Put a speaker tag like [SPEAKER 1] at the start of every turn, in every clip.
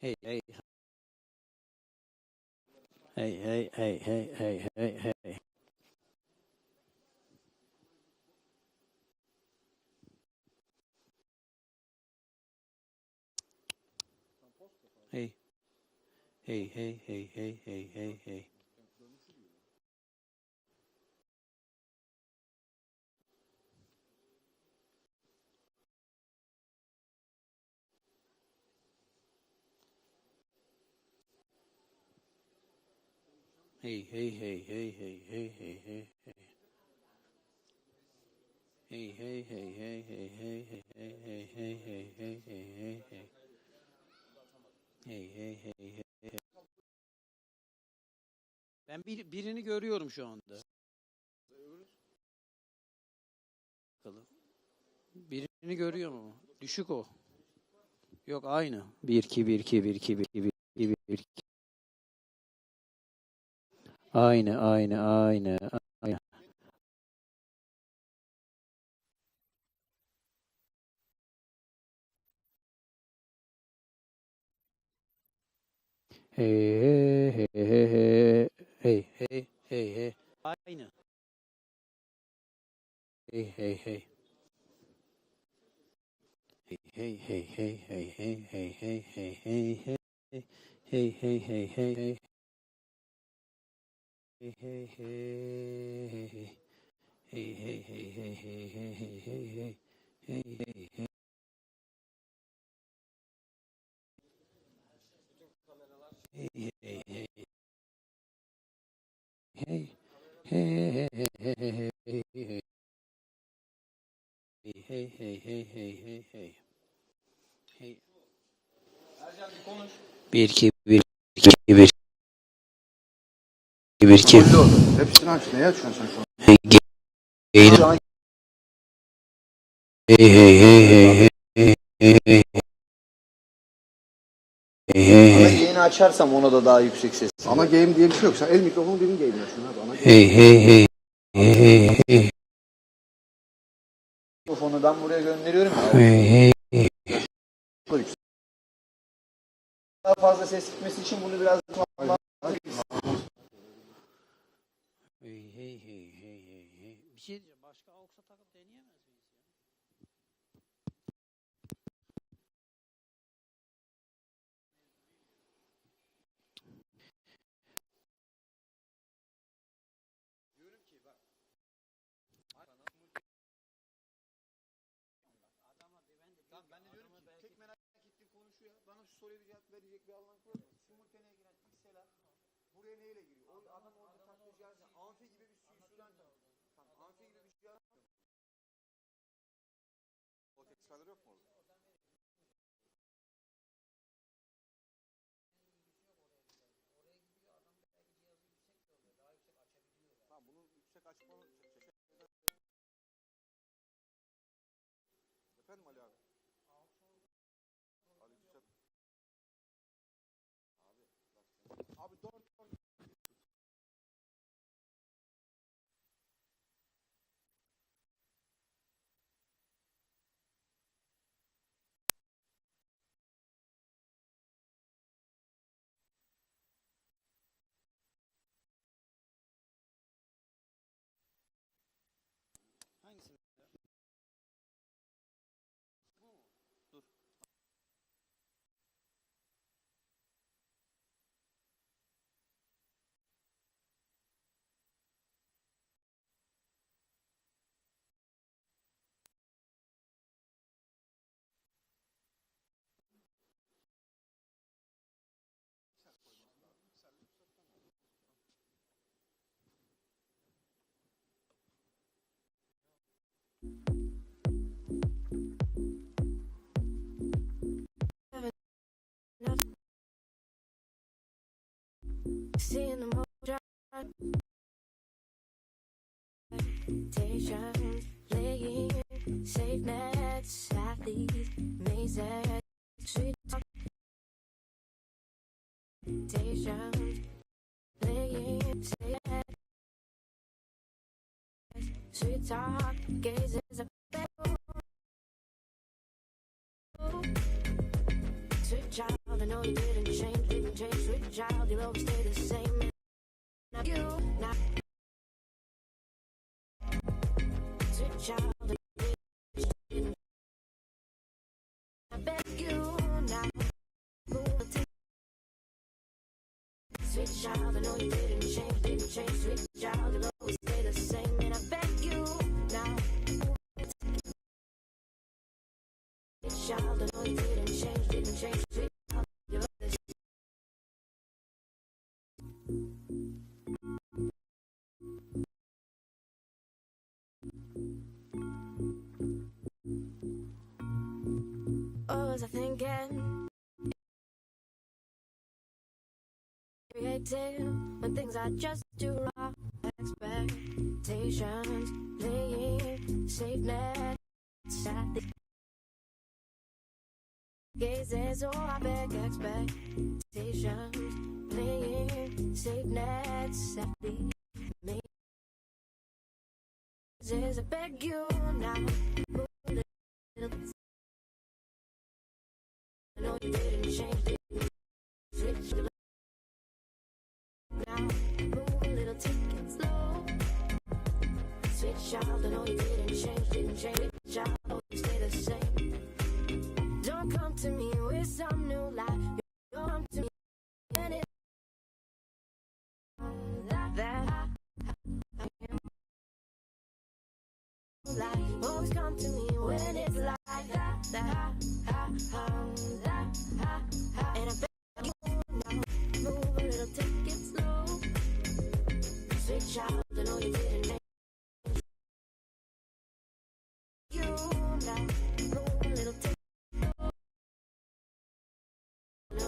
[SPEAKER 1] Hey, hey. Hey, hey, hey, hey, hey, hey, hey. Hey. Hey, hey, hey, hey, hey, hey, hey. Hey, hey, hey, hey, hey, hey, hey, hey, hey. Hey, hey, hey, hey, hey, hey, hey, hey, hey, hey, hey, hey, hey, hey. Hey, hey, hey, hey, hey. Ben birini görüyorum şu anda. Birini görüyorum ama. Düşük o. Yok aynı. 1 2 1 2 1 2 1 2 1 2 1 2. Aynı aynı aynı aynı. Hey hey hey hey hey hey hey hey. Aynı. Hey hey hey. Hey hey hey hey hey hey hey hey hey hey. Hey hey hey hey hey. Hey hey hey. Hey hey hey hey hey hey hey hey hey. Hey hey hey. Hey hey hey. Hey hey hey hey hey hey hey. Hey hey hey hey hey hey hey. Hey. Bir iki bir iki bir bir iki.
[SPEAKER 2] Hepsini aç. Neyi açıyorsun sen şu an?
[SPEAKER 1] Hey hey hey hey hey hey hey
[SPEAKER 3] Ana yayını açarsam ona da daha yüksek ses.
[SPEAKER 2] Ana game diye bir şey yok. Sen el mikrofonu benim game açıyorsun abi. Ana game.
[SPEAKER 1] hey hey hey hey hey
[SPEAKER 3] Mikrofonu ben buraya gönderiyorum ya.
[SPEAKER 1] hey hey.
[SPEAKER 3] Daha fazla ses gitmesi için bunu biraz
[SPEAKER 1] Hey hey hey hey hey hey. Bir şey diyeceğim. Başka AUX'a takıp deneyemez miyiz ya?
[SPEAKER 3] tek merak ettiğim konu şu ya. Bana şu soruya bir cevap verecek bir Allah koyma. Simultane'ye giren X'ler buraya neyle giriyor? O adam orada taktığı cihazla amfi gibi bir sudan tamam, amfi gibi bir cihaz.
[SPEAKER 2] O tekstürler yok mu orada? Tamam, bunu yüksek açmanı efendim Ali abi. Aleykümselam. Abi 4
[SPEAKER 1] Hangisini? Dur.
[SPEAKER 4] Seeing them all drive, temptation, laying, safe nets, athletes, mazes, sweet talk, temptation, laying, safe nets, sweet talk, gazes up, sweet child, I know you didn't change, sweet child, you'll always stay the same. Now you, now, sweet child, I beg you now, sweet child, I know you didn't change, sweet child, you'll always stay the same. And I beg you now, sweet child, I know you didn't change, sweet child, you'll always stay. What was I thinking? Creative when things are just too raw. Expectations playing safe net. Sadly, gazes, oh I beg expectations playing safe net. Sadly, me I beg you now. Move a little. I know you didn't change, switch the now, move a little, take it slow. Sweet child, I know you didn't change, sweet child, always stay the same. Don't come to me with some new lie. Don't come to me and it's that lie. Always come to me when it's like that. And I beg you now, move a little, take it slow. Sweet child, I know you didn't change. You now, move a little, take it slow.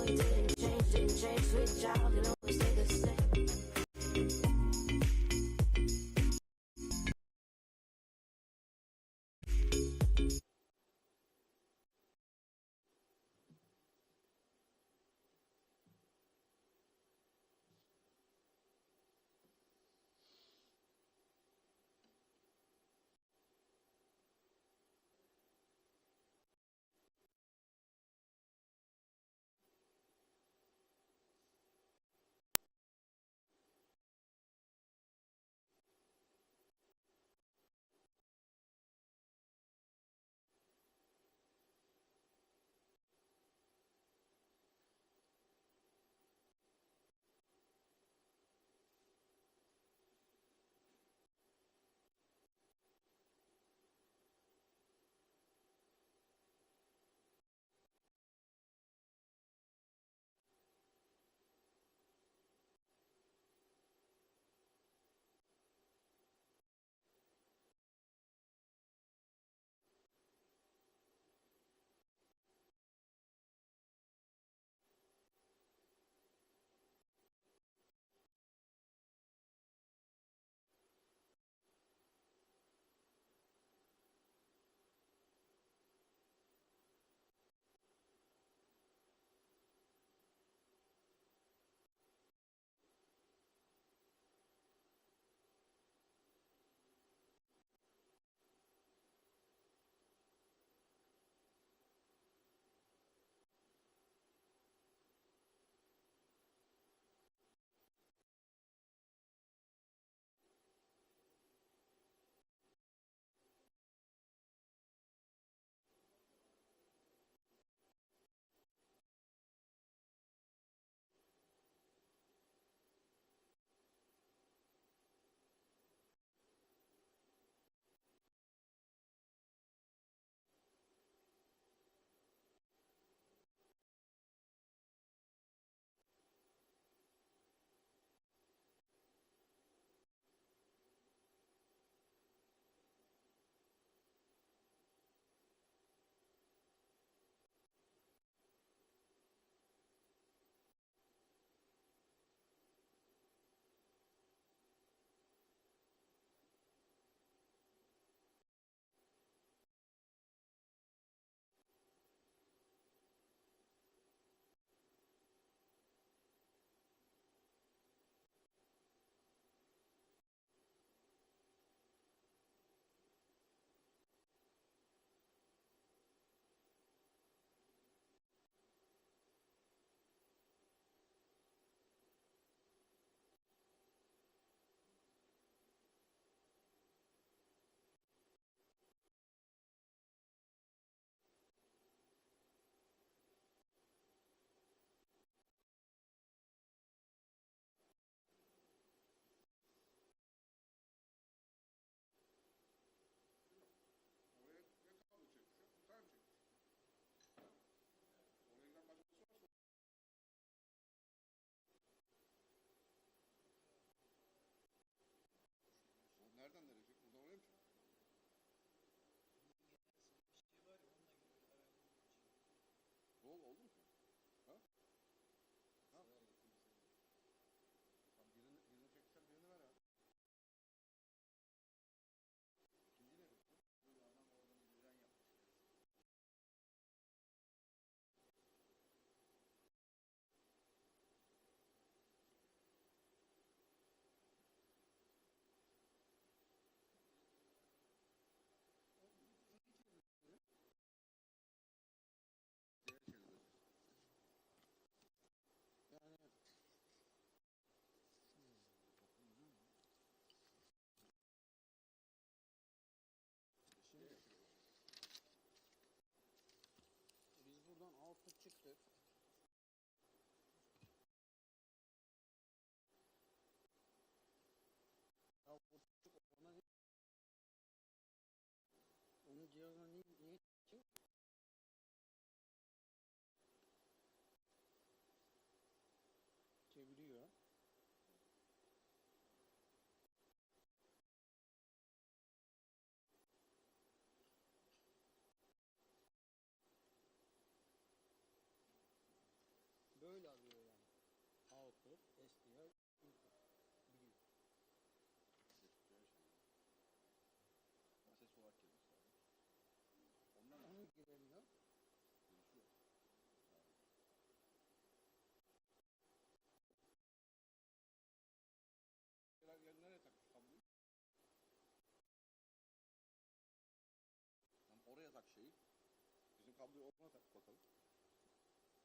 [SPEAKER 2] kabloyu ortana tak bakalım.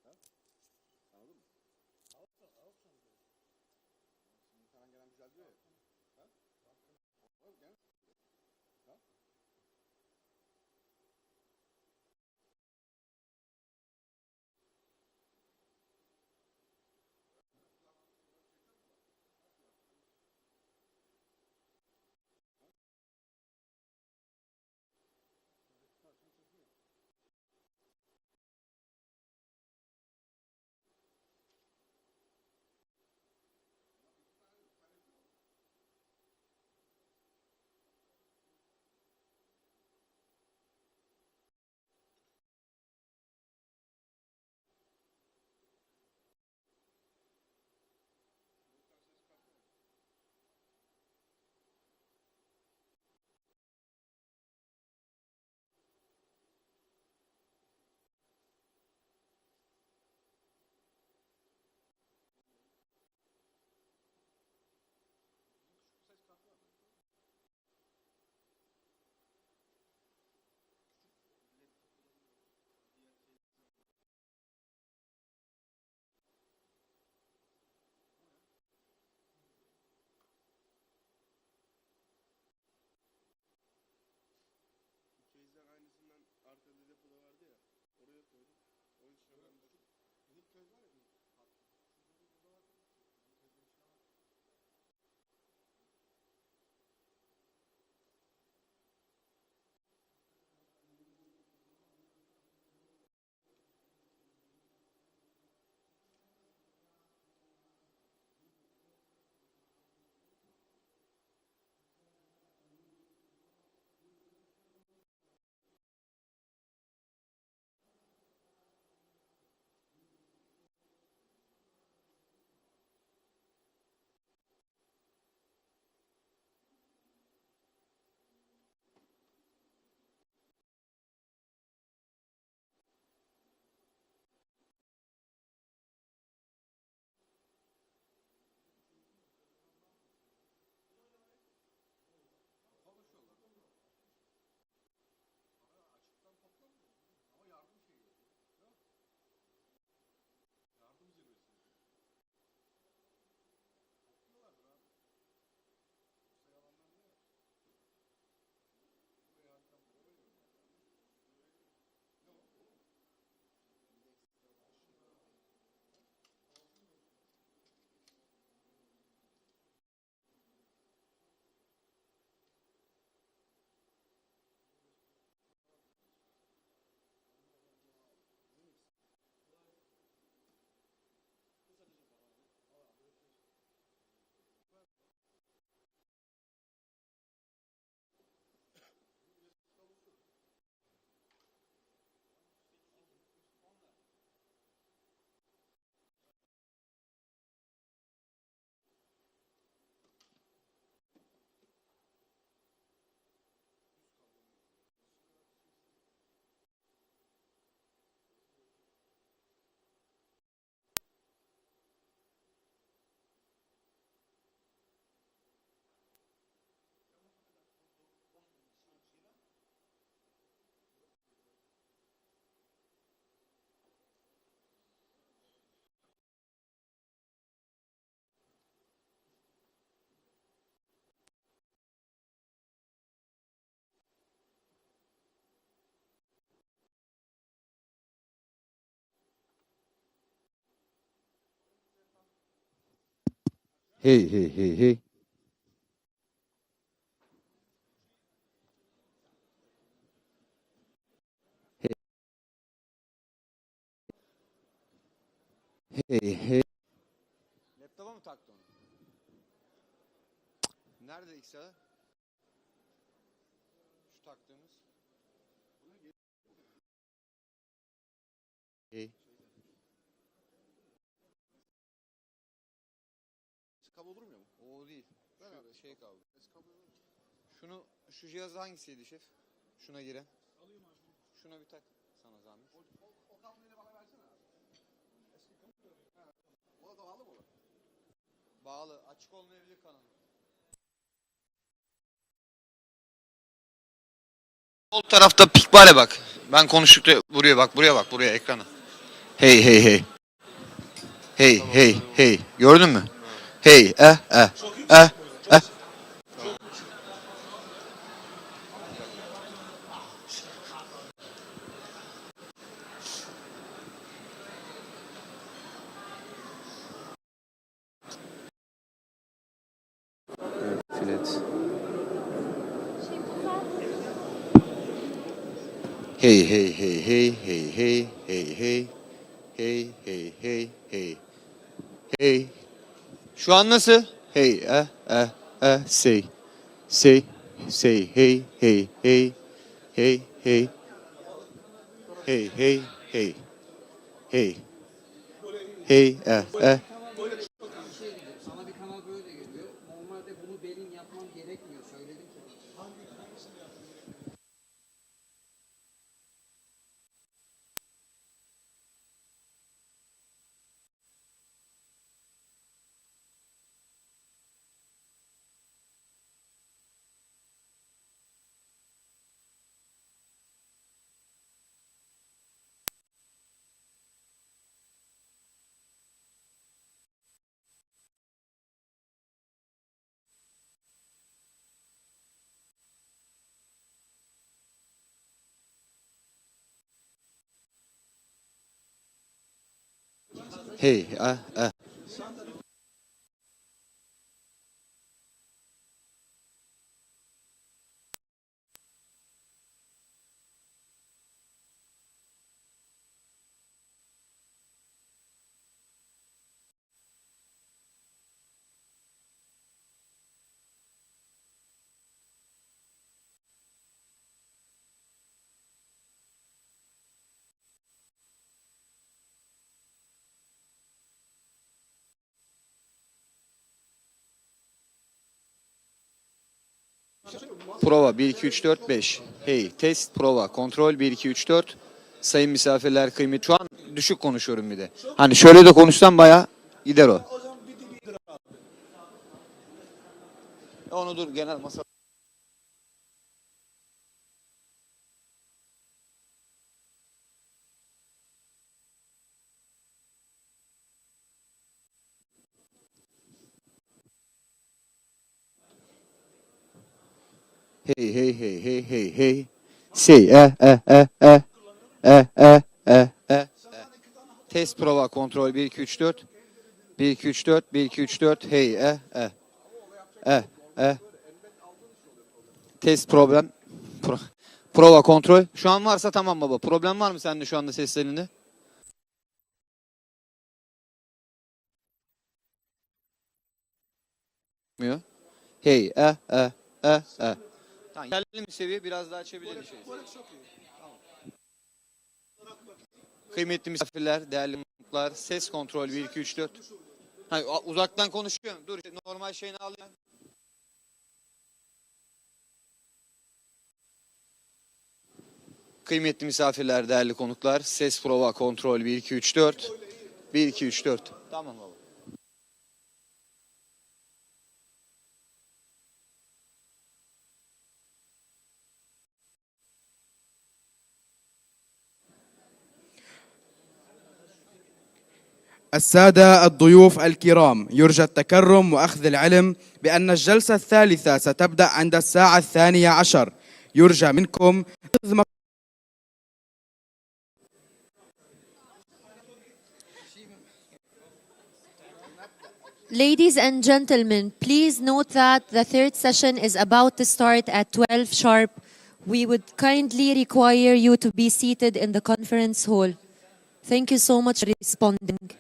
[SPEAKER 2] Ha? Anladın mı? Şimdi falan gelen güzel diyor ya. Ha? Oğlum gel. Ha?
[SPEAKER 5] Case'den aynısından arkada depoda vardı ya. Oraya koydum. Onun için ben bakayım.
[SPEAKER 3] Minik göz var ya minik. Hey hey hey hey. Hey hey.
[SPEAKER 2] Laptopa mı taktı onu? Nerede X'e? Şu taktığımız.
[SPEAKER 3] Hey.
[SPEAKER 2] Kablo durmuyor mu?
[SPEAKER 3] O değil.
[SPEAKER 2] Şu
[SPEAKER 3] Şey kaldı.
[SPEAKER 2] Şunu, şu cihaz hangisiydi şef? Şuna giren. Şuna bir tak sana zahmet. O kabloyu bana versene abi. Eski kablo. Ha. O da bağlı mı o? Bağlı. Açık olmayabilir kanalı. Sol tarafta pik var ya bak. Ben konuştukça buraya bak, buraya bak, buraya ekrana. Hey hey hey. Hey hey hey. Gördün mü? Hey eh. Eh.
[SPEAKER 1] Filet.
[SPEAKER 2] Hey hey hey hey hey hey hey hey hey hey hey hey hey. Şu an nasıl? Hey say say hey hey hey hey hey hey hey hey hey hey
[SPEAKER 3] Sana bir kanal böyle geliyor. Normalde bunu benim yapmam gerekmiyor. Söyledim ki.
[SPEAKER 2] hey Prova 1 2 3 4 5. Hey test prova kontrol 1 2 3 4. Sayın misafirler kıymet. Şu an düşük konuşuyorum bir de. Hani şöyle de konuşsam bayağı gider o. Onu dur genel masa. Hey hey hey hey hey hey. Say Test prova kontrol 1 2 3 4. 1 2 3 4 1 2 3 4 hey Test problem. Prova kontrol. Şu an varsa tamam baba. Problem var mı sende şu anda seslerinde? Hey Tamam, yerli mi seviye biraz daha açabilir şey. Kıymetli misafirler, değerli konuklar, ses kontrol 1 2 3 4. Ha, uzaktan konuşuyorum. Dur normal şeyini alayım. Kıymetli misafirler, değerli konuklar, ses prova kontrol 1 2 3 4. 1 2 3 4. Tamam baba.
[SPEAKER 6] السادة الضيوف الكرام، يرجى التكرم وأخذ العلم بأن الجلسة الثالثة ستبدأ عند الساعة 12:00. يرجى منكم أخذ
[SPEAKER 7] Ladies and gentlemen, please note that the third session is about to start at 12 sharp. We would kindly require you to be seated in the conference hall. Thank you so much for responding.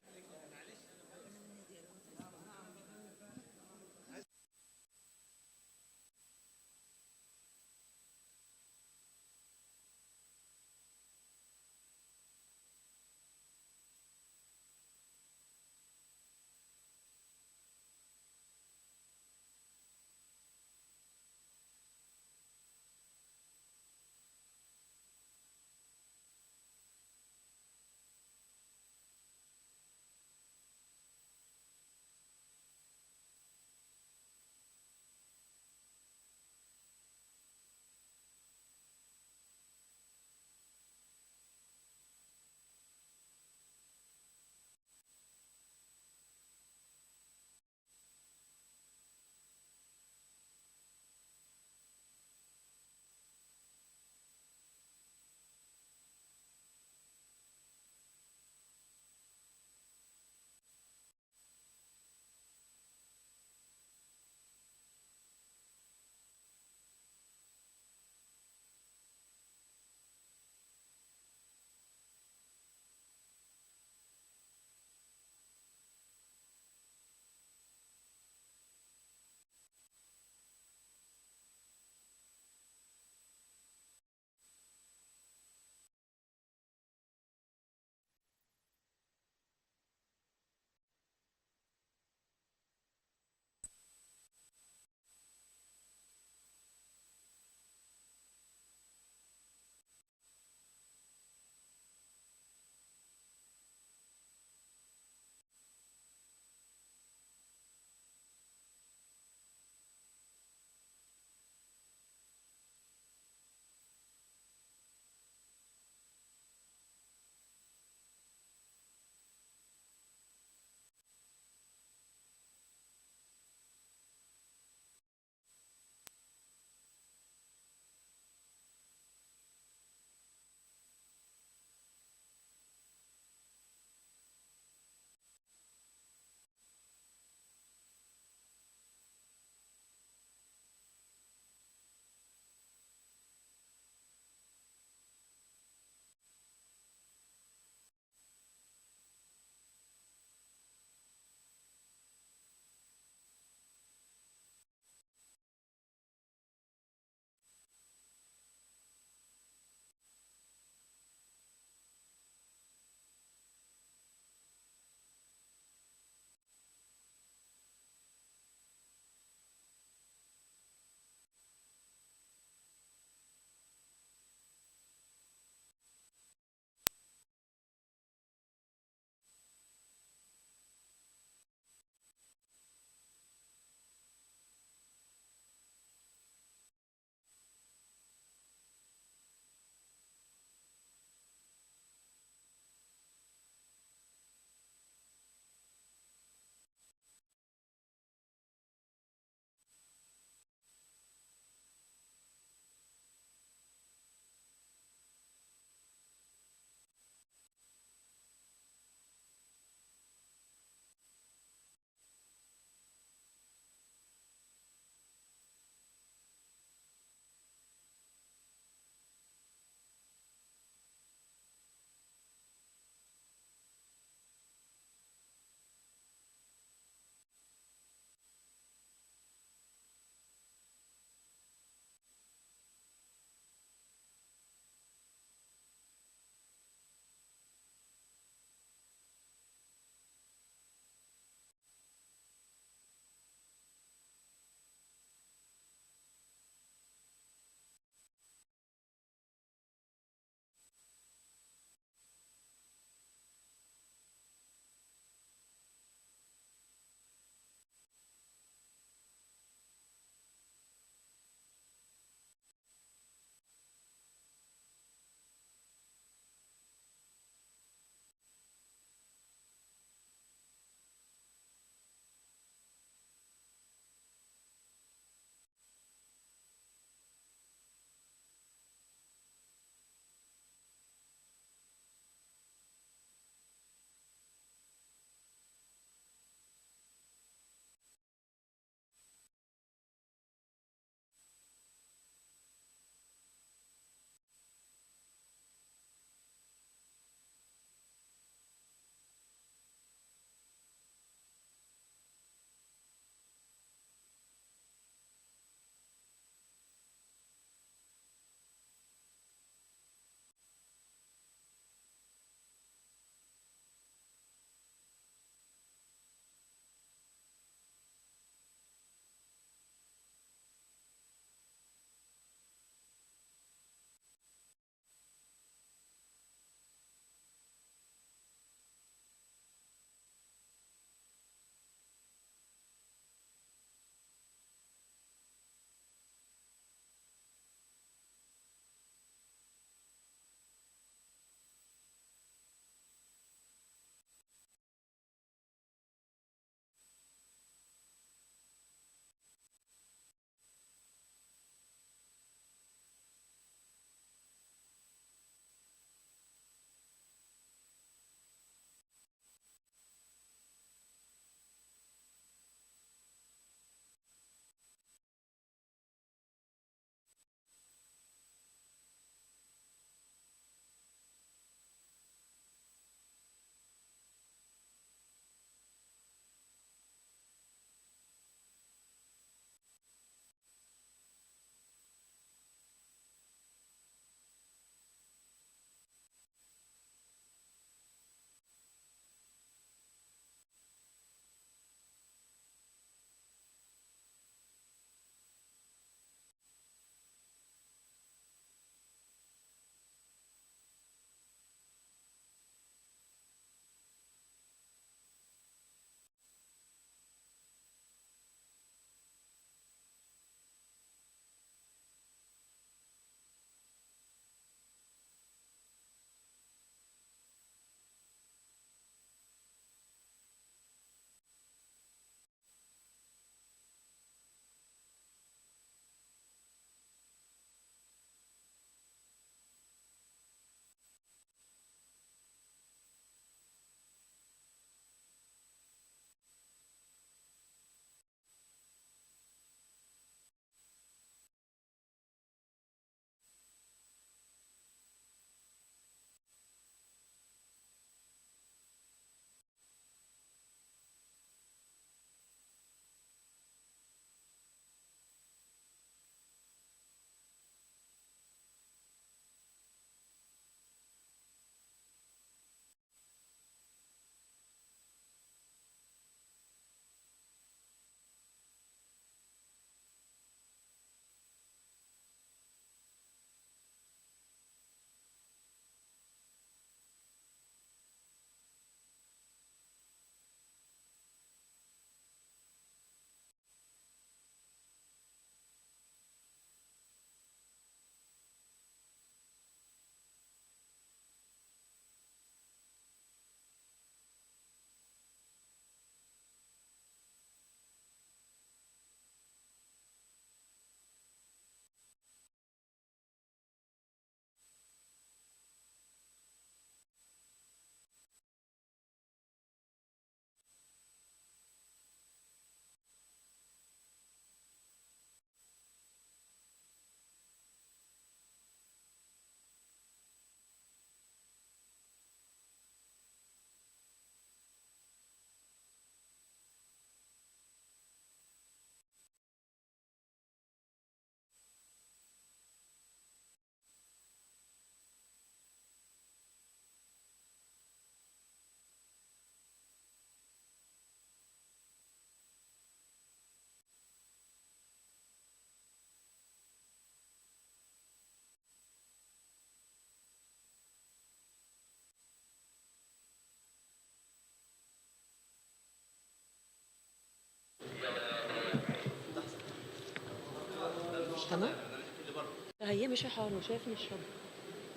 [SPEAKER 7] هي مش حاله شايف نشرب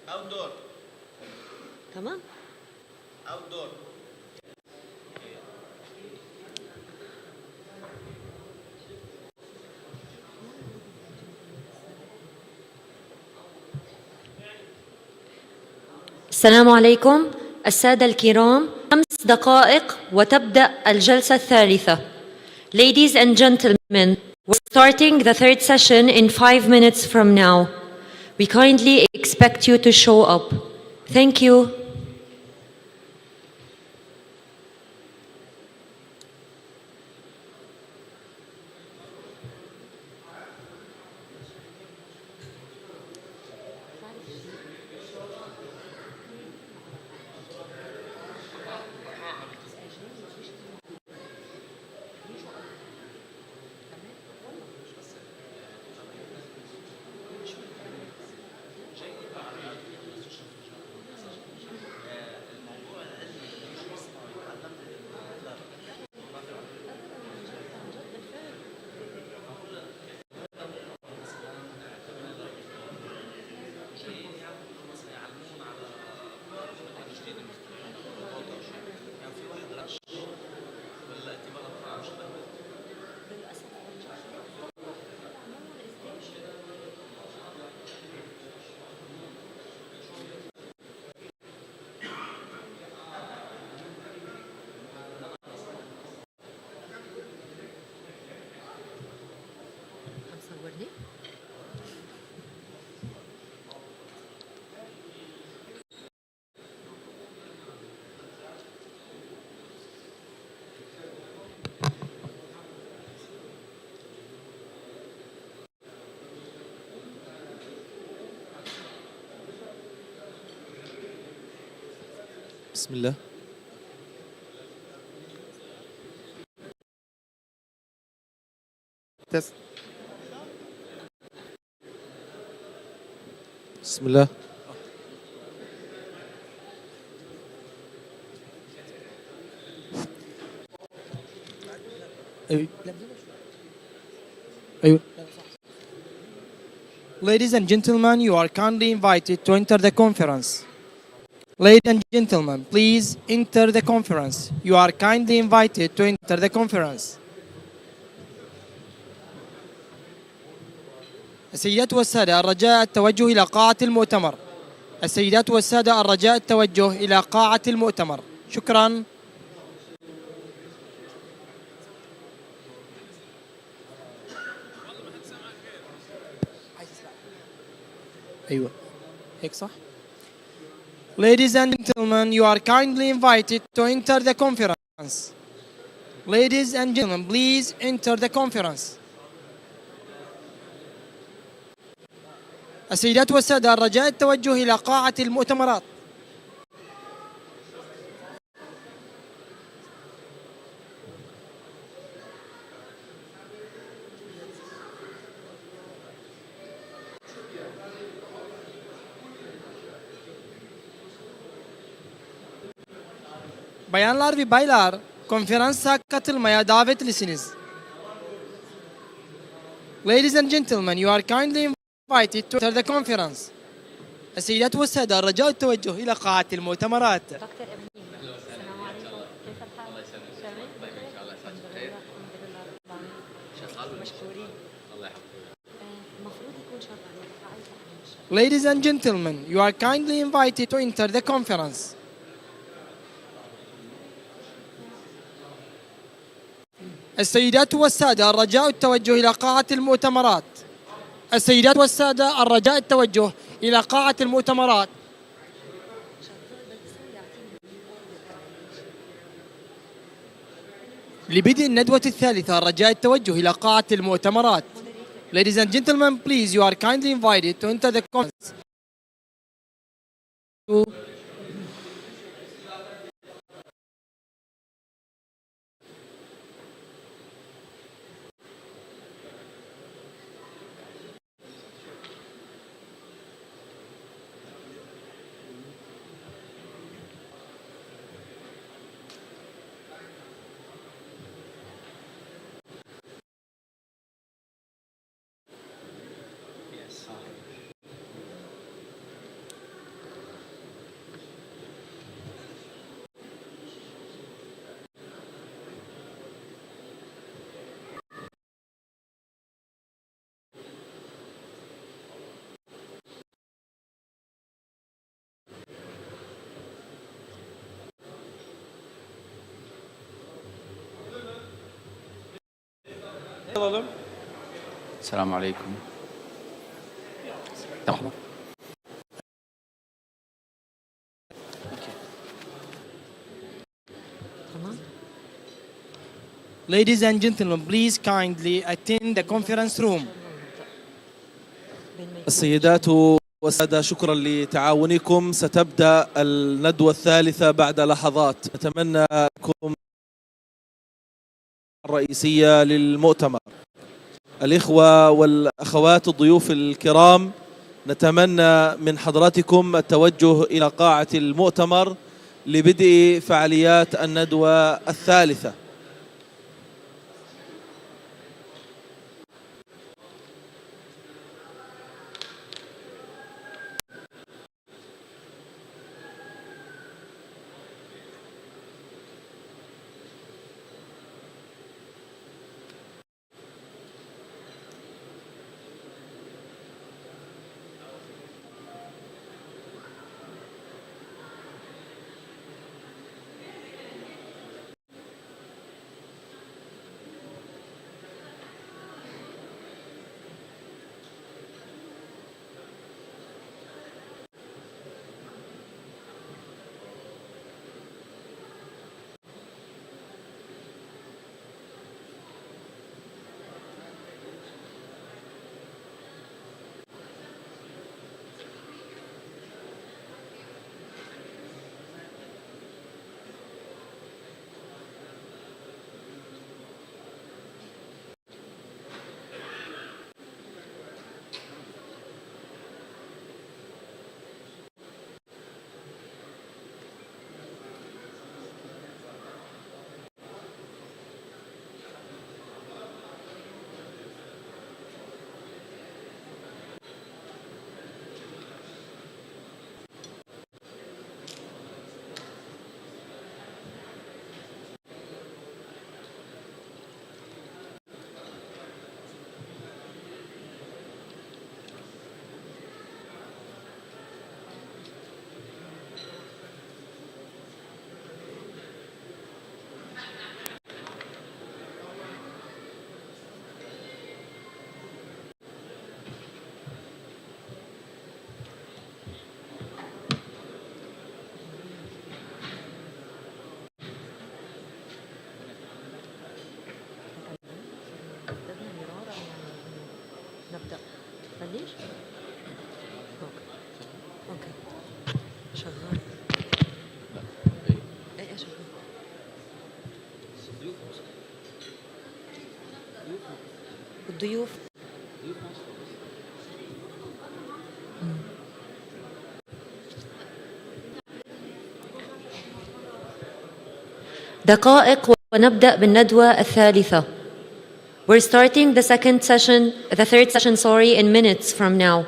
[SPEAKER 1] اوت دور
[SPEAKER 7] تمام.
[SPEAKER 1] اوت دور.
[SPEAKER 7] السلام عليكم السادة الكرام. 5 دقائق وتبدأ الجلسة الثالثة. Ladies and gentlemen, we're starting the third session in 5 minutes from now. We kindly expect you to show up. Thank you.
[SPEAKER 8] بسم الله. بسم الله. أيوة. Ladies and gentlemen, you are kindly invited to enter the conference. Ladies and gentlemen, please enter the conference. You are kindly invited to enter the conference. السيدات والسادة الرجاء التوجه إلى قاعة المؤتمر. السيدات والسادة الرجاء التوجه إلى قاعة المؤتمر. شكرا. أيوة هيك صح. Ladies and gentlemen, you are kindly invited to enter the conference. Ladies and gentlemen, please enter the conference. السيدات والسادة الرجاء التوجه إلى قاعة المؤتمرات. Bayanlar ve baylar, konferansa katılmaya davetlisiniz. Ladies and gentlemen, you are kindly invited to enter the conference. السيدات والسادة الرجاء التوجه إلى قاعة المؤتمرات.
[SPEAKER 7] دكتور إبراهيم السلام عليكم كيف الحال؟ الله يسلمك. تمام؟ الحمد لله الحمد لله رب العالمين. شغال مشكورين. الله يحفظك. المفروض يكون شغال.
[SPEAKER 8] Ladies and gentlemen, you are kindly invited to enter the conference. السيدات والسادة الرجاء التوجه إلى قاعة المؤتمرات. السيدات والسادة الرجاء التوجه إلى قاعة المؤتمرات. لبدء الندوة الثالثة الرجاء التوجه إلى قاعة المؤتمرات. Ladies and gentlemen, please, you are kindly invited to enter the conference.
[SPEAKER 1] السلام عليكم. لحظة.
[SPEAKER 8] Ladies and gentlemen, please kindly attend the conference room.
[SPEAKER 9] السيدات والسادة، شكرا لتعاونكم. ستبدأ الندوة الثالثة بعد لحظات. نتمنى لكم الرئيسية للمؤتمر. الإخوة والأخوات الضيوف الكرام، نتمنى من حضراتكم التوجه إلى قاعة المؤتمر لبدء فعاليات الندوة الثالثة.
[SPEAKER 7] نبدأ. بلش؟ اوكي شغال. ايه شغال. الضيوف دقائق ونبدأ بالندوة الثالثة. We're starting the third session, in minutes from now.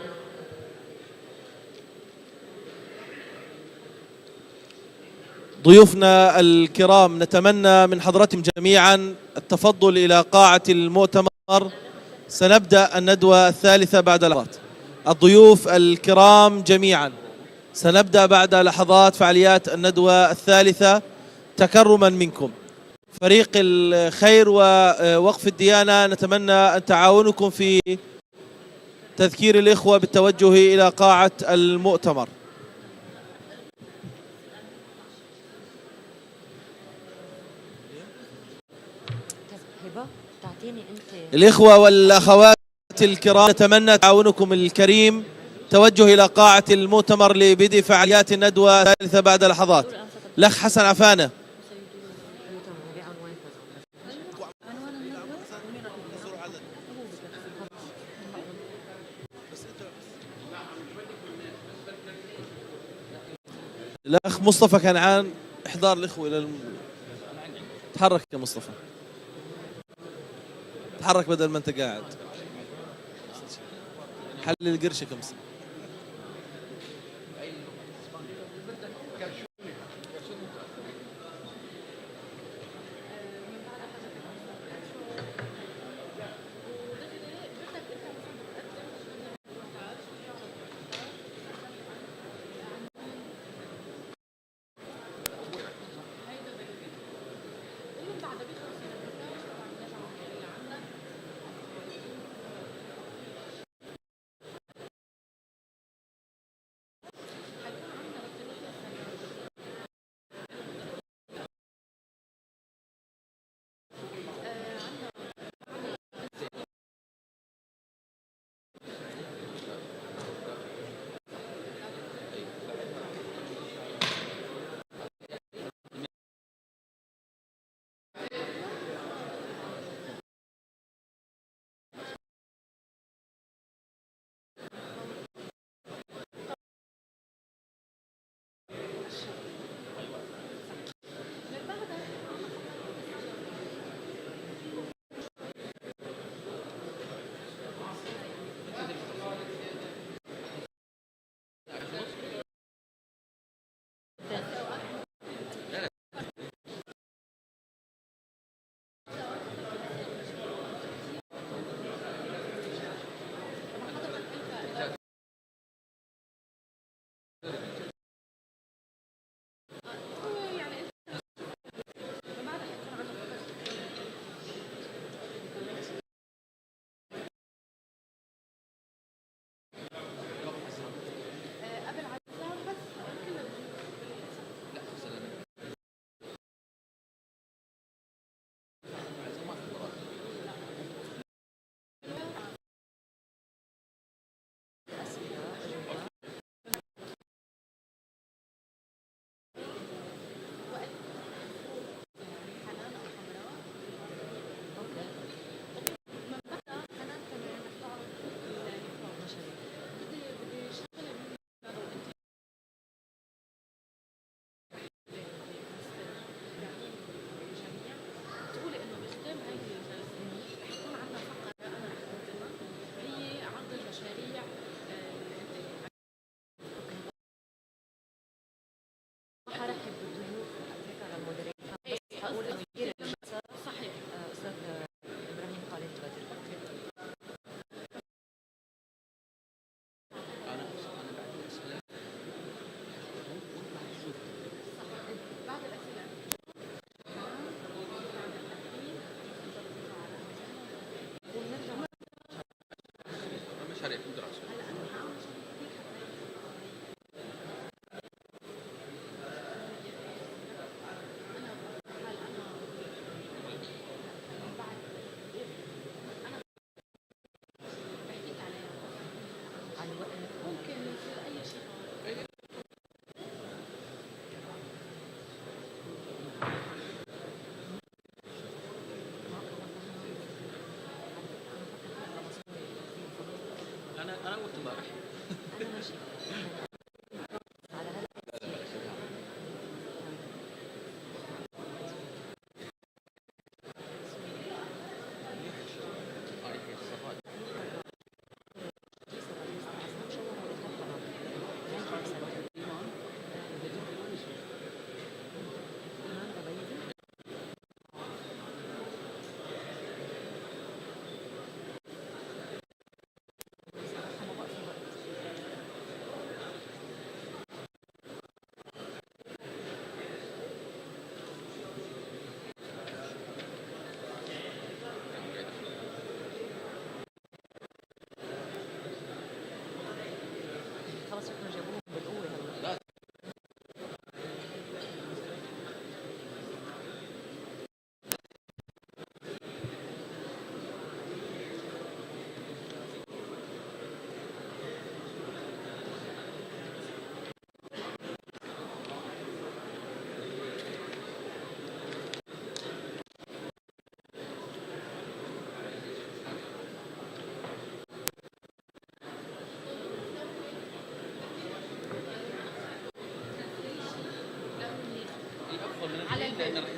[SPEAKER 9] ضيوفنا الكرام، نتمنى من حضراتكم جميعا التفضل إلى قاعة المؤتمر. سنبدأ الندوة الثالثة بعد لحظات. الضيوف الكرام جميعا، سنبدأ بعد لحظات فعاليات الندوة الثالثة تكرما منكم. فريق الخير ووقف الديانة، نتمنى أن تعاونكم في تذكير الإخوة بالتوجه إلى قاعة المؤتمر. الإخوة والأخوات الكرام، نتمنى تعاونكم الكريم. توجه إلى قاعة المؤتمر لبدء فعاليات الندوة الثالثة بعد لحظات. الأخ حسن عفانة. الأخ مصطفى كنعان، إحضار الإخوة إلى تحرك يا مصطفى، تحرك بدل ما أنت قاعد. حلل قرشك يا مصطفى.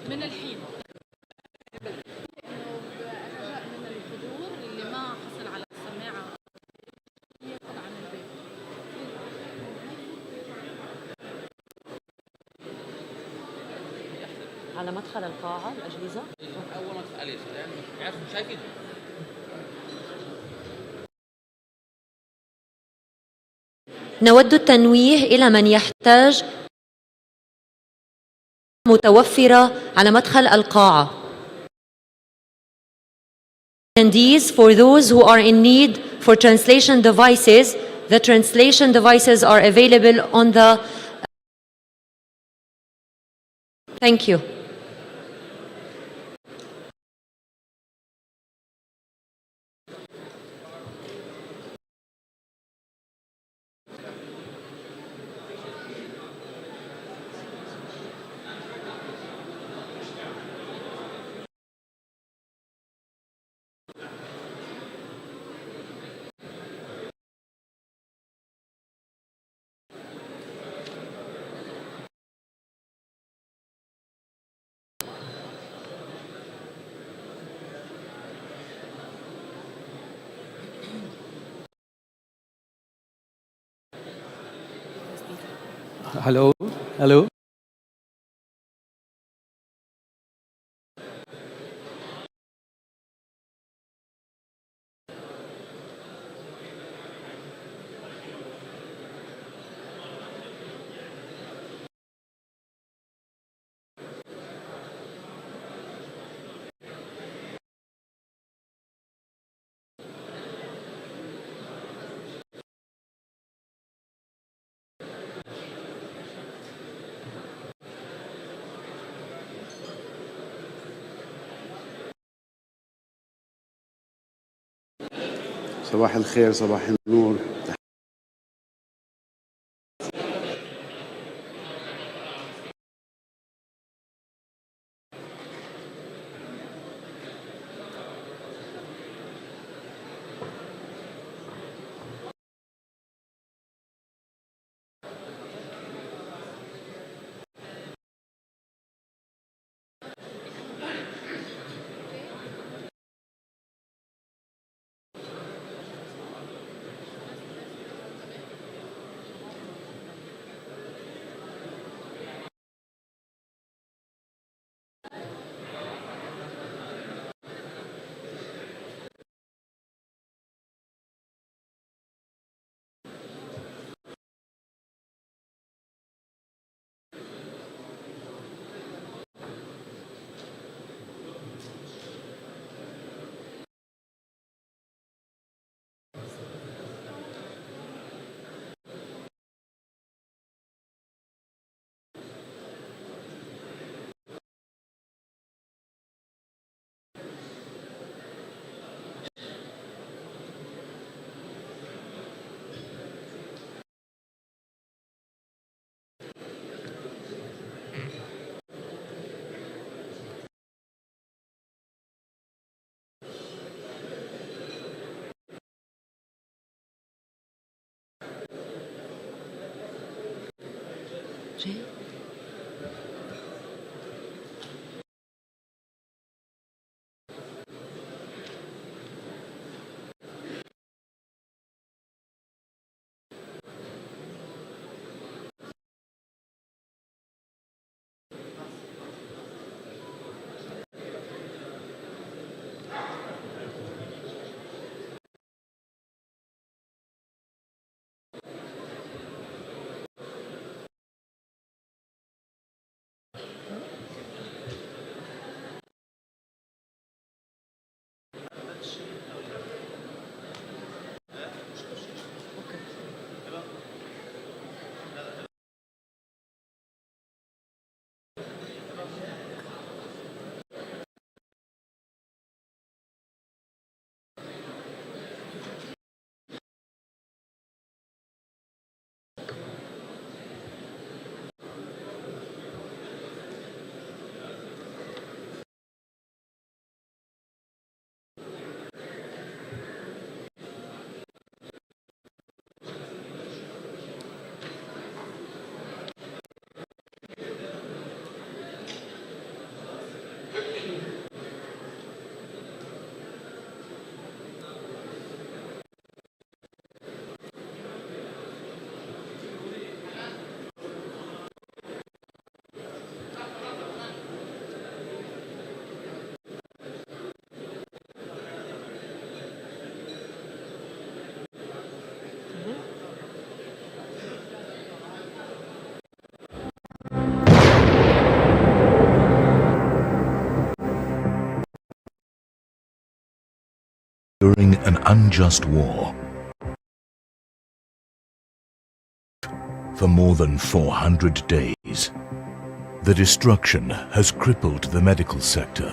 [SPEAKER 10] من الحين من الحضور اللي ما حصل على السماعة ياخذ عن البيت.
[SPEAKER 7] على مدخل القاعة الأجهزة
[SPEAKER 1] أول ما تدخل عليه يعني يعرفوا شايفين.
[SPEAKER 7] نود التنويه إلى من يحتاج متوفرة على مدخل القاعة. Attendees, for those who are in need for translation devices, the translation devices are available on the. Thank you.
[SPEAKER 11] Hello, hello.
[SPEAKER 12] صباح الخير، صباح النور.
[SPEAKER 11] During an unjust war, for more than 400 days, the destruction has crippled the medical sector,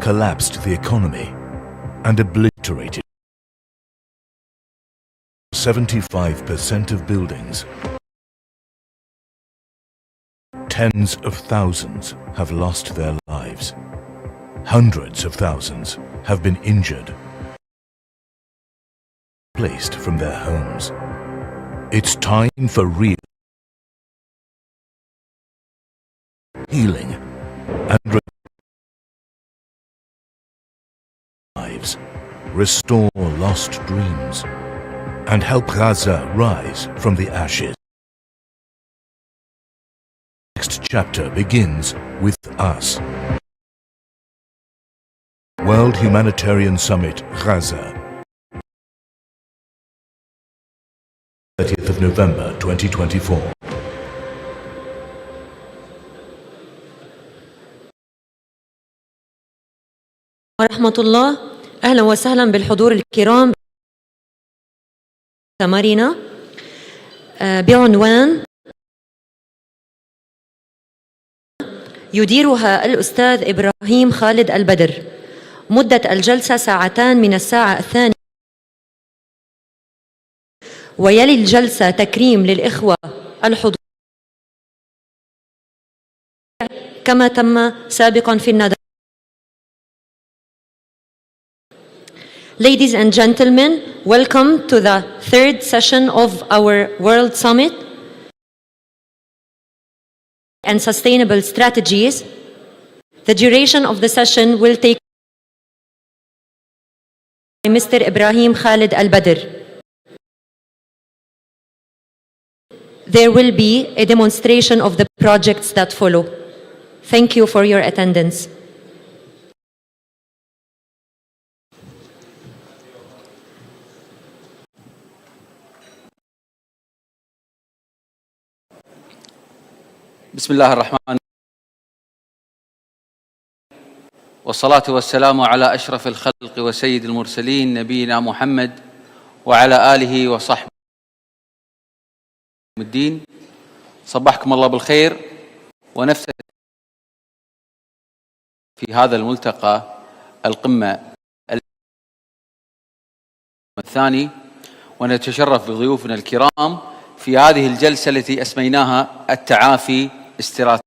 [SPEAKER 11] collapsed the economy, and obliterated 75% of buildings. Tens of thousands have lost their lives. Hundreds of thousands have been injured, displaced from their homes. It's time for real healing and lives, restore lost dreams, and help Gaza rise from the ashes. Next chapter begins with us. World Humanitarian Summit, Gaza, 30th of November 2024.
[SPEAKER 7] ورحمة الله. أهلا وسهلا بالحضور الكرام. مؤتمرنا بعنوان يديرها الأستاذ إبراهيم خالد البدر. مدة الجلسة ساعتان من الساعة 2، ويلي الجلسة تكريم للإخوة الحضور كما تم سابقا في الندوة. Ladies and gentlemen, welcome to the third session of our World Summit and Sustainable Strategies. The duration of the session will take by Mr. Ibrahim Khalid Al-Badr. There will be a demonstration of the projects that follow. Thank you for your attendance.
[SPEAKER 13] بسم الله الرحمن والصلاة والسلام على أشرف الخلق وسيد المرسلين نبينا محمد وعلى آله وصحبه الدين. صبحكم الله بالخير ونفتح في هذا الملتقى القمة الثاني، ونتشرف بضيوفنا الكرام في هذه الجلسة التي أسميناها التعافي استدامة.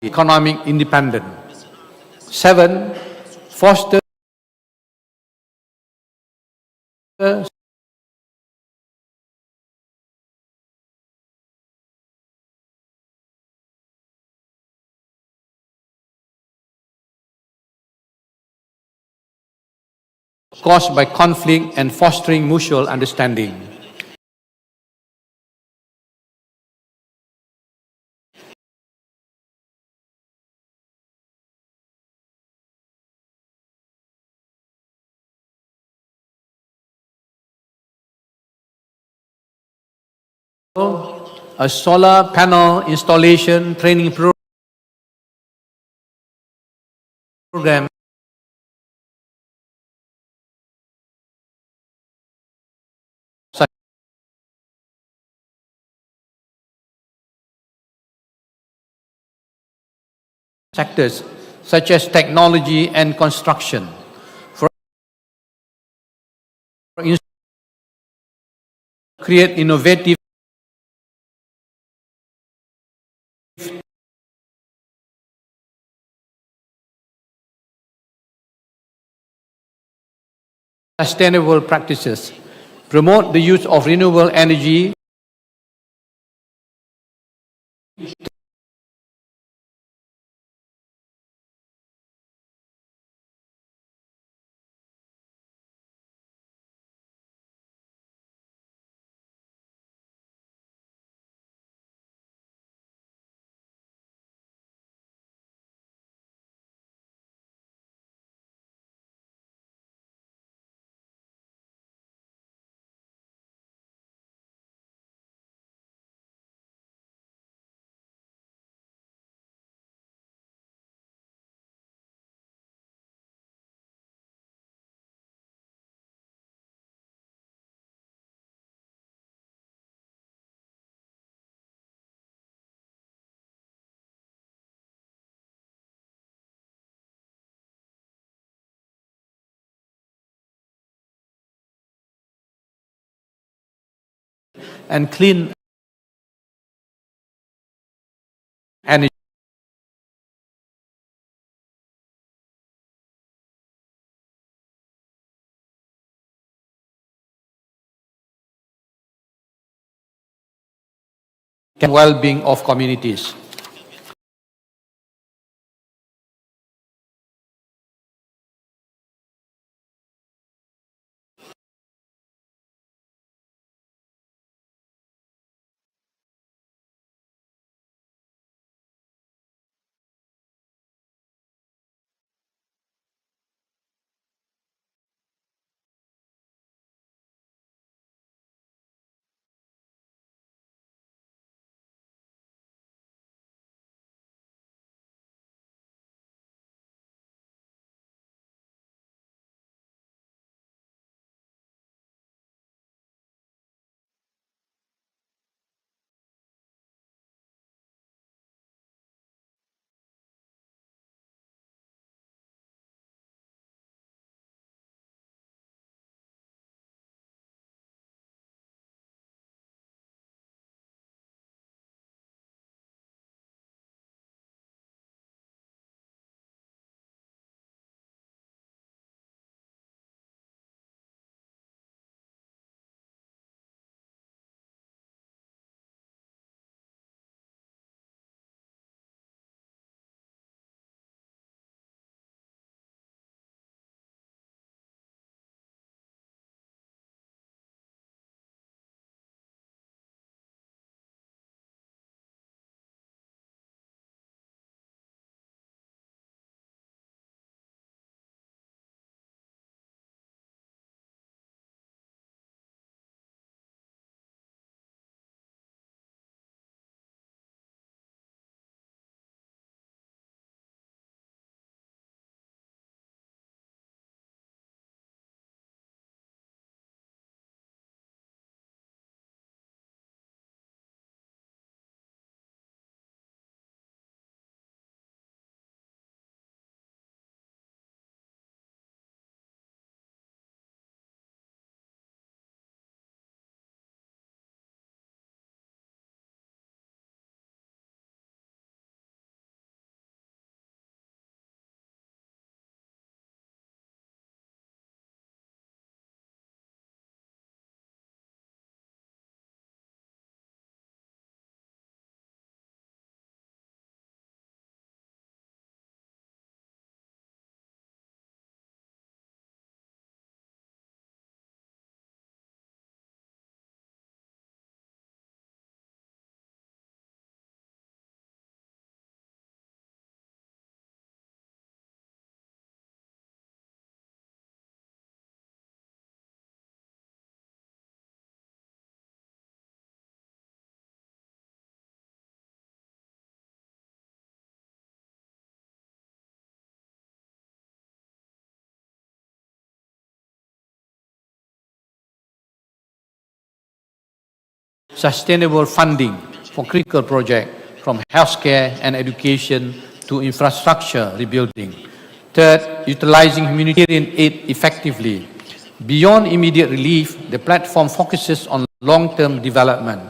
[SPEAKER 14] economic independence. 7. Foster caused by conflict and fostering mutual understanding. A solar panel installation training program sectors such as technology and construction. For instance, create innovative sustainable practices, promote the use of renewable energy and clean energy. And well-being of communities. sustainable funding for critical projects from healthcare and education to infrastructure rebuilding. Third, utilizing humanitarian aid effectively. Beyond immediate relief, the platform focuses on long-term development,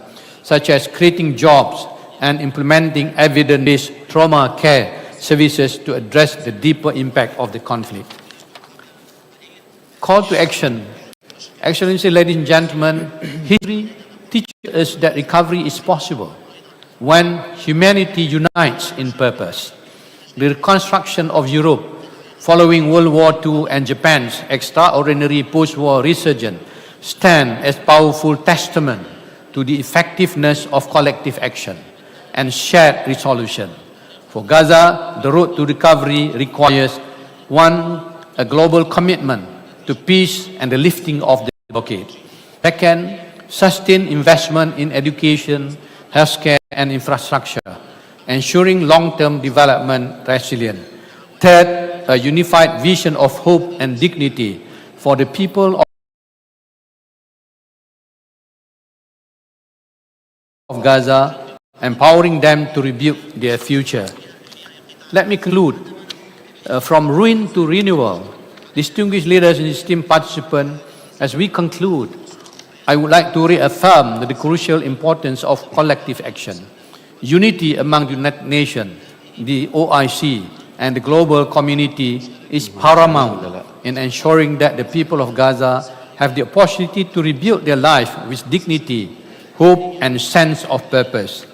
[SPEAKER 14] such as creating jobs and implementing evidence-based trauma care services to address the deeper impact of the conflict. Call to action. Excellency, ladies and gentlemen, history teaches us that recovery is possible when humanity unites in purpose. The reconstruction of Europe following World War II and Japan's extraordinary post-war resurgence stand as powerful testament to the effectiveness of collective action and shared resolution. For Gaza, the road to recovery requires, one, a global commitment to peace and the lifting of the blockade. Second, sustained investment in education, healthcare and infrastructure, ensuring long-term development resilience. Third, a unified vision of hope and dignity for the people of Gaza, empowering them to rebuild their future. Let me conclude. From ruin to renewal, distinguished leaders and esteemed participants, as we conclude, I would like to reaffirm the crucial importance of collective action. Unity among the United Nations, the OIC, and the global community is paramount in ensuring that the people of Gaza have the opportunity to rebuild their life with dignity, hope, and sense of purpose.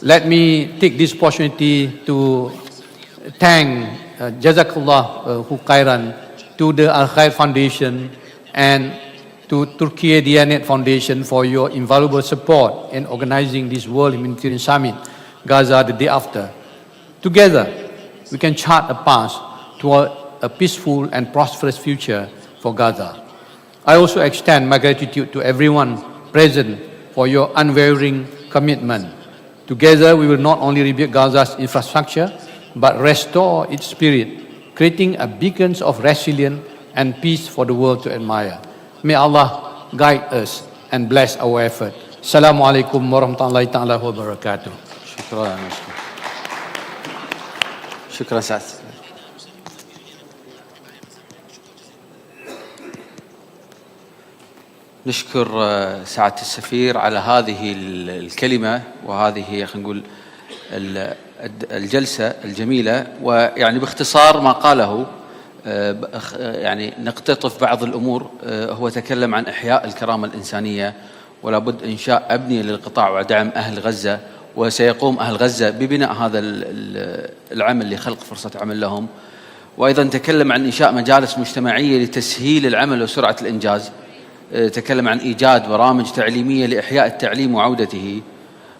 [SPEAKER 14] Let me take this opportunity to thank Jazakallah Khairan to the Al-Khair Foundation and to Turkey Diyanet Foundation for your invaluable support in organizing this World Humanitarian Summit, Gaza, the day after. Together, we can chart a path toward a peaceful and prosperous future for Gaza. I also extend my gratitude to everyone present for your unwavering commitment. Together, we will not only rebuild Gaza's infrastructure, but restore its spirit, creating a beacon of resilience and peace for the world to admire. May Allah guide us and bless our effort. Assalamu alaikum warahmatullahi ta'ala wabarakatuh.
[SPEAKER 13] شكرا سعد. نشكر سعادة السفير على هذه الكلمة وهذه خلينا نقول الجلسة الجميلة، ويعني باختصار ما قاله يعني نقتطف بعض الأمور. هو تكلم عن إحياء الكرامة الإنسانية ولا بد إنشاء أبنية للقطاع ودعم أهل غزة، وسيقوم أهل غزة ببناء هذا العمل لخلق فرصة عمل لهم. وأيضا تكلم عن إنشاء مجالس مجتمعية لتسهيل العمل وسرعة الإنجاز. تكلم عن إيجاد برامج تعليمية لإحياء التعليم وعودته،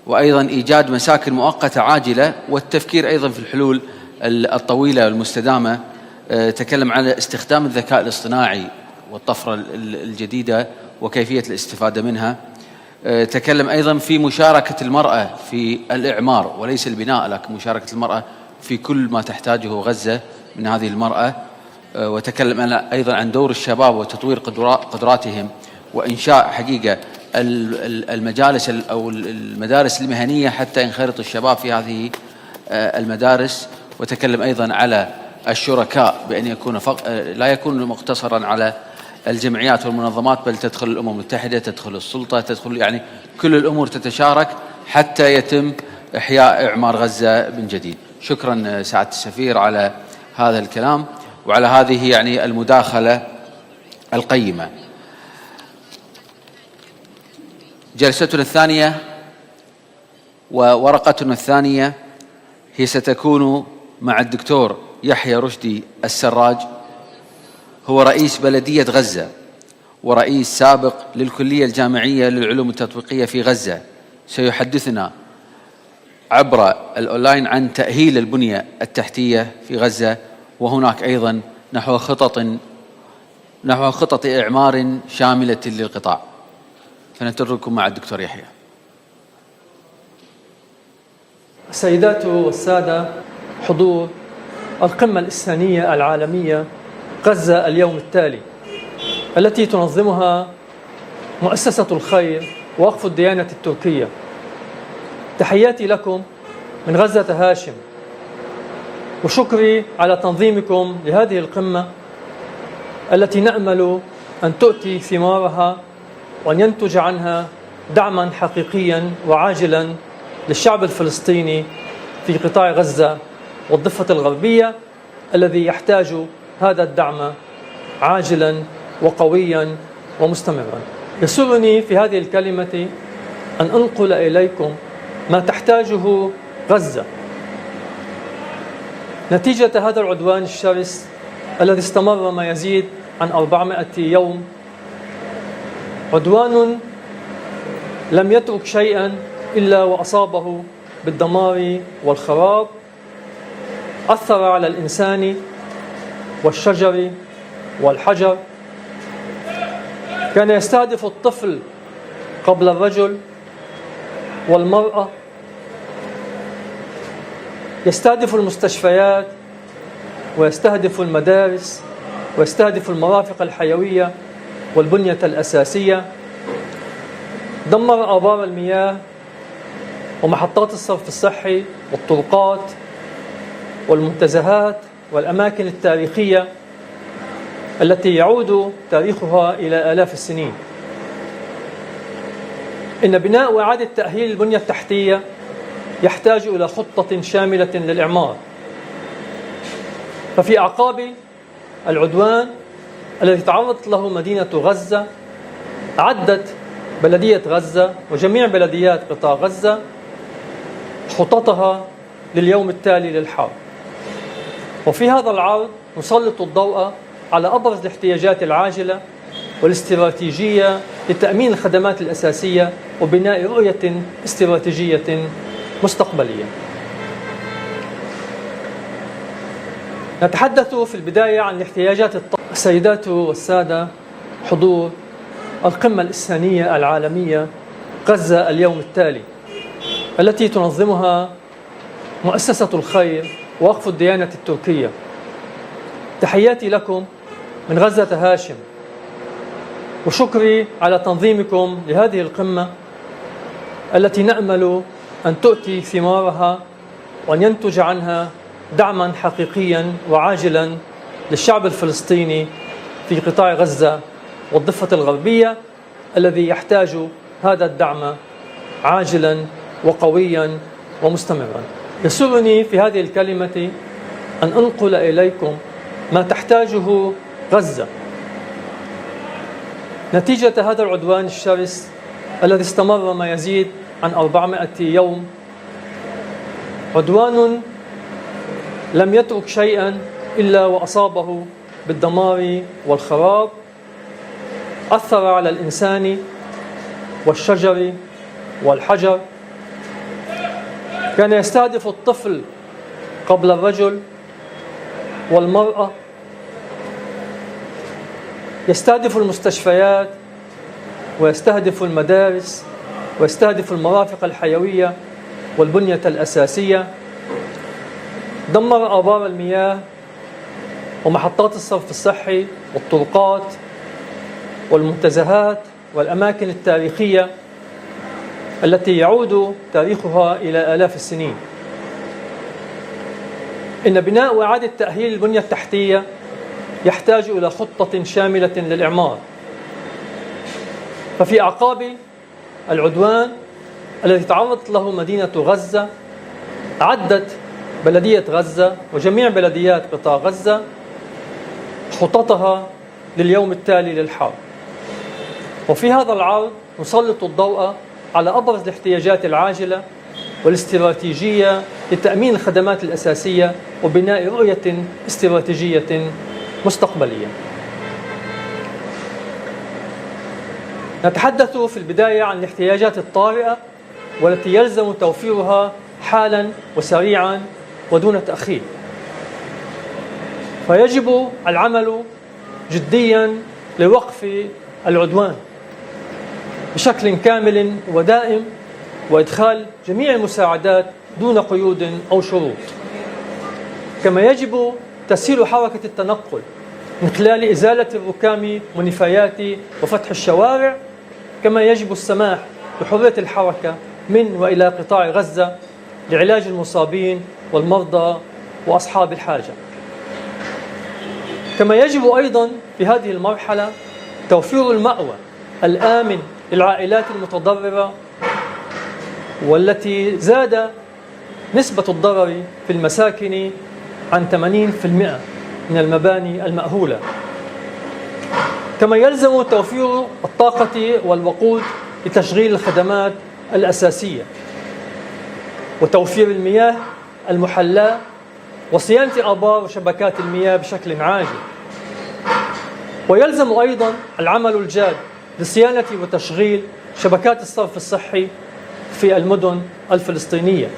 [SPEAKER 13] وأيضا إيجاد مساكن مؤقتة عاجلة، والتفكير أيضا في الحلول الطويلة والمستدامة. تكلم عن استخدام الذكاء الاصطناعي والطفرة الجديدة وكيفية الاستفادة منها. تكلم أيضا في مشاركة المرأة في الإعمار وليس البناء، لكن مشاركة المرأة في كل ما تحتاجه غزة من هذه المرأة. وتكلم أيضا عن دور الشباب وتطوير قدراتهم وإنشاء حقيقة المجالس أو المدارس المهنية حتى ينخرط الشباب في هذه المدارس. وتكلم أيضا على الشركاء بأن يكون لا يكون مقتصرا على الجمعيات والمنظمات، بل تدخل الأمم المتحدة، تدخل السلطة، تدخل يعني كل الأمور تتشارك حتى يتم إحياء إعمار غزة من جديد. شكرا سعادة السفير على هذا الكلام وعلى هذه يعني المداخلة القيمة. جلستنا الثانية وورقتنا الثانية هي ستكون مع الدكتور يحيى رشدي السراج، هو رئيس بلدية غزة ورئيس سابق للكلية الجامعية للعلوم التطبيقية في غزة. سيحدثنا عبر الأونلاين عن تأهيل البنية التحتية في غزة، وهناك أيضا نحو خطط إعمار شاملة للقطاع. فنترككم مع الدكتور يحيى.
[SPEAKER 15] السيدات والسادة، حضور القمة الإنسانية العالمية غزة اليوم التالي التي تنظمها مؤسسة الخير ووقف الديانة التركية. تحياتي لكم من غزة هاشم، وشكري على تنظيمكم لهذه القمة التي نأمل أن تؤتي ثمارها وأن ينتج عنها دعما حقيقيا وعاجلا للشعب الفلسطيني في قطاع غزة والضفة الغربية الذي يحتاج هذا الدعم عاجلا وقويا ومستمرا. يسرني في هذه الكلمة أن أنقل إليكم ما تحتاجه غزة نتيجة هذا العدوان الشرس الذي استمر ما يزيد عن 400 يوم، عدوان لم يترك شيئا إلا وأصابه بالدمار والخراب، أثر على الإنسان والشجر والحجر، كان يستهدف الطفل قبل الرجل والمرأة، يستهدف المستشفيات ويستهدف المدارس ويستهدف المرافق الحيوية والبنية الأساسية، دمر آبار المياه ومحطات الصرف الصحي والطرقات والمنتزهات والأماكن التاريخية التي يعود تاريخها إلى آلاف السنين. إن بناء وإعادة تأهيل البنية التحتية يحتاج إلى خطة شاملة للإعمار. ففي أعقاب العدوان الذي تعرضت له مدينة غزة، أعدت بلدية غزة وجميع بلديات قطاع غزة خططها لليوم التالي للحرب. وفي هذا العرض نسلط الضوء على أبرز الاحتياجات العاجلة والاستراتيجية لتأمين الخدمات الأساسية وبناء رؤية استراتيجية مستقبلية. نتحدث في البداية عن الاحتياجات السيدات والسادة حضور القمة الإنسانية العالمية غزة اليوم التالي، التي تنظمها مؤسسة الخير ووقف الديانة التركية. تحياتي لكم من غزة هاشم، وشكري على تنظيمكم لهذه القمة التي نأمل أن تؤتي ثمارها وأن ينتج عنها دعما حقيقيا وعاجلا للشعب الفلسطيني في قطاع غزة والضفة الغربية الذي يحتاج هذا الدعم عاجلا وقويا ومستمرا. يسرني في هذه الكلمة أن أنقل إليكم ما تحتاجه غزة نتيجة هذا العدوان الشرس الذي استمر ما يزيد عن 400 يوم، عدوان لم يترك شيئا إلا وأصابه بالدمار والخراب، أثر على الإنسان والشجر والحجر، كان يستهدف الطفل قبل الرجل والمرأة، يستهدف المستشفيات ويستهدف المدارس ويستهدف المرافق الحيوية والبنية الأساسية، دمر آبار المياه ومحطات الصرف الصحي والطرقات والمنتزهات والأماكن التاريخية التي يعود تاريخها إلى آلاف السنين. إن بناء وإعادة تأهيل البنية التحتية يحتاج إلى خطة شاملة للإعمار. ففي أعقاب العدوان الذي تعرضت له مدينة غزة، أعدت بلدية غزة وجميع بلديات قطاع غزة خططها لليوم التالي للحرب. وفي هذا العرض نسلط الضوء على أبرز الاحتياجات العاجلة والاستراتيجية لتأمين الخدمات الأساسية وبناء رؤية استراتيجية مستقبلية. نتحدث في البداية عن الاحتياجات الطارئة والتي يلزم توفيرها حالا وسريعا ودون تأخير. فيجب العمل جديا لوقف العدوان بشكل كامل ودائم وإدخال جميع المساعدات دون قيود أو شروط. كما يجب تسهيل حركة التنقل من خلال إزالة الركام والنفايات وفتح الشوارع. كما يجب السماح بحرية الحركة من وإلى قطاع غزة لعلاج المصابين والمرضى وأصحاب الحاجة. كما يجب أيضا في هذه المرحلة توفير المأوى الآمن للعائلات المتضررة، والتي زاد نسبة الضرر في المساكن عن 80% من المباني المأهولة. كما يلزم توفير الطاقة والوقود لتشغيل الخدمات الأساسية، وتوفير المياه المحلاة وصيانة آبار وشبكات المياه بشكل عاجل. ويلزم أيضا العمل الجاد لصيانة وتشغيل شبكات الصرف الصحي في المدن الفلسطينية،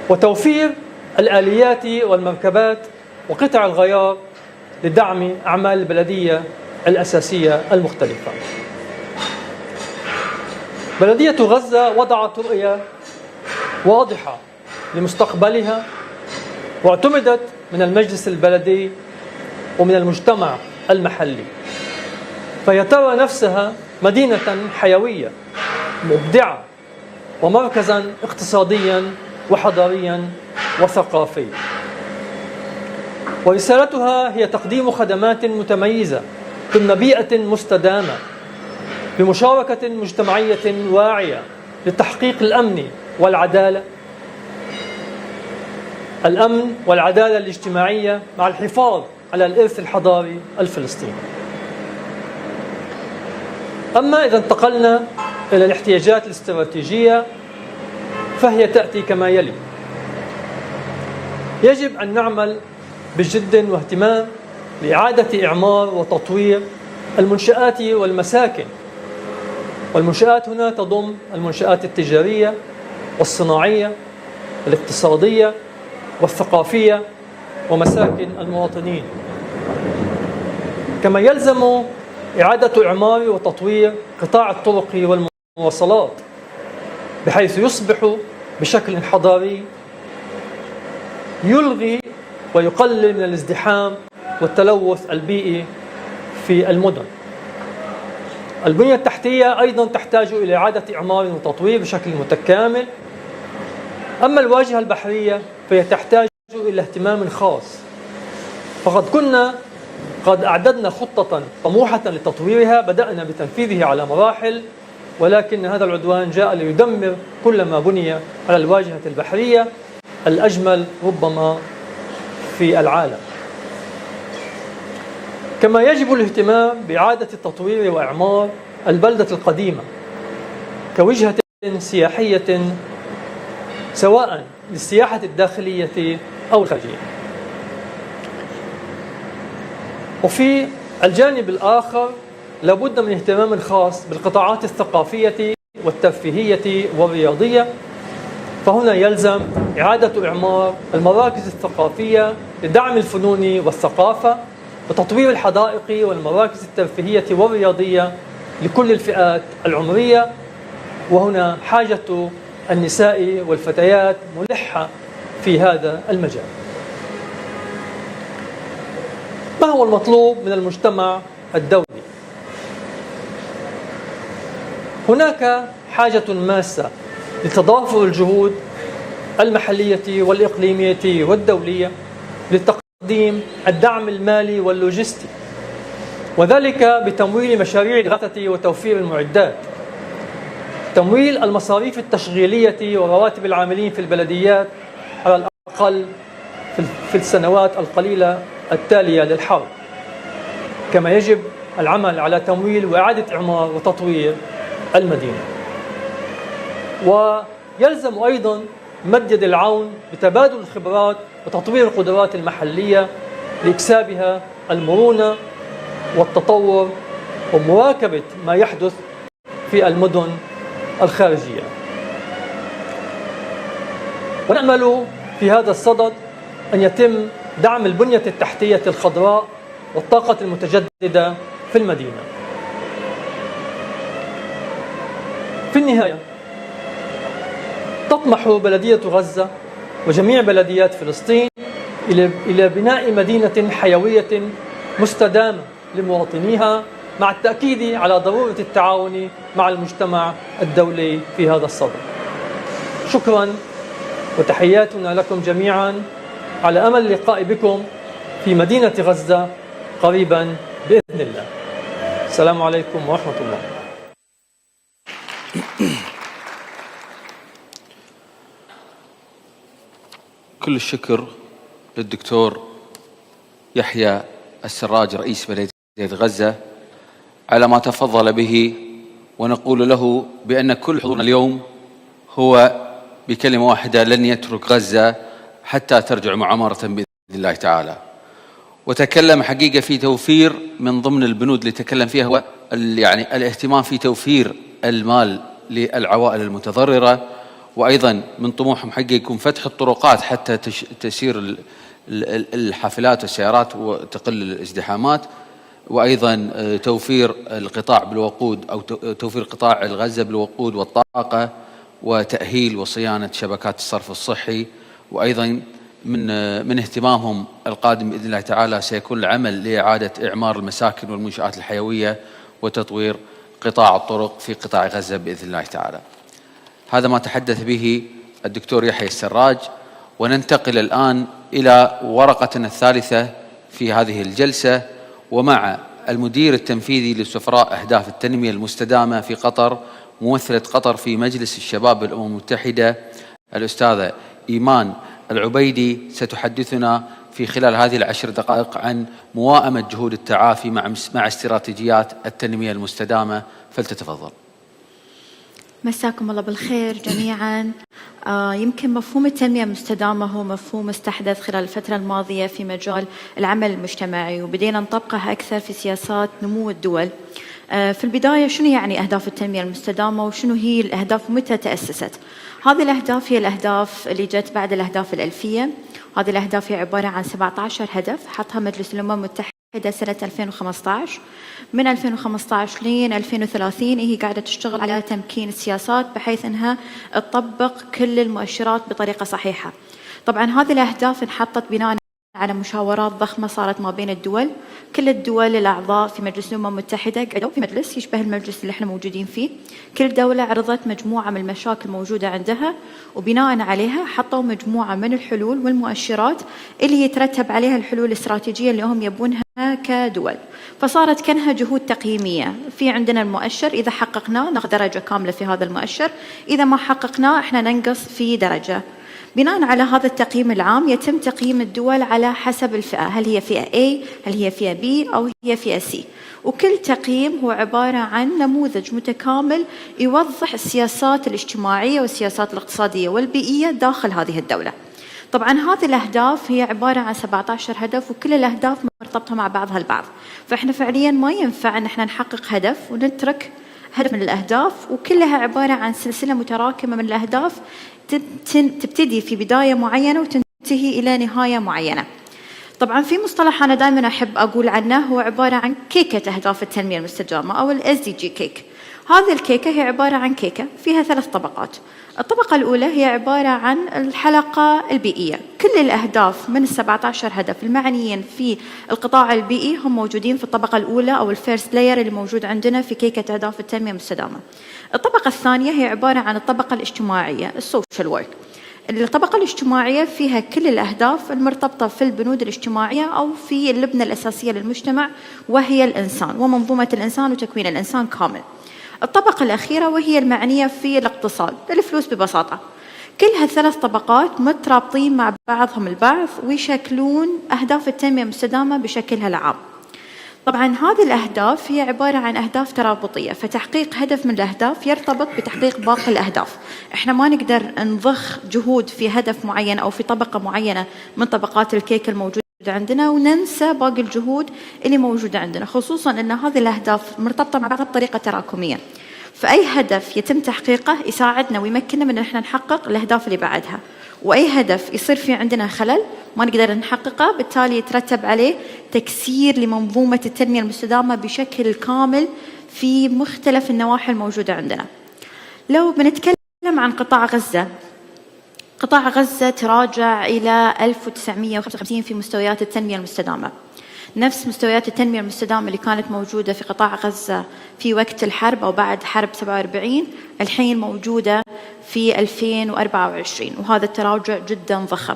[SPEAKER 15] وتوفير الآليات والمركبات وقطع الغيار لدعم أعمال البلدية الأساسية المختلفة. بلدية غزة وضعت رؤية واضحة لمستقبلها، واعتمدت من المجلس البلدي ومن المجتمع المحلي، فهي ترى نفسها مدينة حيوية مبدعة ومركزا اقتصاديا وحضاريا وثقافيا. ورسالتها هي تقديم خدمات متميزة ضمن بيئة مستدامة بمشاركة مجتمعية واعية لتحقيق الأمن والعدالة، الأمن والعدالة الاجتماعية مع الحفاظ على الإرث الحضاري الفلسطيني. أما إذا انتقلنا إلى الاحتياجات الاستراتيجية فهي تأتي كما يلي: يجب أن نعمل بجد واهتمام لإعادة إعمار وتطوير المنشآت والمساكن، والمنشآت هنا تضم المنشآت التجارية والصناعية والاقتصادية والثقافية ومساكن المواطنين. كما يلزم إعادة إعمار وتطوير قطاع الطرق والمواصلات بحيث يصبح بشكل حضاري يلغي ويقلل من الازدحام والتلوث البيئي في المدن. البنية التحتية أيضا تحتاج إلى إعادة إعمار وتطوير بشكل متكامل. أما الواجهة البحرية فهي تحتاج إلى اهتمام خاص، فقد كنا قد أعددنا خطة طموحة لتطويرها بدأنا بتنفيذه على مراحل، ولكن هذا العدوان جاء ليدمر كل ما بني على الواجهة البحرية الأجمل ربما في العالم. كما يجب الاهتمام بإعادة تطوير وإعمار البلدة القديمة كوجهة سياحية سواء للسياحة الداخلية أو الخارجية. وفي الجانب الآخر لابد من اهتمام خاص بالقطاعات الثقافية والترفيهية والرياضية، فهنا يلزم إعادة إعمار المراكز الثقافية لدعم الفنون والثقافة وتطوير الحدائق والمراكز الترفيهية والرياضية لكل الفئات العمرية، وهنا حاجة النساء والفتيات ملحة في هذا المجال. ما هو المطلوب من المجتمع الدولي؟ هناك حاجة ماسة لتضافر الجهود المحلية والإقليمية والدولية لتقديم الدعم المالي واللوجستي، وذلك بتمويل مشاريع الإغاثة وتوفير المعدات، تمويل المصاريف التشغيلية ورواتب العاملين في البلديات على الأقل في السنوات القليلة التالية للحرب. كما يجب العمل على تمويل وإعادة إعمار وتطوير المدينة. ويلزم أيضا مد يد العون بتبادل الخبرات وتطوير القدرات المحلية لإكسابها المرونة والتطور ومواكبة ما يحدث في المدن الخارجية. ونأمل في هذا الصدد أن يتم دعم البنية التحتية الخضراء والطاقة المتجددة في المدينة. في النهاية تطمح بلدية غزة وجميع بلديات فلسطين إلى بناء مدينة حيوية مستدامة لمواطنيها مع التأكيد على ضرورة التعاون مع المجتمع الدولي في هذا الصدد. شكرا وتحياتنا لكم جميعا، على أمل اللقاء بكم في مدينة غزة قريبا بإذن الله. السلام عليكم ورحمة الله.
[SPEAKER 13] كل الشكر للدكتور يحيى السراج رئيس بلدية غزة على ما تفضل به، ونقول له بأن كل حضورنا اليوم هو بكلمة واحدة: لن يترك غزة حتى ترجع معمرة بإذن الله تعالى. وتكلم حقيقة في توفير من ضمن البنود اللي تكلم فيها هو يعني الاهتمام في توفير المال للعوائل المتضررة، وأيضا من طموحهم حقيقة يكون فتح الطرقات حتى تسير الحافلات والسيارات وتقل الازدحامات، وأيضا توفير القطاع بالوقود أو توفير قطاع الغزة بالوقود والطاقة، وتأهيل وصيانة شبكات الصرف الصحي. وأيضا من اهتمامهم القادم بإذن الله تعالى سيكون العمل لإعادة إعمار المساكن والمنشآت الحيوية وتطوير قطاع الطرق في قطاع غزة بإذن الله تعالى. هذا ما تحدث به الدكتور يحيى السراج. وننتقل الآن إلى ورقتنا الثالثة في هذه الجلسة، ومع المدير التنفيذي لسفراء أهداف التنمية المستدامة في قطر، ممثلة قطر في مجلس الشباب الأمم المتحدة، الأستاذة إيمان العبيدي، ستحدثنا في خلال هذه العشر دقائق عن موائمة جهود التعافي مع استراتيجيات التنمية المستدامة. فلتتفضل.
[SPEAKER 16] مساكم الله بالخير جميعا. يمكن مفهوم التنمية المستدامة هو مفهوم استحدث خلال الفترة الماضية في مجال العمل المجتمعي، وبدينا نطبقه أكثر في سياسات نمو الدول. في البداية شنو يعني أهداف التنمية المستدامة وشنو هي الأهداف ومتى تأسست؟ هذه الأهداف هي الأهداف اللي جت بعد الأهداف الألفية. هذه الأهداف هي عبارة عن 17 هدف حطها مجلس الأمم المتحدة سنة 2015. من 2015 لين 2030 هي قاعدة تشتغل على تمكين السياسات بحيث أنها تطبق كل المؤشرات بطريقة صحيحة. طبعا هذه الأهداف انحطت بناء على مشاورات ضخمة صارت ما بين الدول. كل الدول الأعضاء في مجلس الأمم المتحدة قعدوا في مجلس يشبه المجلس اللي احنا موجودين فيه. كل دولة عرضت مجموعة من المشاكل الموجودة عندها، وبناء عليها حطوا مجموعة من الحلول والمؤشرات اللي يترتب عليها الحلول الاستراتيجية اللي هم يبونها كدول. فصارت كأنها جهود تقييمية. في عندنا المؤشر، إذا حققناه ناخذ درجة كاملة في هذا المؤشر، إذا ما حققناه احنا ننقص في درجة. بناء على هذا التقييم العام يتم تقييم الدول على حسب الفئة، هل هي فئة A، هل هي فئة B، أو هي فئة C. وكل تقييم هو عبارة عن نموذج متكامل يوضح السياسات الاجتماعية والسياسات الاقتصادية والبيئية داخل هذه الدولة. طبعا هذه الأهداف هي عبارة عن 17 هدف، وكل الأهداف مرتبطة مع بعضها البعض. فإحنا فعليا ما ينفع أن احنا نحقق هدف ونترك هدف من الأهداف، وكلها عبارة عن سلسلة متراكمة من الأهداف تبتدي في بداية معينة وتنتهي إلى نهاية معينة. طبعا في مصطلح أنا دائما أحب أقول عنه هو عبارة عن كيكة أهداف التنمية المستدامة أو SDG كيك. هذه الكيكة هي عبارة عن كيكة فيها 3 طبقات. الطبقة الأولى هي عبارة عن الحلقة البيئية. كل الأهداف من 17 هدف المعنيين في القطاع البيئي هم موجودين في الطبقة الأولى أو الفيرست لاير اللي موجود عندنا في كيكة أهداف التنمية المستدامة. الطبقة الثانية هي عبارة عن الطبقة الاجتماعية السوشيال وورك. الطبقة الاجتماعية فيها كل الأهداف المرتبطة في البنود الاجتماعية أو في اللبنة الأساسية للمجتمع، وهي الإنسان ومنظومة الإنسان وتكوين الإنسان كامل. الطبقة الأخيرة وهي المعنية في الاقتصاد، الفلوس ببساطة. كل هالثلاث طبقات مترابطين مع بعضهم البعض ويشكلون أهداف التنمية المستدامة بشكلها العام. طبعا هذه الأهداف هي عبارة عن أهداف ترابطية، فتحقيق هدف من الأهداف يرتبط بتحقيق باقي الأهداف. إحنا ما نقدر نضخ جهود في هدف معين أو في طبقة معينة من طبقات الكيك الموجودة عندنا وننسى باقي الجهود اللي موجودة عندنا، خصوصا أن هذه الأهداف مرتبطة مع بعضها بطريقة تراكمية. فأي هدف يتم تحقيقه يساعدنا ويمكننا من أن احنا نحقق الأهداف اللي بعدها، وأي هدف يصير في عندنا خلل ما نقدر نحققه بالتالي يترتب عليه تكسير لمنظومة التنمية المستدامة بشكل كامل في مختلف النواحي الموجودة عندنا. لو بنتكلم عن قطاع غزة، قطاع غزة تراجع إلى 1955 في مستويات التنمية المستدامة. نفس مستويات التنمية المستدامة اللي كانت موجودة في قطاع غزة في وقت الحرب أو بعد حرب 47 الحين موجودة في 2024، وهذا التراجع جدا ضخم.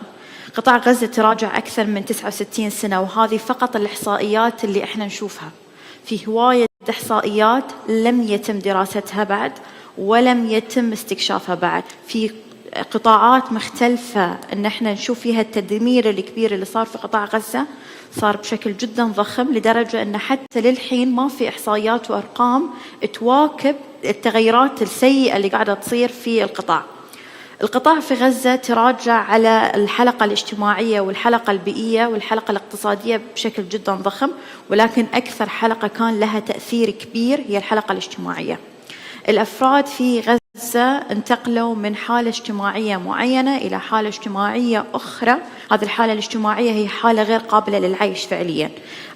[SPEAKER 16] قطاع غزة تراجع أكثر من 69 سنة، وهذه فقط الإحصائيات اللي إحنا نشوفها. في هواية إحصائيات لم يتم دراستها بعد ولم يتم استكشافها بعد، في قطاعات مختلفة إن إحنا نشوف فيها التدمير الكبير اللي صار في قطاع غزة، صار بشكل جدا ضخم لدرجة أن حتى للحين ما في إحصائيات وأرقام تواكب التغيرات السيئة اللي قاعدة تصير في القطاع. القطاع في غزة تراجع على الحلقة الاجتماعية والحلقة البيئية والحلقة الاقتصادية بشكل جدا ضخم، ولكن أكثر حلقة كان لها تأثير كبير هي الحلقة الاجتماعية. الأفراد في غزة انتقلوا من حالة اجتماعية معينة إلى حالة اجتماعية أخرى. هذه الحالة الاجتماعية هي حالة غير قابلة للعيش فعليا.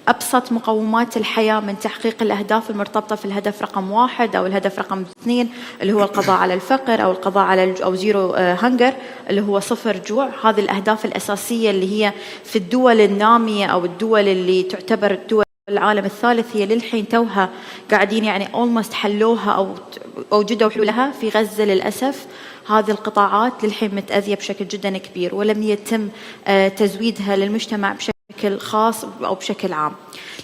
[SPEAKER 16] أبسط مقومات الحياة من تحقيق الأهداف المرتبطة في الهدف رقم 1 أو الهدف رقم 2 اللي هو القضاء على الفقر أو القضاء على أو زيرو هنجر اللي هو 0 جوع. هذه الأهداف الأساسية اللي هي في الدول النامية أو الدول اللي تعتبر الدول العالم الثالث هي للحين توها قاعدين يعني almost حلوها أو وجدوا حلولها. في غزة للأسف هذه القطاعات للحين متأذية بشكل جدا كبير ولم يتم تزويدها للمجتمع بشكل خاص أو بشكل عام.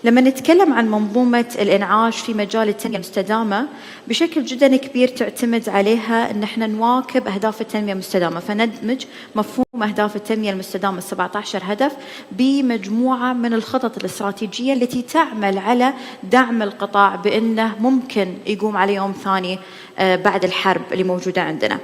[SPEAKER 16] لما نتكلم عن منظومة الإنعاش في مجال التنمية المستدامة بشكل جدا كبير تعتمد عليها أن احنا نواكب أهداف التنمية المستدامة، فندمج مفهوم أهداف التنمية المستدامة 17 هدف بمجموعة من الخطط الاستراتيجية التي تعمل على دعم القطاع بأنه ممكن يقوم على يوم ثاني بعد الحرب اللي موجودة عندنا.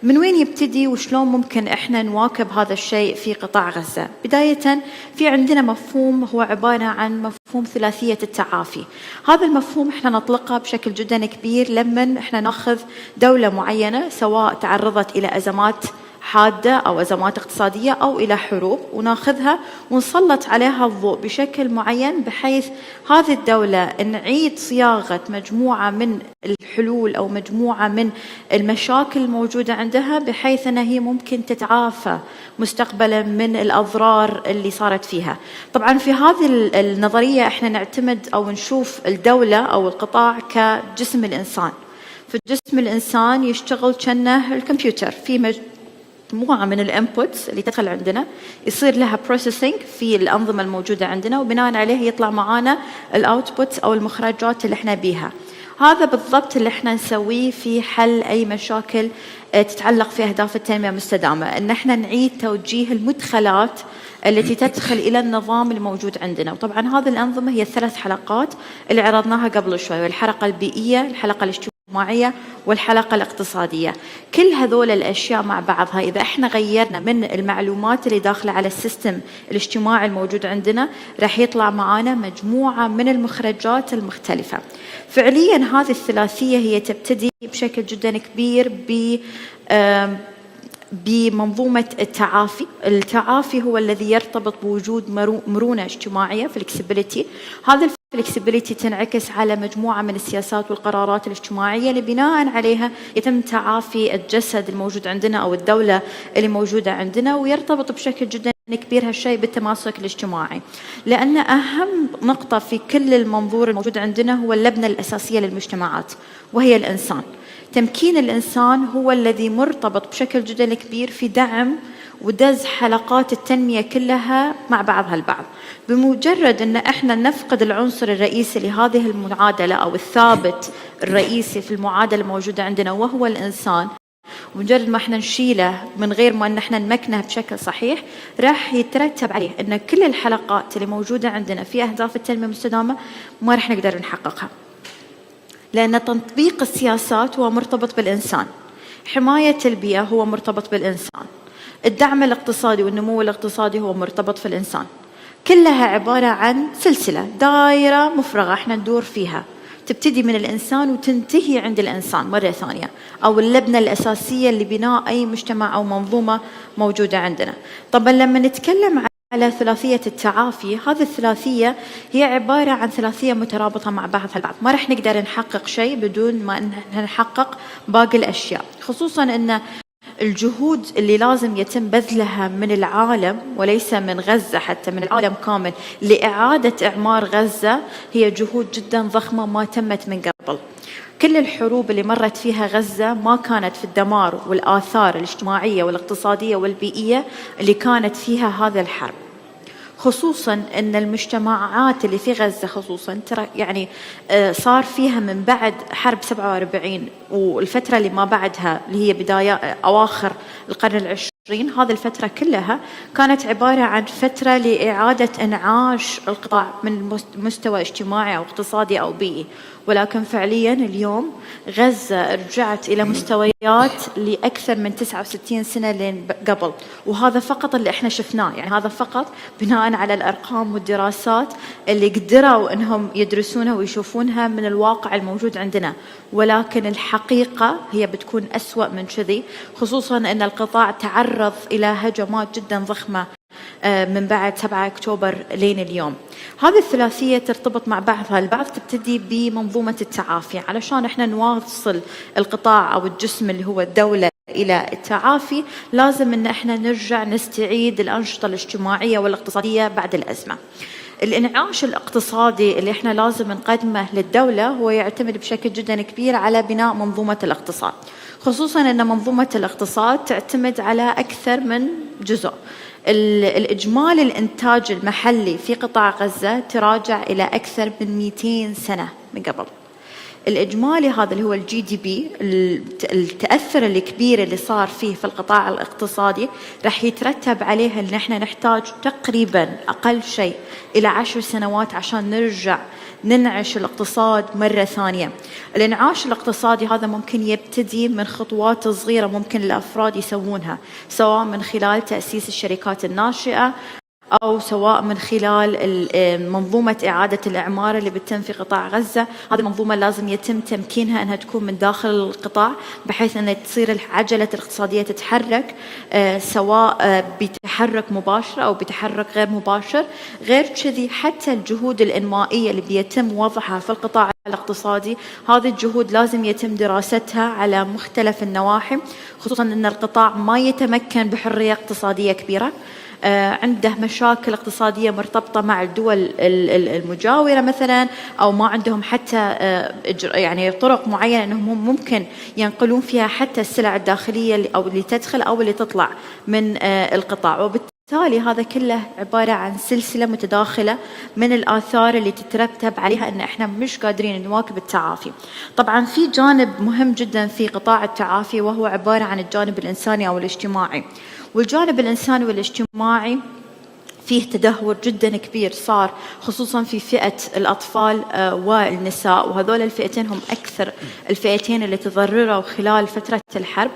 [SPEAKER 16] من وين يبتدي وشلون ممكن احنا نواكب هذا الشيء في قطاع غزة؟ بداية في عندنا مفهوم هو عبارة عن مفهوم ثلاثية التعافي. هذا المفهوم احنا نطلقه بشكل جدا كبير لما احنا ناخذ دولة معينة سواء تعرضت إلى أزمات حادة أو أزمات اقتصادية أو إلى حروب، وناخذها ونسلط عليها الضوء بشكل معين بحيث هذه الدولة نعيد صياغة مجموعة من الحلول أو مجموعة من المشاكل الموجودة عندها بحيث أنها هي ممكن تتعافى مستقبلا من الأضرار اللي صارت فيها. طبعا في هذه النظرية احنا نعتمد أو نشوف الدولة أو القطاع كجسم الإنسان. في جسم الإنسان يشتغل كأنه الكمبيوتر، في مجموعة من الانبوتس اللي تدخل عندنا يصير لها بروسيسنج في الأنظمة الموجودة عندنا وبناء عليه يطلع معانا الاوتبوتس أو المخرجات اللي احنا بيها. هذا بالضبط اللي احنا نسويه في حل أي مشاكل تتعلق في أهداف التنمية المستدامة، أن احنا نعيد توجيه المدخلات التي تدخل إلى النظام الموجود عندنا. وطبعا هذه الأنظمة هي الثلاث حلقات اللي عرضناها قبل شوي، الحلقة البيئية، الحلقة الاجتماعية، والحلقة الاقتصادية. كل هذول الأشياء مع بعضها إذا احنا غيرنا من المعلومات اللي داخلة على السيستم الاجتماعي الموجود عندنا راح يطلع معانا مجموعة من المخرجات المختلفة. فعليا هذه الثلاثية هي تبتدي بشكل جدا كبير بمنظومة التعافي. التعافي هو الذي يرتبط بوجود مرونة اجتماعية flexibility. هذا الفلكسبيليتي تنعكس على مجموعة من السياسات والقرارات الاجتماعية اللي بناء عليها يتم تعافي الجسد الموجود عندنا أو الدولة اللي موجودة عندنا، ويرتبط بشكل جدا كبير هالشيء بالتماسك الاجتماعي، لأن أهم نقطة في كل المنظور الموجود عندنا هو اللبنة الأساسية للمجتمعات وهي الإنسان. تمكين الإنسان هو الذي مرتبط بشكل جدا كبير في دعم ودز حلقات التنمية كلها مع بعضها البعض. بمجرد أن احنا نفقد العنصر الرئيسي لهذه المعادلة أو الثابت الرئيسي في المعادلة الموجودة عندنا وهو الإنسان، ومجرد ما احنا نشيله من غير ما ان احنا نمكنه بشكل صحيح، راح يترتب عليه ان كل الحلقات اللي موجودة عندنا في أهداف التنمية المستدامة ما راح نقدر نحققها، لأن تطبيق السياسات هو مرتبط بالإنسان، حماية البيئة هو مرتبط بالإنسان، الدعم الاقتصادي والنمو الاقتصادي هو مرتبط في الإنسان. كلها عبارة عن سلسلة دائرة مفرغة احنا ندور فيها، تبتدي من الإنسان وتنتهي عند الإنسان مرة ثانية، أو اللبنة الأساسية لبناء أي مجتمع أو منظومة موجودة عندنا. طبعا لما نتكلم على ثلاثية التعافي، هذه الثلاثية هي عبارة عن ثلاثية مترابطة مع بعضها البعض. ما رح نقدر نحقق شيء بدون ما نحقق باقي الأشياء، خصوصا أن الجهود اللي لازم يتم بذلها من العالم وليس من غزة، حتى من العالم كامل، لإعادة إعمار غزة هي جهود جدا ضخمة ما تمت من قبل. كل الحروب اللي مرت فيها غزة ما كانت في الدمار والآثار الاجتماعية والاقتصادية والبيئية اللي كانت فيها هذا الحرب. خصوصا أن المجتمعات اللي في غزة خصوصا ترى يعني صار فيها من بعد حرب 47 والفترة اللي ما بعدها اللي هي بداية أواخر القرن العشرين، هذه الفترة كلها كانت عبارة عن فترة لإعادة إنعاش القطاع من مستوى اجتماعي أو اقتصادي أو بيئي. ولكن فعليا اليوم غزة رجعت إلى مستويات لأكثر من 69 سنة لين قبل، وهذا فقط اللي احنا شفناه، يعني هذا فقط بناء على الأرقام والدراسات اللي قدروا أنهم يدرسونها ويشوفونها من الواقع الموجود عندنا. ولكن الحقيقة هي بتكون أسوأ من كذي، خصوصا أن القطاع تعرض إلى هجمات جدا ضخمة من بعد 7 أكتوبر لين اليوم. هذه الثلاثية ترتبط مع بعضها البعض، تبتدي بمنظومة التعافي. علشان احنا نواصل القطاع أو الجسم اللي هو الدولة إلى التعافي، لازم ان احنا نرجع نستعيد الأنشطة الاجتماعية والاقتصادية بعد الأزمة. الإنعاش الاقتصادي اللي احنا لازم نقدمه للدولة هو يعتمد بشكل جدا كبير على بناء منظومة الاقتصاد، خصوصا أن منظومة الاقتصاد تعتمد على أكثر من جزء. الإجمالي الإنتاج المحلي في قطاع غزة تراجع إلى أكثر من 200 سنة من قبل. الإجمالي هذا اللي هو الGDP، التأثر الكبير اللي صار فيه في القطاع الاقتصادي رح يترتب عليه أن احنا نحتاج تقريبا أقل شيء إلى 10 سنوات عشان نرجع ننعش الاقتصاد مرة ثانية. الانعاش الاقتصادي هذا ممكن يبتدي من خطوات صغيرة ممكن الأفراد يسوونها، سواء من خلال تأسيس الشركات الناشئة أو سواء من خلال منظومة إعادة الإعمار اللي بتتم في قطاع غزة. هذه المنظومة لازم يتم تمكينها أنها تكون من داخل القطاع بحيث أن تصير العجلة الاقتصادية تتحرك، سواء بتحرك مباشر أو بتحرك غير مباشر. غير كذي حتى الجهود الإنمائية اللي بيتم وضعها في القطاع الاقتصادي، هذه الجهود لازم يتم دراستها على مختلف النواحي، خصوصا أن القطاع ما يتمكن بحرية اقتصادية كبيرة، عنده مشاكل اقتصادية مرتبطة مع الدول المجاورة مثلا، أو ما عندهم حتى يعني طرق معينة أنهم ممكن ينقلون فيها حتى السلع الداخلية أو اللي تدخل أو اللي تطلع من القطاع. وبالتالي هذا كله عبارة عن سلسلة متداخلة من الآثار اللي تترتب عليها أن احنا مش قادرين نواكب التعافي. طبعا في جانب مهم جدا في قطاع التعافي وهو عبارة عن الجانب الإنساني أو الاجتماعي. والجانب الإنساني والاجتماعي فيه تدهور جدا كبير صار، خصوصا في فئة الأطفال والنساء، وهذول الفئتين هم أكثر الفئتين اللي تضرروا خلال فترة الحرب،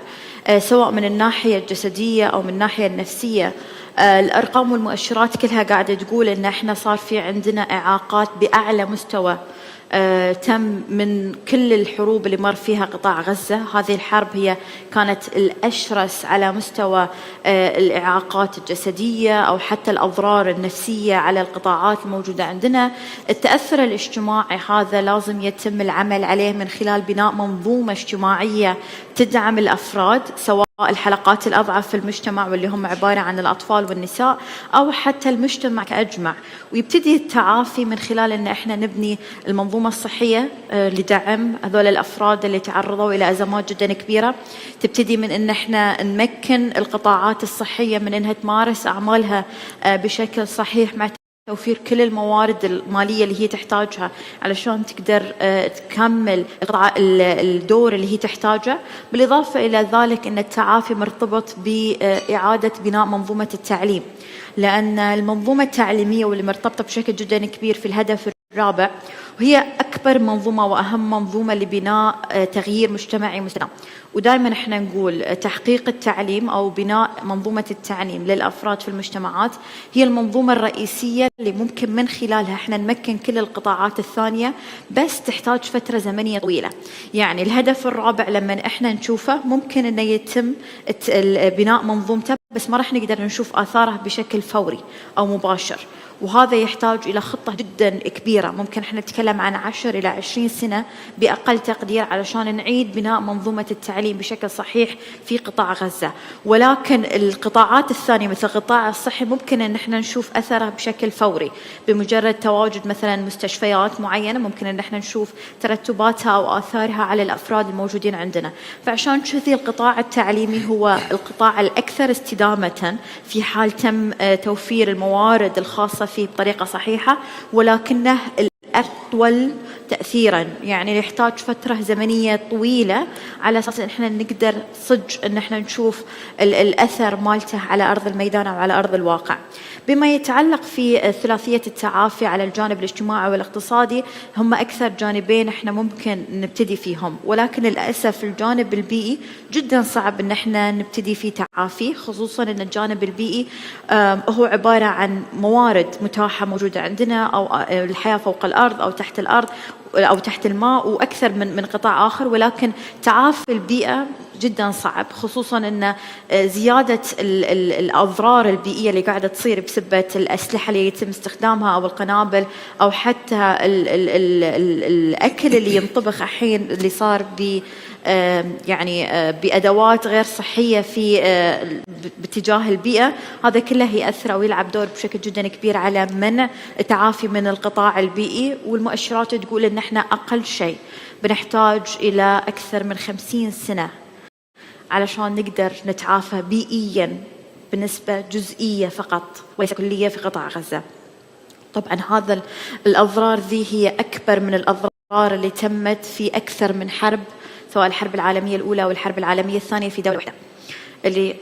[SPEAKER 16] سواء من الناحية الجسدية أو من الناحية النفسية. الأرقام والمؤشرات كلها قاعدة تقول إن إحنا صار في عندنا إعاقات بأعلى مستوى تم من كل الحروب اللي مر فيها قطاع غزة. هذه الحرب هي كانت الأشرس على مستوى الإعاقات الجسدية أو حتى الأضرار النفسية على القطاعات الموجودة عندنا. التأثر الاجتماعي هذا لازم يتم العمل عليه من خلال بناء منظومة اجتماعية تدعم الأفراد، سواء الحلقات الأضعف في المجتمع واللي هم عبارة عن الأطفال والنساء، أو حتى المجتمع كأجمع. ويبتدي التعافي من خلال أن احنا نبني المنظومة الصحية لدعم هذول الأفراد اللي تعرضوا إلى أزمات جدا كبيرة. تبتدي من أن احنا نمكن القطاعات الصحية من أنها تمارس أعمالها بشكل صحيح مع توفير كل الموارد المالية اللي هي تحتاجها علشان تقدر تكمل الدور اللي هي تحتاجه. بالإضافة إلى ذلك أن التعافي مرتبط بإعادة بناء منظومة التعليم، لأن المنظومة التعليمية واللي مرتبطة بشكل جدا كبير في الهدف الرابع، وهي أكبر منظومة وأهم منظومة لبناء تغيير مجتمعي مستدام. ودائما احنا نقول تحقيق التعليم أو بناء منظومة التعليم للأفراد في المجتمعات هي المنظومة الرئيسية اللي ممكن من خلالها احنا نمكن كل القطاعات الثانية، بس تحتاج فترة زمنية طويلة. يعني الهدف الرابع لما احنا نشوفه ممكن انه يتم بناء منظومته، بس ما راح نقدر نشوف آثاره بشكل فوري أو مباشر. وهذا يحتاج إلى خطة جدا كبيرة، ممكن احنا نتكلم عن 10 إلى 20 سنة بأقل تقدير علشان نعيد بناء منظومة التعليم بشكل صحيح في قطاع غزة. ولكن القطاعات الثانية مثل القطاع الصحي ممكن ان احنا نشوف أثره بشكل فوري بمجرد تواجد مثلا مستشفيات معينة، ممكن ان احنا نشوف ترتباتها أو آثارها على الأفراد الموجودين عندنا. فعشان كذي القطاع التعليمي هو القطاع الأكثر استدامة في حال تم توفير الموارد الخاصة فيه بطريقة صحيحة، ولكنه الأطول تأثيرا، يعني يحتاج فترة زمنية طويلة على أساس إن إحنا نقدر صدق إن إحنا نشوف الأثر مالته على أرض الميدان أو على أرض الواقع. بما يتعلق في ثلاثية التعافي على الجانب الاجتماعي والاقتصادي، هم أكثر جانبين إحنا ممكن نبتدي فيهم، ولكن للأسف الجانب البيئي جدا صعب إن إحنا نبتدي فيه تعافي، خصوصا إن الجانب البيئي هو عبارة عن موارد متاحة موجودة عندنا، أو الحياة فوق الأرض أو تحت الأرض أو تحت الماء، وأكثر من قطاع آخر. ولكن تعافي البيئة جدا صعب، خصوصا أن زيادة الأضرار البيئية اللي قاعدة تصير بسبب الأسلحة اللي يتم استخدامها أو القنابل أو حتى الأكل اللي ينطبخ الحين اللي صار يعني بأدوات غير صحية في باتجاه البيئة، هذا كله يأثر ويلعب دور بشكل جدا كبير على منع التعافي من القطاع البيئي. والمؤشرات تقول إن احنا أقل شيء بنحتاج إلى أكثر من 50 سنة علشان نقدر نتعافى بيئيا بنسبة جزئية فقط وليس كلية في قطاع غزة. طبعا هذا الأضرار ذي هي أكبر من الأضرار اللي تمت في أكثر من حرب، سواء الحرب العالمية الأولى والحرب العالمية الثانية في دولة واحدة.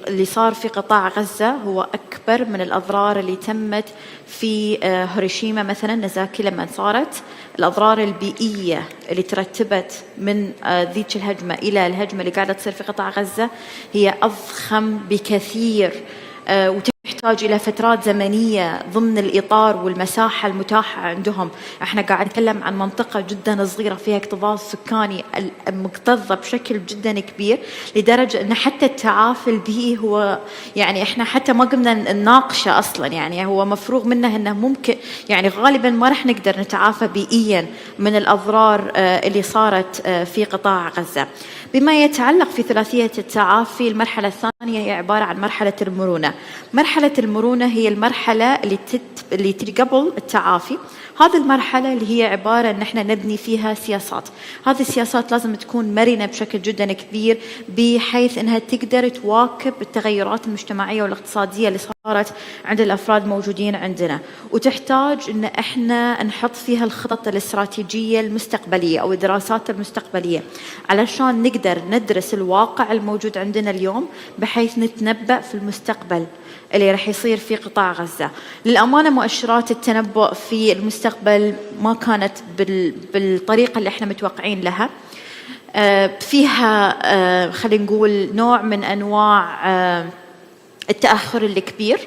[SPEAKER 16] اللي صار في قطاع غزة هو أكبر من الأضرار اللي تمت في هيروشيما مثلا، نازاكي لما صارت. الأضرار البيئية اللي ترتبت من ذيك الهجمة إلى الهجمة اللي قاعدة تصير في قطاع غزة هي أضخم بكثير، وتحتاج إلى فترات زمنية ضمن الإطار والمساحة المتاحة عندهم. احنا قاعد نتكلم عن منطقة جدا صغيرة فيها اكتظاظ سكاني مكتظة بشكل جدا كبير، لدرجة أن حتى التعافي البيئي هو يعني احنا حتى ما قمنا نناقشه أصلا، يعني هو مفروغ منه أنه ممكن يعني غالبا ما رح نقدر نتعافى بيئيا من الأضرار اللي صارت في قطاع غزة. بما يتعلق في ثلاثية التعافي، المرحلة الثانية هي عبارة عن مرحلة المرونة. مرحلة المرونة هي المرحلة اللي تجي قبل التعافي. هذه المرحلة اللي هي عبارة أن احنا نبني فيها سياسات. هذه السياسات لازم تكون مرنة بشكل جدا كبير، بحيث أنها تقدر تواكب التغيرات المجتمعية والاقتصادية اللي صارت عند الأفراد الموجودين عندنا، وتحتاج أن احنا نحط فيها الخطط الاستراتيجية المستقبلية أو الدراسات المستقبلية، علشان نقدر ندرس الواقع الموجود عندنا اليوم بحيث نتنبأ في المستقبل اللي رح يصير في قطاع غزة. للأمانة مؤشرات التنبؤ في المستقبل ما كانت بالطريقة اللي احنا متوقعين لها، فيها خلينا نقول نوع من أنواع التأخر الكبير،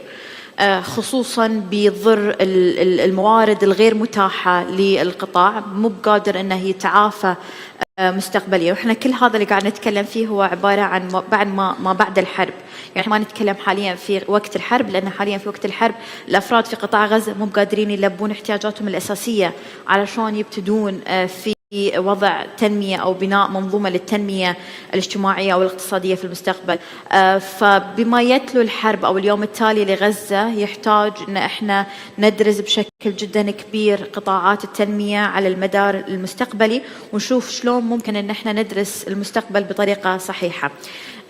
[SPEAKER 16] خصوصا بضر الموارد الغير متاحة للقطاع، مو بقادر أنه يتعافى مستقبليا. وإحنا كل هذا اللي قاعد نتكلم فيه هو عبارة عن بعد ما بعد الحرب، يعني ما نتكلم حاليا في وقت الحرب، لأن حاليا في وقت الحرب الأفراد في قطاع غزة مو قادرين يلبون احتياجاتهم الأساسية علشان يبتدون في وضع تنمية أو بناء منظومة للتنمية الاجتماعية أو الاقتصادية في المستقبل. فبما يتلو الحرب أو اليوم التالي لغزة، يحتاج أن احنا ندرس بشكل جدا كبير قطاعات التنمية على المدار المستقبلي، ونشوف شلون ممكن أن احنا ندرس المستقبل بطريقة صحيحة.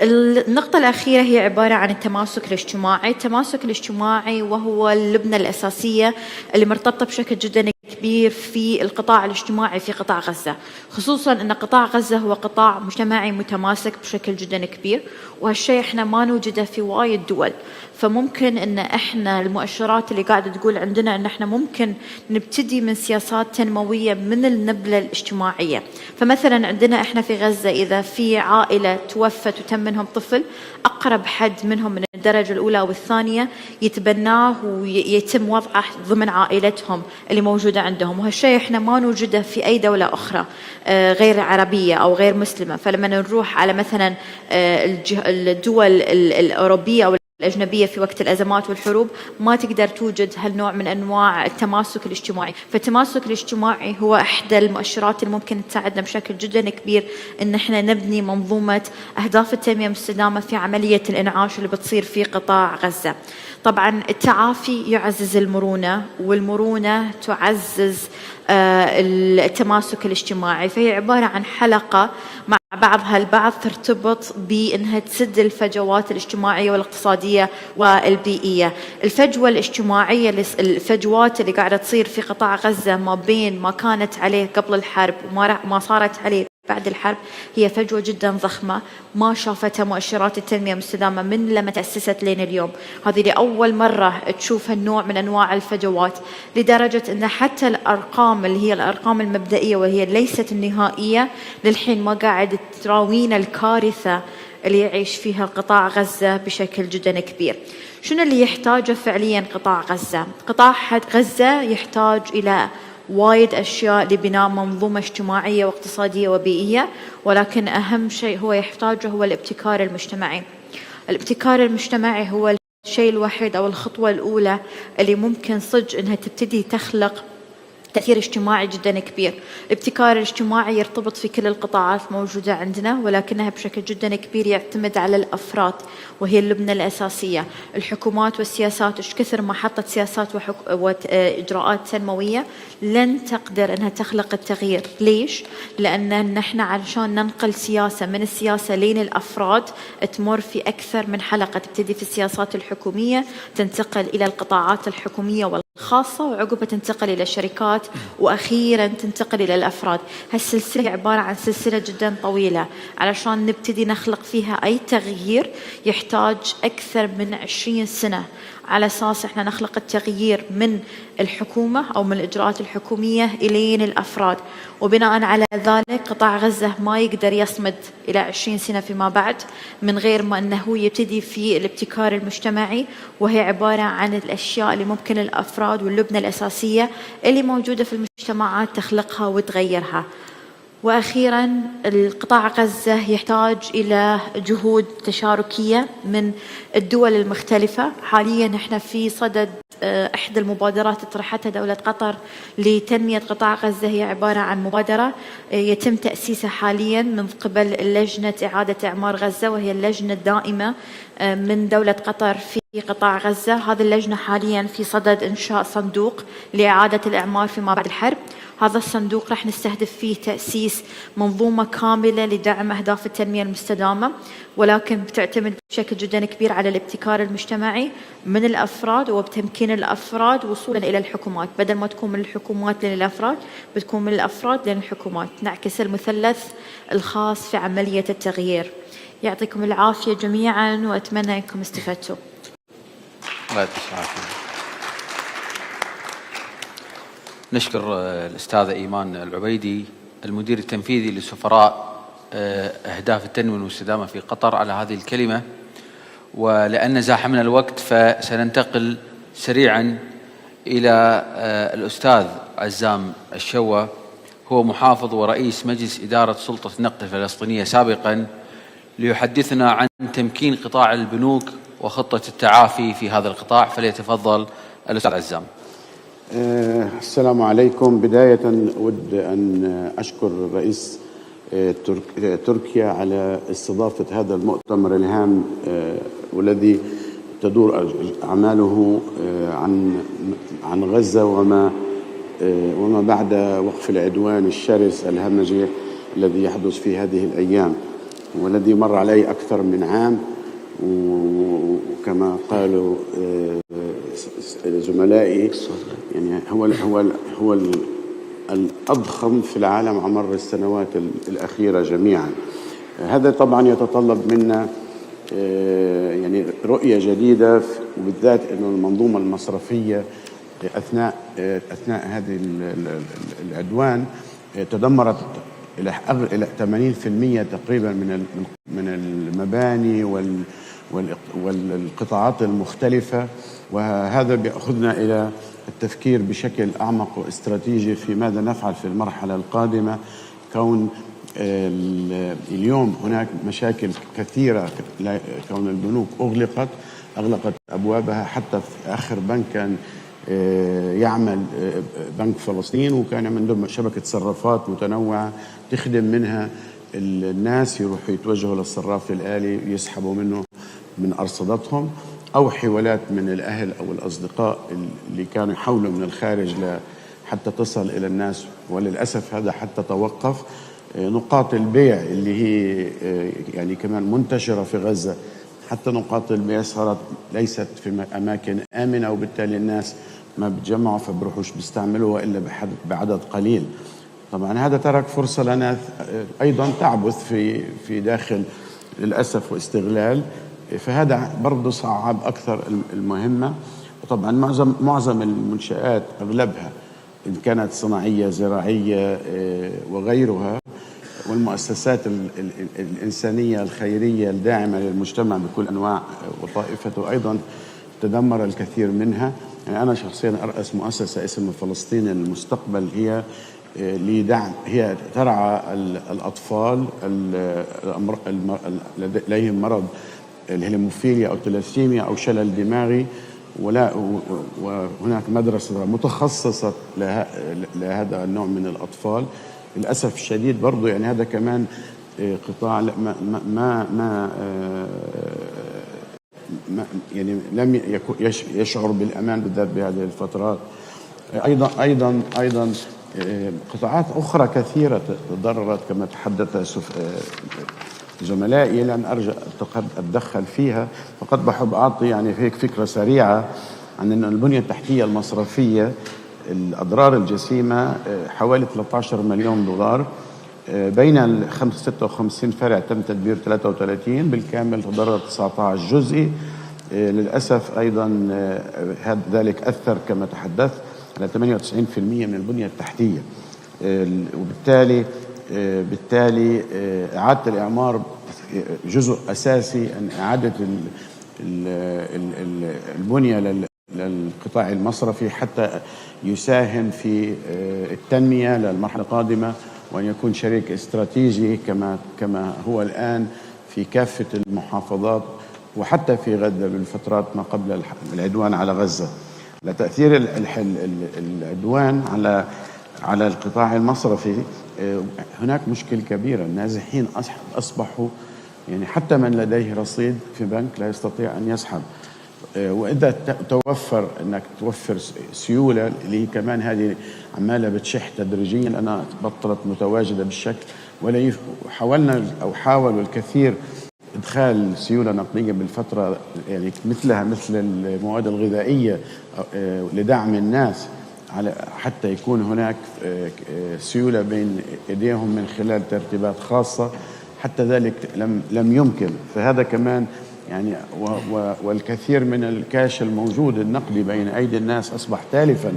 [SPEAKER 16] النقطة الأخيرة هي عبارة عن التماسك الاجتماعي. التماسك الاجتماعي وهو اللبنة الأساسية اللي مرتبطة بشكل جدا كبير في القطاع الاجتماعي في قطاع غزة، خصوصا أن قطاع غزة هو قطاع مجتمعي متماسك بشكل جدا كبير، وهالشيء احنا ما نوجده في وايد دول. فممكن أن احنا المؤشرات اللي قاعدة تقول عندنا أن احنا ممكن نبتدي من سياسات تنموية من النبلة الاجتماعية. فمثلا عندنا احنا في غزة إذا في عائلة توفت وتم منهم طفل، أقرب حد منهم من الدرجة الأولى والثانية يتبناه ويتم وضعه ضمن عائلتهم اللي موجودة عندهم، وهالشيء احنا ما نوجده في أي دولة أخرى غير عربية أو غير مسلمة. فلما نروح على مثلا الدول الأوروبية أو الأجنبية في وقت الأزمات والحروب ما تقدر توجد هالنوع من أنواع التماسك الاجتماعي. فالتماسك الاجتماعي هو إحدى المؤشرات اللي ممكن تساعدنا بشكل جدا كبير إن احنا نبني منظومة أهداف التنمية المستدامة في عملية الإنعاش اللي بتصير في قطاع غزة. طبعا التعافي يعزز المرونة، والمرونة تعزز التماسك الاجتماعي، فهي عبارة عن حلقة مع بعضها البعض ترتبط بأنها تسد الفجوات الاجتماعية والاقتصادية والبيئية. الفجوة الاجتماعية، الفجوات اللي قاعدة تصير في قطاع غزة ما بين ما كانت عليه قبل الحرب وما صارت عليه بعد الحرب، هي فجوة جدا ضخمة ما شافتها مؤشرات التنمية المستدامة من لما تأسست لين اليوم. هذه لأول مرة تشوف هالنوع من أنواع الفجوات، لدرجة أن حتى الأرقام اللي هي الأرقام المبدئية وهي ليست النهائية للحين ما قاعد تراوينا الكارثة اللي يعيش فيها قطاع غزة بشكل جدا كبير. شنو اللي يحتاجه فعليا قطاع غزة؟ قطاع غزة يحتاج إلى وايد أشياء لبناء منظومة اجتماعية واقتصادية وبيئية، ولكن أهم شيء هو يحتاجه هو الابتكار المجتمعي. الابتكار المجتمعي هو الشيء الوحيد أو الخطوة الأولى اللي ممكن صدق أنها تبتدي تخلق تأثير اجتماعي جدا كبير. الابتكار الاجتماعي يرتبط في كل القطاعات موجودة عندنا، ولكنها بشكل جدا كبير يعتمد على الأفراد وهي اللبنة الأساسية. الحكومات والسياسات إيش كثر ما حطت سياسات وإجراءات تنموية لن تقدر أنها تخلق التغيير. ليش؟ لأن نحن علشان ننقل سياسة من السياسة لين الأفراد تمر في أكثر من حلقة، تبتدي في السياسات الحكومية، تنتقل إلى القطاعات الحكومية والخاصة، وعقبها تنتقل إلى الشركات، وأخيرا تنتقل إلى الأفراد. هالسلسلة عبارة عن سلسلة جدا طويلة، علشان نبتدي نخلق فيها أي تغيير يحتاج أكثر من 20 سنة على أساس إحنا نخلق التغيير من الحكومة أو من الإجراءات الحكومية إلين الأفراد. وبناء على ذلك قطاع غزة ما يقدر يصمد إلى 20 سنة فيما بعد من غير ما أنه يبتدي في الابتكار المجتمعي، وهي عبارة عن الأشياء اللي ممكن الأفراد واللبنة الأساسية اللي موجودة في المجتمعات تخلقها وتغيرها. وأخيرا القطاع غزة يحتاج إلى جهود تشاركية من الدول المختلفة. حاليا احنا في صدد إحدى المبادرات طرحتها دولة قطر لتنمية قطاع غزة، هي عبارة عن مبادرة يتم تأسيسها حاليا من قبل لجنة إعادة إعمار غزة، وهي اللجنة الدائمة من دولة قطر في قطاع غزة. هذه اللجنة حاليا في صدد إنشاء صندوق لإعادة الإعمار فيما بعد الحرب. هذا الصندوق راح نستهدف فيه تأسيس منظومة كاملة لدعم أهداف التنمية المستدامة، ولكن بتعتمد بشكل جدا كبير على الابتكار المجتمعي من الأفراد وبتمكين الأفراد وصولا إلى الحكومات. بدل ما تكون من الحكومات للأفراد بتكون من الأفراد للحكومات، نعكس المثلث الخاص في عملية التغيير. يعطيكم العافية جميعا وأتمنى أنكم استفدتوا.
[SPEAKER 13] الله يعطيك العافية. نشكر الأستاذة إيمان العبيدي المدير التنفيذي لسفراء أهداف التنمية المستدامة في قطر على هذه الكلمة. ولأن زاحمنا الوقت فسننتقل سريعا إلى الأستاذ عزام الشوى، هو محافظ ورئيس مجلس إدارة سلطة النقد الفلسطينية سابقا، ليحدثنا عن تمكين قطاع البنوك وخطة التعافي في هذا القطاع. فليتفضل الأستاذ عزام.
[SPEAKER 12] السلام عليكم. بداية أود أن أشكر رئيس تركيا على استضافة هذا المؤتمر الهام والذي تدور أعماله عن غزة وما بعد وقف العدوان الشرس الهمجي الذي يحدث في هذه الأيام والذي مر عليه أكثر من عام. وكما قالوا زملائي يعني هو الأضخم في العالم على مر السنوات الأخيرة جميعا. هذا طبعا يتطلب منا يعني رؤية جديدة، وبالذات أنه المنظومة المصرفية أثناء هذه العدوان تدمرت إلى 80% تقريبا من المباني والقطاعات المختلفة. وهذا بيأخذنا إلى التفكير بشكل أعمق واستراتيجي في ماذا نفعل في المرحلة القادمة، كون اليوم هناك مشاكل كثيرة، كون البنوك أغلقت أغلقت أبوابها. حتى في آخر بنك كان يعمل بنك فلسطين، وكان من ضمن شبكة صرافات متنوعة تخدم منها الناس يروحوا يتوجهوا للصراف الآلي يسحبوا منه من أرصدتهم، أو حوالات من الأهل أو الأصدقاء اللي كانوا يحولوا من الخارج حتى تصل إلى الناس. وللأسف هذا حتى توقف. نقاط البيع اللي هي يعني كمان منتشرة في غزة، حتى نقاط البيع صارت ليست في أماكن آمنة، وبالتالي الناس ما بتجمعوا فبروحوش بيستعملوها إلا بعدد قليل. طبعا هذا ترك فرصة لنا أيضا تعبث في داخل للأسف واستغلال، فهذا برضه صعب أكثر المهمة. وطبعا معظم المنشآت أغلبها إن كانت صناعية زراعية وغيرها، والمؤسسات الإنسانية الخيرية الداعمة للمجتمع بكل أنواع وطائفته أيضا تدمر الكثير منها. يعني أنا شخصيا أرأس مؤسسة اسمها فلسطين المستقبل، هي لدعم، هي ترعى الأطفال لديهم مرض الهيموفيليا أو الثلاثيميا أو شلل دماغي، وهناك مدرسة متخصصة لهذا النوع من الأطفال. للأسف الشديد برضو يعني هذا كمان قطاع ما يعني لم يشعر بالأمان بالذات بهذه الفترات. أيضا قطاعات أخرى كثيرة تضررت كما تحدث زملائي، لن أرجع أتدخل فيها، فقد بحب أعطي يعني هيك فكرة سريعة عن أن البنية التحتية المصرفية الأضرار الجسيمة حوالي 13 مليون دولار، بين ال 56 فرع تم تدبير 33 بالكامل تضرر 19 جزئي. للأسف أيضا ذلك أثر كما تحدثت على 98% من البنية التحتية، وبالتالي إعادة الإعمار جزء أساسي أن إعادة البنية للقطاع المصرفي حتى يساهم في التنمية للمرحلة القادمة، وأن يكون شريك استراتيجي كما هو الآن في كافة المحافظات وحتى في غزة بالفترات ما قبل العدوان على غزة. لتأثير العدوان على القطاع المصرفي هناك مشكلة كبيرة. النازحين أصبحوا يعني حتى من لديه رصيد في بنك لا يستطيع أن يسحب، وإذا توفر أنك توفر سيولة اللي هي كمان هذه عمالة بتشح تدريجيا لأنها بطلت متواجدة بالشكل، ولا حاولوا الكثير إدخال سيولة نقدية بالفترة يعني مثل المواد الغذائية لدعم الناس حتى يكون هناك سيولة بين إيديهم من خلال ترتيبات خاصة، حتى ذلك لم يمكن. فهذا كمان يعني والكثير من الكاش الموجود النقدي بين أيدي الناس أصبح تالفا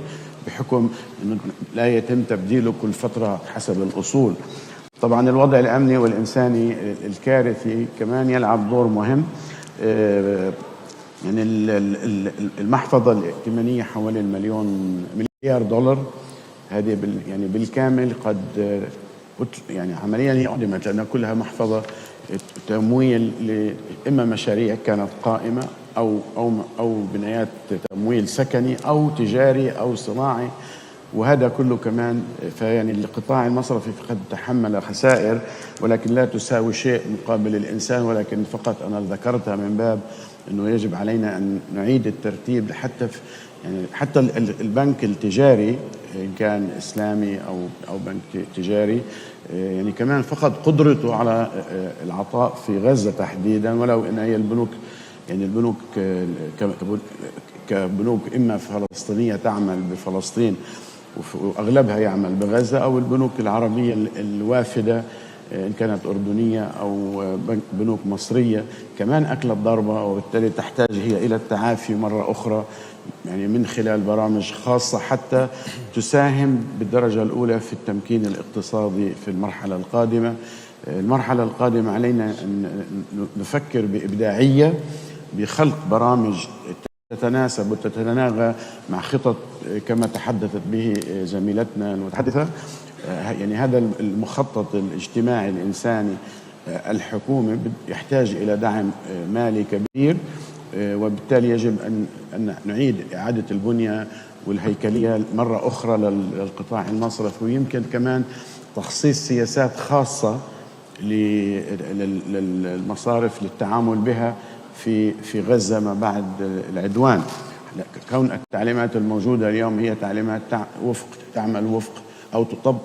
[SPEAKER 12] بحكم أنه لا يتم تبديله كل فترة حسب الأصول. طبعا الوضع الأمني والإنساني الكارثي كمان يلعب دور مهم. يعني المحفظة الائتمانية حوالي مليار دولار، هذه يعني بالكامل قد يعني عمليا هي أعدمت لأنها كلها محفظة تمويل إما مشاريع كانت قائمة أو بنايات تمويل سكني أو تجاري أو صناعي، وهذا كله كمان فيعني القطاع المصرفي قد تحمل خسائر ولكن لا تساوي شيء مقابل الإنسان، ولكن فقط أنا ذكرتها من باب أنه يجب علينا أن نعيد الترتيب حتى البنك التجاري إن كان إسلامي أو بنك تجاري يعني كمان فقد قدرته على العطاء في غزة تحديدا، ولو أن هي البنوك كبنوك إما فلسطينية تعمل بفلسطين وأغلبها يعمل بغزة، أو البنوك العربية الوافدة إن كانت أردنية أو بنوك مصرية كمان أكلت ضربة، وبالتالي تحتاج هي إلى التعافي مرة أخرى يعني من خلال برامج خاصة حتى تساهم بالدرجة الأولى في التمكين الاقتصادي في المرحلة القادمة. المرحلة القادمة علينا أن نفكر بإبداعية بخلق برامج تتناسب وتتناغى مع خطط كما تحدثت به زميلتنا المتحدثة. يعني هذا المخطط الاجتماعي الإنساني الحكومي يحتاج إلى دعم مالي كبير، وبالتالي يجب أن نعيد إعادة البنية والهيكلية مرة أخرى للقطاع المصرفي، ويمكن كمان تخصيص سياسات خاصة للمصارف للتعامل بها في غزة ما بعد العدوان. كون التعليمات الموجودة اليوم هي تعليمات تعمل وفق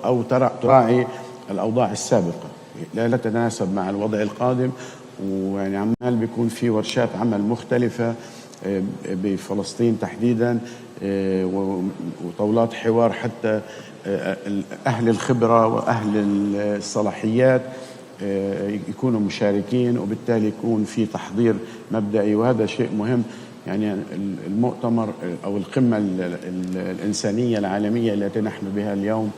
[SPEAKER 12] أو تراعي الأوضاع السابقة، لا تتناسب مع الوضع القادم، ويعني عمال بيكون في ورشات عمل مختلفة بفلسطين تحديدا، وطاولات حوار حتى أهل الخبرة وأهل الصلاحيات يكونوا مشاركين، وبالتالي يكون في تحضير مبدئي، وهذا شيء مهم. يعني المؤتمر أو القمة الإنسانية العالمية التي نحن بها اليوم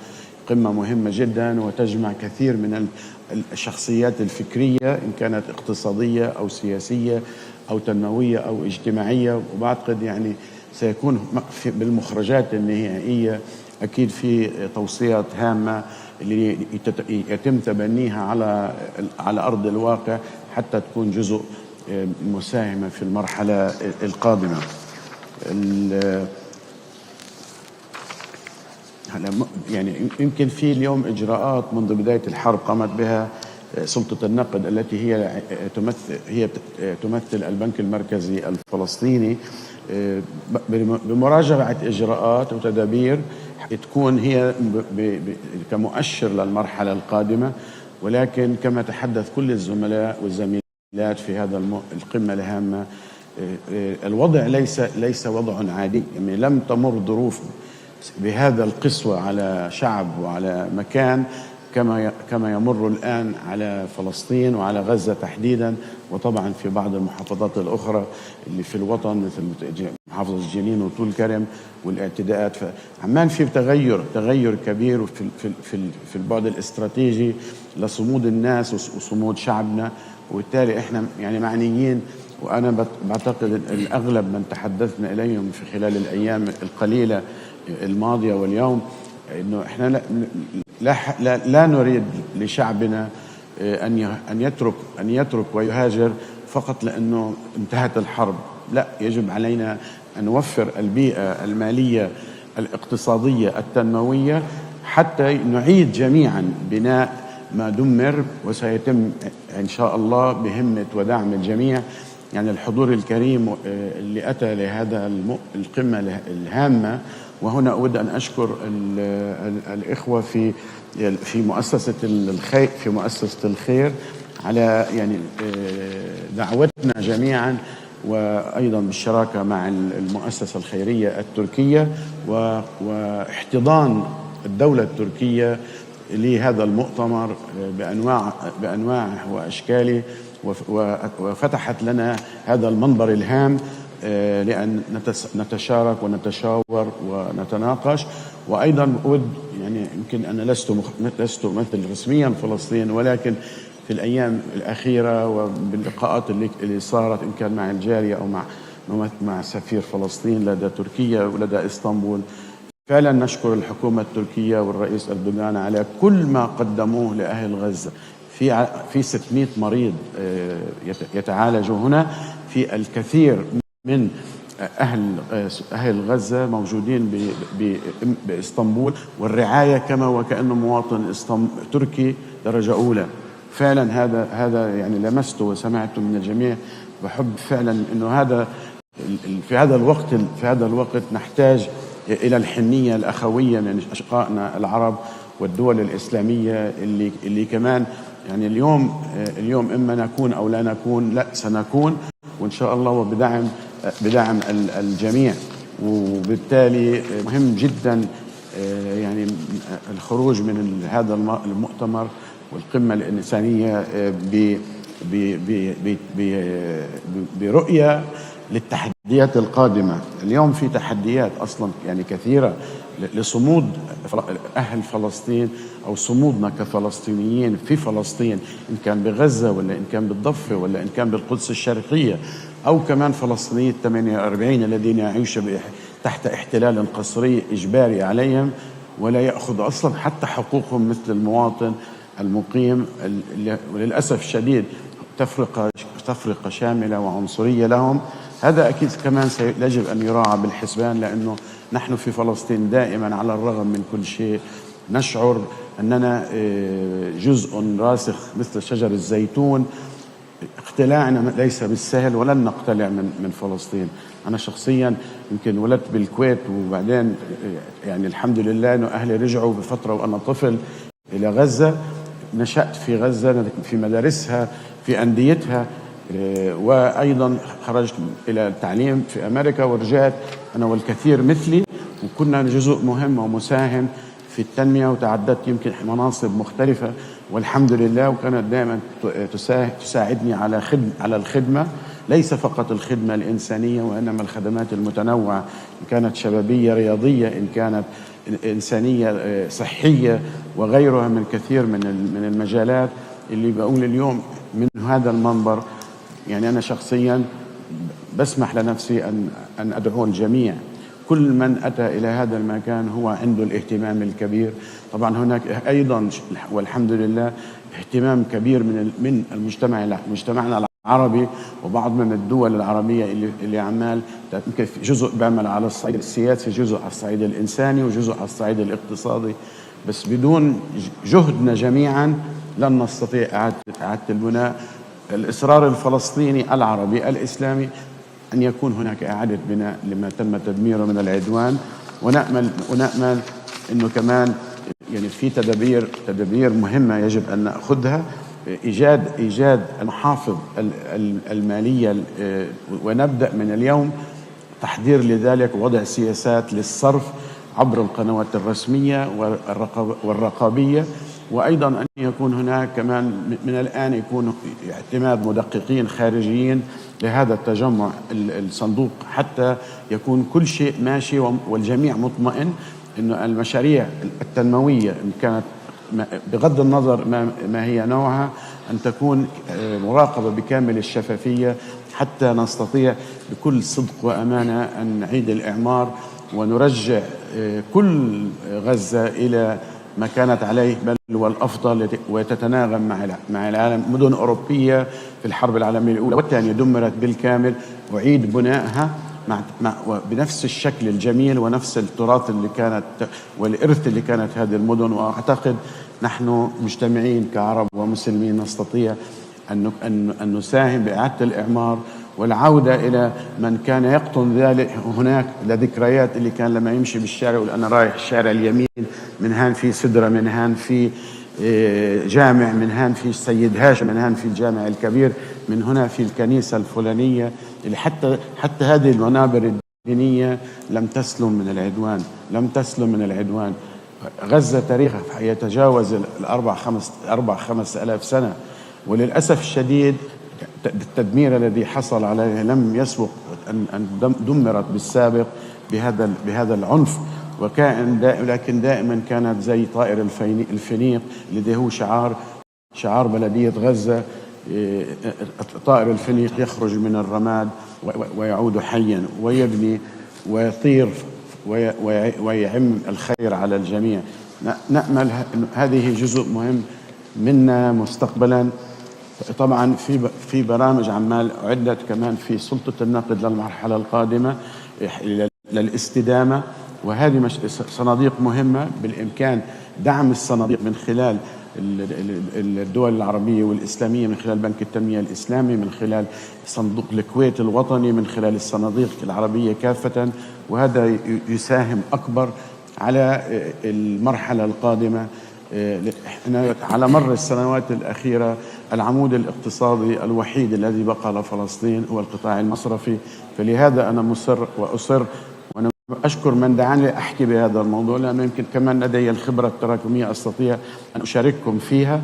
[SPEAKER 12] قمة مهمة جدا، وتجمع كثير من الشخصيات الفكرية إن كانت اقتصادية أو سياسية أو تنموية أو اجتماعية، وبعتقد يعني سيكون بالمخرجات النهائية أكيد في توصيات هامة اللي يتم تبنيها على أرض الواقع حتى تكون جزء مساهمة في المرحلة القادمة. يعني يمكن في اليوم إجراءات منذ بداية الحرب قامت بها سلطة النقد التي هي تمثل البنك المركزي الفلسطيني بمراجعة إجراءات وتدابير تكون هي كمؤشر للمرحلة القادمة. ولكن كما تحدث كل الزملاء والزميلات في هذا القمة الهامة، الوضع ليس وضع عادي، يعني لم تمر ظروف بهذا القسوة على شعب وعلى مكان كما يمر الآن على فلسطين وعلى غزة تحديدا، وطبعا في بعض المحافظات الأخرى اللي في الوطن مثل محافظة جنين وطول كرم والاعتداءات. فعمان في تغير كبير في البعد الاستراتيجي لصمود الناس وصمود شعبنا، وبالتالي احنا يعني معنيين. وأنا بعتقد الأغلب من تحدثنا إليهم في خلال الأيام القليلة الماضية واليوم إنه إحنا لا نريد لشعبنا أن يترك ويهاجر فقط لأنه انتهت الحرب. لا، يجب علينا أن نوفر البيئة المالية الاقتصادية التنموية حتى نعيد جميعا بناء ما دمر، وسيتم إن شاء الله بهمة ودعم الجميع. يعني الحضور الكريم اللي أتى لهذا القمة الهامة، وهنا أود أن أشكر الإخوة في مؤسسة الخير، في مؤسسة الخير على يعني دعوتنا جميعا، وأيضا بالشراكة مع المؤسسة الخيرية التركية واحتضان الدولة التركية لهذا المؤتمر بأنواعه وأشكاله، وفتحت لنا هذا المنبر الهام لأن نتشارك ونتشاور ونتناقش. وأيضا أود يعني يمكن أنا لست أمثل رسميا فلسطين، ولكن في الأيام الأخيرة وباللقاءات اللي صارت إن كان مع الجالية أو مع سفير فلسطين لدى تركيا ولدى إسطنبول، فعلا نشكر الحكومة التركية والرئيس أردوغان على كل ما قدموه لأهل غزة. في 600 مريض يتعالجوا هنا، في الكثير من أهل غزة موجودين بإسطنبول، والرعاية كما وكأنه مواطن تركي درجة أولى. فعلا هذا يعني لمسته وسمعته من الجميع. بحب فعلا إنه في هذا الوقت نحتاج إلى الحنية الأخوية من أشقائنا العرب والدول الإسلامية اللي كمان يعني اليوم إما نكون أو لا نكون، لا سنكون وإن شاء الله، وبدعم الجميع. وبالتالي مهم جدا يعني الخروج من هذا المؤتمر والقمة الإنسانية برؤية للتحديات القادمة. اليوم في تحديات أصلا يعني كثيرة لصمود أهل فلسطين أو صمودنا كفلسطينيين في فلسطين، إن كان بغزة ولا إن كان بالضفة ولا إن كان بالقدس الشرقية، أو كمان فلسطينيين 48 الذين يعيشوا تحت احتلال قسري إجباري عليهم ولا يأخذ أصلا حتى حقوقهم مثل المواطن المقيم. وللأسف الشديد تفرقة شاملة وعنصرية لهم هذا أكيد كمان يجب أن يراعى بالحسبان، لأنه نحن في فلسطين دائما على الرغم من كل شيء نشعر أننا جزء راسخ مثل شجر الزيتون. اقتلاعنا ليس بالسهل، ولن نقتلع من فلسطين. أنا شخصيا يمكن ولدت بالكويت، وبعدين يعني الحمد لله أنه أهلي رجعوا بفترة وأنا طفل إلى غزة. نشأت في غزة في مدارسها في أنديتها، وأيضا خرجت إلى التعليم في أمريكا ورجعت أنا والكثير مثلي، وكنا جزء مهم ومساهم في التنمية، وتعددت يمكن مناصب مختلفة والحمد لله. وكانت دائما تساعدني على الخدمة، ليس فقط الخدمة الإنسانية وإنما الخدمات المتنوعة، إن كانت شبابية رياضية، إن كانت إنسانية صحية، وغيرها من كثير من المجالات اللي بقول اليوم من هذا المنبر. يعني أنا شخصيا بسمح لنفسي أن أدعو الجميع، كل من أتى إلى هذا المكان هو عنده الاهتمام الكبير. طبعا هناك أيضا والحمد لله اهتمام كبير من مجتمعنا العربي وبعض من الدول العربية اللي عمال جزء بيعمل على الصعيد السياسي، جزء على الصعيد الإنساني، وجزء على الصعيد الاقتصادي. بس بدون جهدنا جميعا لن نستطيع إعادة البناء. الإصرار الفلسطيني العربي الإسلامي أن يكون هناك إعادة بناء لما تم تدميره من العدوان، ونأمل أنه كمان يعني في تدابير مهمة يجب أن نأخذها، إيجاد المحافظ المالية، ونبدأ من اليوم تحضير لذلك ووضع سياسات للصرف عبر القنوات الرسمية والرقابية، وأيضا أن يكون هناك كمان من الآن يكون اعتماد مدققين خارجيين لهذا التجمع الصندوق، حتى يكون كل شيء ماشي والجميع مطمئن أنه المشاريع التنموية إن كانت بغض النظر ما هي نوعها أن تكون مراقبة بكامل الشفافية، حتى نستطيع بكل صدق وأمانة أن نعيد الإعمار ونرجع كل غزة إلى ما كانت عليه، بل والأفضل، وتتناغم مع العالم. مدن أوروبية في الحرب العالمية الأولى والثانية دمرت بالكامل، وعيد بنائها بنفس الشكل الجميل ونفس التراث اللي كانت والإرث اللي كانت هذه المدن. وأعتقد نحن مجتمعين كعرب ومسلمين نستطيع أن نساهم بإعادة الإعمار والعودة إلى من كان يقطن ذلك. هناك لذكريات اللي كان لما يمشي بالشارع يقول أنا رايح الشارع اليمين، من هان في سدرة، من هان في جامع، من هان في السيد هاشم، من هان في الجامع الكبير، من هنا في الكنيسة الفلانية، اللي حتى هذه المنابر الدينية لم تسلم من العدوان. غزة تاريخها يتجاوز الأربع خمس ألاف سنة، وللأسف الشديد التدمير الذي حصل عليه لم يسبق أن دمرت بالسابق بهذا العنف. لكن دائما كانت زي طائر الفينيق الذي هو شعار بلدية غزة. طائر الفينيق يخرج من الرماد ويعود حيا ويبني ويطير ويعم الخير على الجميع. نأمل هذه جزء مهم منا مستقبلا. طبعا في برامج عمال عدت كمان في سلطة النقد للمرحلة القادمة للاستدامة، وهذه صناديق مهمة بالإمكان دعم الصناديق من خلال الدول العربية والإسلامية، من خلال بنك التنمية الإسلامي، من خلال صندوق الكويت الوطني، من خلال الصناديق العربية كافة، وهذا يساهم أكبر على المرحلة القادمة. على مر السنوات الأخيرة العمود الاقتصادي الوحيد الذي بقى لفلسطين هو القطاع المصرفي، فلهذا أنا مصر وأصر، وأنا أشكر من دعاني لأحكي بهذا الموضوع، لأنه يمكن كمان لدي الخبرة التراكمية أستطيع أن أشارككم فيها.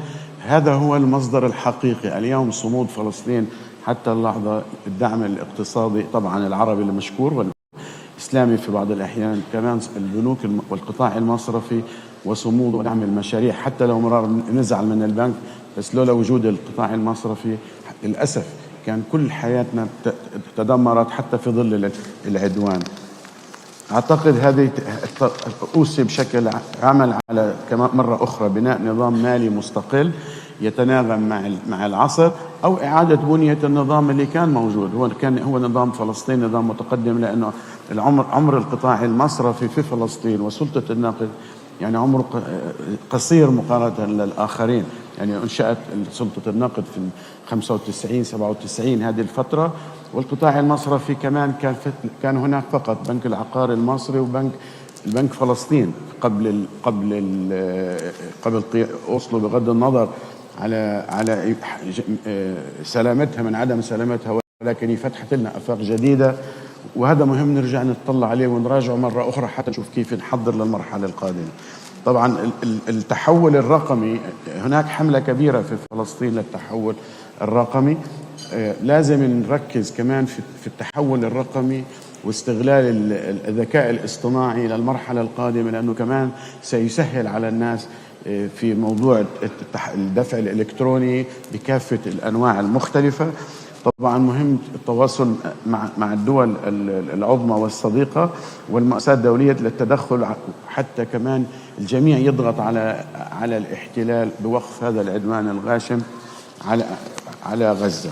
[SPEAKER 12] هذا هو المصدر الحقيقي اليوم صمود فلسطين حتى اللحظة. الدعم الاقتصادي طبعا العربي المشكور والإسلامي في بعض الأحيان، كمان البنوك والقطاع المصرفي وصمود ودعم المشاريع، حتى لو مرار نزعل من البنك، بس لولا وجود القطاع المصرفي للأسف كان كل حياتنا تدمرت حتى في ظل العدوان. أعتقد هذه أوصي بشكل عمل على كمان مرة أخرى بناء نظام مالي مستقل يتناغم مع العصر، أو إعادة بنية النظام اللي كان موجود. هو نظام فلسطين نظام متقدم، لأنه عمر القطاع المصرفي في فلسطين وسلطة النقد يعني عمره قصير مقارنة للآخرين. يعني انشأت سلطة النقد في 95 97 هذه الفترة، والقطاع المصرفي كمان كان هناك فقط بنك العقار المصري البنك فلسطين قبل أوسلو، بغض النظر على سلامتها من عدم سلامتها، ولكن هي فتحت لنا آفاق جديدة، وهذا مهم نرجع نطلع عليه ونراجعه مرة أخرى حتى نشوف كيف نحضر للمرحلة القادمة. طبعا التحول الرقمي، هناك حملة كبيرة في فلسطين للتحول الرقمي. لازم نركز كمان في التحول الرقمي واستغلال الذكاء الاصطناعي للمرحلة القادمة، لأنه كمان سيسهل على الناس في موضوع الدفع الإلكتروني بكافة الأنواع المختلفة. طبعا مهم التواصل مع الدول العظمى والصديقة والمؤسسات الدولية للتدخل، حتى كمان الجميع يضغط على الاحتلال بوقف هذا العدوان الغاشم على غزة.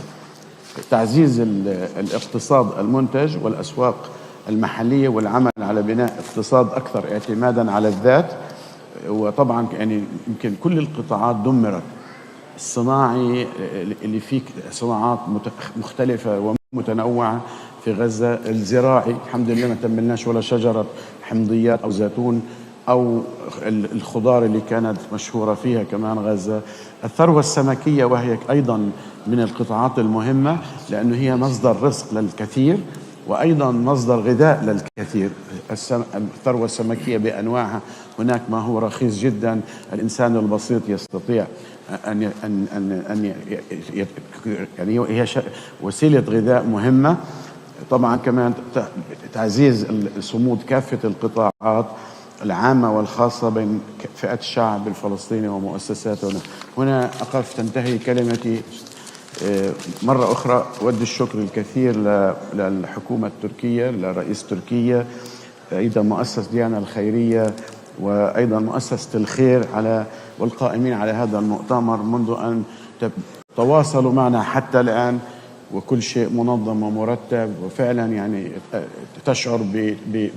[SPEAKER 12] تعزيز الاقتصاد المنتج والأسواق المحلية والعمل على بناء اقتصاد أكثر اعتمادا على الذات. وطبعا يعني يمكن كل القطاعات دمرت، الصناعي اللي فيه صناعات مختلفة ومتنوعة في غزة، الزراعي الحمد لله ما تملناش ولا شجرة حمضيات أو زيتون أو الخضار اللي كانت مشهورة فيها كمان غزة. الثروة السمكية وهي أيضا من القطاعات المهمة، لأنه هي مصدر رزق للكثير وأيضا مصدر غذاء للكثير. الثروة السمكية بأنواعها، هناك ما هو رخيص جدا الإنسان البسيط يستطيع أن يعني هي وسيلة غذاء مهمة. طبعا كمان تعزيز صمود كافة القطاعات العامة والخاصة بين فئات الشعب الفلسطيني ومؤسساته. هنا أقف تنتهي كلمتي. مرة أخرى أود الشكر الكثير للحكومة التركية، لرئيس تركيا، أيضا مؤسسة ديانا الخيرية، وأيضا مؤسسة الخير والقائمين على هذا المؤتمر منذ أن تواصلوا معنا حتى الآن، وكل شيء منظم ومرتب، وفعلا يعني تشعر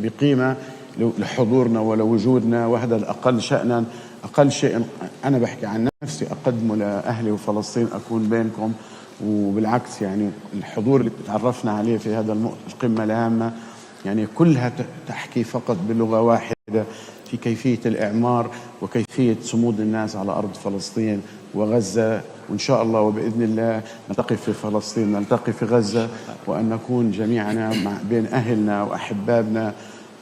[SPEAKER 12] بقيمة لحضورنا ولوجودنا، وهذا الأقل شأنا. أقل شيء أنا بحكي عن نفسي أقدمه لأهلي وفلسطين أكون بينكم، وبالعكس يعني الحضور اللي تعرفنا عليه في هذا القمة الهامة يعني كلها تحكي فقط بلغة واحدة في كيفية الإعمار وكيفية صمود الناس على أرض فلسطين وغزة. وإن شاء الله وبإذن الله نلتقي في فلسطين، نلتقي في غزة، وأن نكون جميعنا بين أهلنا وأحبابنا،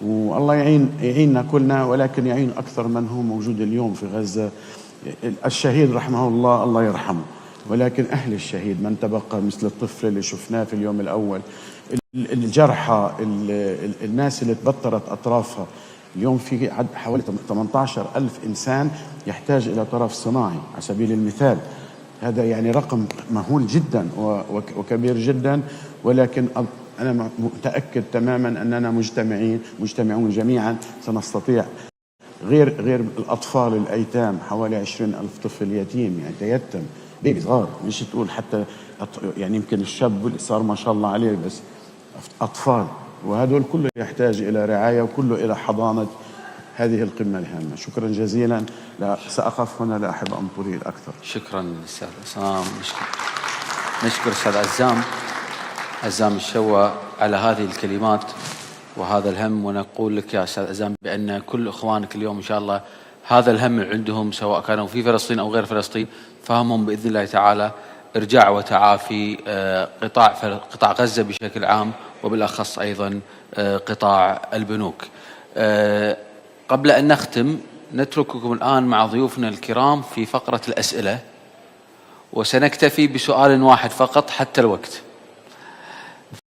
[SPEAKER 12] والله يعيننا كلنا، ولكن يعين أكثر من هو موجود اليوم في غزة. الشهيد رحمه الله الله يرحمه، ولكن أهل الشهيد من تبقى مثل الطفل اللي شفناه في اليوم الأول، الجرحى، الناس اللي تبطرت أطرافها. اليوم في حوالي 18,000 إنسان يحتاج إلى طرف صناعي على سبيل المثال. هذا يعني رقم مهول جدا وكبير جدا، ولكن أنا متأكد تماما أننا مجتمعون جميعا سنستطيع، غير الأطفال الأيتام، حوالي 20,000 طفل يتيم يعني تيتم بيبي صغار، مش تقول حتى يعني يمكن الشاب صار ما شاء الله عليه، بس أطفال، وهذول كله يحتاج إلى رعاية وكله إلى حضانة هذه القمة الهامة. شكرا جزيلا. سأقف هنا، لا أحب أن أطيل أكثر.
[SPEAKER 13] شكرا أستاذ عصام. نشكر أستاذ عزام الشوا على هذه الكلمات وهذا الهم، ونقول لك يا أستاذ عزام بأن كل إخوانك اليوم إن شاء الله هذا الهم عندهم، سواء كانوا في فلسطين أو غير فلسطين، فهمهم بإذن الله تعالى إرجاع وتعافي قطاع غزة بشكل عام، وبالأخص أيضا قطاع البنوك. قبل أن نختم نترككم الآن مع ضيوفنا الكرام في فقرة الأسئلة، وسنكتفي بسؤال واحد فقط حتى الوقت.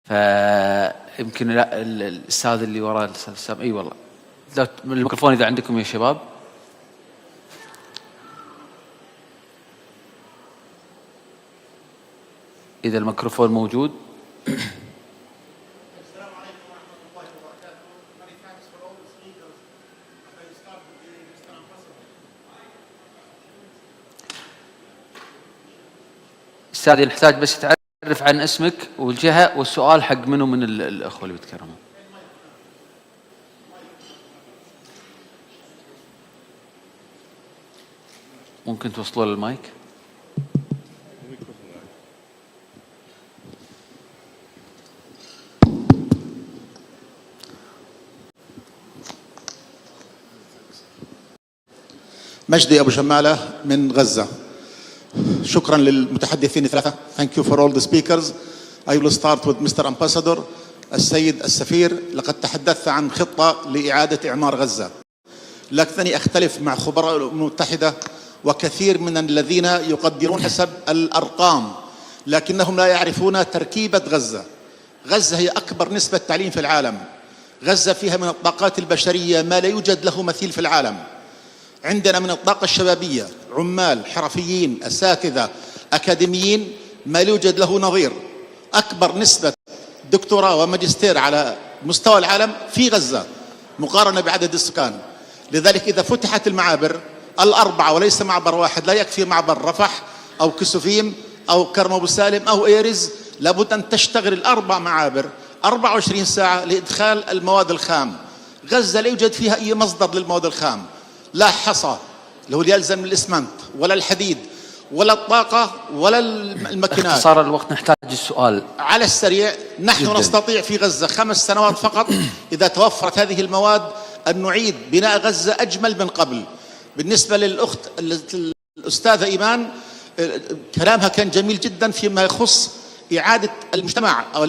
[SPEAKER 13] فيمكن الأستاذ اللي وراء الأستاذ سام، أي والله الميكروفون إذا عندكم يا شباب. إذا الميكروفون موجود. أستاذي نحتاج بس تعرف عن اسمك والجهة والسؤال حق منه من الأخوة اللي بيتكرمون. ممكن توصلوا للمايك؟
[SPEAKER 17] مجدي أبو جمالة من غزة. شكرا للمتحدثين الثلاثة. Thank you for all the speakers. I will start with Mr. Ambassador. السيد السفير، لقد تحدثت عن خطة لإعادة إعمار غزة، لكنني أختلف مع خبراء الأمم المتحدة وكثير من الذين يقدرون حسب الأرقام لكنهم لا يعرفون تركيبة غزة. غزة هي أكبر نسبة تعليم في العالم. غزة فيها من الطاقات البشرية ما لا يوجد له مثيل في العالم. عندنا من الطاقة الشبابية عمال، حرفيين، أساتذة، أكاديميين ما لا يوجد له نظير. أكبر نسبة دكتوراه وماجستير على مستوى العالم في غزة مقارنة بعدد السكان. لذلك إذا فتحت المعابر الأربعة وليس معبر واحد، لا يكفي معبر رفح أو كسوفيم أو كرم أبو سالم أو إيرز، لابد أن تشتغل الأربع معابر 24 ساعة لإدخال المواد الخام. غزة لا يوجد فيها أي مصدر للمواد الخام، لا حصى اللي هو يلزم الإسمنت ولا الحديد ولا الطاقة ولا الماكينات.
[SPEAKER 13] اختصار الوقت نحتاج السؤال
[SPEAKER 17] على السريع. نحن
[SPEAKER 13] جداً.
[SPEAKER 17] نستطيع في غزة 5 سنوات فقط إذا توفرت هذه المواد أن نعيد بناء غزة أجمل من قبل. بالنسبة للأخت الأستاذة إيمان، كلامها كان جميل جدا فيما يخص إعادة المجتمع أو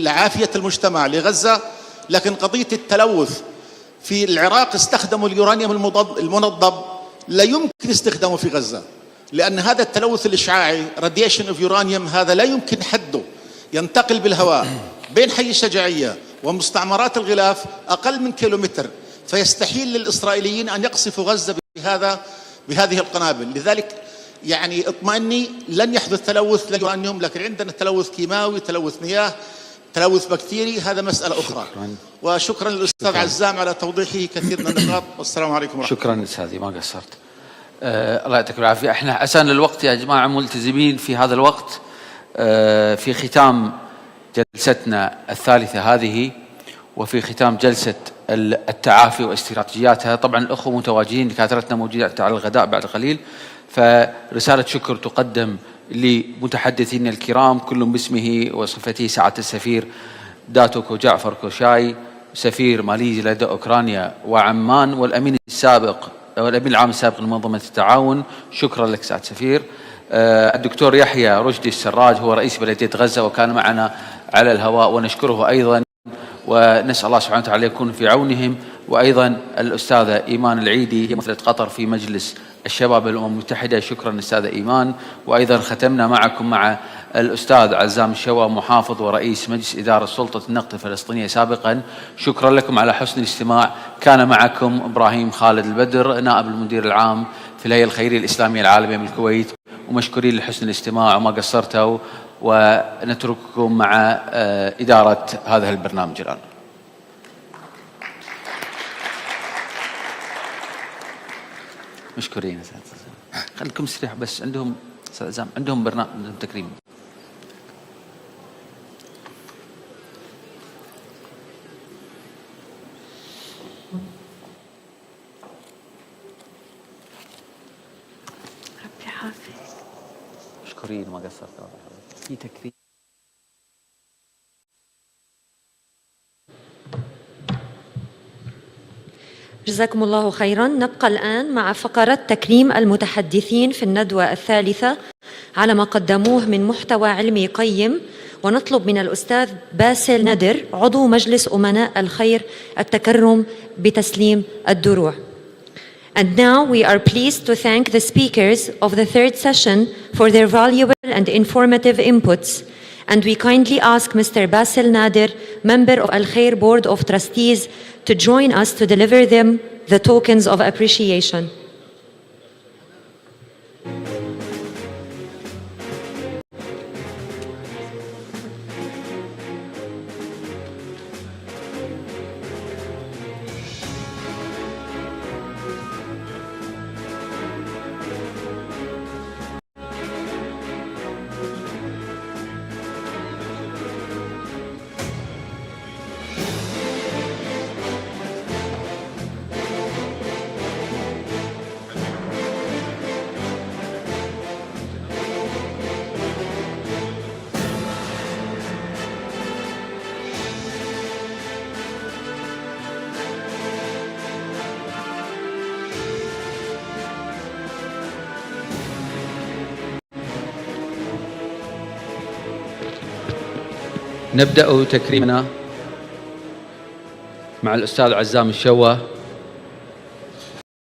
[SPEAKER 17] عافية المجتمع لغزة، لكن قضية التلوث في العراق استخدموا اليورانيوم المنضب، لا يمكن استخدامه في غزة، لأن هذا التلوث الإشعاعي radiation of uranium هذا لا يمكن حده، ينتقل بالهواء بين حي الشجاعية ومستعمرات الغلاف أقل من كيلومتر، فيستحيل للإسرائيليين أن يقصفوا غزة بهذه القنابل. لذلك يعني اطمئني لن يحدث تلوث لليورانيوم، لكن عندنا تلوث كيماوي، تلوث مياه، تلوث بكتيري، هذا مسألة أخرى. وشكرا للأستاذ عزام على توضيحه كثير من النقاط، والسلام عليكم ورحمة الله.
[SPEAKER 13] شكرا أستاذي، ما قصرت. الله يعطيكم العافية. احنا عشان الوقت يا جماعة ملتزمين في هذا الوقت. في ختام جلستنا الثالثة هذه وفي ختام جلسة التعافي واستراتيجياتها، طبعا الأخوة متواجدين، دكاترتنا موجودة على الغداء بعد قليل، فرسالة شكر تقدم لمتحدثين الكرام كلهم باسمه وصفته: سعادة السفير داتوكو جعفر كوشاي، سفير ماليزيا لدى أوكرانيا وعمان، والأمين العام السابق لمنظمة التعاون. شكرا لك سعادة السفير. الدكتور يحيى رشدي السراج هو رئيس بلدية غزة وكان معنا على الهواء ونشكره أيضا، ونسأل الله سبحانه وتعالى يكون في عونهم. وأيضا الأستاذة إيمان العيدي هي ممثلة قطر في مجلس الشباب الأمم المتحدة. شكرا أستاذة إيمان. وأيضا ختمنا معكم مع الأستاذ عزام الشوا، محافظ ورئيس مجلس إدارة سلطة النقد الفلسطينية سابقا. شكرا لكم على حسن الاستماع. كان معكم إبراهيم خالد البدر، نائب المدير العام في الهيئة الخيرية الإسلامية العالمية بالكويت، ومشكورين لحسن الاستماع وما قصرتوا، ونترككم مع إدارة هذا البرنامج الآن. مشكورين أستاذ. خليكم استريح بس، عندهم أستاذ عزام عندهم برنامج، عندهم تكريم.
[SPEAKER 16] ربي يحافظك.
[SPEAKER 13] مشكورين وما قصرتوا في تكريم.
[SPEAKER 7] جزاكم الله خيرا. نبقى الآن مع فقرة تكريم المتحدثين في الندوة الثالثة على ما قدموه من محتوى علمي قيم، ونطلب من الأستاذ باسل ندر عضو مجلس أمناء الخير التكرم بتسليم الدروع. And now we are pleased to thank the speakers of the third session for their valuable and informative inputs. And we kindly ask Mr. Basil Nader, member of Al-Khair Board of Trustees, to join us to deliver them the tokens of appreciation.
[SPEAKER 13] نبدأ تكريمنا مع الأستاذ عزام الشوى،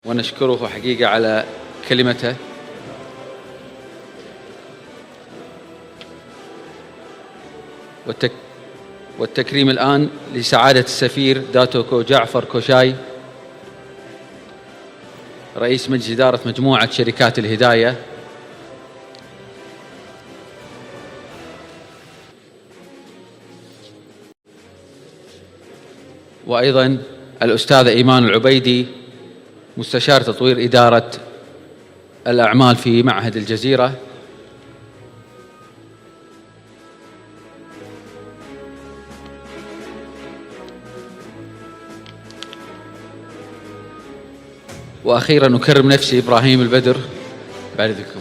[SPEAKER 13] ونشكره حقيقة على كلمته. والتكريم الآن لسعادة السفير داتوكو جعفر كوشاي، رئيس مجلس إدارة مجموعة شركات الهداية. وأيضا الأستاذة إيمان العبيدي، مستشار تطوير إدارة الأعمال في معهد الجزيرة. وأخيرا أكرم نفسي إبراهيم البدر بعد ذلكم.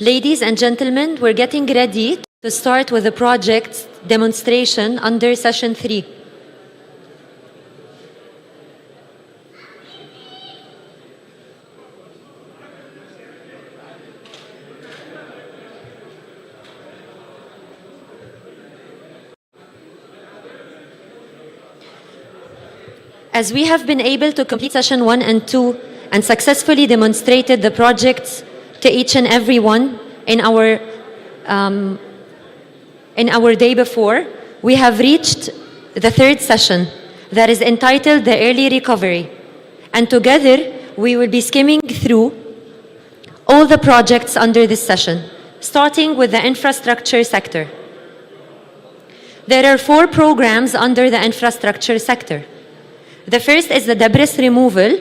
[SPEAKER 7] Ladies and gentlemen, we're getting ready to start with the project demonstration under session 3. As we have been able to complete session 1 and 2 and successfully demonstrated the projects to each and every one in our day before, we have reached the third session that is entitled The Early Recovery. And together, we will be skimming through all the projects under this session, starting with the infrastructure sector. There are 4 programs under the infrastructure sector. The first is the debris removal,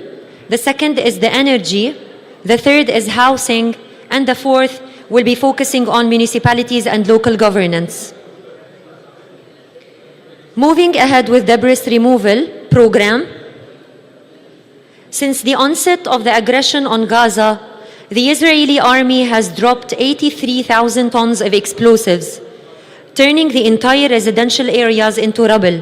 [SPEAKER 7] the second is the energy, the third is housing, and the fourth will be focusing on municipalities and local governance. Moving ahead with debris removal program, since the onset of the aggression on Gaza, the Israeli army has dropped 83,000 tons of explosives, turning the entire residential areas into rubble.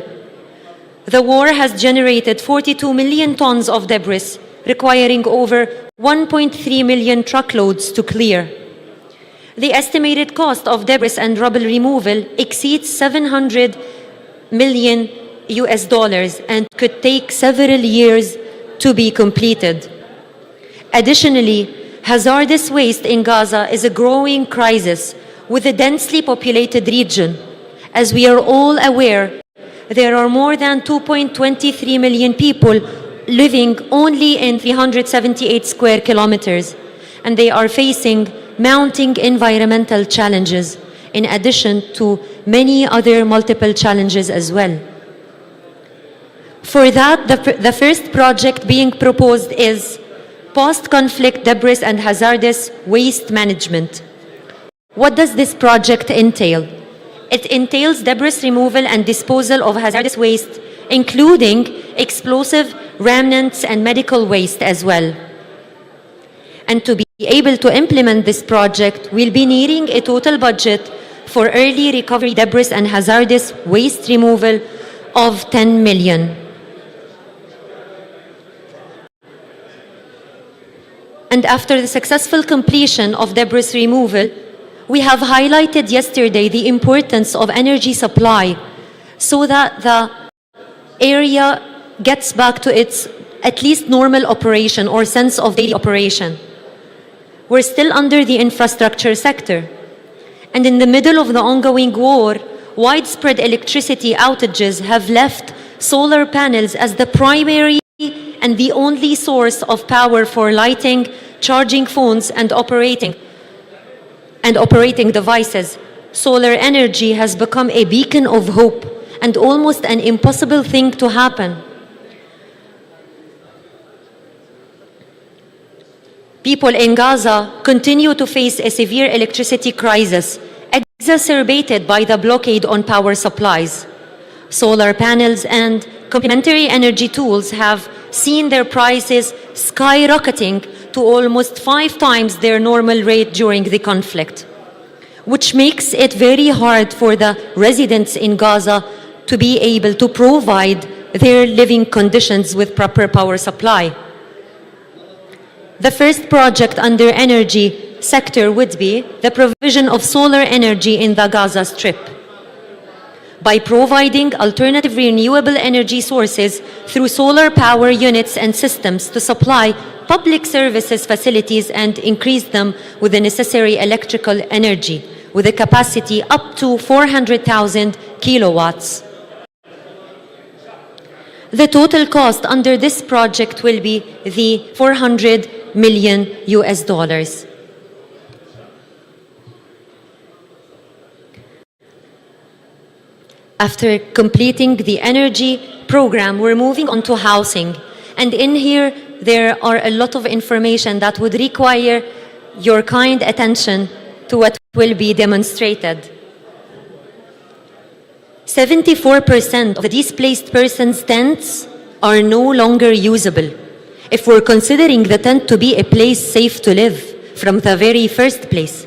[SPEAKER 7] The war has generated 42 million tons of debris, requiring over 1.3 million truckloads to clear. The estimated cost of debris and rubble removal exceeds $700 million and could take several years to be completed. Additionally, hazardous waste in Gaza is a growing crisis with a densely populated region. As we are all aware, there are more than 2.23 million people living only in 378 square kilometers, and they are facing mounting environmental challenges, in addition to many other multiple challenges as well. For that, the first project being proposed is post-conflict debris and hazardous waste management. What does this project entail? It entails debris removal and disposal of hazardous waste, including explosive, remnants, and medical waste as well. And to be able to implement this project, we'll be needing a total budget for early recovery debris and hazardous waste removal of 10 million. And after the successful completion of debris removal, we have highlighted yesterday the importance of energy supply so that the area gets back to its at least normal operation or sense of daily operation. We're still under the infrastructure sector. And in the middle of the ongoing war, widespread electricity outages have left solar panels as the primary and the only source of power for lighting, charging phones, and operating devices. Solar energy has become a beacon of hope and almost an impossible thing to happen. People in Gaza continue to face a severe electricity crisis, exacerbated by the blockade on power supplies. Solar panels and complementary energy tools have seen their prices skyrocketing to almost 5 times their normal rate during the conflict, which makes it very hard for the residents in Gaza to be able to provide their living conditions with proper power supply. The first project under energy sector would be the provision of solar energy in the Gaza Strip. By providing alternative renewable energy sources through solar power units and systems to supply public services facilities and increase them with the necessary electrical energy with a capacity up to 400,000 kilowatts. The total cost under this project will be the 400 million US dollars. After completing the energy program, we're moving on to housing. And in here, there are a lot of information that would require your kind attention to what will be demonstrated. 74% of the displaced persons' tents are no longer usable. If we're considering the tent to be a place safe to live from the very first place.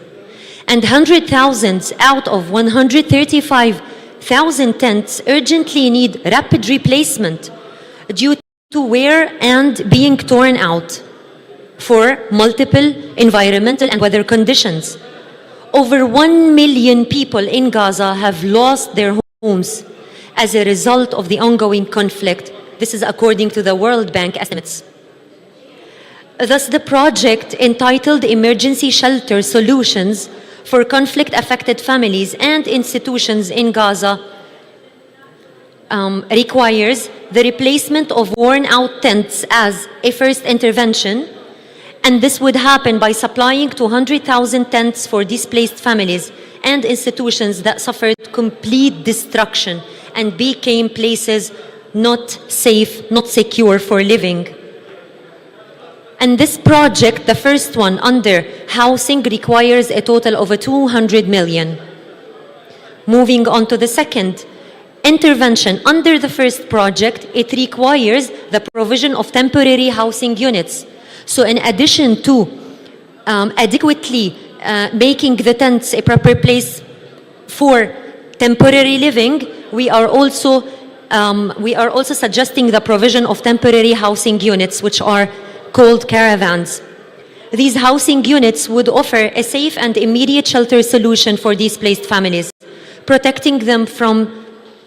[SPEAKER 7] And 100,000 out of 135,000 tents urgently need rapid replacement due to wear and being torn out for multiple environmental and weather conditions. Over 1 million people in Gaza have lost their homes as a result of the ongoing conflict. This is according to the World Bank estimates. Thus, the project entitled Emergency Shelter Solutions for Conflict-Affected Families and Institutions in Gaza requires the replacement of worn-out tents as a first intervention, and this would happen by supplying 200,000 tents for displaced families and institutions that suffered complete destruction and became places not safe, not secure for living. And this project, the first one under housing, requires a total of 200 million. Moving on to the second intervention under the first project, it requires the provision of temporary housing units. So in addition to adequately making the tents a proper place for temporary living, we are also suggesting the provision of temporary housing units, which are called caravans. These housing units would offer a safe and immediate shelter solution for displaced families, protecting them from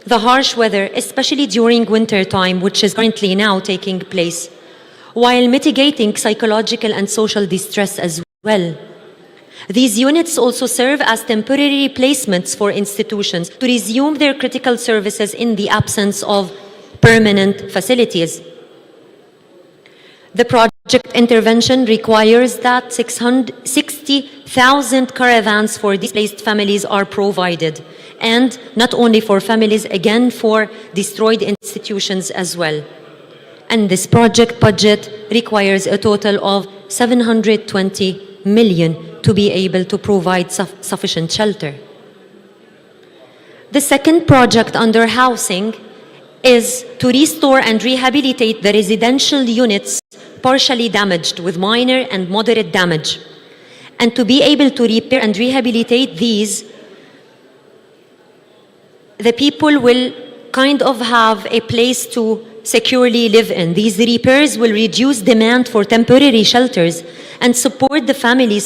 [SPEAKER 7] the harsh weather, especially during winter time, which is currently now taking place, while mitigating psychological and social distress as well. These units also serve as temporary replacements for institutions to resume their critical services in the absence of permanent facilities. The project intervention requires that 60,000 caravans for displaced families are provided, and not only for families, again for destroyed institutions as well. And this project budget requires a total of 720 million to be able to provide sufficient shelter. The second project under housing is to restore and rehabilitate the residential units partially damaged with minor and moderate damage, and to be able to repair and rehabilitate these the people will kind of have a place to securely live in. These repairs will reduce demand for temporary shelters and support the family's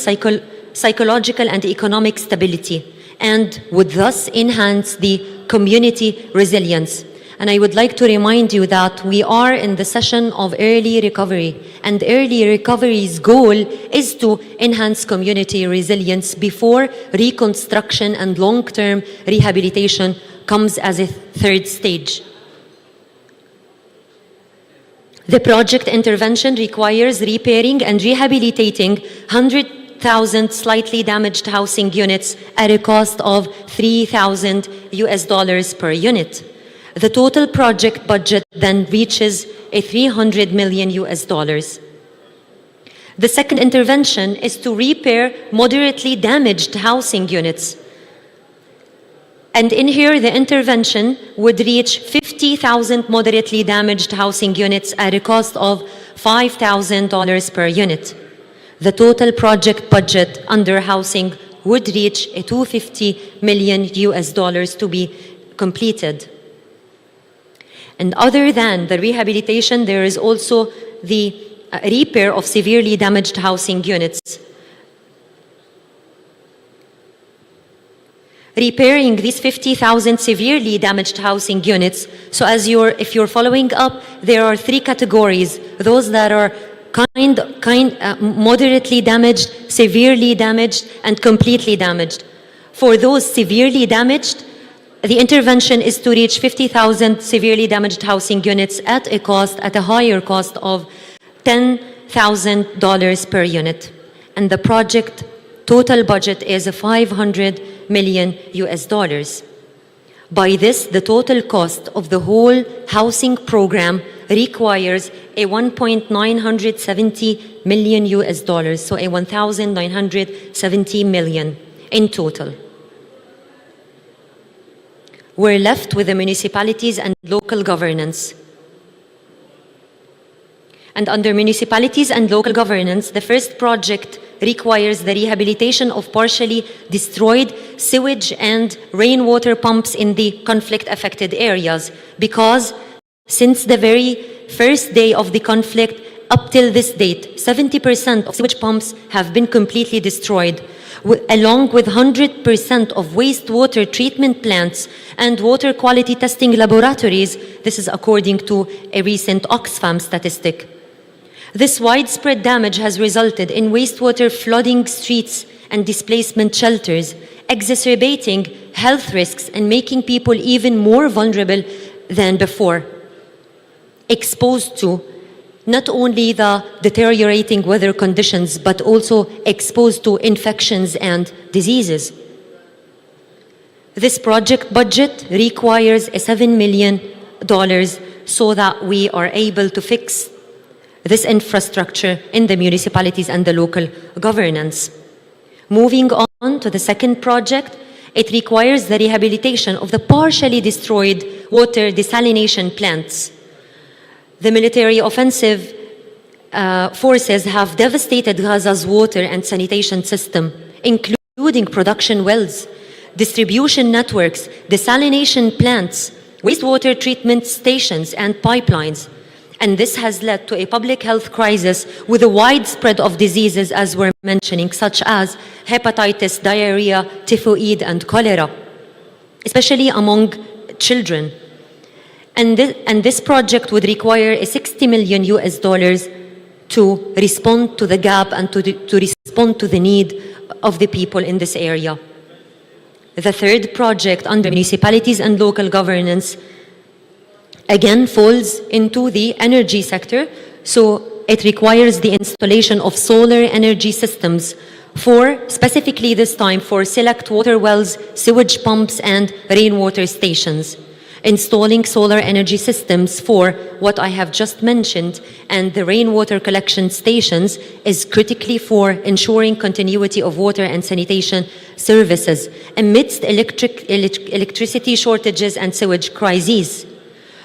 [SPEAKER 7] psychological and economic stability, and would thus enhance the community resilience. And I would like to remind you that we are in the session of early recovery, and early recovery's goal is to enhance community resilience before reconstruction and long-term rehabilitation comes as a third stage. The project intervention requires repairing and rehabilitating 100,000 slightly damaged housing units at a cost of $3,000 per unit. The total project budget then reaches $300 million. The second intervention is to repair moderately damaged housing units. And in here, the intervention would reach 50,000 moderately damaged housing units at a cost of $5,000 per unit. The total project budget under housing would reach $250 million to be completed. And other than the rehabilitation, there is also the repair of severely damaged housing units. Repairing these 50,000 severely damaged housing units. So if you're following up, there are three categories: those that are moderately damaged, severely damaged, and completely damaged. For those severely damaged, the intervention is to reach 50,000 severely damaged housing units at a higher cost of $10,000 per unit. And the project total budget is $500 million. By this, the total cost of the whole housing program requires a $1.970 million, so a $1,970 million in total. We're left with the municipalities and local governance. And under municipalities and local governance, the first project requires the rehabilitation of partially destroyed sewage and rainwater pumps in the conflict-affected areas, because since the very first day of the conflict up till this date, 70% of sewage pumps have been completely destroyed, along with 100% of wastewater treatment plants and water quality testing laboratories. This is according to a recent Oxfam statistic. This widespread damage has resulted in wastewater flooding streets and displacement shelters, exacerbating health risks and making people even more vulnerable than before, exposed to not only the deteriorating weather conditions, but also exposed to infections and diseases. This project budget requires a $7 million so that we are able to fix this infrastructure in the municipalities and the local governance. Moving on to the second project, it requires the rehabilitation of the partially destroyed water desalination plants. The military offensive forces have devastated Gaza's water and sanitation system, including production wells, distribution networks, desalination plants, wastewater treatment stations, and pipelines. And this has led to a public health crisis with a widespread of diseases, as we're mentioning, such as hepatitis, diarrhea, typhoid, and cholera, especially among children. And this project would require a $60 million to respond to the gap and to respond to the need of the people in this area. The third project under municipalities and local governance again falls into the energy sector, so it requires the installation of solar energy systems for, specifically this time, for select water wells, sewage pumps, and rainwater stations. Installing solar energy systems for what I have just mentioned and the rainwater collection stations is critically for ensuring continuity of water and sanitation services amidst electricity shortages and sewage crises.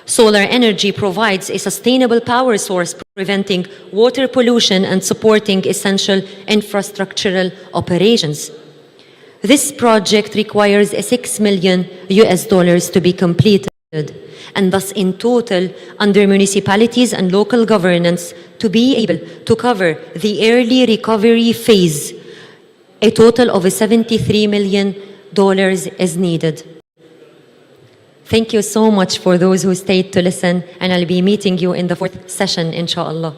[SPEAKER 7] Solar energy provides a sustainable power source, preventing water pollution and supporting essential infrastructural operations. This project requires a $6 million to be completed, and thus in total, under municipalities and local governance, to be able to cover the early recovery phase, a total of $73 million is needed. Thank you so much for those who stayed to listen, and I'll be meeting you in the fourth session, inshallah.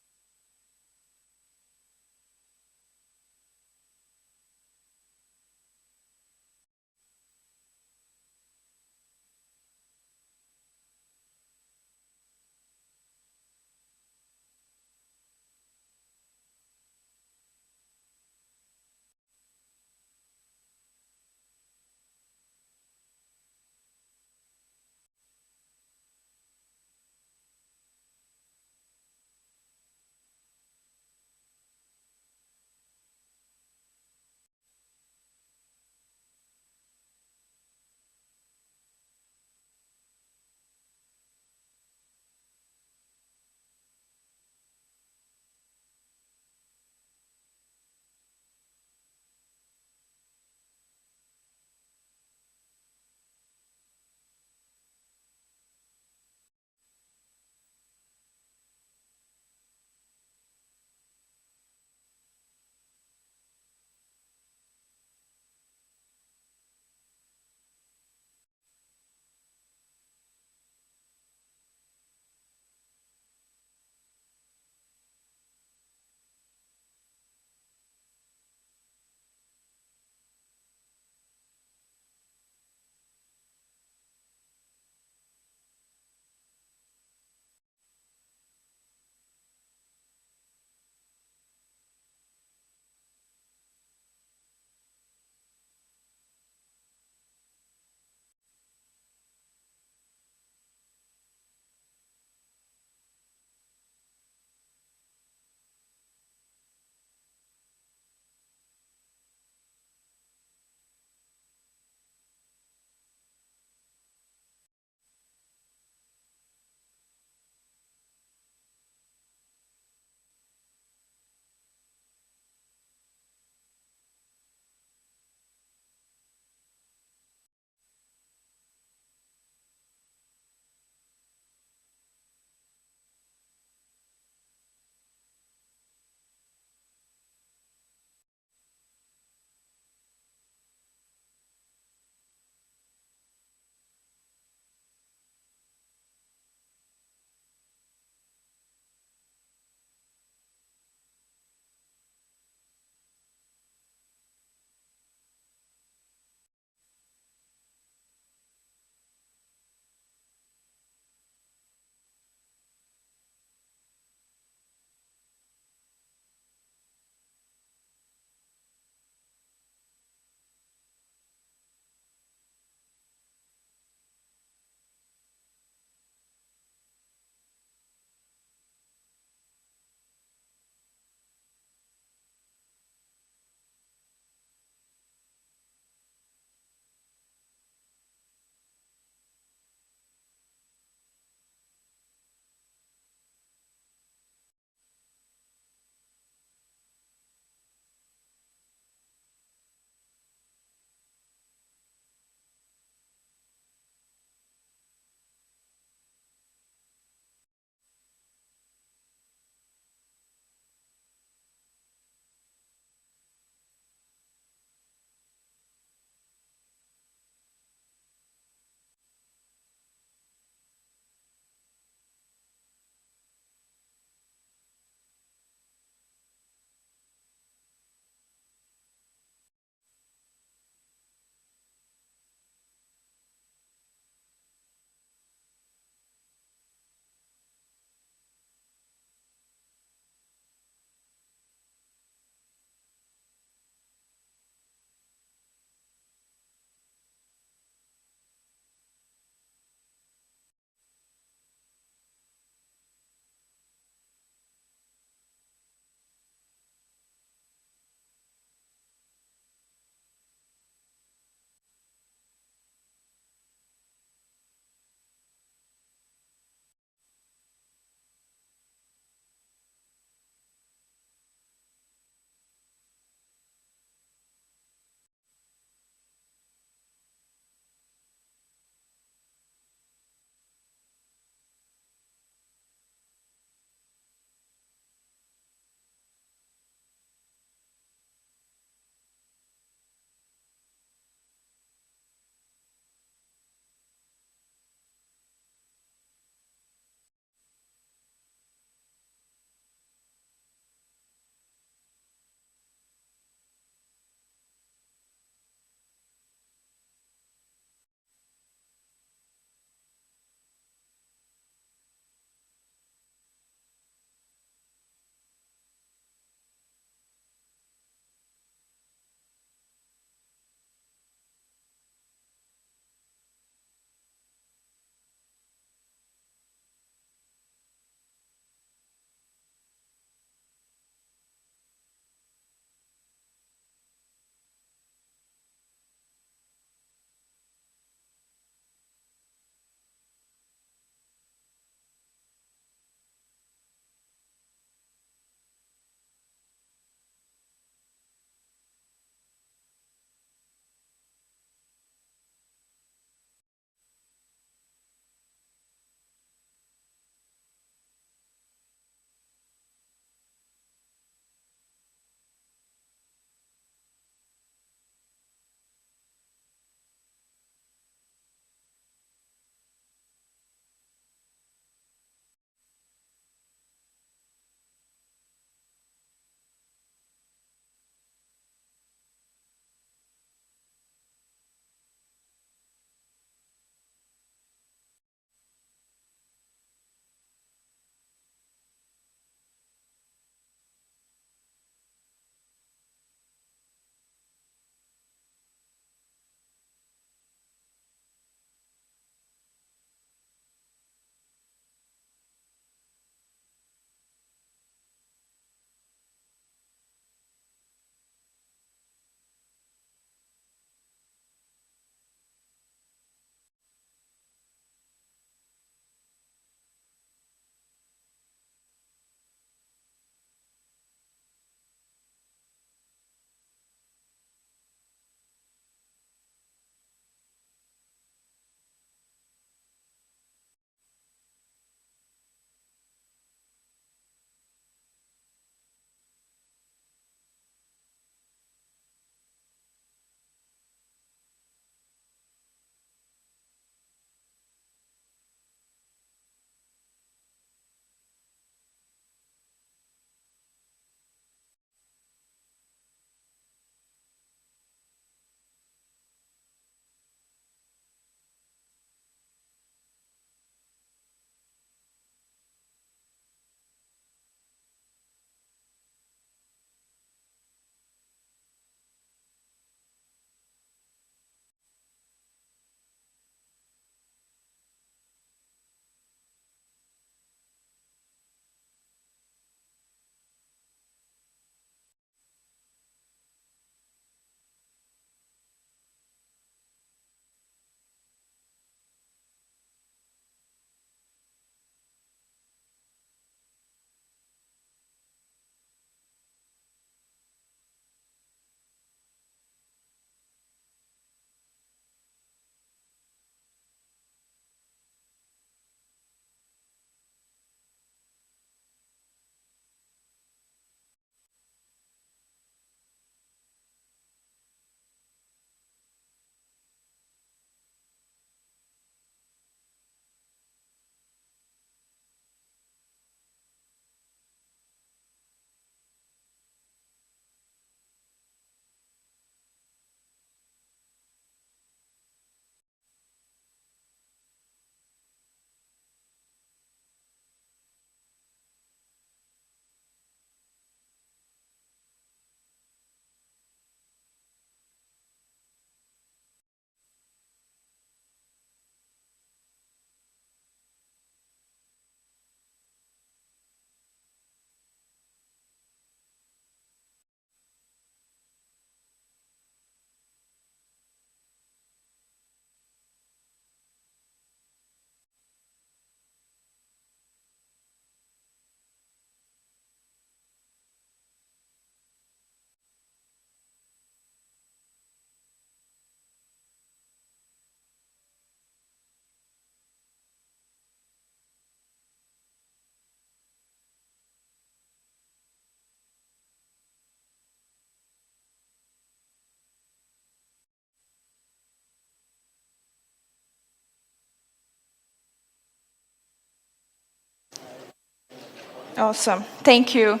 [SPEAKER 18] Awesome. Thank you.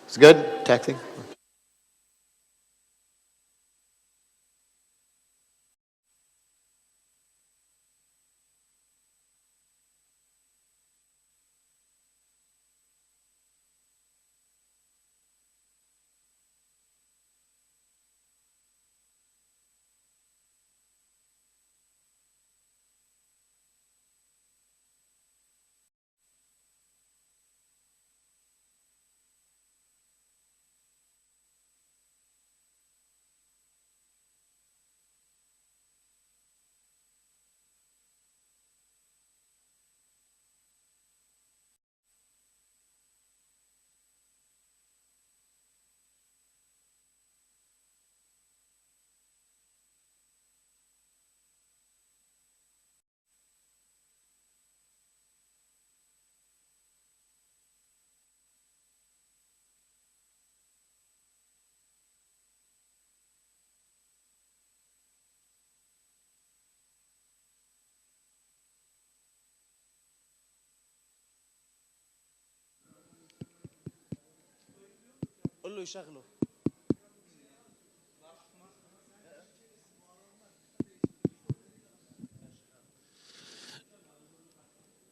[SPEAKER 19] It's good? Taxing?
[SPEAKER 9] قول له يشغله.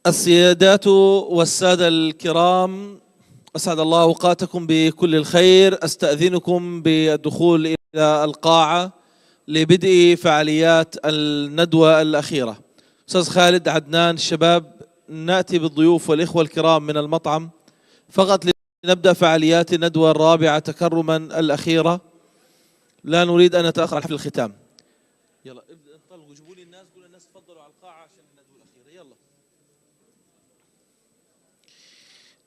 [SPEAKER 9] السيدات والسادة الكرام، أسعد الله أوقاتكم بكل الخير. أستأذنكم بالدخول إلى القاعة لبدء فعاليات الندوة الأخيرة. أستاذ خالد، عدنان، الشباب، نأتي بالضيوف والإخوة الكرام من المطعم فقط لنبدأ فعاليات الندوة الرابعة تكرما الأخيرة. لا نريد أن نتأخر عن حفل الختام. يلا انطلقوا، جيبوا لي الناس، قولوا الناس تفضلوا على القاعة عشان الندوة الأخيرة. يلا.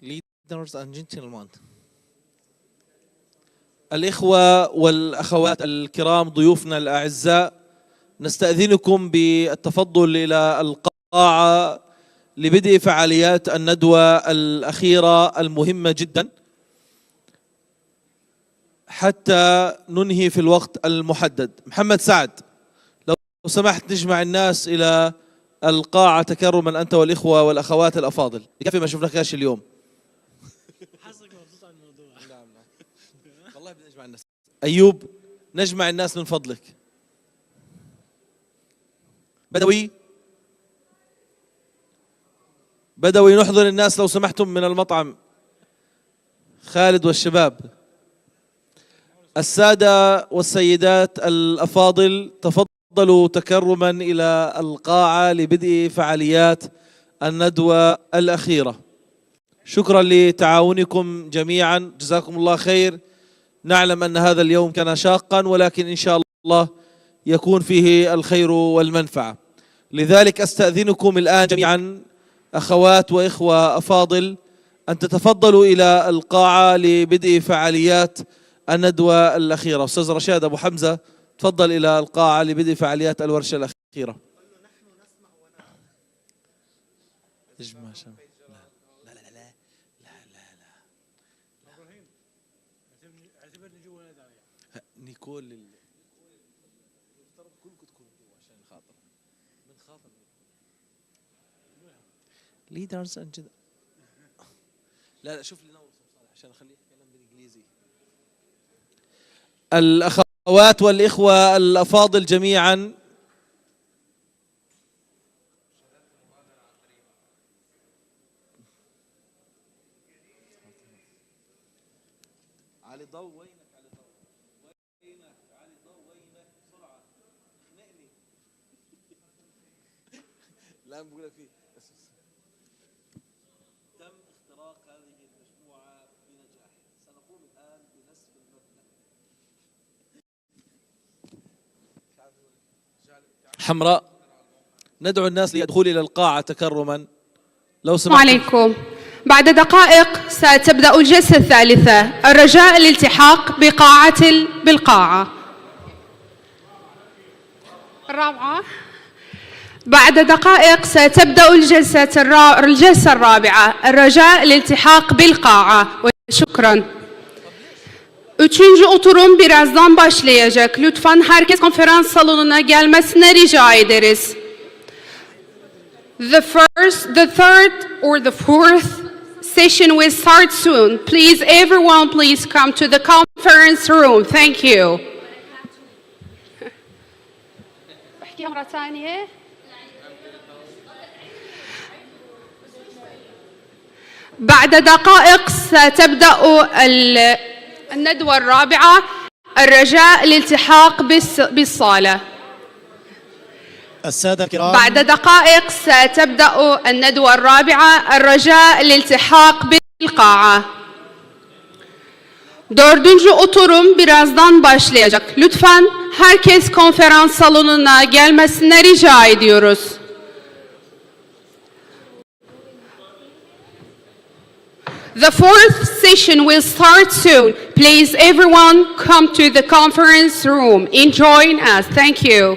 [SPEAKER 9] Ladies and gentlemen، الإخوة والأخوات الكرام، ضيوفنا الأعزاء، نستأذنكم بالتفضل إلى القاعة لبدء فعاليات الندوة الأخيرة المهمة جدا حتى ننهي في الوقت المحدد. محمد سعد، لو سمحت نجمع الناس إلى القاعة تكرما أنت والإخوة والأخوات الأفاضل. يكفي ما شفناكاش اليوم. والله بنجمع الناس. أيوب، نجمع الناس من فضلك. بدوي نحضر الناس لو سمحتم من المطعم. خالد والشباب. السادة والسيدات الأفاضل، تفضلوا تكرما إلى القاعة لبدء فعاليات الندوة الأخيرة. شكرا لتعاونكم جميعا، جزاكم الله خير. نعلم أن هذا اليوم كان شاقا، ولكن إن شاء الله يكون فيه الخير والمنفعة. لذلك أستأذنكم الآن جميعا أخوات وإخوة أفاضل أن تتفضلوا إلى القاعة لبدء فعاليات الندوة الأخيرة. أستاذ رشاد أبو حمزة، تفضل إلى القاعة لبدء فعاليات الورشة الأخيرة. نيكول كلكم تكونوا عشان خاطر من خاطر ليدرز انجد. لا شوف لي نور عشان اخليه كلام بالانجليزي. الاخوات والاخوه الافاضل جميعا، علي ضو وينك؟ علي ضو وينك؟ علي ضو وينك؟ بسرعه اخنقني. لا بقول لك فيه. تم اختراق هذه المجموعه بنجاح. سنقوم الان بنسف المبنى. حمراء، ندعو الناس للدخول الى القاعه تكرما لو سمحتم.
[SPEAKER 18] عليكم. بعد دقائق ستبدأ الجلسة الثالثة. الرجاء الالتحاق بالقاعة الرابعة. بعد دقائق ستبدأ الجلسة الرابعة. الرجاء الالتحاق بالقاعة. شكرا. Üçüncü oturum birazdan başlayacak. Lütfen herkes konferans salonuna gelmesine rica ederiz. The third or the fourth session will start soon. Please, everyone, please come to the conference room. Thank you. بحكيها مرة ثانية. بعد دقائق ستبدأ الندوة الرابعة. الرجاء الالتحاق بالصالة.
[SPEAKER 20] السادة الكرام،
[SPEAKER 18] بعد دقائق ستبدأ الندوة الرابعة. الرجاء الالتحاق بالقاعة. Dördüncü oturum birazdan başlayacak. Lütfen herkes konferans salonuna gelmesine rica ediyoruz. The fourth session will start soon. Please, everyone, come to the conference room and join us. Thank you.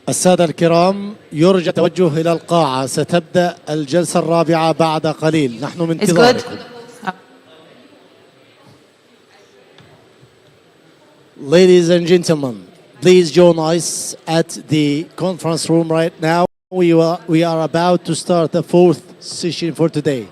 [SPEAKER 20] السادة الكرام، يرجى التوجه إلى القاعة. ستبدأ الجلسة الرابعة بعد قليل. نحن من انتظاركم. Ladies and gentlemen, please join us at the conference room right now. We are about to start the fourth session for today.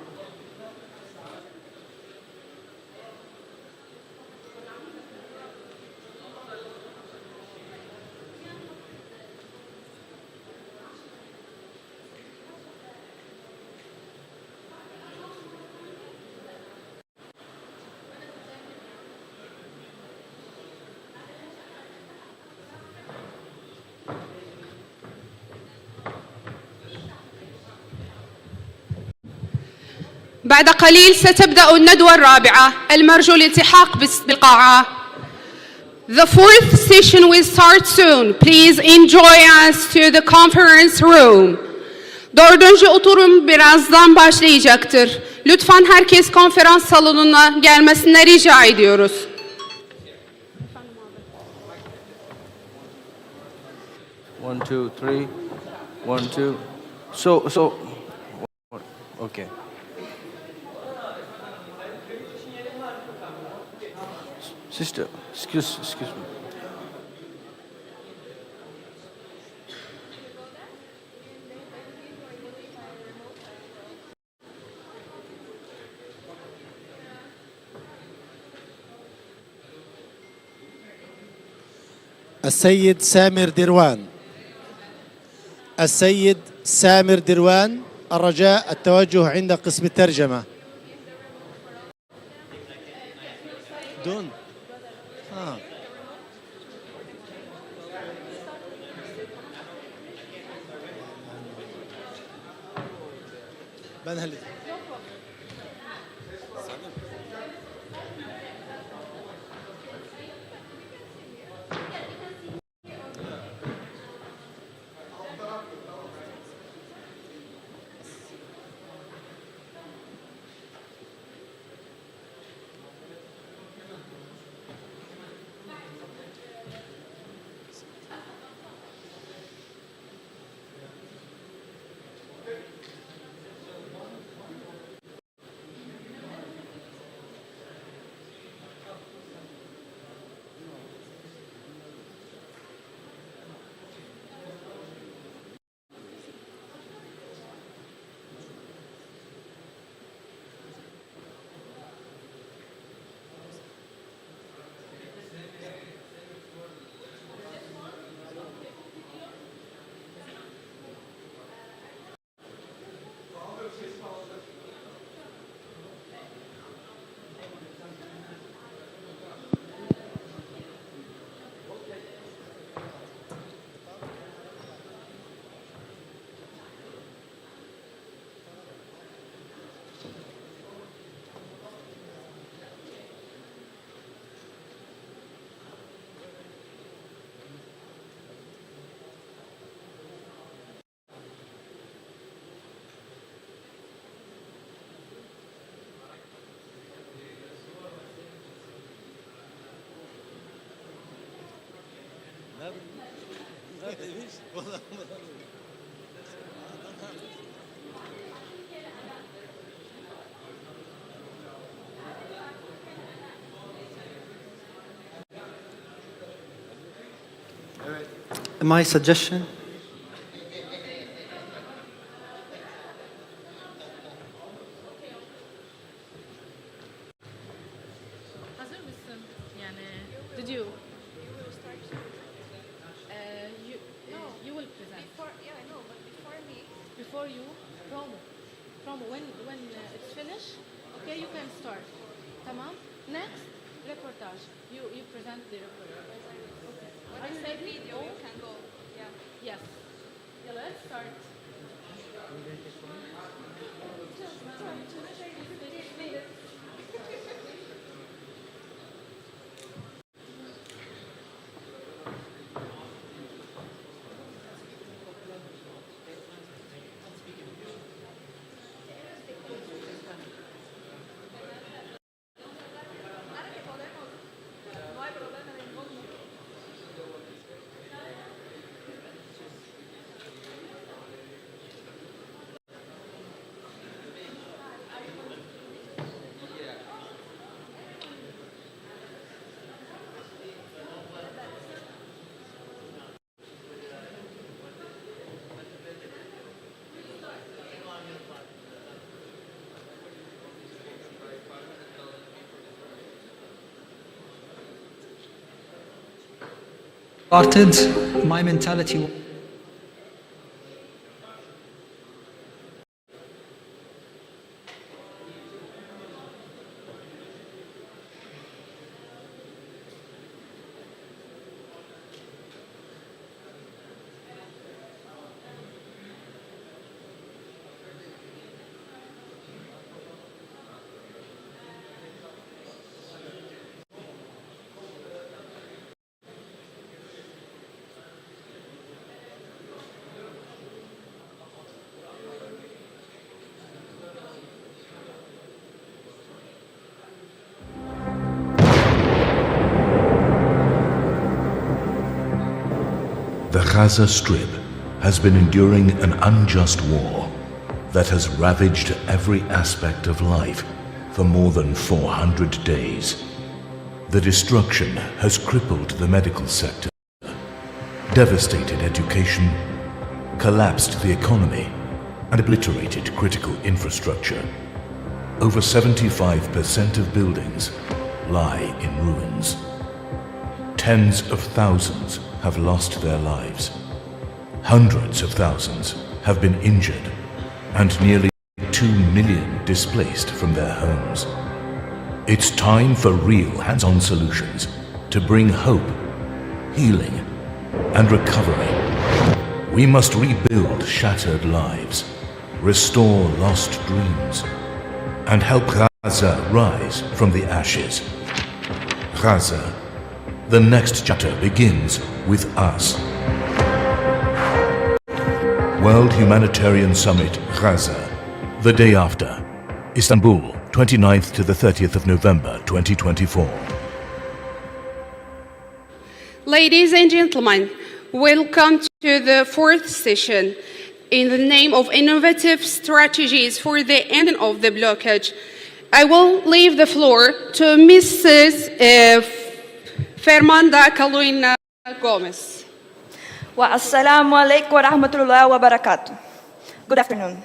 [SPEAKER 18] بعد قليل ستبدأ الندوة الرابعة المرجو الالتحاق بالقاعة. The fourth session will start soon. Please enjoy us to the conference room. Dördüncü oturum birazdan başlayacaktır. Lütfen herkes konferans salonuna gelmesini rica ediyoruz.
[SPEAKER 9] One, two, three. One, two. Okay. Sister, excuse me.
[SPEAKER 20] السيد سامر دروان. السيد سامر دروان، الرجاء التوجه عند قسم الترجمة. دون
[SPEAKER 21] My suggestion.
[SPEAKER 10] hazır mısın? Yani did you? You will present. Before you promo when it's finished, okay, you can start. Tamam. Next reportage. You present the reportage. Okay.
[SPEAKER 22] When I say video, you can go. Yeah.
[SPEAKER 10] Yes. Yeah, let's start.
[SPEAKER 23] Started, my mentality.
[SPEAKER 11] The Gaza Strip has been enduring an unjust war that has ravaged every aspect of life for more than 400 days. The destruction has crippled the medical sector, devastated education, collapsed the economy, and obliterated critical infrastructure. Over 75% of buildings lie in ruins. Tens of thousands have lost their lives. Hundreds of thousands have been injured, and nearly 2 million displaced from their homes. It's time for real hands-on solutions to bring hope, healing, and recovery. We must rebuild shattered lives, restore lost dreams, and help Gaza rise from the ashes. Gaza, the next chapter begins with us. World Humanitarian Summit, Gaza, the day after. Istanbul, 29th to the 30th of November, 2024.
[SPEAKER 18] Ladies and gentlemen, welcome to the fourth session. In the name of innovative strategies for the ending of the blockage, I will leave the floor to Mrs. Fernanda Carolina Gomez.
[SPEAKER 4] Assalamu alaikum wa rahmatullahi wa barakatuh. Good afternoon.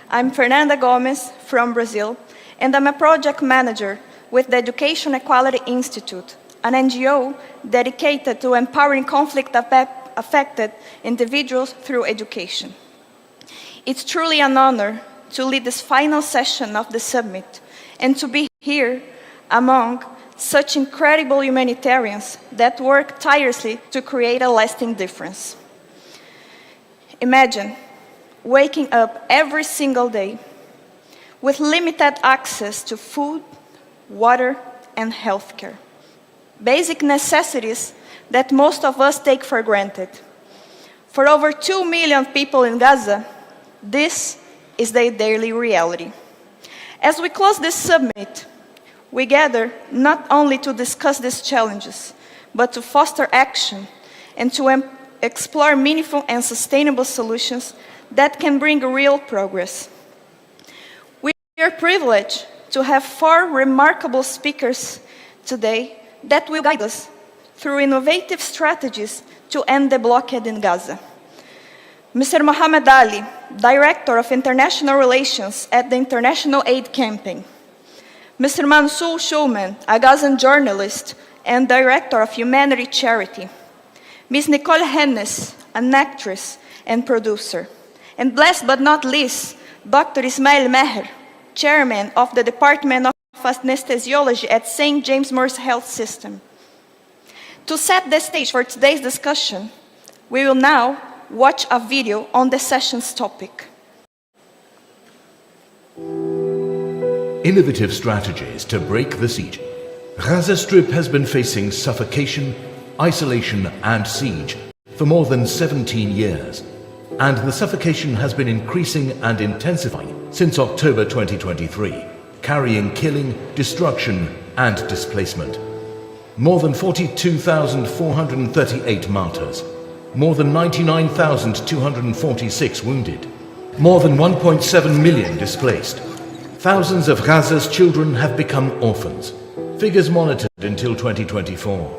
[SPEAKER 4] I'm Fernanda Gomez from Brazil, and I'm a project manager with the Education Equality Institute, an NGO dedicated to empowering conflict-affected individuals through education. It's truly an honor to lead this final session of the summit and to be here among such incredible humanitarians that work tirelessly to create a lasting difference. Imagine waking up every single day with limited access to food, water, and healthcare. Basic necessities that most of us take for granted. For over 2 million people in Gaza, this is their daily reality. As we close this summit, we gather not only to discuss these challenges, but to foster action and to explore meaningful and sustainable solutions that can bring real progress. We are privileged to have 4 remarkable speakers today that will guide us through innovative strategies to end the blockade in Gaza. Mr. Mohammed Ali, Director of International Relations at the International Aid Campaign. Mr. Mansour Shulman, a Gazan journalist and Director of Humanity Charity. Ms. Nicole Hennes, an actress and producer. And last but not least, Dr. Ismail Meher, Chairman of the Department of Anesthesiology at St. James Moore's Health System. To set the stage for today's discussion, we will now watch a video on the session's topic.
[SPEAKER 11] Innovative strategies to break the siege. Gaza Strip has been facing suffocation, isolation, and siege for more than 17 years. And the suffocation has been increasing and intensifying since October 2023, carrying killing, destruction, and displacement. More than 42,438 martyrs. More than 99,246 wounded. More than 1.7 million displaced. Thousands of Gaza's children have become orphans. Figures monitored until 2024.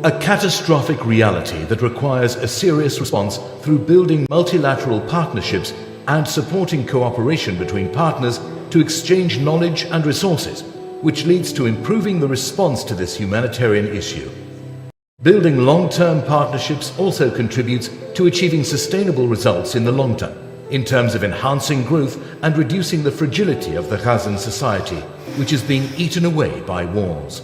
[SPEAKER 11] A catastrophic reality that requires a serious response through building multilateral partnerships and supporting cooperation between partners to exchange knowledge and resources, which leads to improving the response to this humanitarian issue. Building long-term partnerships also contributes to achieving sustainable results in the long term, in terms of enhancing growth and reducing the fragility of the Gazan society, which is being eaten away by wars.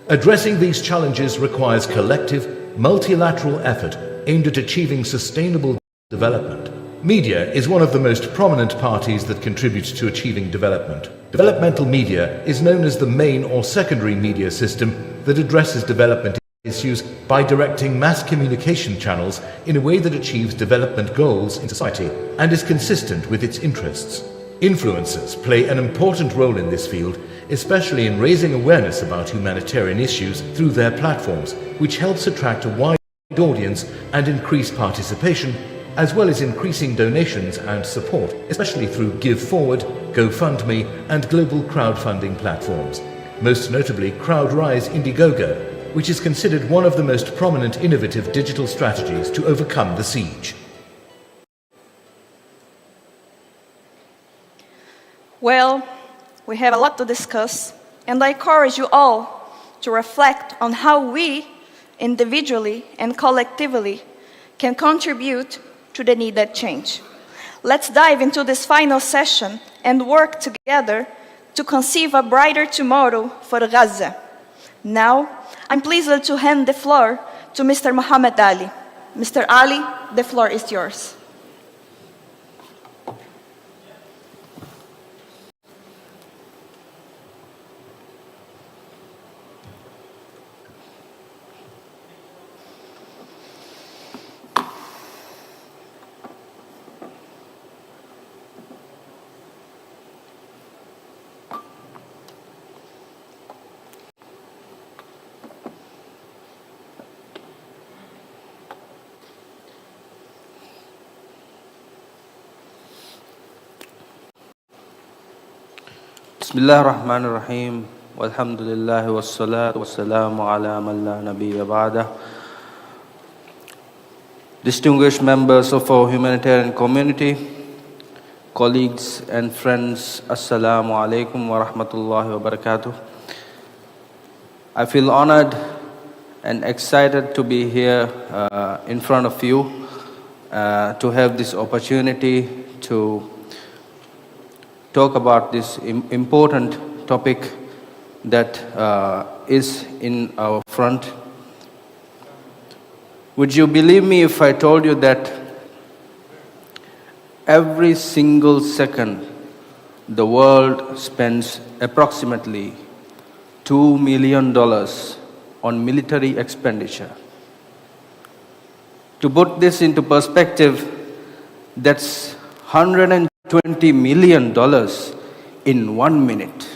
[SPEAKER 11] Addressing these challenges requires collective, multilateral effort aimed at achieving sustainable development. Media is one of the most prominent parties that contributes to achieving development. Developmental media is known as the main or secondary media system that addresses development issues by directing mass communication channels in a way that achieves development goals in society and is consistent with its interests. Influencers play an important role in this field, especially in raising awareness about humanitarian issues through their platforms, which helps attract a wide audience and increase participation, as well as increasing donations and support, especially through Give Forward, GoFundMe, and global crowdfunding platforms. Most notably, CrowdRise Indiegogo, which is considered one of the most prominent innovative digital strategies to overcome the siege.
[SPEAKER 4] Well, we have a lot to discuss, and I encourage you all to reflect on how we, individually and collectively, can contribute to the needed change. Let's dive into this final session and work together to conceive a brighter tomorrow for Gaza. Now, I'm pleased to hand the floor to Mr. Mohammed Ali. Mr. Ali, the floor is yours.
[SPEAKER 3] بسم الله الرحمن الرحيم والحمد لله والصلاة والسلام على من لا نبي بعده. Distinguished members of our humanitarian community, colleagues and friends, Assalamu alaikum wa rahmatullahi wa barakatuh. I feel honored and excited to be here in front of you to have this opportunity to talk about this important topic that is in our front. Would you believe me if I told you that every single second the world spends approximately $2 million on military expenditure? To put this into perspective, that's $120 million in 1 minute.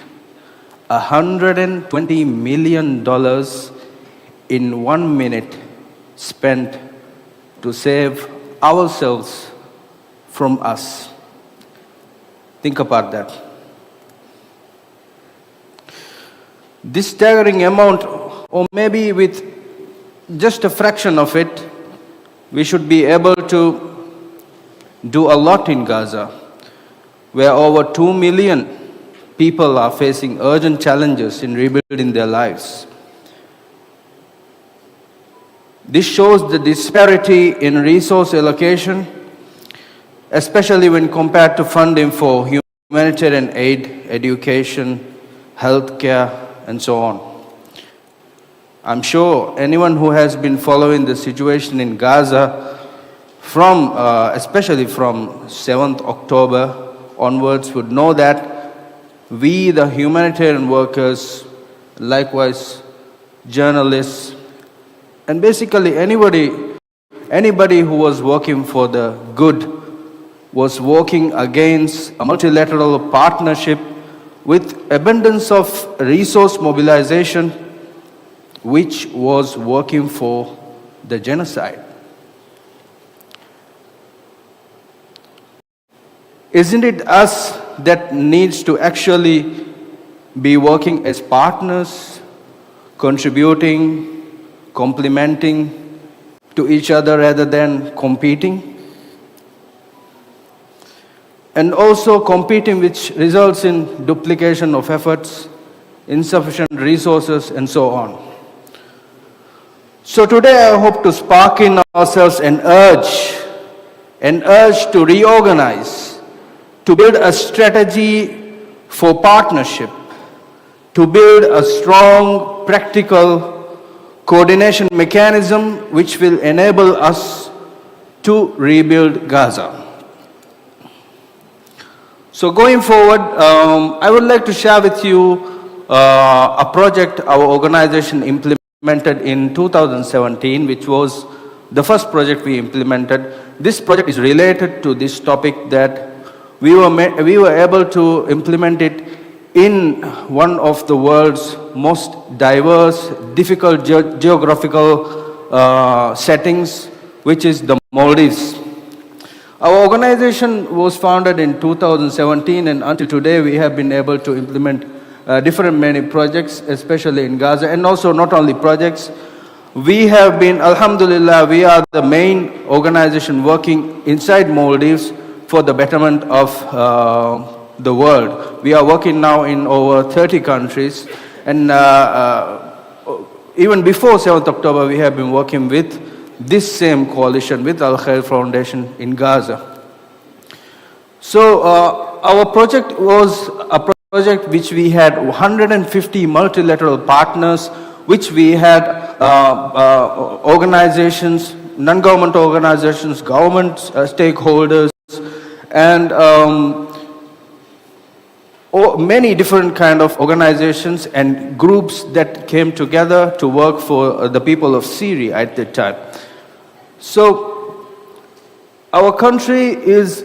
[SPEAKER 3] $120 million in 1 minute spent to save ourselves from us. Think about that. This staggering amount, or maybe with just a fraction of it, we should be able to do a lot in Gaza, where over 2 million people are facing urgent challenges in rebuilding their lives. This shows the disparity in resource allocation, especially when compared to funding for humanitarian aid, education, healthcare, and so on. I'm sure anyone who has been following the situation in Gaza especially from 7th October onwards would know that we, the humanitarian workers, likewise journalists, and basically anybody who was working for the good was working against a multilateral partnership with abundance of resource mobilization, which was working for the genocide. Isn't it us that needs to actually be working as partners, contributing, complementing to each other rather than competing? And also competing, which results in duplication of efforts, insufficient resources, and so on. So today I hope to spark in ourselves an urge to reorganize, to build a strategy for partnership, to build a strong, practical coordination mechanism which will enable us to rebuild Gaza. So going forward, I would like to share with you a project our organization implemented in 2017, which was the first project we implemented. This project is related to this topic that we were able to implement it in one of the world's most diverse, difficult geographical settings, which is the Maldives. Our organization was founded in 2017, and until today we have been able to implement different many projects, especially in Gaza, and also not only projects. We have been, alhamdulillah, we are the main organization working inside Maldives for the betterment of the world. We are working now in over 30 countries, and even before 7th October, we have been working with this same coalition, with Al-Khair Foundation in Gaza. So our project was a project which we had 150 multilateral partners, which we had organizations, non-government organizations, government stakeholders, and many different kind of organizations and groups that came together to work for the people of Syria at that time. So our country is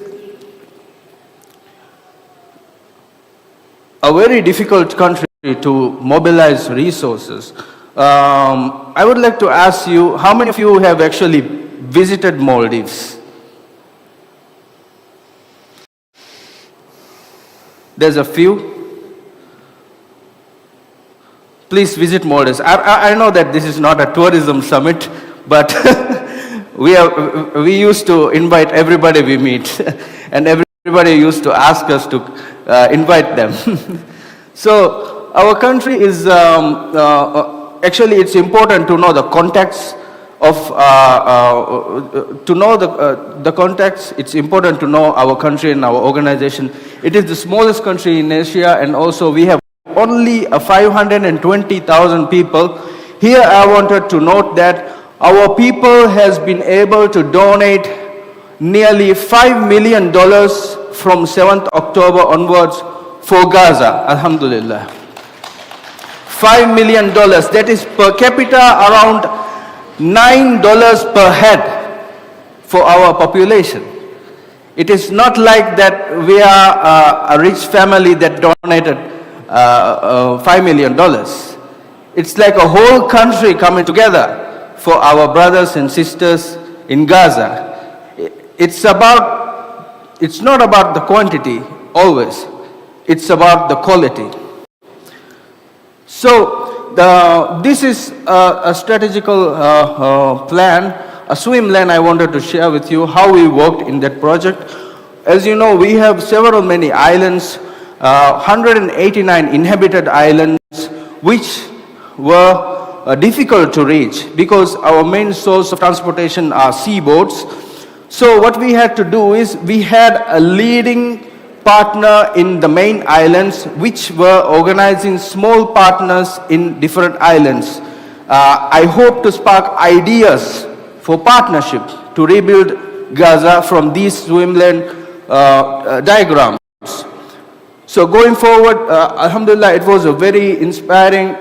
[SPEAKER 3] a very difficult country to mobilize resources. I would like to ask you, how many of you have actually visited Maldives? There's a few. Please visit Maldives. I know that this is not a tourism summit, but we used to invite everybody we meet, and everybody used to ask us to invite them. So our country is, actually it's important to know the context of, to know the context. It's important to know our country and our organization. It is the smallest country in Asia, and also we have only 520,000 people. Here I wanted to note that our people has been able to donate nearly $5 million from 7th October onwards for Gaza, alhamdulillah. $5 million, that is per capita around $9 per head for our population. It is not like that we are a rich family that donated $5 million. It's like a whole country coming together for our brothers and sisters in Gaza. It's not about the quantity always, it's about the quality. So this is a strategical plan, a swim lane I wanted to share with you how we worked in that project. As you know, we have many islands, 189 inhabited islands, which were difficult to reach because our main source of transportation are seaboats. So what we had to do is we had a leading partner in the main islands, which were organizing small partners in different islands. I hope to spark ideas for partnership to rebuild Gaza from these swim lane diagrams. So going forward, alhamdulillah, it was a very inspiring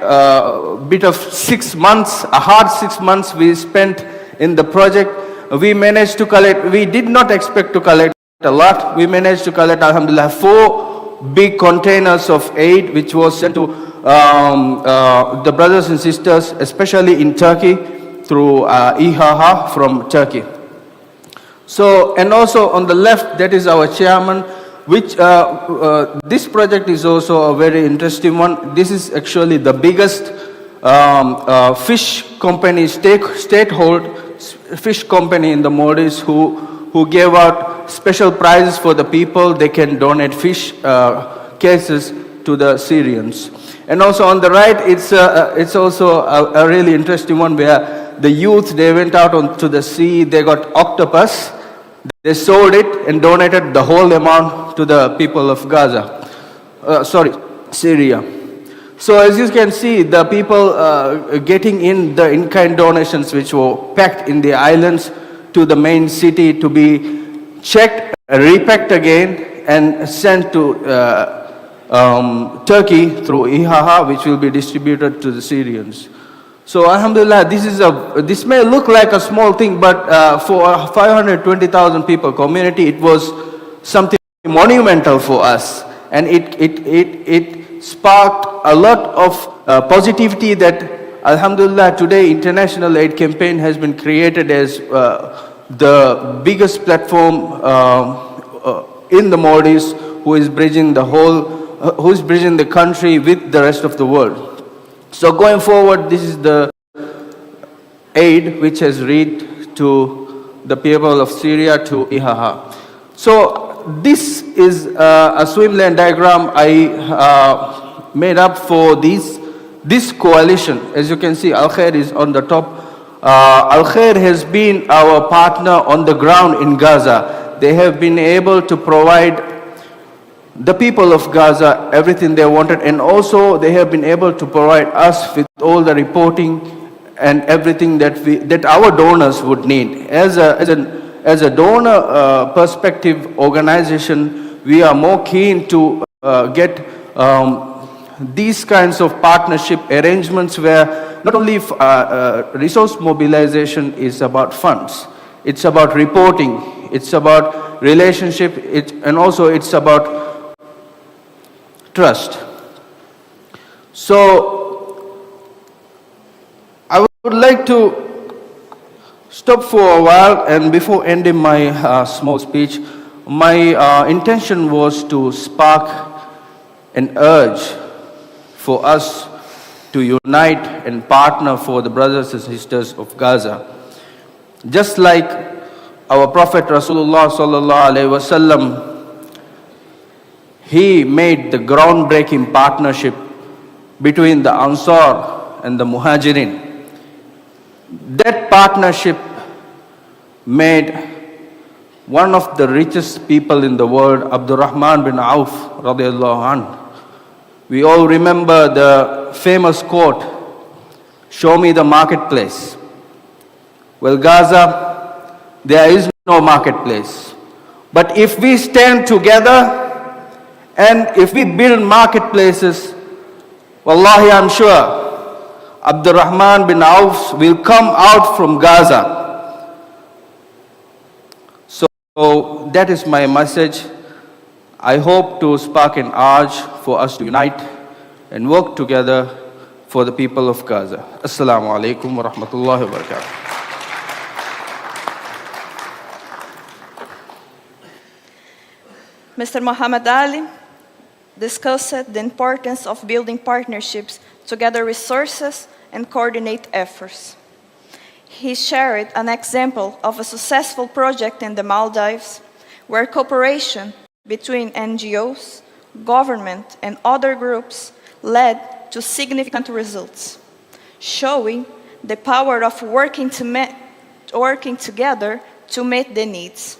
[SPEAKER 3] bit of 6 months, a hard 6 months we spent in the project. We managed to collect, we did not expect to collect a lot. We managed to collect, alhamdulillah, 4 big containers of aid, which was sent to the brothers and sisters, especially in Turkey, through IHAHA from Turkey. So, and also on the left, that is our chairman, which this project is also a very interesting one. This is actually the biggest fish company, state-hold fish company in the Maldives who gave out special prizes for the people. They can donate fish cases to the Syrians. And also on the right, it's also a really interesting one where the youth, they went out onto the sea, they got octopus, they sold it and donated the whole amount to the people of Gaza, Syria. So as you can see, the people getting in the in-kind donations which were packed in the islands to the main city to be checked, repacked again and sent to Turkey through IHAHA, which will be distributed to the Syrians. So alhamdulillah, this may look like a small thing, but for a 520,000 people community, it was something monumental for us, and it sparked a lot of positivity that Alhamdulillah, today International Aid Campaign has been created as the biggest platform in the Maldives who is bridging the country with the rest of the world. So going forward, this is the aid which has reached to the people of Syria, to Ihaha. So this is a swim lane diagram I made up for this coalition. As you can see, Al-Khair is on the top. Al-Khair has been our partner on the ground in Gaza. They have been able to provide the people of Gaza everything they wanted, and also they have been able to provide us with all the reporting and everything that our donors would need. As a donor perspective organization, we are more keen to get these kinds of partnership arrangements where not only resource mobilization is about funds, it's about reporting, it's about relationship, and also it's about trust. So I would like to stop for a while, and before ending my small speech, my intention was to spark an urge for us to unite and partner for the brothers and sisters of Gaza. Just like our Prophet Rasulullah sallallahu alaihi wasallam, he made the groundbreaking partnership between the Ansar and the Muhajirin. That partnership made one of the richest people in the world, Abdurrahman bin Auf radiallahu anhu. We all remember the famous quote, "Show me the marketplace." Well, Gaza, there is no marketplace. But if we stand together and if we build marketplaces, wallahi, I'm sure Abdurrahman bin Auf will come out from Gaza. So that is my message. I hope to spark an urge for us to unite and work together for the people of Gaza. Assalamu alaikum wa rahmatullahi wa barakatuh.
[SPEAKER 4] Mr. Muhammad Ali discussed the importance of building partnerships to gather resources and coordinate efforts. He shared an example of a successful project in the Maldives where cooperation between NGOs, government, and other groups led to significant results, showing the power of working together to meet the needs.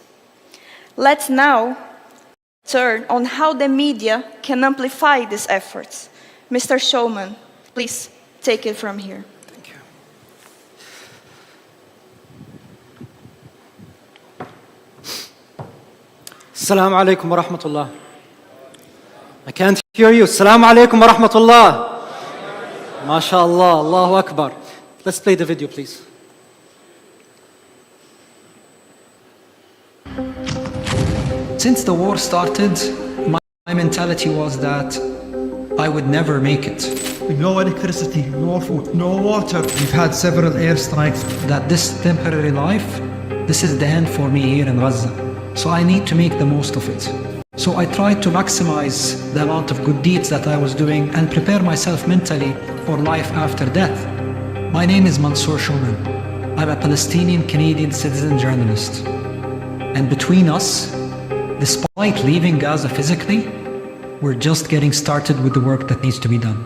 [SPEAKER 4] Let's now turn on how the media can amplify these efforts. Mr. Showman, please take it from here.
[SPEAKER 23] Thank you. Assalamu alaikum wa rahmatullah. I can't hear you. Assalamu alaikum wa rahmatullah. MashaAllah, Allahu Akbar. Let's play the video, please. Since the war started, my mentality was that I would never make it.
[SPEAKER 2] No electricity, no food, no water. We've had several airstrikes.
[SPEAKER 23] That this temporary life, this is the end for me here in Gaza. So I need to make the most of it. So I tried to maximize the amount of good deeds that I was doing and prepare myself mentally for life after death. My name is Mansour Showman. I'm a Palestinian Canadian citizen journalist. And between us, despite leaving Gaza physically, we're just getting started with the work that needs to be done.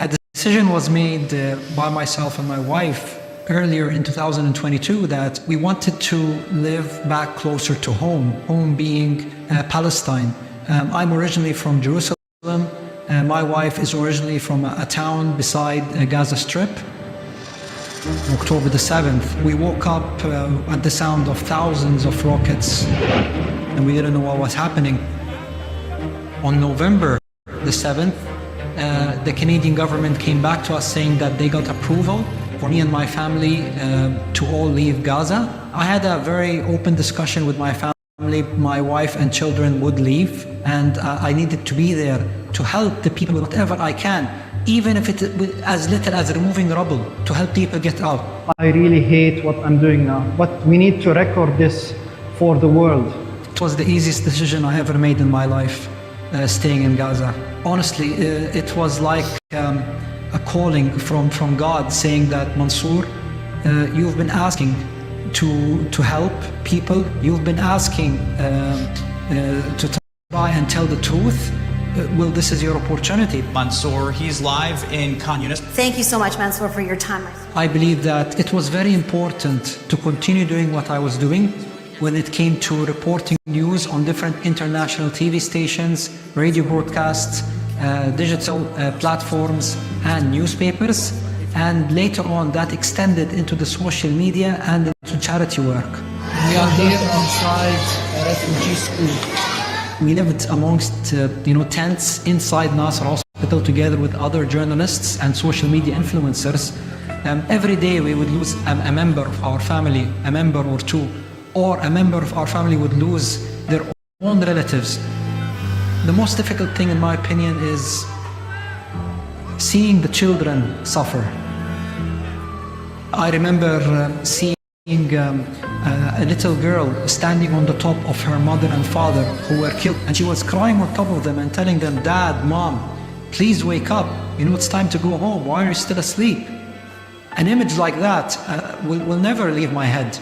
[SPEAKER 23] A decision was made by myself and my wife earlier in 2022 that we wanted to live back closer to home, home being Palestine. I'm originally from Jerusalem, and my wife is originally from a town beside Gaza Strip. October the 7th, we woke up at the sound of thousands of rockets, and we didn't know what was happening. On November the 7th, the Canadian government came back to us saying that they got approval for me and my family to all leave Gaza. I had a very open discussion with my family my wife and children would leave, and I needed to be there to help the people with whatever I can, even if it as little as removing rubble, to help people get out.
[SPEAKER 2] I really hate what I'm doing now, but we need to record this for the world.
[SPEAKER 23] It was the easiest decision I ever made in my life, staying in Gaza. Honestly, it was like a calling from God saying that, Mansour, you've been asking to help people, you've been asking to try and tell the truth. Well, this is your opportunity.
[SPEAKER 5] Mansour, he's live in Khan Yunis.
[SPEAKER 6] Thank you so much, Mansour, for your time.
[SPEAKER 23] I believe that it was very important to continue doing what I was doing when it came to reporting news on different international TV stations, radio broadcasts, digital platforms and newspapers. And later on that extended into the social media and into charity work. We are here inside a refugee school. We lived amongst tents inside Nasser Hospital together with other journalists and social media influencers. Every day we would lose a member of our family, a member or two, or a member of our family would lose their own relatives. The most difficult thing in my opinion is seeing the children suffer. I remember seeing a little girl standing on the top of her mother and father who were killed, and she was crying on top of them and telling them, Dad, Mom, please wake up, it's time to go home, why are you still asleep? An image like that will never leave my head.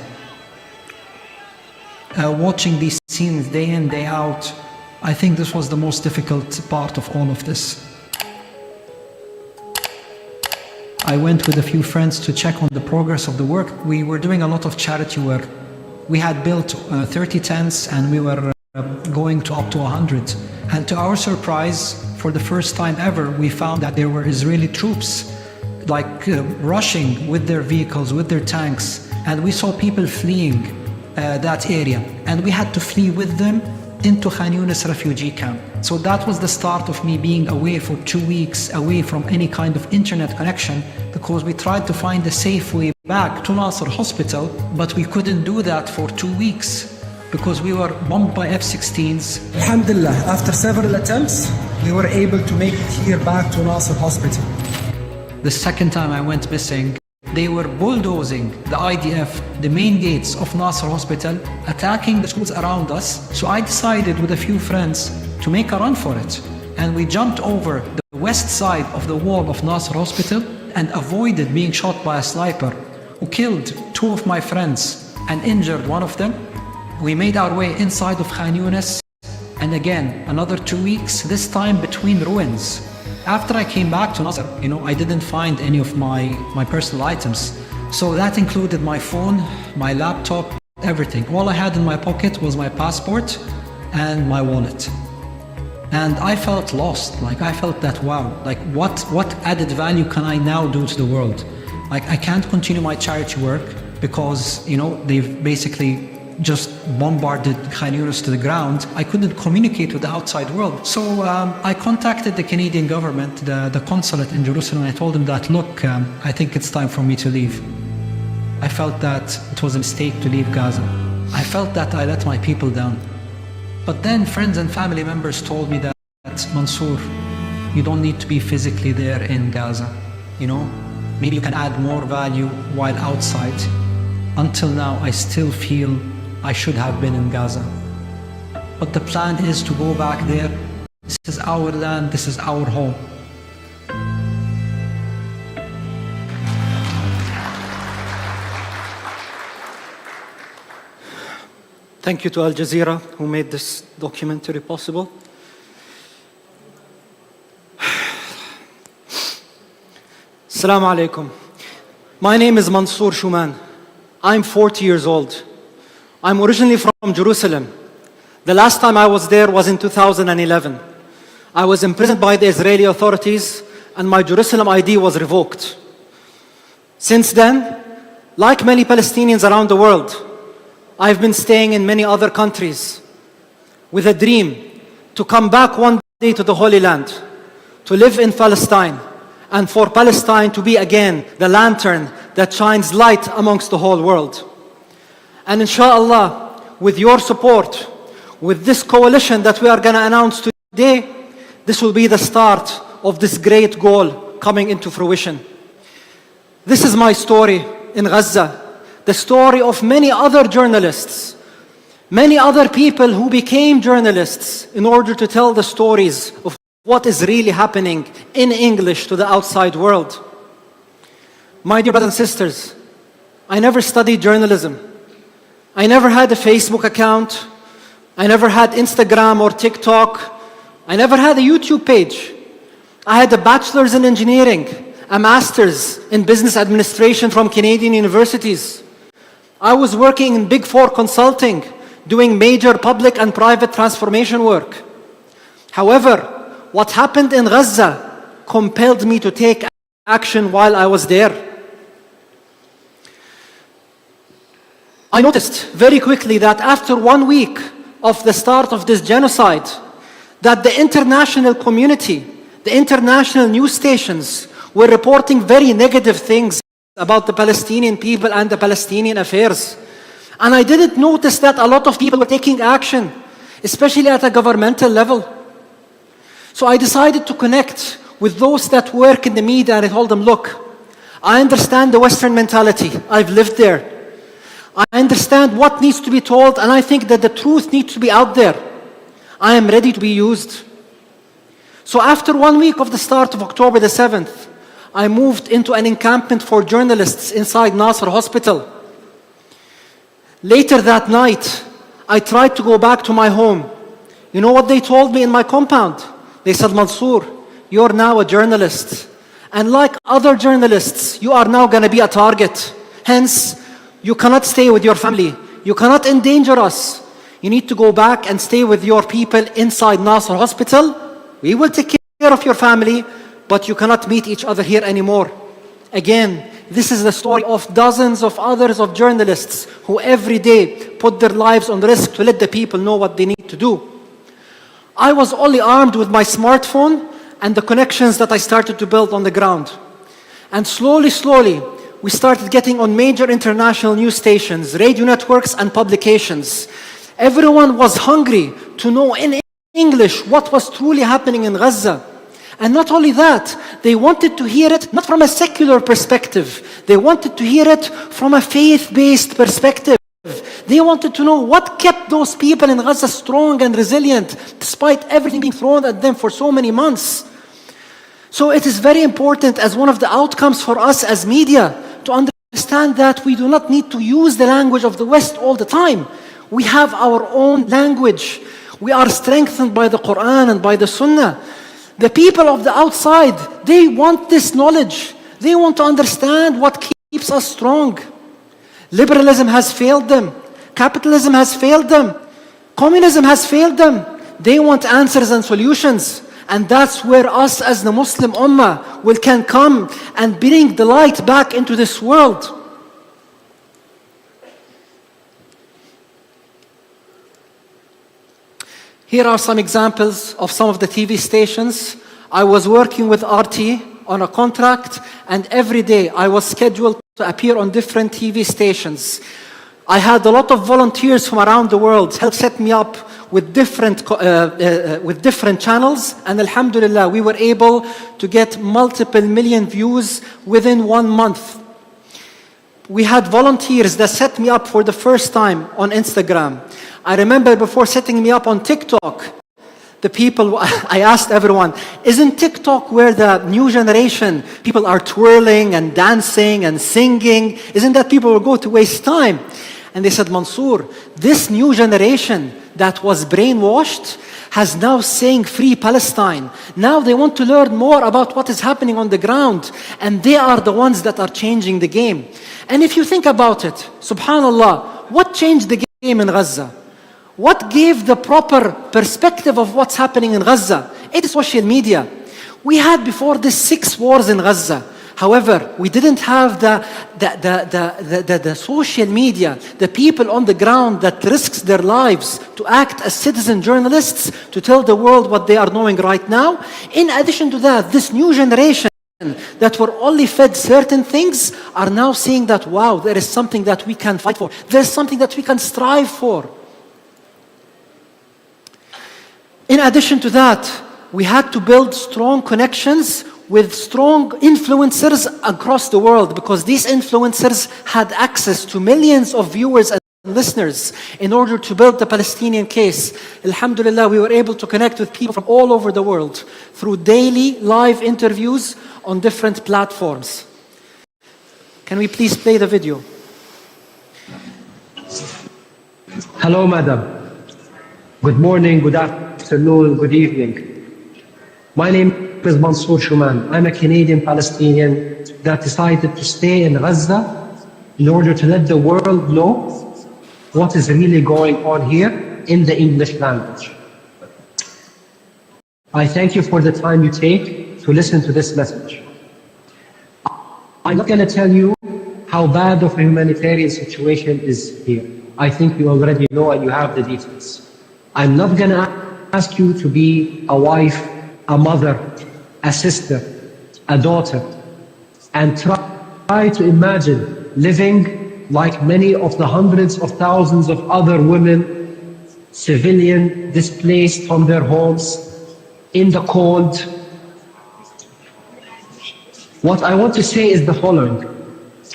[SPEAKER 23] Watching these scenes day in, day out, I think this was the most difficult part of all of this. I went with a few friends to check on the progress of the work. We were doing a lot of charity work. We had built 30 tents and we were going to up to 100. And to our surprise, for the first time ever, we found that there were Israeli troops rushing with their vehicles, with their tanks. And we saw people fleeing that area. And we had to flee with them into Khan Yunis refugee camp. So that was the start of me being away for 2 weeks, away from any kind of internet connection, because we tried to find a safe way back to Nasser Hospital, but we couldn't do that for 2 weeks because we were bombed by F-16s. Alhamdulillah, after several attempts, we were able to make it here back to Nasser Hospital. The second time I went missing, they were bulldozing the IDF, the main gates of Nasser Hospital, attacking the schools around us. So I decided with a few friends to make a run for it. And we jumped over the west side of the wall of Nasser Hospital and avoided being shot by a sniper who killed 2 of my friends and injured 1 of them. We made our way inside of Khan Yunis, and again, another 2 weeks, this time between ruins. After I came back to Nasser, I didn't find any of my personal items. So that included my phone, my laptop, everything. All I had in my pocket was my passport and my wallet. And I felt lost. I felt that, wow, what added value can I now do to the world? I can't continue my charity work because, they've basically just bombarded Khan Yunis to the ground. I couldn't communicate with the outside world. So I contacted the Canadian government, the consulate in Jerusalem, and I told them that, look, I think it's time for me to leave. I felt that it was a mistake to leave Gaza. I felt that I let my people down. But then friends and family members told me that, Mansour, you don't need to be physically there in Gaza. Maybe you can add more value while outside. Until now, I still feel I should have been in Gaza. But the plan is to go back there. This is our land, this is our home.
[SPEAKER 15] Thank you to Al Jazeera who made this documentary possible. Assalamu alaikum. My name is Mansour Shuman. I'm 40 years old. I'm originally from Jerusalem. The last time I was there was in 2011. I was imprisoned by the Israeli authorities and my Jerusalem ID was revoked. Since then, like many Palestinians around the world, I've been staying in many other countries with a dream to come back one day to the Holy Land, to live in Palestine, and for Palestine to be again the lantern that shines light amongst the whole world. And inshallah, with your support, with this coalition that we are going to announce today, this will be the start of this great goal coming into fruition. This is my story in Gaza, the story of many other journalists, many other people who became journalists in order to tell the stories of what is really happening in English to the outside world. My dear brothers and sisters, I never studied journalism. I never had a Facebook account. I never had Instagram or TikTok. I never had a YouTube page. I had a bachelor's in engineering, a master's in business administration from Canadian universities. I was working in Big Four consulting, doing major public and private transformation work. However, what happened in Gaza compelled me to take action while I was there. I noticed very quickly that after 1 week of the start of this genocide, that the international community, the international news stations were reporting very negative things about the Palestinian people and the Palestinian affairs. And I didn't notice that a lot of people were taking action, especially at a governmental level. So I decided to connect with those that work in the media, and I told them, look, I understand the Western mentality. I've lived there. I understand what needs to be told, and I think that the truth needs to be out there. I am ready to be used. So after 1 week of the start of October the 7th, I moved into an encampment for journalists inside Nasser Hospital. Later that night, I tried to go back to my home. You know what they told me in my compound? They said, Mansour, you're now a journalist. And like other journalists, you are now going to be a target. Hence, you cannot stay with your family. You cannot endanger us. You need to go back and stay with your people inside Nasser Hospital. We will take care of your family, but you cannot meet each other here anymore. Again, this is the story of dozens of others of journalists who every day put their lives on risk to let the people know what they need to do. I was only armed with my smartphone and the connections that I started to build on the ground. And slowly, we started getting on major international news stations, radio networks, and publications. Everyone was hungry to know in English what was truly happening in Gaza. And not only that, they wanted to hear it not from a secular perspective. They wanted to hear it from a faith-based perspective. They wanted to know what kept those people in Gaza strong and resilient despite everything being thrown at them for so many months. So it is very important as one of the outcomes for us as media to understand that we do not need to use the language of the West all the time. We have our own language. We are strengthened by the Quran and by the Sunnah. The people of the outside, they want this knowledge. They want to understand what keeps us strong. Liberalism has failed them. Capitalism has failed them. Communism has failed them. They want answers and solutions. And that's where us as the Muslim Ummah can come and bring the light back into this world. Here are some examples of some of the TV stations. I was working with RT on a contract, and every day I was scheduled to appear on different TV stations. I had a lot of volunteers from around the world help set me up with different channels, and alhamdulillah, we were able to get multiple million views within 1 month. We had volunteers that set me up for the first time on Instagram. I remember before setting me up on TikTok, I asked everyone, isn't TikTok where the new generation, people are twirling and dancing and singing? Isn't that people will go to waste time? And they said, Mansour, this new generation that was brainwashed has now saying free Palestine. Now they want to learn more about what is happening on the ground. And they are the ones that are changing the game. And if you think about it, subhanallah, what changed the game in Gaza? What gave the proper perspective of what's happening in Gaza? It is social media. We had before this 6 wars in Gaza. However, we didn't have the social media, the people on the ground that risks their lives to act as citizen journalists to tell the world what they are knowing right now. In addition to that, this new generation that were only fed certain things are now seeing that, wow, there is something that we can fight for. There's something that we can strive for.
[SPEAKER 1] In addition to that, we had to build strong connections with strong influencers across the world, because these influencers had access to millions of viewers and listeners in order to build the Palestinian case. Alhamdulillah, we were able to connect with people from all over the world through daily live interviews on different platforms. Can we please play the video?
[SPEAKER 8] Hello, madam. Good morning, good afternoon, good evening. My name is Mansour Shuman. I'm a Canadian Palestinian that decided to stay in Gaza in order to let the world know what is really going on here in the English language. I thank you for the time you take to listen to this message. I'm not going to tell you how bad of a humanitarian situation is here. I think you already know and you have the details. I'm not going to ask you to be a wife, a mother, a sister, a daughter, and try to imagine living like many of the hundreds of thousands of other women, civilian, displaced from their homes, in the cold. What I want to say is the following.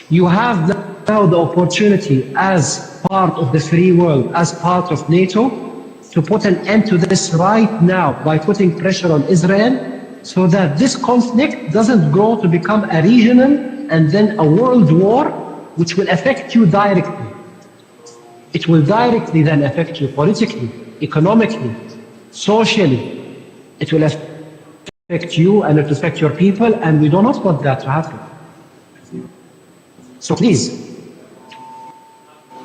[SPEAKER 8] You have now the opportunity as part of the free world, as part of NATO, to put an end to this right now by putting pressure on Israel so that this conflict doesn't grow to become a regional and then a world war, which will affect you directly. It will directly then affect you politically, economically, socially. It will affect you and it will affect your people, and we do not want that to happen. So please,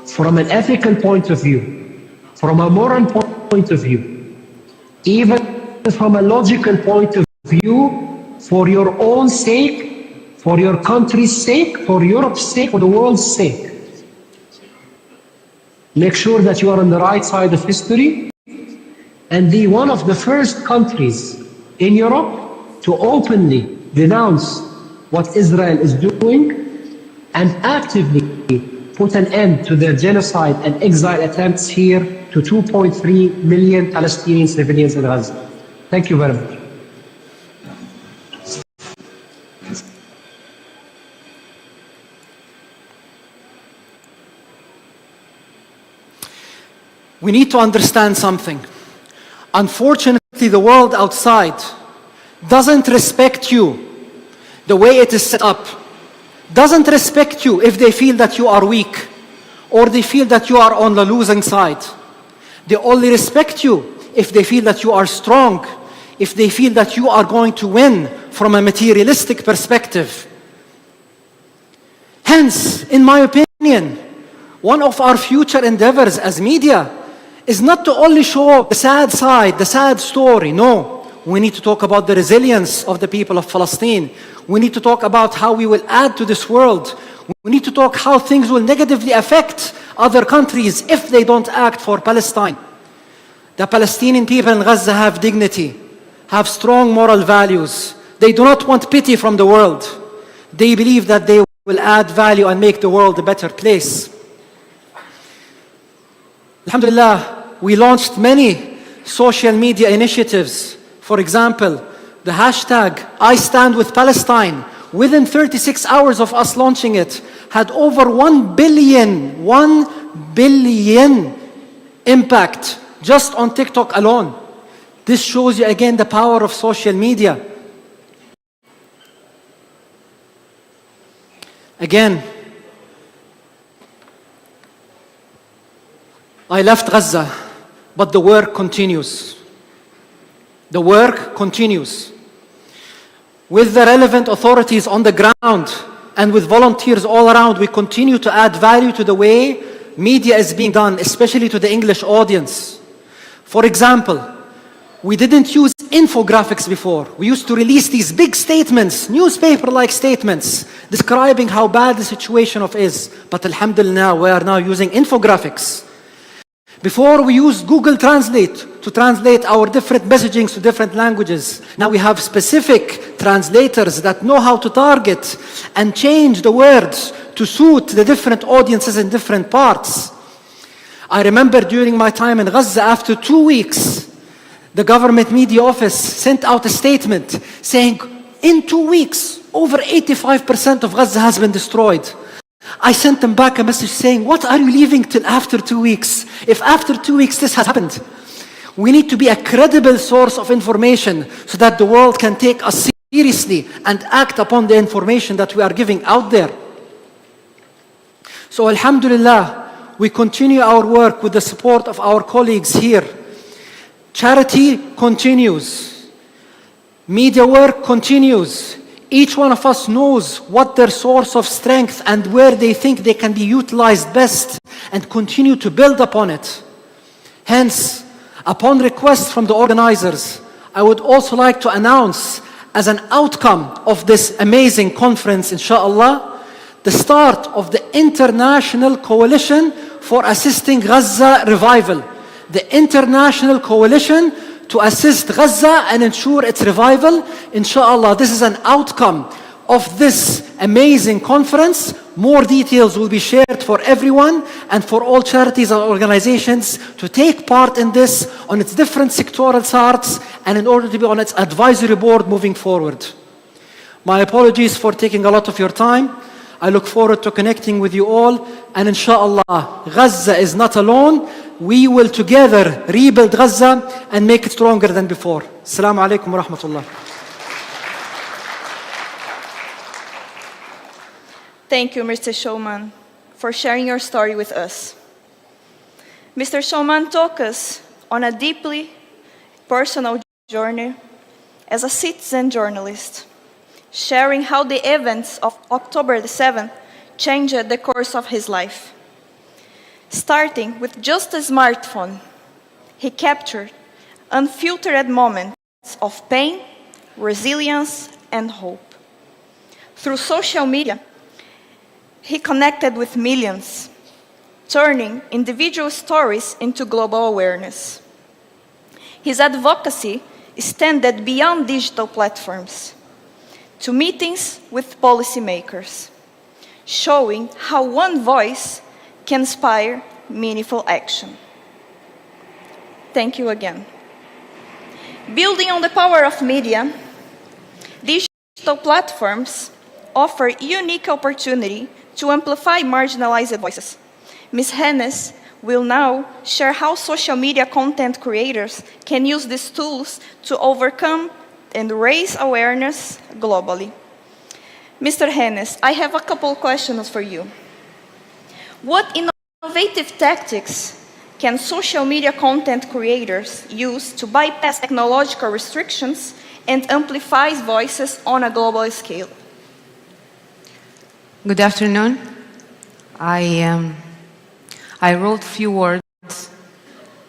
[SPEAKER 8] from an ethical point of view, from a moral point of view, even from a logical point of view, for your own sake, for your country's sake, for Europe's sake, for the world's sake, make sure that you are on the right side of history and be one of the first countries in Europe to openly denounce what Israel is doing and actively put an end to their genocide and exile attempts here to 2.3 million Palestinian civilians in Gaza. Thank you very much.
[SPEAKER 1] We need to understand something. Unfortunately, the world outside doesn't respect you the way it is set up. Doesn't respect you if they feel that you are weak or they feel that you are on the losing side. They only respect you if they feel that you are strong, if they feel that you are going to win from a materialistic perspective. Hence, in my opinion, one of our future endeavors as media is not to only show the sad side, the sad story. No, we need to talk about the resilience of the people of Palestine. We need to talk about how we will add to this world. We need to talk how things will negatively affect other countries if they don't act for Palestine. The Palestinian people in Gaza have dignity, have strong moral values. They do not want pity from the world. They believe that they will add value and make the world a better place. Alhamdulillah, we launched many social media initiatives. For example, the hashtag I Stand With Palestine, within 36 hours of us launching it, had over 1 billion impact just on TikTok alone. This shows you again the power of social media. Again, I left Gaza, but the work continues. The work continues. With the relevant authorities on the ground and with volunteers all around, we continue to add value to the way media is being done, especially to the English audience. For example, we didn't use infographics before. We used to release these big statements, newspaper-like statements, describing how bad the situation is. But alhamdulillah, we are now using infographics. Before, we used Google Translate to translate our different messagings to different languages. Now we have specific translators that know how to target and change the words to suit the different audiences in different parts. I remember during my time in Gaza, after 2 weeks, The government media office sent out a statement saying, in 2 weeks, over 85% of Gaza has been destroyed. I sent them back a message saying, what are you leaving till after 2 weeks? If after 2 weeks this has happened, we need to be a credible source of information so that the world can take us seriously and act upon the information that we are giving out there. So alhamdulillah, we continue our work with the support of our colleagues here. Charity continues. Media work continues. Each one of us knows what their source of strength and where they think they can be utilized best and continue to build upon it. Hence, upon request from the organizers, I would also like to announce as an outcome of this amazing conference, inshallah, the start of the International Coalition for Assisting Gaza Revival. The International Coalition to assist Gaza and ensure its revival. Inshallah, this is an outcome of this amazing conference. More details will be shared for everyone and for all charities and organizations to take part in this on its different sectoral charts and in order to be on its advisory board moving forward. My apologies for taking a lot of your time. I look forward to connecting with you all, and inshallah, Gaza is not alone. We will together rebuild Gaza and make it stronger than before. Assalamu alaikum wa rahmatullah.
[SPEAKER 4] Thank you, Mr. Showman, for sharing your story with us. Mr. Showman took us on a deeply personal journey as a citizen journalist, sharing how the events of October the 7th changed the course of his life. Starting with just a smartphone, he captured unfiltered moments of pain, resilience, and hope. Through social media, he connected with millions, turning individual stories into global awareness. His advocacy extended beyond digital platforms to meetings with policymakers, showing how one voice can inspire meaningful action. Thank you again. Building on the power of media, digital platforms offer unique opportunity to amplify marginalized voices. Ms. Hennes will now share how social media content creators can use these tools to overcome and raise awareness globally. Mr. Hennes, I have a couple questions for you. What innovative tactics can social media content creators use to bypass technological restrictions and amplify voices on a global scale?
[SPEAKER 12] Good afternoon. I wrote few words,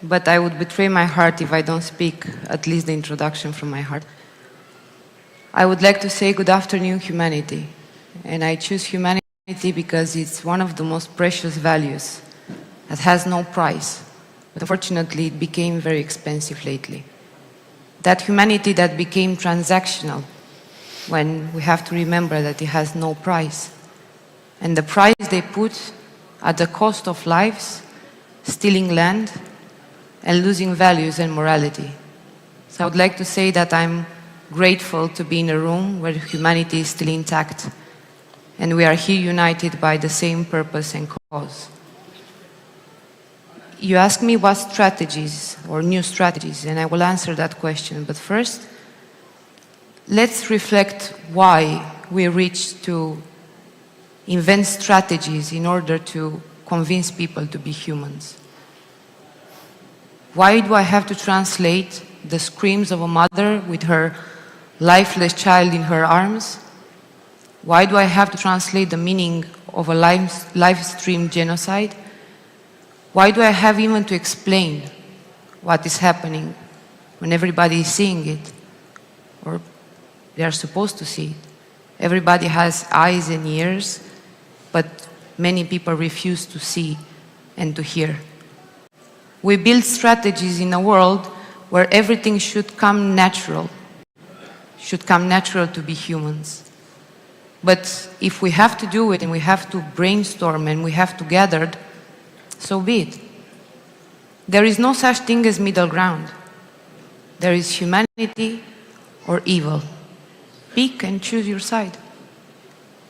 [SPEAKER 12] but I would betray my heart if I don't speak at least the introduction from my heart. I would like to say good afternoon, humanity. And I choose humanity because it's one of the most precious values that has no price. But unfortunately, it became very expensive lately. That humanity that became transactional, when we have to remember that it has no price. And the price they put at the cost of lives, stealing land, and losing values and morality. So I would like to say that I'm grateful to be in a room where humanity is still intact, and we are here united by the same purpose and cause. You ask me what strategies or new strategies, and I will answer that question. But first, let's reflect why we reached to invent strategies in order to convince people to be humans. Why do I have to translate the screams of a mother with her lifeless child in her arms? Why do I have to translate the meaning of a live stream genocide? Why do I have even to explain what is happening when everybody is seeing it, or they are supposed to see it? Everybody has eyes and ears, but many people refuse to see and to hear. We build strategies in a world where everything should come natural to be humans. But if we have to do it and we have to brainstorm and we have to gather, so be it. There is no such thing as middle ground. There is humanity or evil. Pick and choose your side.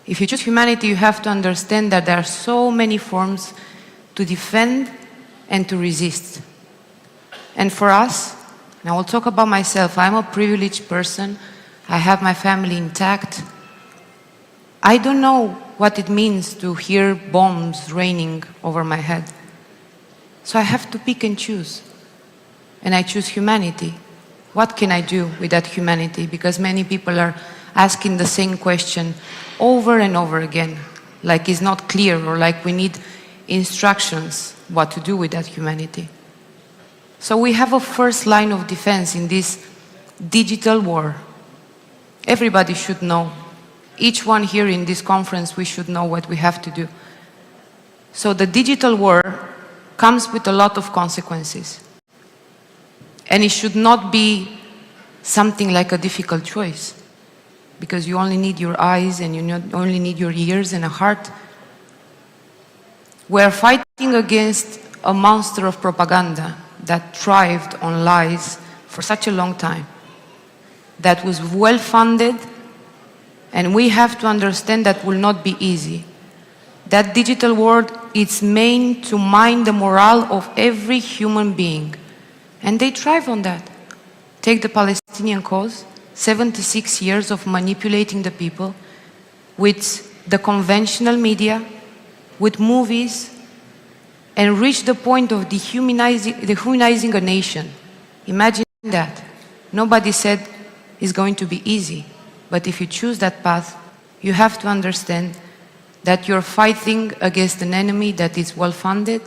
[SPEAKER 12] If you choose humanity, you have to understand that there are so many forms to defend and to resist. And for us, and I will talk about myself, I'm a privileged person. I have my family intact. I don't know what it means to hear bombs raining over my head. So I have to pick and choose. And I choose humanity. What can I do with that humanity? Because many people are asking the same question over and over again, like it's not clear or like we need instructions what to do with that humanity. So we have a first line of defense in this digital war. Everybody should know. Each one here in this conference, we should know what we have to do. So the digital war comes with a lot of consequences. And it should not be something like a difficult choice, because you only need your eyes and you only need your ears and a heart. We're fighting against a monster of propaganda that thrived on lies for such a long time, that was well funded, and we have to understand that will not be easy. That digital world is meant to mine the morale of every human being, and they thrive on that. Take the Palestinian cause, 76 years of manipulating the people with the conventional media, with movies, and reach the point of dehumanizing a nation. Imagine that. Nobody said it's going to be easy, but if you choose that path, you have to understand that you're fighting against an enemy that is well-funded,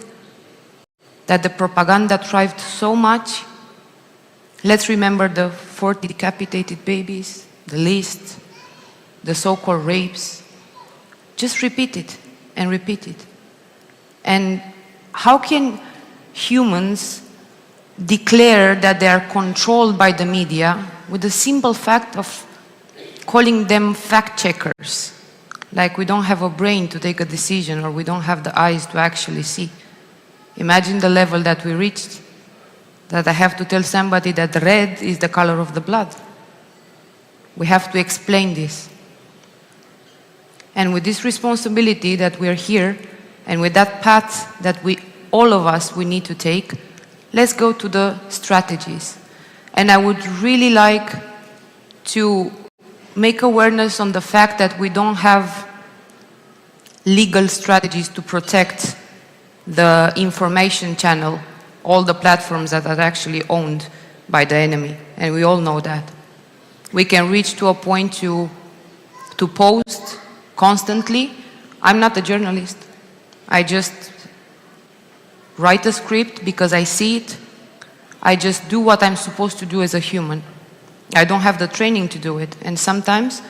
[SPEAKER 12] that the propaganda thrived so much. Let's remember the 40 decapitated babies, the list, the so-called rapes. Just repeat it and repeat it. And how can humans declare that they are controlled by the media with the simple fact of calling them fact-checkers? Like we don't have a brain to take a decision, or we don't have the eyes to actually see. Imagine the level that we reached, that I have to tell somebody that red is the color of the blood. We have to explain this. And with this responsibility that we are here, and with that path that all of us, we need to take, let's go to the strategies. And I would really like to make awareness on the fact that we don't have legal strategies to protect the information channel, all the platforms that are actually owned by the enemy, and we all know that. We can reach to a point to post constantly. I'm not a journalist. I just write a script because I see it. I just do what I'm supposed to do as a human. I don't have the training to do it, and sometimes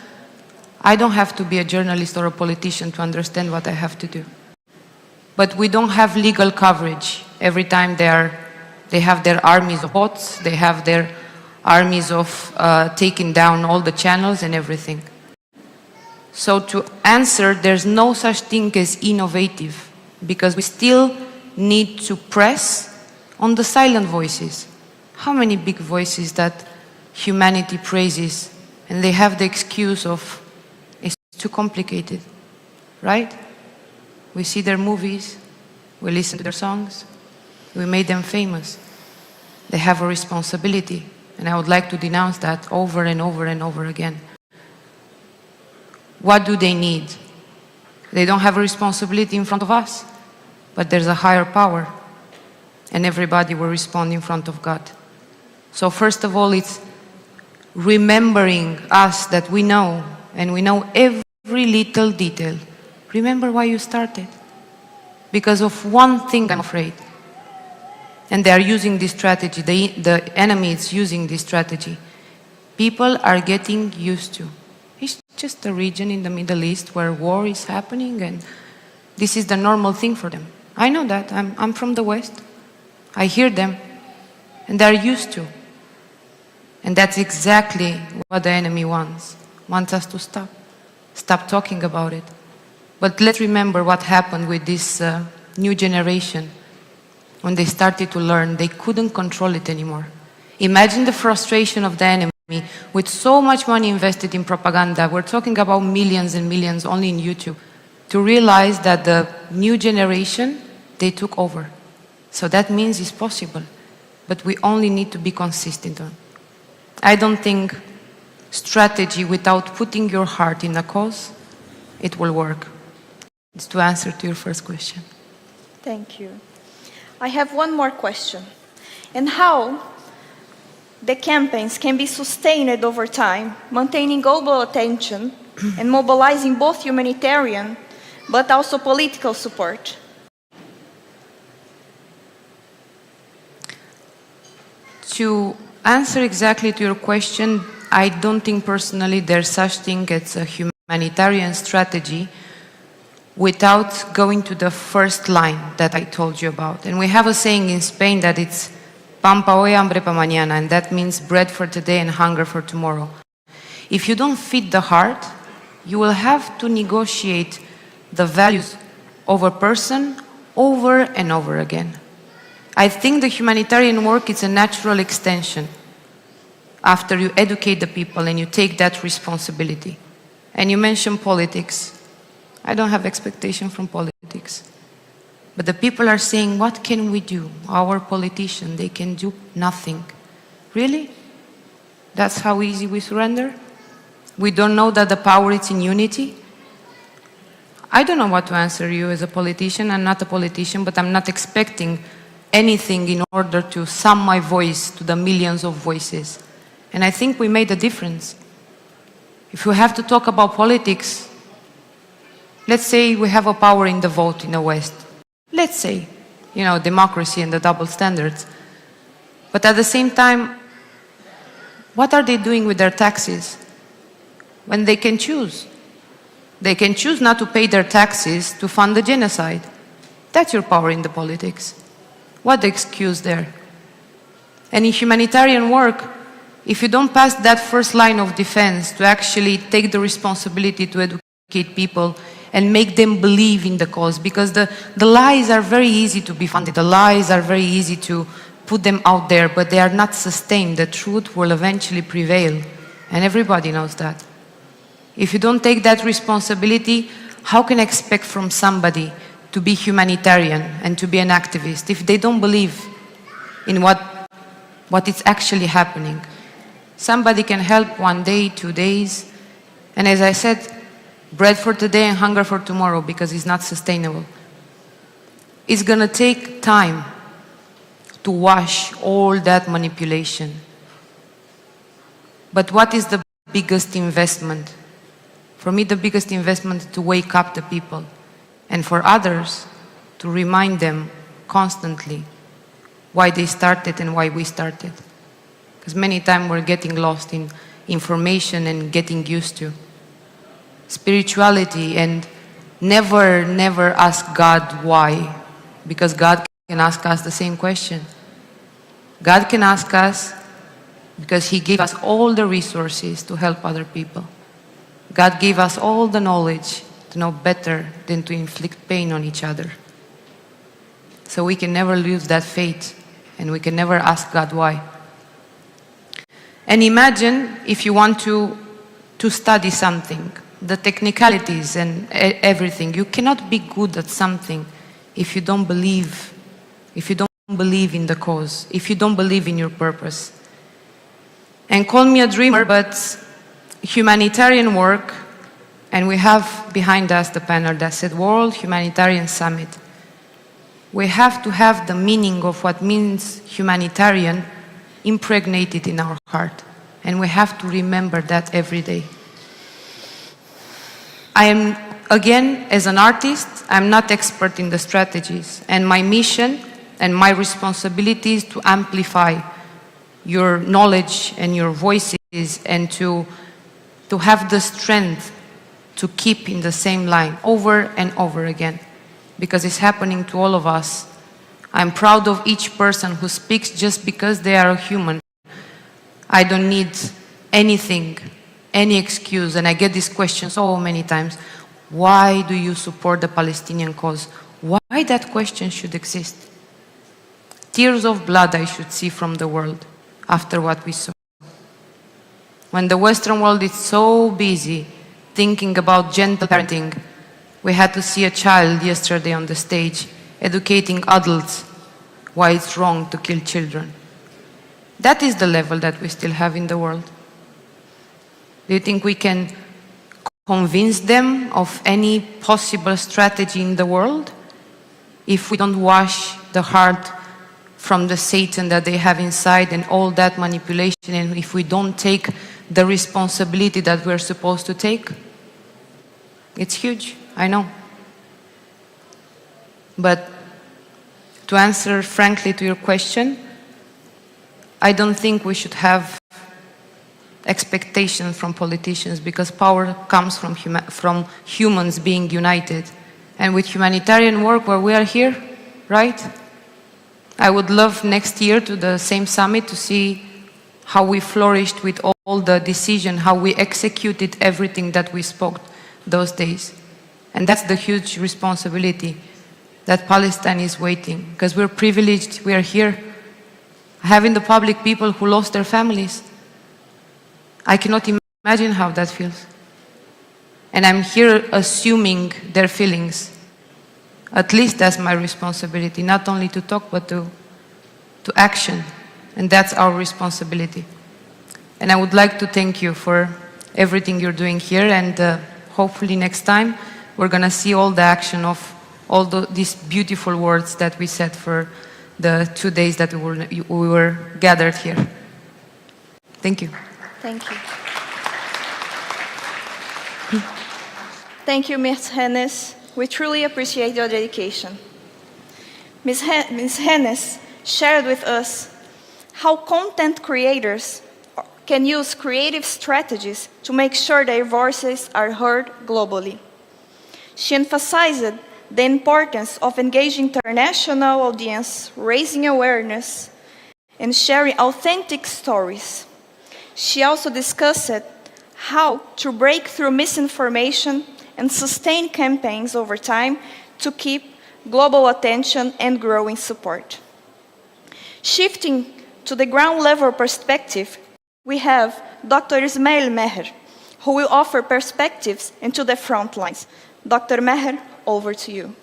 [SPEAKER 12] I don't have to be a journalist or a politician to understand what I have to do. But we don't have legal coverage. Every time they have their armies of bots, they have their armies of taking down all the channels and everything. So to answer, there's no such thing as innovative, because we still need to press on the silent voices. How many big voices that humanity praises, and they have the excuse of, it's too complicated, right? We see their movies, we listen to their songs, we made them famous. They have a responsibility, and I would like to denounce that over and over and over again. What do they need? They don't have a responsibility in front of us, but there's a higher power, and everybody will respond in front of God. So first of all, it's remembering us that we know, and we know every little detail. Remember why you started. Because of one thing, I'm afraid. And they are using this strategy. The enemy is using this strategy. People are getting used to. It's just a region in the Middle East where war is happening, and this is the normal thing for them. I know that. I'm from the West. I hear them, and they're used to. And that's exactly what the enemy wants us to stop talking about it. But let's remember what happened with this new generation. When they started to learn, they couldn't control it anymore. Imagine the frustration of the enemy with so much money invested in propaganda. We're talking about millions and millions only in YouTube, to realize that the new generation, they took over. So that means it's possible, but we only need to be consistent on. I don't think strategy without putting your heart in a cause, it will work. It's to answer to your first question.
[SPEAKER 4] Thank you. I have one more question. And how the campaigns can be sustained over time, maintaining global attention and mobilizing both humanitarian but also political support?
[SPEAKER 12] To answer exactly to your question, I don't think personally there's such thing as a humanitarian strategy without going to the first line that I told you about. And we have a saying in Spain that it's pan pa hoy, hambre pa mañana, and that means bread for today and hunger for tomorrow. If you don't feed the heart, you will have to negotiate the values of a person over and over again. I think the humanitarian work is a natural extension after you educate the people and you take that responsibility. And you mentioned politics. I don't have expectation from politics. But the people are saying, what can we do? Our politicians, they can do nothing. Really? That's how easy we surrender? We don't know that the power is in unity? I don't know what to answer you as a politician. I'm not a politician, but I'm not expecting anything in order to sum my voice to the millions of voices. And I think we made a difference. If we have to talk about politics, let's say we have a power in the vote in the West. Let's say, you know, democracy and the double standards. But at the same time, what are they doing with their taxes when they can choose? They can choose not to pay their taxes to fund the genocide. That's your power in the politics. What the excuse there? And in humanitarian work, if you don't pass that first line of defense to actually take the responsibility to educate people and make them believe in the cause, because the lies are very easy to be funded, the lies are very easy to put them out there, but they are not sustained. The truth will eventually prevail, and everybody knows that. If you don't take that responsibility, how can I expect from somebody to be humanitarian and to be an activist if they don't believe in what is actually happening? Somebody can help 1 day, 2 days, and as I said, bread for today and hunger for tomorrow, because it's not sustainable. It's gonna take time to wash all that manipulation. But what is the biggest investment? For me, the biggest investment is to wake up the people, and for others, to remind them constantly why they started and why we started. Because many times we're getting lost in information and getting used to spirituality, and never ask God why, because God can ask us the same question. God can ask us because He gave us all the resources to help other people. God gave us all the knowledge to know better than to inflict pain on each other. So we can never lose that faith, and we can never ask God why. And imagine if you want to study something, the technicalities and everything. You cannot be good at something if you don't believe, in the cause, if you don't believe in your purpose. And call me a dreamer, but humanitarian work, and we have behind us the banner that said World Humanitarian Summit. We have to have the meaning of what means humanitarian impregnated in our heart, and we have to remember that every day. I am, again, as an artist, I'm not expert in the strategies, and my mission and my responsibility is to amplify your knowledge and your voices, and to have the strength to keep in the same line over and over again, because it's happening to all of us. I'm proud of each person who speaks just because they are a human. I don't need anything, any excuse, and I get this question so many times. Why do you support the Palestinian cause? Why that question should exist? Tears of blood I should see from the world. after what we saw. When the Western world is so busy thinking about gentle parenting, we had to see a child yesterday on the stage educating adults why it's wrong to kill children. That is the level that we still have in the world. Do you think we can convince them of any possible strategy in the world if we don't wash the heart from the Satan that they have inside and all that manipulation, and if we don't take the responsibility that we're supposed to take? It's huge, I know. But to answer frankly to your question, I don't think we should have expectations from politicians, because power comes from humans being united. And with humanitarian work where we are here, right? I would love next year to the same summit to see how we flourished with all the decision, how we executed everything that we spoke those days. And that's the huge responsibility that Palestine is waiting, because we're privileged, we are here, having the public people who lost their families. I cannot imagine how that feels. And I'm here assuming their feelings. At least that's my responsibility, not only to talk, but to action. And that's our responsibility. And I would like to thank you for everything you're doing here, and hopefully next time we're going to see all the action of all these beautiful words that we said for the 2 days that we were gathered here. Thank you.
[SPEAKER 4] Thank you. Thank you, Ms. Hennes. We truly appreciate your dedication. Ms. Hennes shared with us how content creators can use creative strategies to make sure their voices are heard globally. She emphasized the importance of engaging international audience, raising awareness, and sharing authentic stories. She also discussed how to break through misinformation and sustain campaigns over time to keep global attention and growing support. Shifting to the ground level perspective, we have Dr. Ismail Meher, who will offer perspectives into the front lines. Dr. Meher, over to you.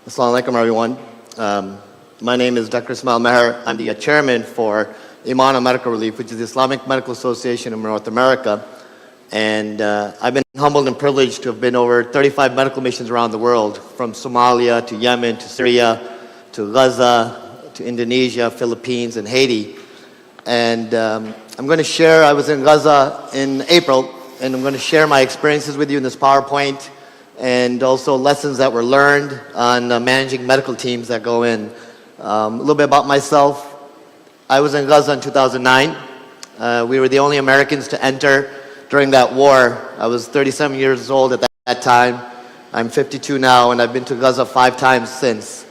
[SPEAKER 19] Assalamu alaikum, everyone. My name is Dr. Ismail Meher. I'm the chairman for Imana Medical Relief, which is the Islamic Medical Association of North America. And I've been humbled and privileged to have been over 35 medical missions around the world, from Somalia to Yemen to Syria to Gaza to Indonesia, Philippines, and Haiti. And I'm going to share, I was in Gaza in April, and I'm going to share my experiences with you in this PowerPoint, and also lessons that were learned on managing medical teams that go in. A little bit about myself. I was in Gaza in 2009. We were the only Americans to enter during that war. I was 37 years old at that time. I'm 52 now, and I've been to Gaza 5 times since.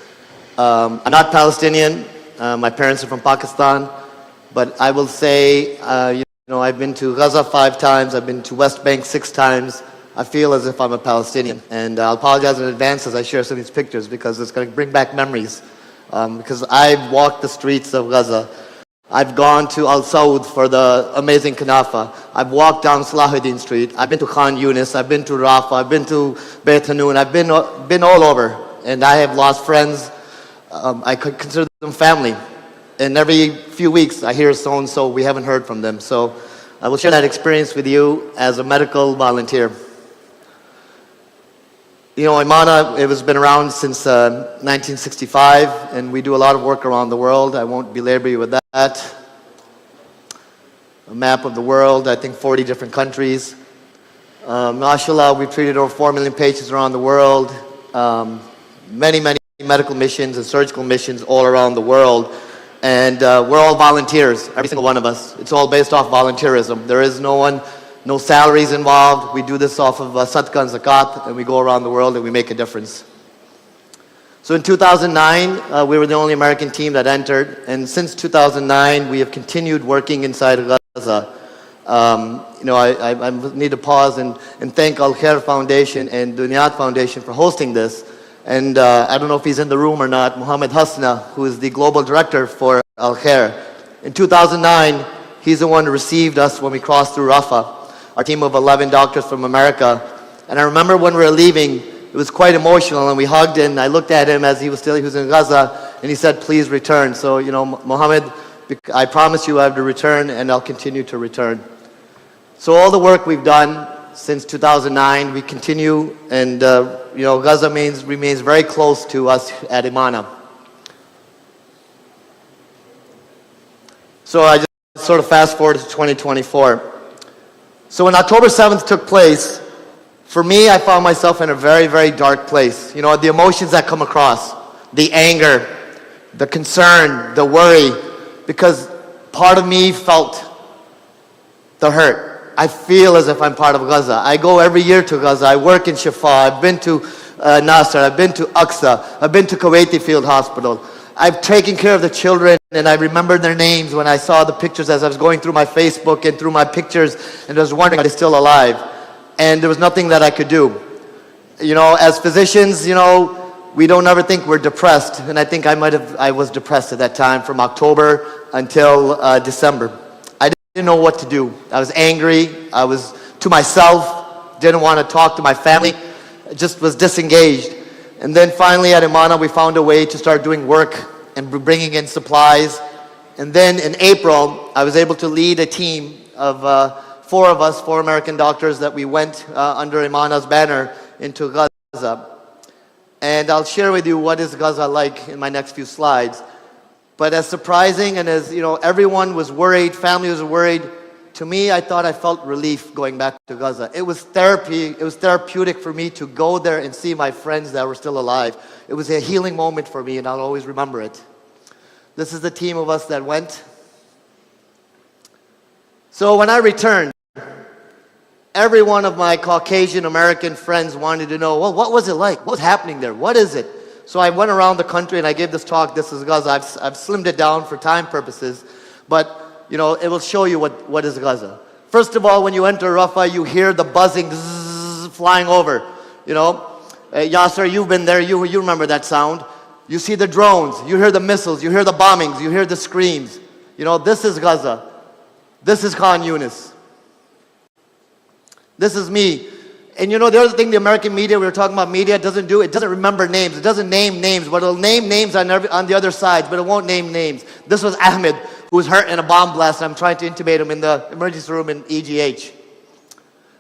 [SPEAKER 19] I'm not Palestinian. My parents are from Pakistan. But I will say, I've been to Gaza 5 times. I've been to West Bank 6 times. I feel as if I'm a Palestinian. And I'll apologize in advance as I share some of these pictures, because it's going to bring back memories. Because I've walked the streets of Gaza. I've gone to Al Saud for the amazing kanafa. I've walked down Salahuddin Street. I've been to Khan Yunis. I've been to Rafah. I've been to Beit Hanun. I've been all over. And I have lost friends. I could consider them family. And every few weeks I hear so-and-so, we haven't heard from them. So I will share that experience with you as a medical volunteer. Imana, it has been around since 1965, and we do a lot of work around the world. I won't belabor you with that. A map of the world, I think 40 different countries. MashaAllah, we've treated over 4 million patients around the world. Many medical missions and surgical missions all around the world. And we're all volunteers, every single one of us. It's all based off volunteerism. There is no salaries involved. We do this off of sadaqah and zakat, and we go around the world and we make a difference. So in 2009, we were the only American team that entered, and since 2009, we have continued working inside Gaza. I need to pause and thank Al-Khair Foundation and Dunyat Foundation for hosting this. And I don't know if he's in the room or not, Mohammed Hasna, who is the global director for Al-Khair. In 2009, he's the one who received us when we crossed through Rafah, our team of 11 doctors from America. And I remember when we were leaving, it was quite emotional, and we hugged, and I looked at him as he was in Gaza, and he said, please return. So, Mohammed, I promise you I have to return, and I'll continue to return. So all the work we've done since 2009, we continue, and Gaza remains very close to us at Imana. So I just sort of fast forward to 2024. So when October 7th took place, for me, I found myself in a very, very dark place. The emotions that come across, the anger, the concern, the worry, because part of me felt the hurt. I feel as if I'm part of Gaza. I go every year to Gaza. I work in Shifa. I've been to Nasser. I've been to Aqsa. I've been to Kuwaiti Field Hospital. I've taken care of the children, and I remember their names when I saw the pictures as I was going through my Facebook and through my pictures, and I was wondering, are they still alive? And there was nothing that I could do. As physicians, we don't ever think we're depressed, and I think I was depressed at that time from October until December. I didn't know what to do. I was angry. I was to myself, didn't want to talk to my family, just was disengaged. And then finally at Imana, we found a way to start doing work and bringing in supplies. And then in April, I was able to lead a team of 4 of us, 4 American doctors, that we went under Imana's banner into Gaza. And I'll share with you what is Gaza like in my next few slides. But as surprising and as everyone was worried, family was worried, to me, I thought I felt relief going back to Gaza. It was therapy. It was therapeutic for me to go there and see my friends that were still alive. It was a healing moment for me, and I'll always remember it. This is the team of us that went. So when I returned, every one of my Caucasian American friends wanted to know, well, what was it like? What was happening there? What is it? So I went around the country and I gave this talk, This is Gaza. I've slimmed it down for time purposes, but it will show you what is Gaza. First of all, when you enter Rafah, you hear the buzzing flying over. Yasser, you've been there, you remember that sound. You see the drones, you hear the missiles, you hear the bombings, you hear the screams. This is Gaza. This is Khan Yunis. This is me. And the other thing the American media, we were talking about media, doesn't do, it doesn't remember names. It doesn't name names, but it'll name names on the other sides, but it won't name names. This was Ahmed, who was hurt in a bomb blast, and I'm trying to intubate him in the emergency room in EGH.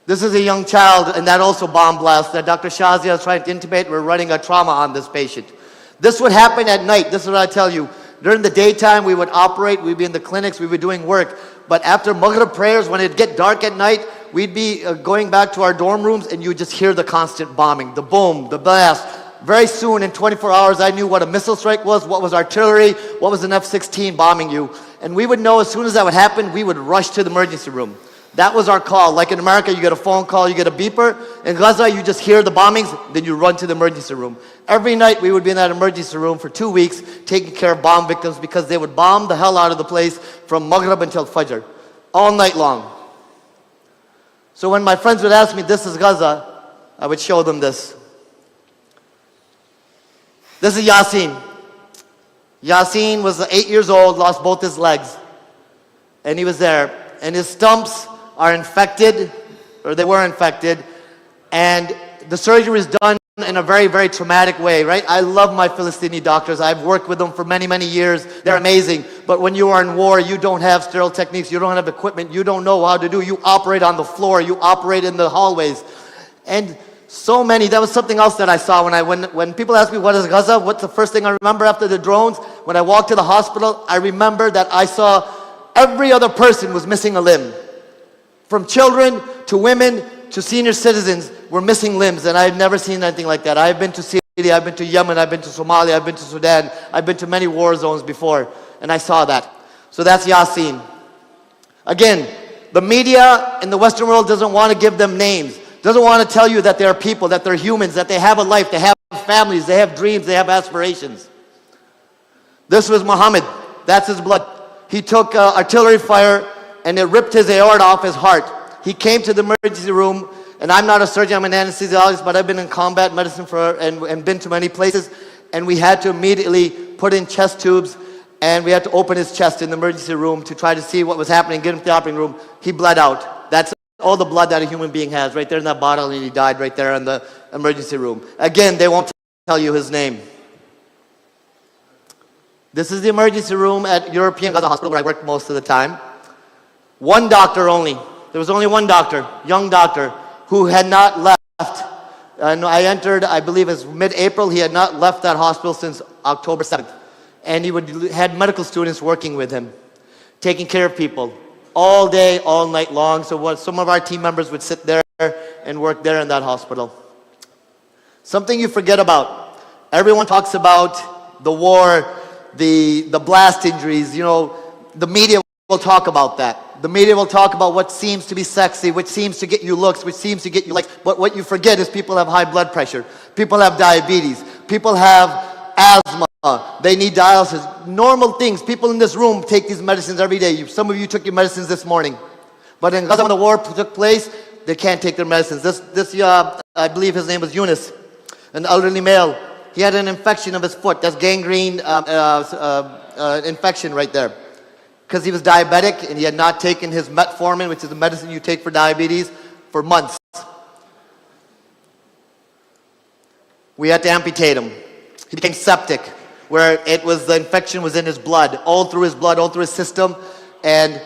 [SPEAKER 19] This is a young child, and that also bomb blast that Dr. Shazia is trying to intubate. We're running a trauma on this patient. This would happen at night. This is what I tell you. During the daytime, we would operate, we'd be in the clinics, we were doing work. But after Maghrib prayers, when it'd get dark at night, we'd be going back to our dorm rooms, and you would just hear the constant bombing, the boom, the blast. Very soon, in 24 hours, I knew what a missile strike was, what was artillery, what was an F-16 bombing you. And we would know as soon as that would happen, we would rush to the emergency room. That was our call. Like in America, you get a phone call, you get a beeper. In Gaza, you just hear the bombings, then you run to the emergency room. Every night, we would be in that emergency room for 2 weeks, taking care of bomb victims, because they would bomb the hell out of the place from Maghrib until Fajr, all night long. So when my friends would ask me, this is Gaza, I would show them this. This is Yasin. Yasin was 8 years old, lost both his legs. And he was there. And his stumps are infected, or they were infected. And the surgery was done in a very, very traumatic way, right? I love my Philistini doctors. I've worked with them for many, many years. They're amazing. But when you are in war, you don't have sterile techniques. You don't have equipment. You don't know how to do. You operate on the floor. You operate in the hallways. And so many, that was something else that I saw when people ask me, what is Gaza? What's the first thing I remember after the drones? When I walked to the hospital, I remember that I saw every other person was missing a limb. From children to women to senior citizens were missing limbs, and I've never seen anything like that. I've been to Syria, I've been to Yemen, I've been to Somalia, I've been to Sudan, I've been to many war zones before, and I saw that. So that's Yasin. Again, the media in the Western world doesn't want to give them names, doesn't want to tell you that they're people, that they're humans, that they have a life, they have families, they have dreams, they have aspirations. This was Muhammad. That's his blood. He took artillery fire and it ripped his aorta off his heart. He came to the emergency room, and I'm not a surgeon, I'm an anesthesiologist, but I've been in combat medicine and been to many places, and we had to immediately put in chest tubes, and we had to open his chest in the emergency room to try to see what was happening, get him to the operating room. He bled out. That's all the blood that a human being has, right there in that bottle, and he died right there in the emergency room. Again, they won't tell you his name. This is the emergency room at European Gaza Hospital where I worked most of the time. One doctor only. There was only one doctor, young doctor, who had not left. And I entered, I believe it was mid-April. He had not left that hospital since October 7th. And he had medical students working with him, taking care of people all day, all night long. So some of our team members would sit there and work there in that hospital. Something you forget about. Everyone talks about the war, the blast injuries. You know, the media will talk about that. The media will talk about what seems to be sexy, which seems to get you looks, which seems to get you likes. But what you forget is people have high blood pressure. People have diabetes. People have asthma. They need dialysis. Normal things. People in this room take these medicines every day. Some of you took your medicines this morning. But in Gaza, when the war took place, they can't take their medicines. I believe his name was Yunus, an elderly male. He had an infection of his foot. That's gangrene infection right there. Because he was diabetic and he had not taken his metformin, which is the medicine you take for diabetes, for months. We had to amputate him. He became septic, where the infection was in his blood, all through his system, and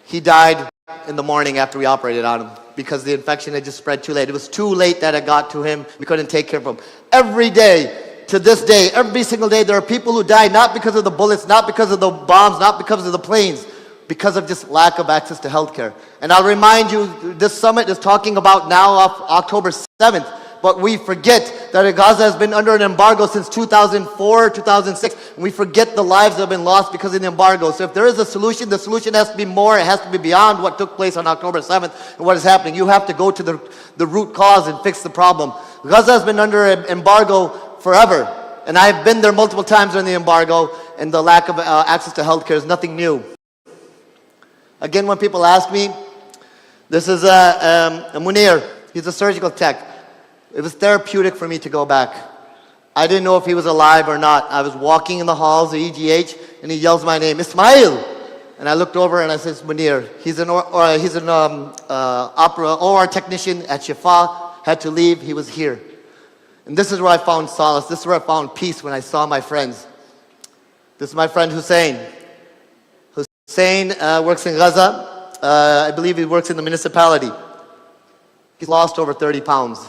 [SPEAKER 19] he died in the morning after we operated on him because the infection had just spread too late. It was too late that it got to him. We couldn't take care of him. Every day, to this day, every single day, there are people who die not because of the bullets, not because of the bombs, not because of the planes, because of just lack of access to healthcare. And I'll remind you, this summit is talking about now October 7th, but we forget that Gaza has been under an embargo since 2004, 2006, and we forget the lives that have been lost because of the embargo. So if there is a solution, the solution has to be more, it has to be beyond what took place on October 7th and what is happening. You have to go to the root cause and fix the problem. Gaza has been under an embargo forever, and I've been there multiple times during the embargo, and the lack of access to healthcare is nothing new. Again, when people ask me, this is a Munir, he's a surgical tech. It was therapeutic for me to go back. I didn't know if he was alive or not. I was walking in the halls of EGH, and he yells my name, Ismail! And I looked over and I said, Munir. He's an OR technician at Shifa, had to leave, he was here. And this is where I found solace. This is where I found peace when I saw my friends. This is my friend Hussein. Hussein works in Gaza. I believe he works in the municipality. He's lost over 30 pounds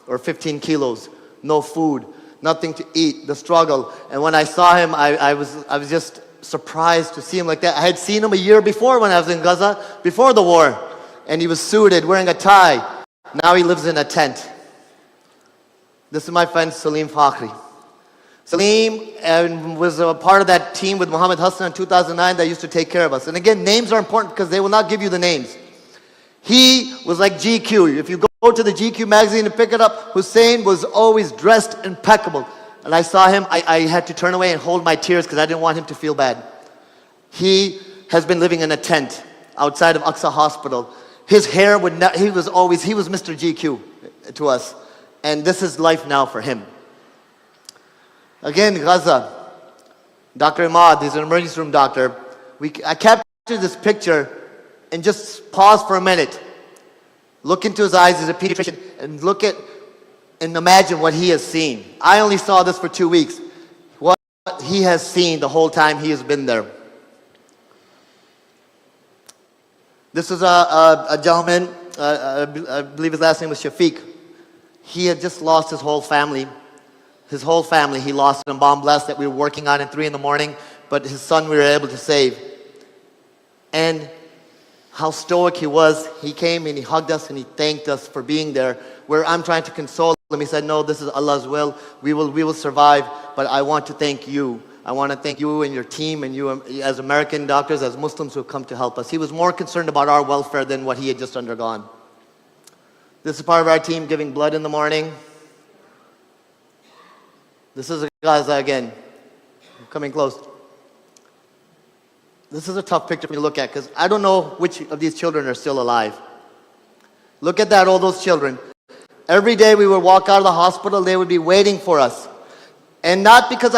[SPEAKER 19] or 15 kilos. No food, nothing to eat, the struggle. And when I saw him, I was just surprised to see him like that. I had seen him a year before when I was in Gaza, before the war. And he was suited, wearing a tie. Now he lives in a tent. This is my friend Salim Fakhri. Salim was a part of that team with Mohammed Hassan in 2009 that used to take care of us. And again, names are important because they will not give you the names. He was like GQ. If you go to the GQ magazine and pick it up, Hussein was always dressed impeccable. And I saw him, I had to turn away and hold my tears because I didn't want him to feel bad. He has been living in a tent outside of Aqsa Hospital. His hair he was Mr. GQ to us. And this is life now for him. Again, Gaza, Dr. Imad, he's an emergency room doctor. I captured this picture and just pause for a minute. Look into his eyes as a pediatrician and imagine what he has seen. I only saw this for 2 weeks. What he has seen the whole time he has been there. This is a gentleman, I believe his last name was Shafiq. He had just lost his whole family. His whole family he lost in a bomb blast that we were working on at 3 in the morning, but his son we were able to save. And how stoic he was. He came and he hugged us and he thanked us for being there. Where I'm trying to console him, he said, no, this is Allah's will. We will survive, but I want to thank you. I want to thank you and your team and you as American doctors, as Muslims who have come to help us. He was more concerned about our welfare than what he had just undergone. This is part of our team giving blood in the morning. This is Gaza again. I'm coming close. This is a tough picture for me to look at because I don't know which of these children are still alive. Look at that, all those children. Every day we would walk out of the hospital, they would be waiting for us. And not because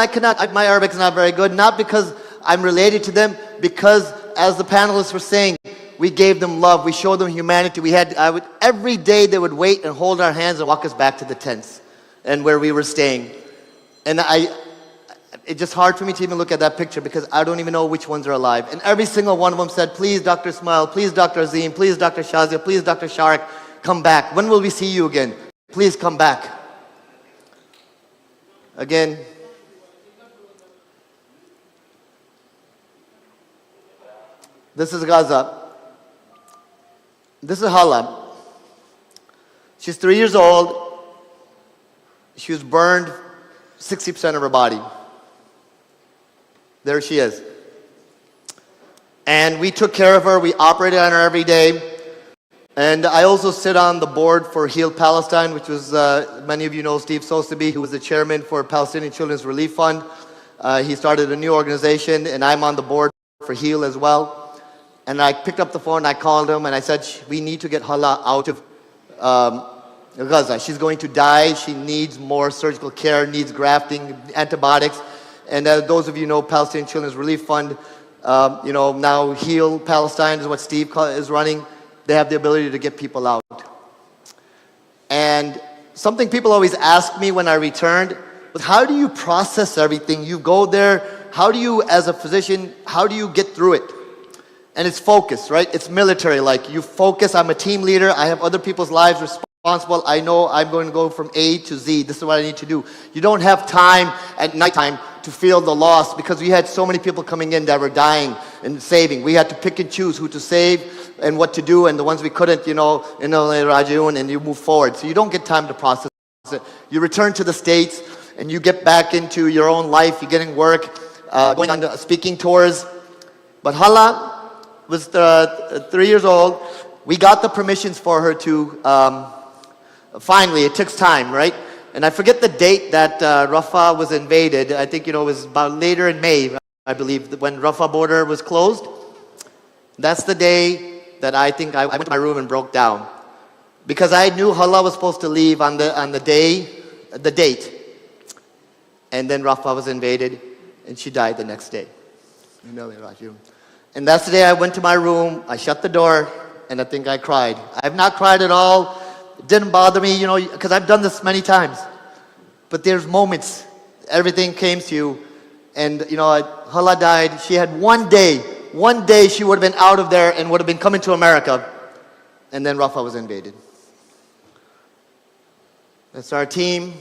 [SPEAKER 19] my Arabic is not very good, not because I'm related to them, because as the panelists were saying, we gave them love, we showed them humanity. Every day they would wait and hold our hands and walk us back to the tents and where we were staying. And it's just hard for me to even look at that picture because I don't even know which ones are alive. And every single one of them said, please, Dr. Ismail, please, Dr. Azim, please, Dr. Shazia, please, Dr. Sharik, come back. When will we see you again? Please come back. Again, this is Gaza. This is Hala. She's 3 years old. She was burned 60% of her body. There she is. And we took care of her. We operated on her every day. And I also sit on the board for Heal Palestine, which was, many of you know Steve Sosaby, who was the chairman for Palestinian Children's Relief Fund. He started a new organization, and I'm on the board for Heal as well. And I picked up the phone, I called him, and I said, we need to get Hala out of Gaza. She's going to die. She needs more surgical care, needs grafting, antibiotics. And those of you know Palestinian Children's Relief Fund, now Heal Palestine is what Steve is running. They have the ability to get people out. And something people always ask me when I returned was, how do you process everything? You go there, how do you, as a physician, how do you get through it? And it's focus, right? It's military, like you focus, I'm a team leader, I have other people's lives responsible, I know I'm going to go from A to Z, this is what I need to do. You don't have time at nighttime to feel the loss because we had so many people coming in that were dying and saving. We had to pick and choose who to save and what to do, and the ones we couldn't, and you move forward. So you don't get time to process it. You return to the States and you get back into your own life, you're getting work, going on speaking tours. But Hala was 3 years old. We got the permissions for her to, finally, it took time, right? And I forget the date that Rafah was invaded. I think, it was about later in May, I believe, when Rafah border was closed. That's the day that I think I went to my room and broke down. Because I knew Hala was supposed to leave on the date. And then Rafah was invaded, and she died the next day. And that's the day I went to my room, I shut the door, and I think I cried. I have not cried at all. It didn't bother me, because I've done this many times. But there's moments, everything came to you, and Hala died. She had one day she would have been out of there and would have been coming to America, and then Rafah was invaded. That's our team.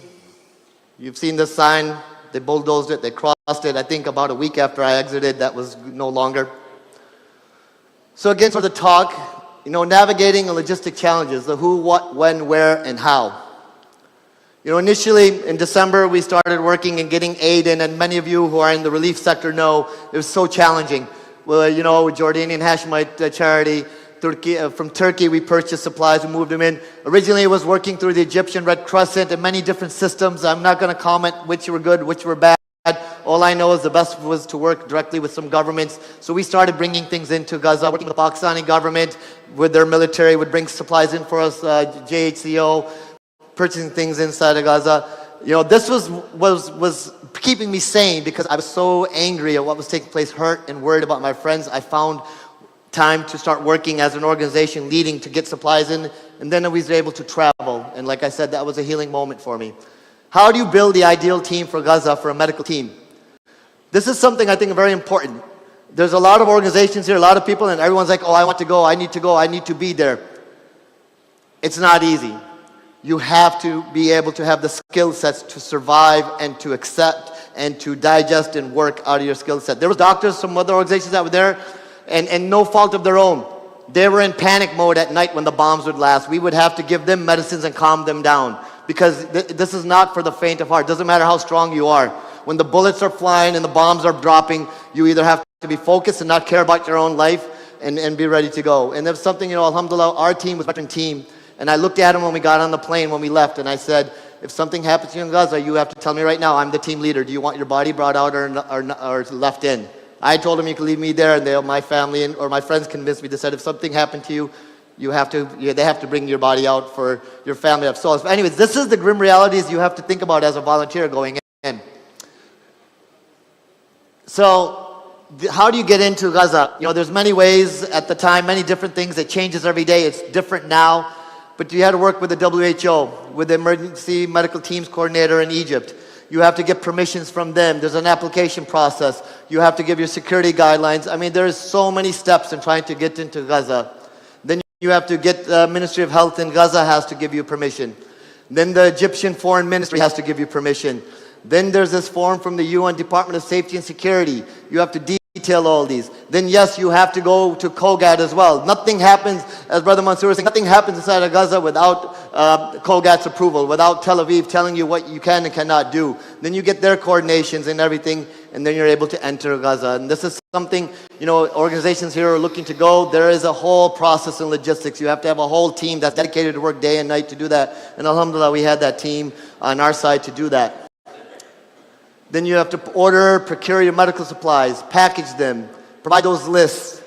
[SPEAKER 19] You've seen this sign. They bulldozed it, they crossed it. I think about a week after I exited, that was no longer. So again, for the talk, navigating the logistic challenges, the who, what, when, where, and how. Initially in December, we started working and getting aid in, and many of you who are in the relief sector know it was so challenging. Well, Jordanian Hashemite charity, from Turkey, we purchased supplies, we moved them in. Originally, it was working through the Egyptian Red Crescent and many different systems. I'm not going to comment which were good, which were bad. All I know is the best was to work directly with some governments. So we started bringing things into Gaza, working with the Pakistani government, with their military, would bring supplies in for us, JHCO, purchasing things inside of Gaza. This was keeping me sane because I was so angry at what was taking place, hurt and worried about my friends. I found time to start working as an organization leading to get supplies in, and then I was able to travel. And like I said, that was a healing moment for me. How do you build the ideal team for Gaza, for a medical team? This is something I think very important. There's a lot of organizations here, a lot of people, and everyone's like, oh, I want to go, I need to go, I need to be there. It's not easy. You have to be able to have the skill sets to survive and to accept and to digest and work out of your skill set. There was doctors from other organizations that were there, and no fault of their own. They were in panic mode at night when the bombs would last. We would have to give them medicines and calm them down because this is not for the faint of heart. It doesn't matter how strong you are. When the bullets are flying and the bombs are dropping, you either have to be focused and not care about your own life and be ready to go. And there's something, alhamdulillah, our team was a veteran team. And I looked at him when we got on the plane, when we left, and I said, if something happens to you in Gaza, you have to tell me right now, I'm the team leader. Do you want your body brought out or left in? I told them you can leave me there, and my family or my friends convinced me. They said if something happened to you, they have to bring your body out for your family to have solace. But anyways, this is the grim realities you have to think about as a volunteer going in. So, how do you get into Gaza? There's many ways at the time, many different things. It changes every day. It's different now. But you had to work with the WHO, with the Emergency Medical Teams Coordinator in Egypt. You have to get permissions from them. There's an application process. You have to give your security guidelines. I mean, there's so many steps in trying to get into Gaza. Then you have to get the Ministry of Health in Gaza has to give you permission. Then the Egyptian Foreign Ministry has to give you permission. Then there's this form from the UN Department of Safety and Security. You have to detail all these. Then yes, you have to go to Kogat as well. Nothing happens, as Brother Mansour was saying, nothing happens inside of Gaza without Kogat's approval, without Tel Aviv telling you what you can and cannot do. Then you get their coordinations and everything, and then you're able to enter Gaza. And this is something, organizations here are looking to go. There is a whole process in logistics. You have to have a whole team that's dedicated to work day and night to do that. And alhamdulillah, we had that team on our side to do that. Then you have to procure your medical supplies, package them, provide those lists.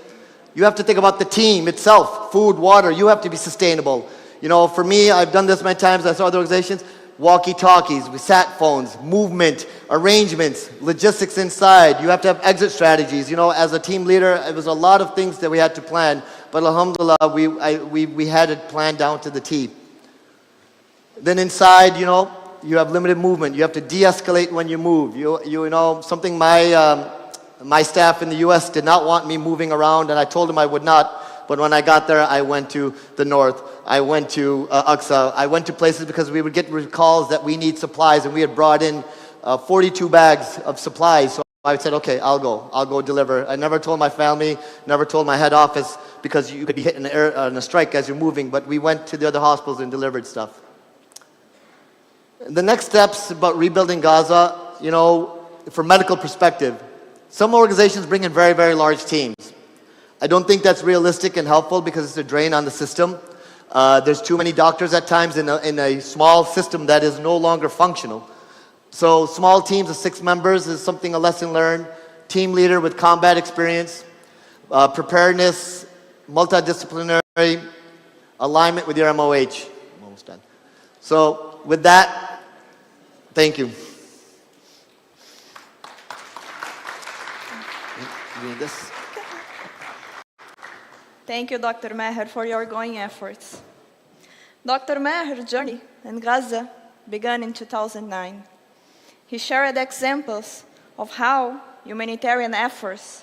[SPEAKER 19] You have to think about the team itself, food, water. You have to be sustainable. For me, I've done this many times. I saw other organizations, walkie-talkies, sat phones, movement, arrangements, logistics inside. You have to have exit strategies. As a team leader, it was a lot of things that we had to plan. But alhamdulillah, we had it planned down to the T. Then inside, you have limited movement. You have to de-escalate when you move. Something my staff in the U.S. did not want me moving around, and I told them I would not. But when I got there, I went to the north. I went to Aqsa. I went to places because we would get calls that we need supplies, and we had brought in 42 bags of supplies. So I said, okay, I'll go deliver. I never told my family, never told my head office, because you could be hit in a strike as you're moving. But we went to the other hospitals and delivered stuff. The next steps about rebuilding Gaza, from medical perspective, some organizations bring in very, very large teams. I don't think that's realistic and helpful because it's a drain on the system. There's too many doctors at times in a small system that is no longer functional. So small teams of 6 members is a lesson learned. Team leader with combat experience, preparedness, multidisciplinary, alignment with your MOH. I'm almost done. So with that, thank you. This.
[SPEAKER 4] Thank you, Dr. Maher, for your ongoing efforts. Dr. Maher's journey in Gaza began in 2009. He shared examples of how humanitarian efforts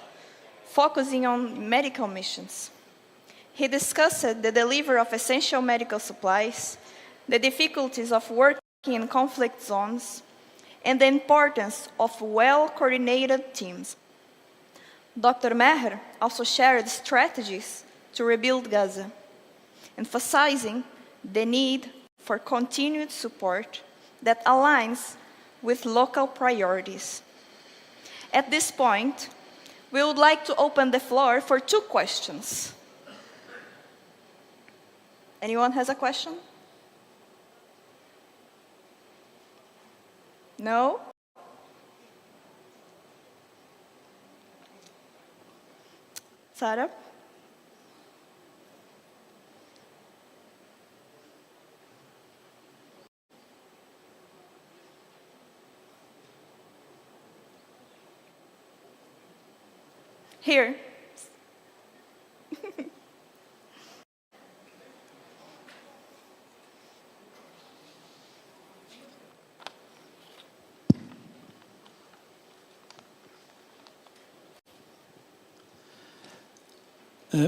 [SPEAKER 4] focusing on medical missions. He discussed the delivery of essential medical supplies, the difficulties of working in conflict zones, and the importance of well-coordinated teams. Dr. Maher also shared strategies to rebuild Gaza, emphasizing the need for continued support that aligns with local priorities. At this point, we would like to open the floor for 2 questions. Anyone has a question? No? Sarah? Here.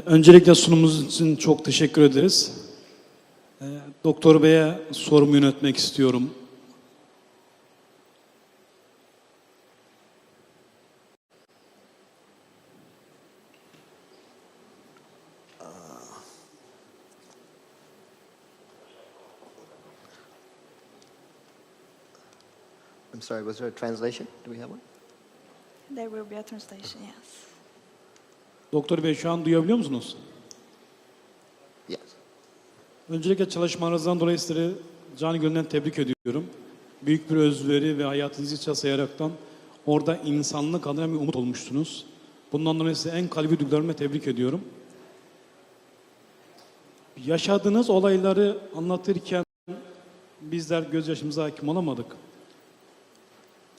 [SPEAKER 14] Öncelikle sunumunuz için çok teşekkür ederiz. Doktor Bey'e sorumu yöneltmek istiyorum.
[SPEAKER 19] I'm sorry, was there a translation? Do we have one?
[SPEAKER 4] There will be a translation, yes.
[SPEAKER 14] Doktor Bey şu an duyabiliyor musunuz?
[SPEAKER 19] Yes.
[SPEAKER 14] Öncelikle çalışmanızdan dolayı sizleri canı gönülden tebrik ediyorum. Büyük bir özveri ve hayatınızı hiçe sayaraktan orada insanlık adına bir umut olmuşsunuz. Bundan dolayı size en kalbi duygularımla tebrik ediyorum. Yaşadığınız olayları anlatırken bizler gözyaşımıza hakim olamadık.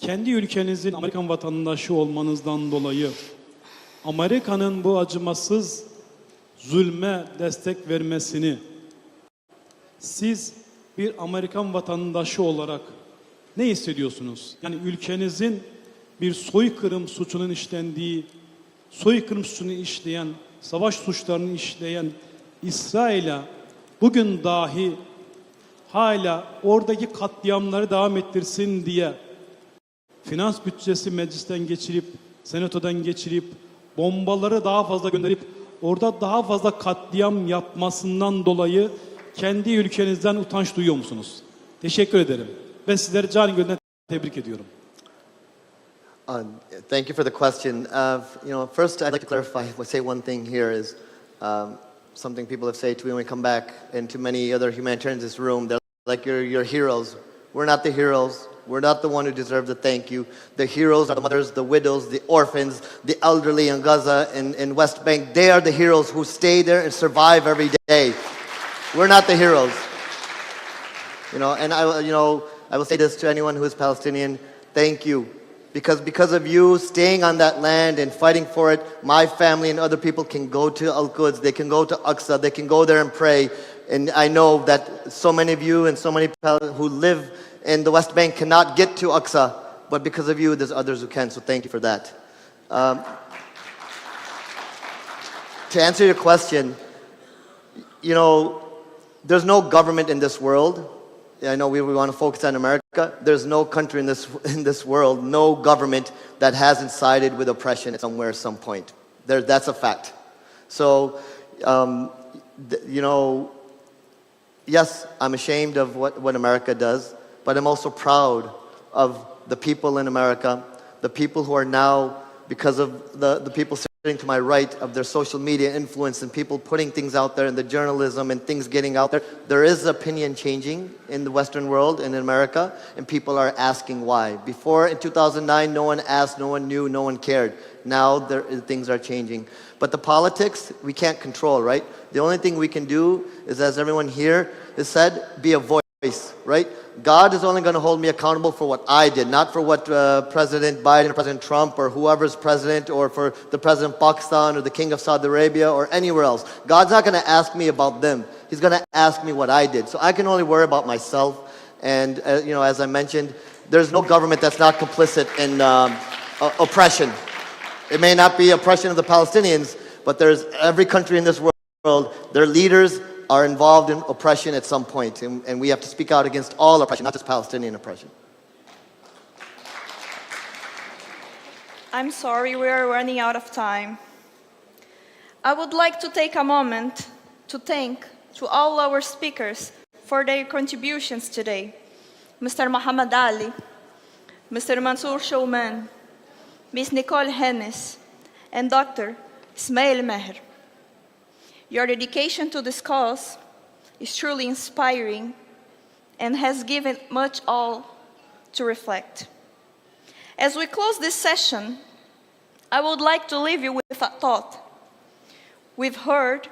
[SPEAKER 14] Kendi ülkenizin Amerikan vatandaşı olmanızdan dolayı Amerika'nın bu acımasız zulme destek vermesini siz bir Amerikan vatandaşı olarak ne hissediyorsunuz? Yani ülkenizin bir soykırım suçunun işlendiği, soykırım suçunu işleyen, savaş suçlarını işleyen İsrail'e bugün dahi hala oradaki katliamları devam ettirsin diye finans bütçesi meclisten geçirip, senatodan geçirip, bombaları daha fazla gönderip, orada daha fazla katliam yapmasından dolayı kendi ülkenizden utanç duyuyor musunuz? Teşekkür ederim. Ve sizleri canı gönülden tebrik ediyorum.
[SPEAKER 19] Thank you for the question. First I'd like to clarify, say one thing here is something people have said to me when we come back, and to many other humanitarians in this room. They're like, you're heroes. We're not the heroes. We're not the one who deserve the thank you. The heroes are the mothers, the widows, the orphans, the elderly in Gaza and West Bank. They are the heroes who stay there and survive every day. We're not the heroes. And I will say this to anyone who is Palestinian: thank you. Because of you staying on that land and fighting for it, my family and other people can go to Al-Quds, they can go to Aqsa, they can go there and pray. And I know that so many of you and so many people who live in the West Bank cannot get to Aqsa, but because of you, there's others who can, so thank you for that. To answer your question, there's no government in this world. I know we want to focus on America. There's no country in this world, no government that hasn't sided with oppression somewhere at some point. That's a fact. So, yes, I'm ashamed of what America does, but I'm also proud of the people in America, the people who are now, because of the people sitting to my right, of their social media influence and people putting things out there and the journalism and things getting out there. There is opinion changing in the Western world and in America, and people are asking why. Before, in 2009, no one asked, no one knew, no one cared. Now things are changing. But the politics, we can't control, right? The only thing we can do is, as everyone here has said, be a voice, right? God is only going to hold me accountable for what I did, not for what President Biden or President Trump or whoever's president, or for the President of Pakistan or the King of Saudi Arabia or anywhere else. God's not going to ask me about them. He's going to ask me what I did. So I can only worry about myself. And, as I mentioned, there's no government that's not complicit in oppression. It may not be oppression of the Palestinians, but there's every country in this world, their leaders are involved in oppression at some point, and we have to speak out against all oppression, not just Palestinian oppression.
[SPEAKER 4] I'm sorry, we are running out of time. I would like to take a moment to thank to all our speakers for their contributions today. Mr. Muhammad Ali, Mr. Mansour Showman, Ms. Nicole Hennis, and Dr. Ismail Meher. Your dedication to this cause is truly inspiring and has given much all to reflect. As we close this session, I would like to leave you with a thought. We've heard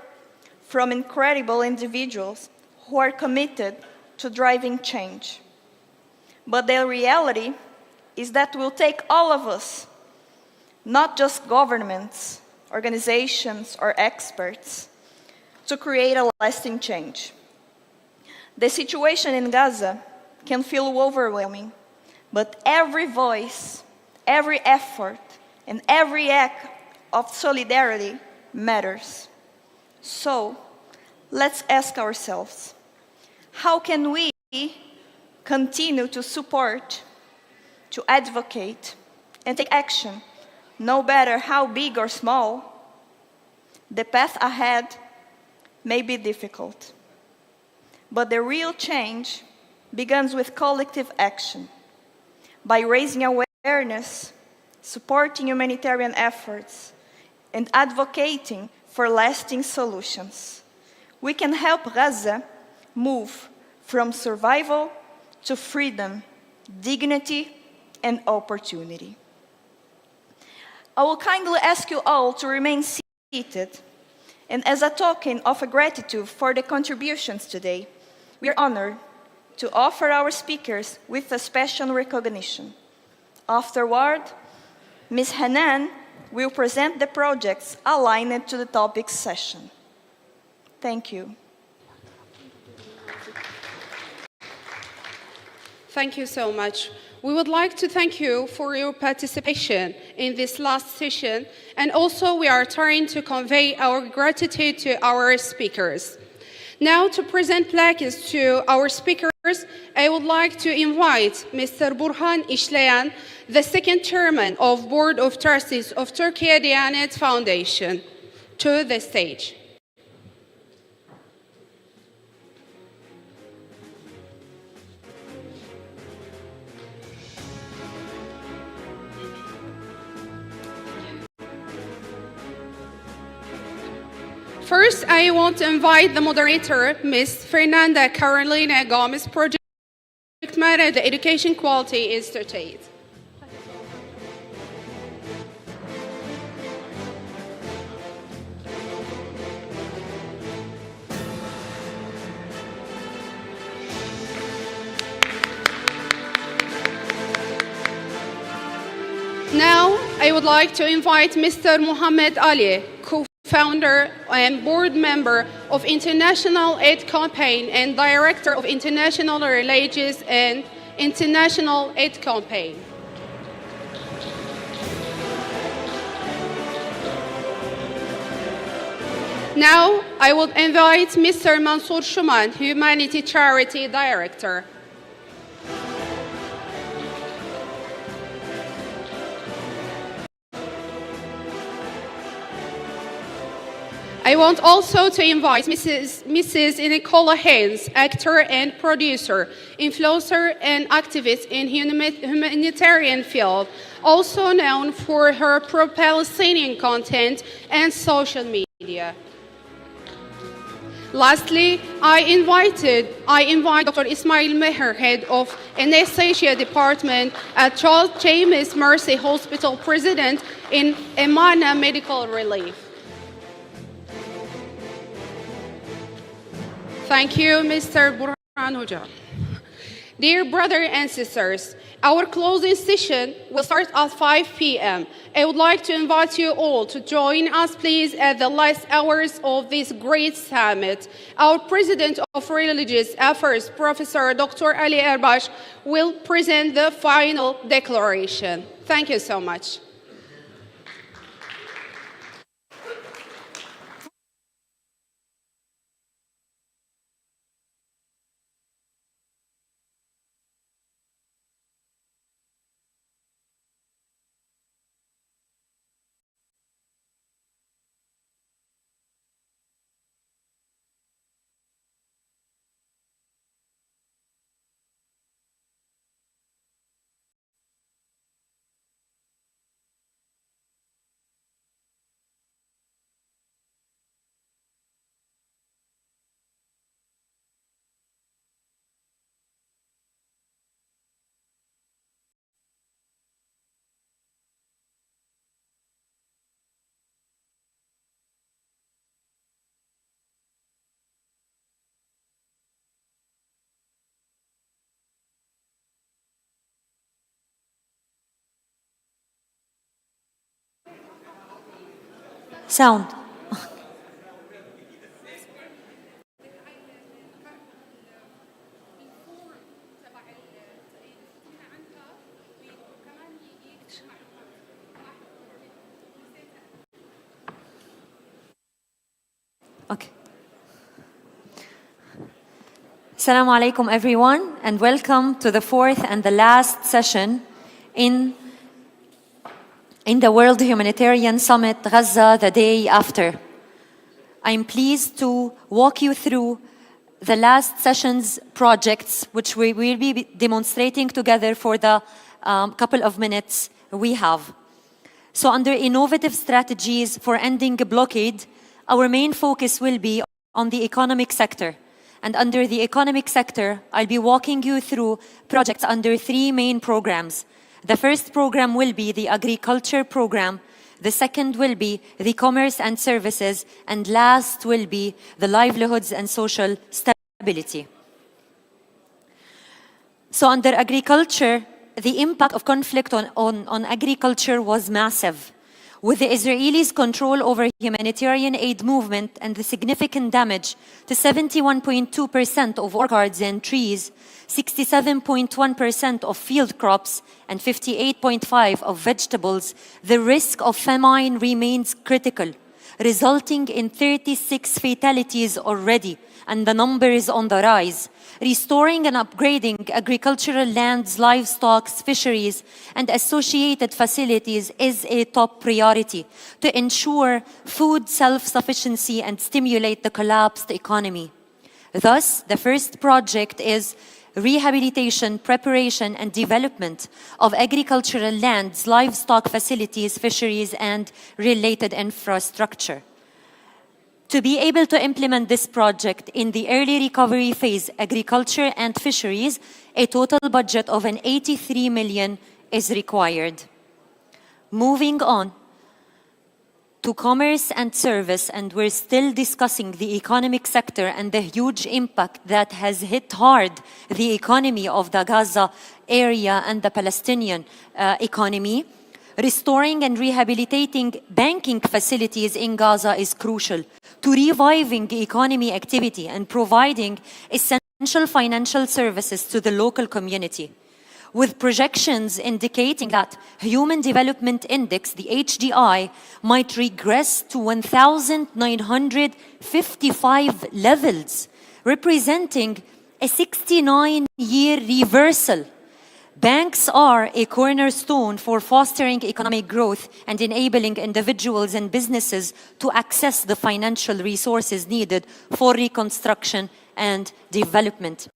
[SPEAKER 4] from incredible individuals who are committed to driving change. But the reality is that it will take all of us, not just governments, organizations, or experts, to create a lasting change. The situation in Gaza can feel overwhelming, but every voice, every effort, and every act of solidarity matters. So, let's ask ourselves, how can we continue to support, to advocate, and take action, no matter how big or small? The path ahead may be difficult, but the real change begins with collective action. By raising awareness, supporting humanitarian efforts, and advocating for lasting solutions, we can help Gaza move from survival to freedom, dignity, and opportunity. I will kindly ask you all to remain seated. And as a token of gratitude for the contributions today, we are honored to offer our speakers with a special recognition. Afterward, Ms. Hanan will present the projects aligned to the topic session. Thank you.
[SPEAKER 18] Thank you so much. We would like to thank you for your participation in this last session, and also we are trying to convey our gratitude to our speakers. Now, to present plaques to our speakers, I would like to invite Mr. Burhan Işleyen, the second chairman of Board of Trustees of Turkey Diyanet Foundation, to the stage. First, I want to invite the moderator, Ms. Fernanda Carolina Gomez, Project Manager, the Education Quality Institute. Now, I would like to invite Mr. Mohammed Ali, co-founder and board member of International Aid Campaign and Director of International Relations and International Aid Campaign. Now, I would invite Mr. Mansour Shuman, Humanity Charity Director. I want also to invite Mrs. Nicola Haynes, actor and producer, influencer and activist in humanitarian field, also known for her pro-Palestinian content and social media. Lastly, I invite Dr. Ismail Meher, head of Anesthesia Department at Charles James Mercy Hospital, President in Emana Medical Relief. Thank you, Mr. Burhan Hoja. Dear brothers and sisters, our closing session will start at 5 p.m. I would like to invite you all to join us, please, at the last hours of this great summit. Our President of Religious Affairs, Professor Dr. Ali Erbash, will present the final declaration. Thank you so much.
[SPEAKER 6] Sound. Okay. Assalamu alaikum everyone, and welcome to the fourth and the last session in the World Humanitarian Summit Gaza the day after. I'm pleased to walk you through the last session's projects, which we will be demonstrating together for the couple of minutes we have. So under innovative strategies for ending blockade, our main focus will be on the economic sector. And under the economic sector, I'll be walking you through projects under three main programs. The first program will be the agriculture program, The second will be the commerce and services. And last will be the livelihoods and social stability. So under agriculture, the impact of conflict on agriculture was massive, with the Israelis' control over humanitarian aid movement and the significant damage to 71.2% of orchards and trees, 67.1% of field crops, and 58.5% of vegetables, the risk of famine remains critical, resulting in 36 fatalities already, and the number is on the rise. Restoring and upgrading agricultural lands, livestock, fisheries, and associated facilities is a top priority to ensure food self-sufficiency and stimulate the collapsed economy. Thus, the first project is rehabilitation, preparation, and development of agricultural lands, livestock facilities, fisheries, and related infrastructure. To be able to implement this project in the early recovery phase, agriculture and fisheries, a total budget of an 83 million is required. Moving on to commerce and service, and we're still discussing the economic sector and the huge impact that has hit hard the economy of the Gaza area and the Palestinian economy. Restoring and rehabilitating banking facilities in Gaza is crucial to reviving economy activity and providing essential financial services to the local community. With projections indicating that Human Development Index, the HDI, might regress to 1,955 levels, representing a 69-year reversal. Banks are a cornerstone for fostering economic growth and enabling individuals and businesses to access the financial resources needed for reconstruction and development.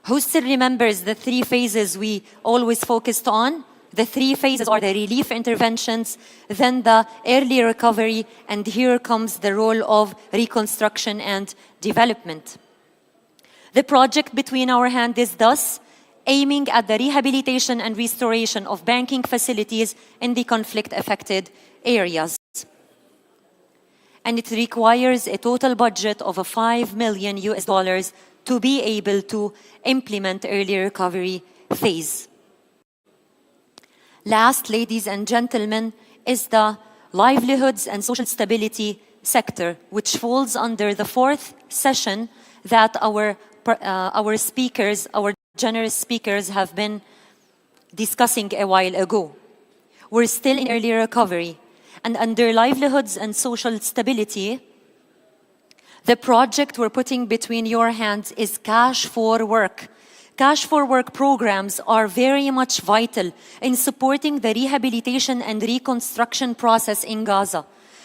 [SPEAKER 6] Who still remembers the three phases we always focused on? The three phases are the relief interventions, then the early recovery, and here comes the role of reconstruction and development. The project between our hands is thus aiming at the rehabilitation and restoration of banking facilities in the conflict-affected areas. And it requires a total budget of $5 million to be able to implement early recovery phase. Last, ladies and gentlemen, is the livelihoods and social stability sector, which falls under the fourth session that our speakers, our generous speakers have been discussing a while ago. We're still in early recovery, and under livelihoods and social stability, the project we're putting between your hands is Cash for Work. Cash for Work programs are very much vital in supporting the rehabilitation and reconstruction process in Gaza.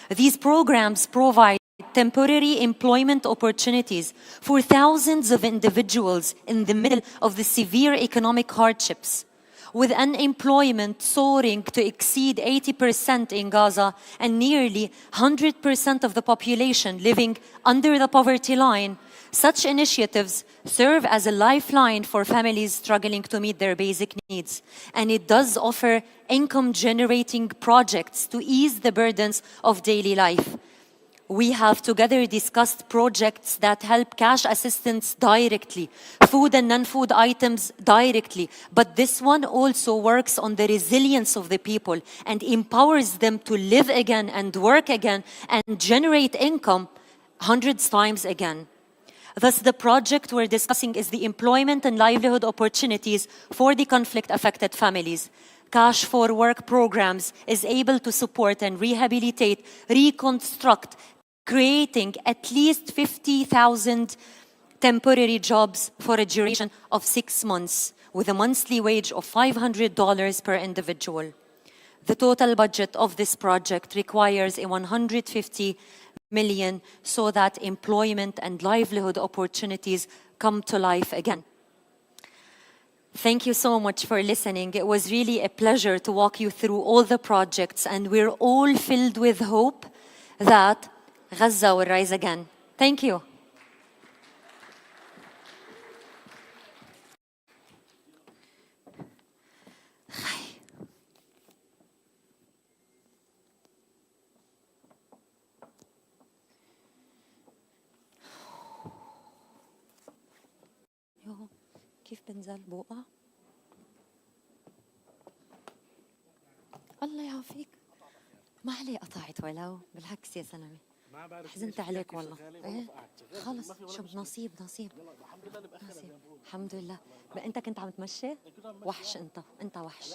[SPEAKER 6] These programs provide temporary employment opportunities for thousands of individuals in the middle of the severe economic hardships. With unemployment soaring to exceed 80% in Gaza and nearly 100% of the population living under the poverty line, such initiatives serve as a lifeline for families struggling to meet their basic needs. And it does offer income-generating projects to ease the burdens of daily life. We have together discussed projects that help cash assistance directly, food and non-food items directly, but this one also works on the resilience of the people and empowers them to live again and work again and generate income hundreds times again. Thus, the project we're discussing is the employment and livelihood opportunities for the conflict-affected families. Cash for Work programs is able to support and rehabilitate, reconstruct, creating at least 50,000 temporary jobs for a duration of 6 months with a monthly wage of $500 per individual. The total budget of this project requires a $150 million so that employment and livelihood opportunities come to life again. Thank you so much for listening. It was really a pleasure to walk you through all the projects, and we're all filled with hope that Gaza will rise again. Thank you. كيف بنزل بوقع؟ الله يعافيك. ما عليه قطعت ولو، بالعكس يا زلمه. حزنت عليك والله. ايه خلص شو نصيب نصيب. نصيب الحمد لله. بقى انت كنت عم تمشي؟ وحش انت وحش.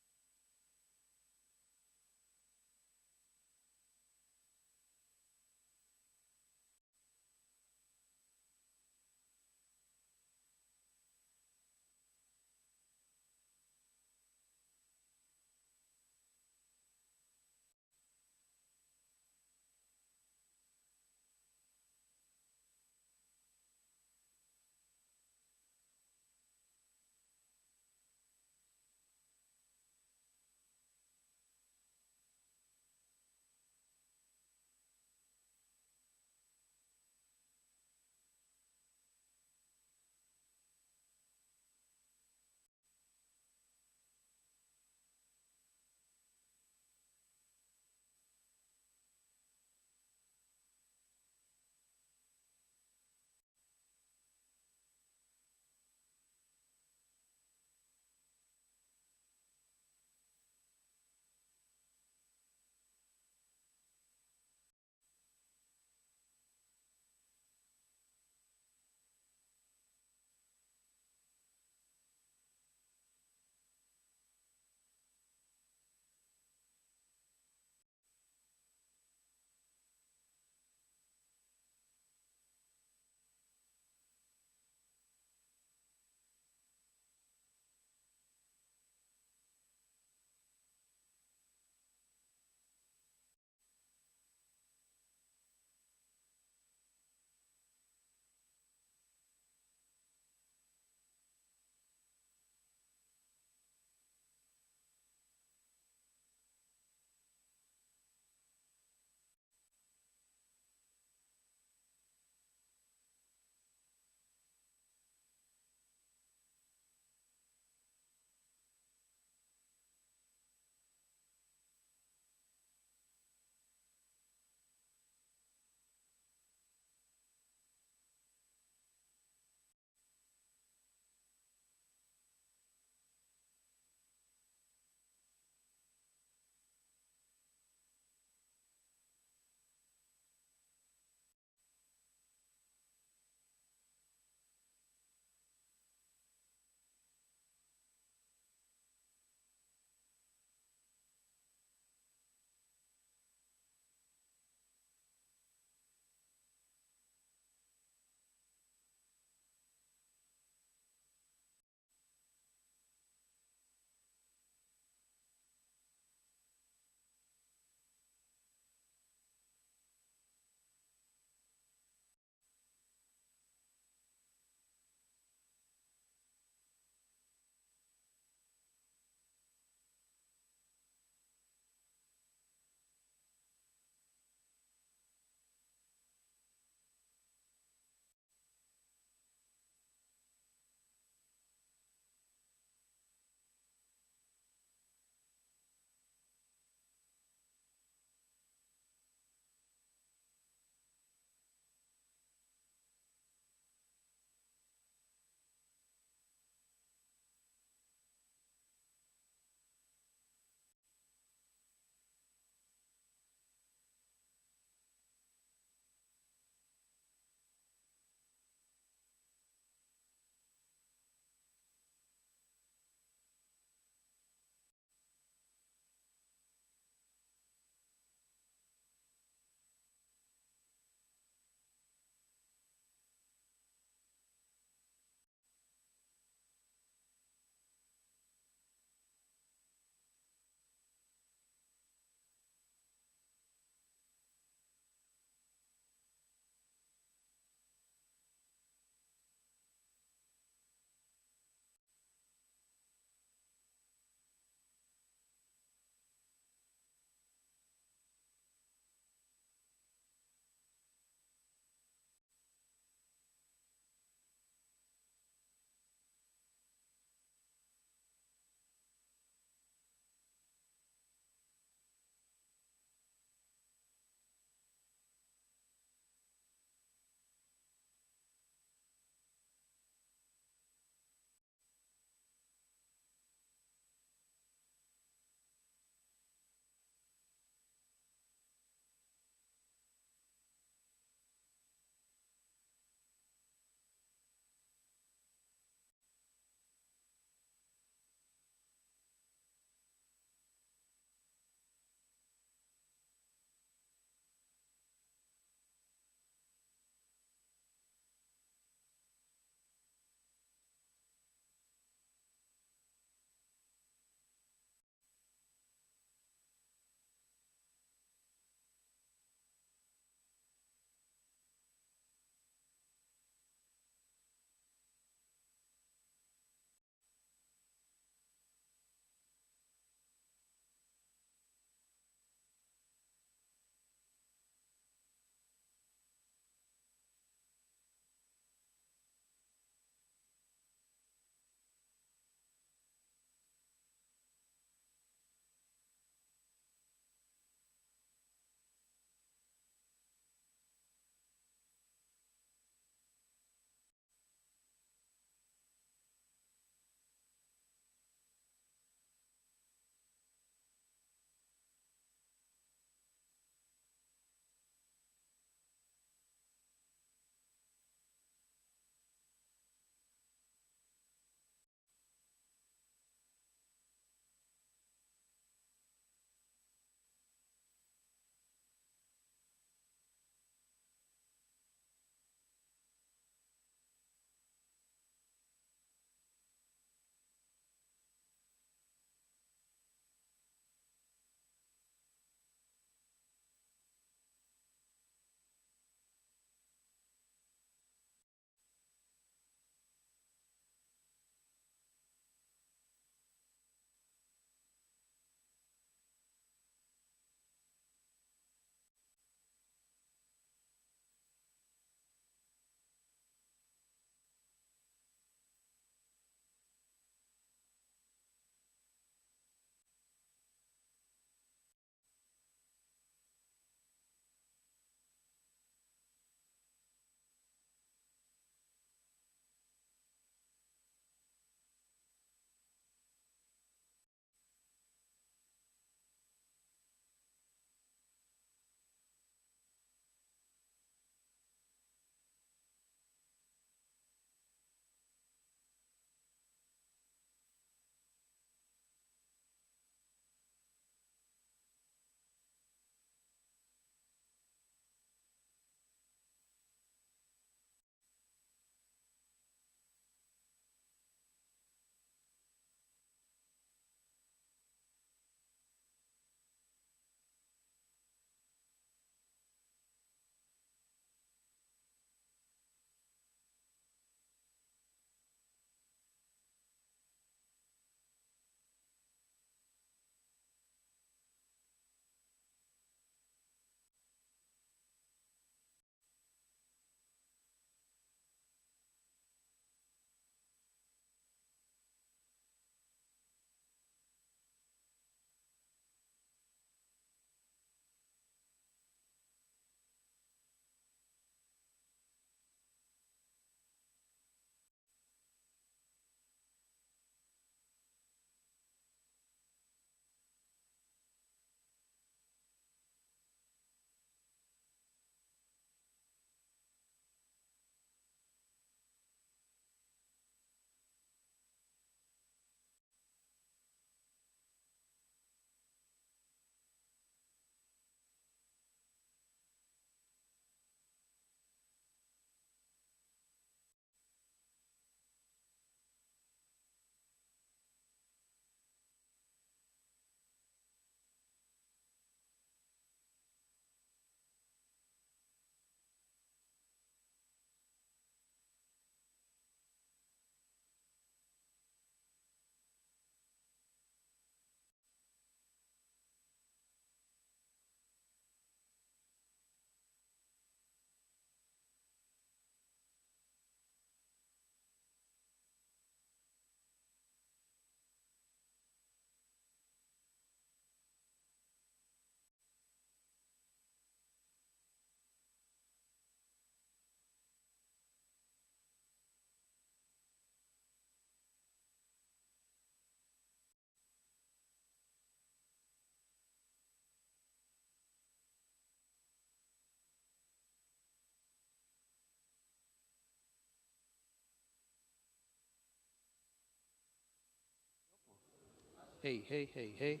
[SPEAKER 16] Hey, hey, hey, hey.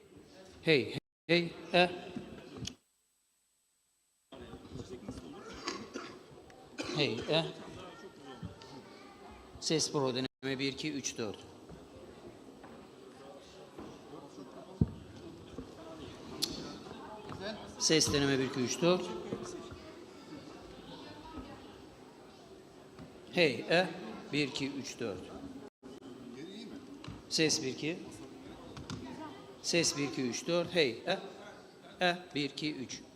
[SPEAKER 16] Hey, hey, Hey, Ses pro deneme 1, 2, 3, 4. Ses deneme 1, 2, 3, 4. Hey, 1, 2, 3, 4. Ses 1, 2. Ses 1, 2, 3, 4. Hey, 1, 2, 3.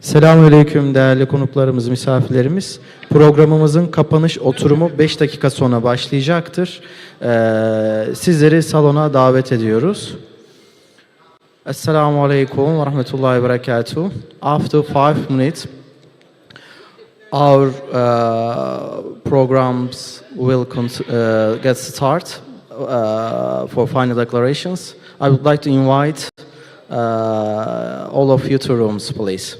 [SPEAKER 13] Selamünaleyküm değerli konuklarımız, misafirlerimiz. Programımızın kapanış oturumu 5 dakika sonra başlayacaktır. Sizleri salona davet ediyoruz. Esselamu Aleyküm ve Rahmetullahi ve Berekatuhu. After 5 minutes, our programs will get started for final declarations. I would like to invite all of you to rooms, please.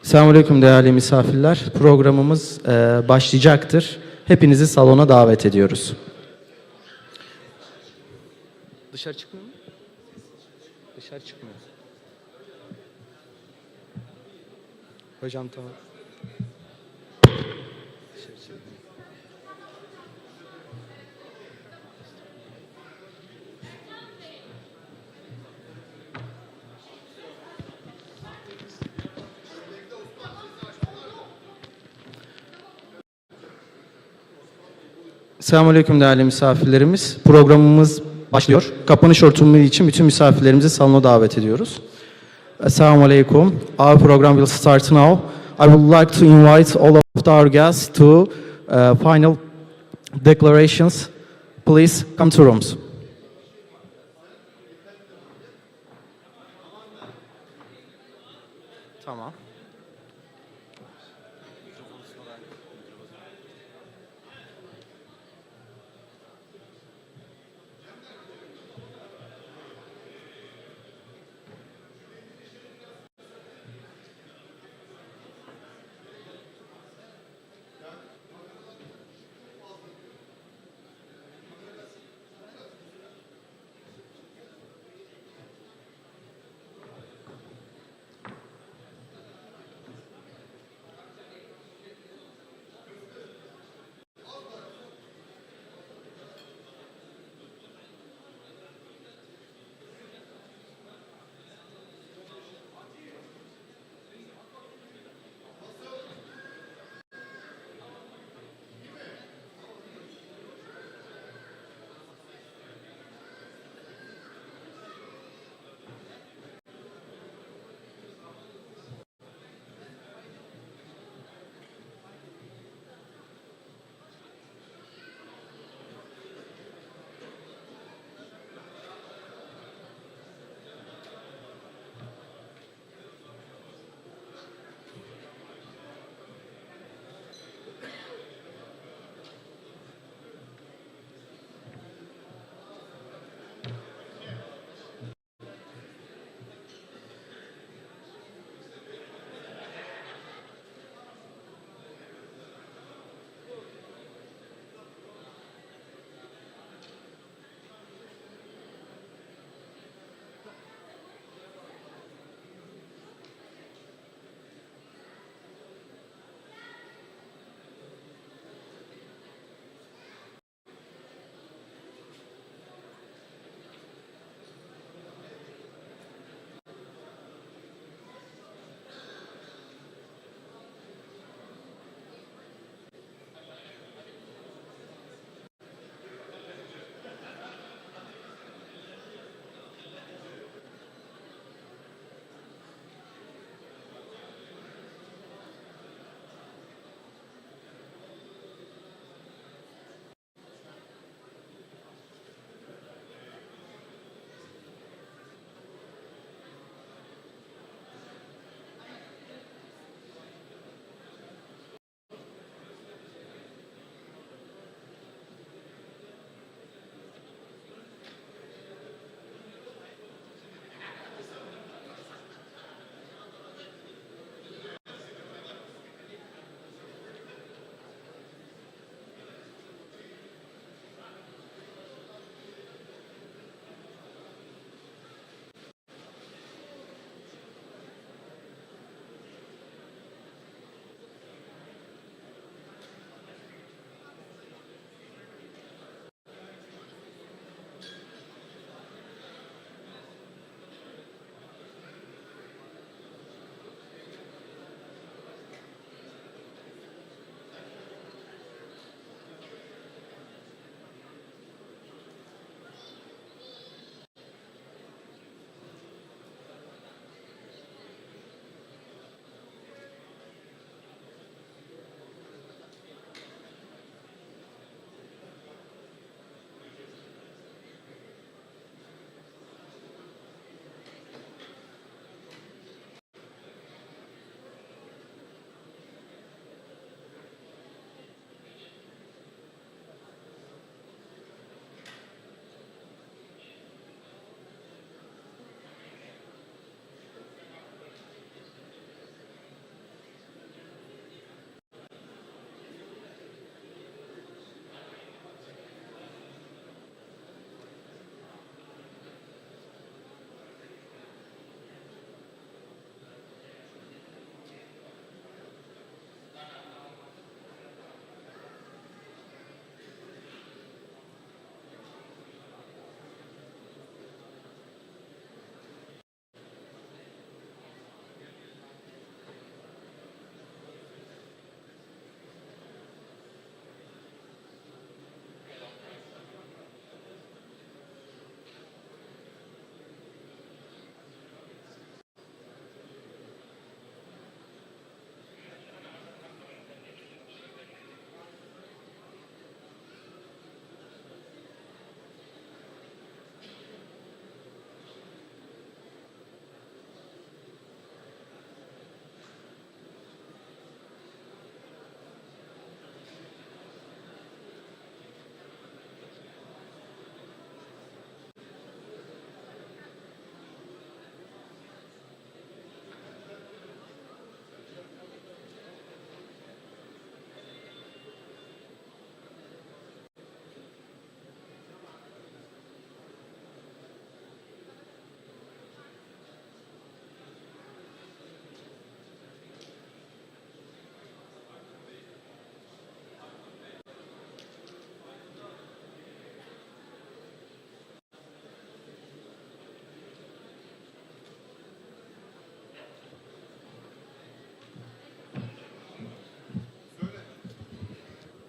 [SPEAKER 13] Selamünaleyküm değerli misafirler. Programımız başlayacaktır. Hepinizi salona davet ediyoruz. Dışarı çıkmıyor mu? Dışarı çıkmıyor. Hocam tamam. Dışarı çıkmıyor. Selamünaleyküm değerli misafirlerimiz. Programımız başlıyor. Kapanış oturumu için bütün misafirlerimizi salona davet ediyoruz. Assalamualaikum. Our program will start now. I would like to invite all of our guests to final declarations. Please come to rooms. Tamam.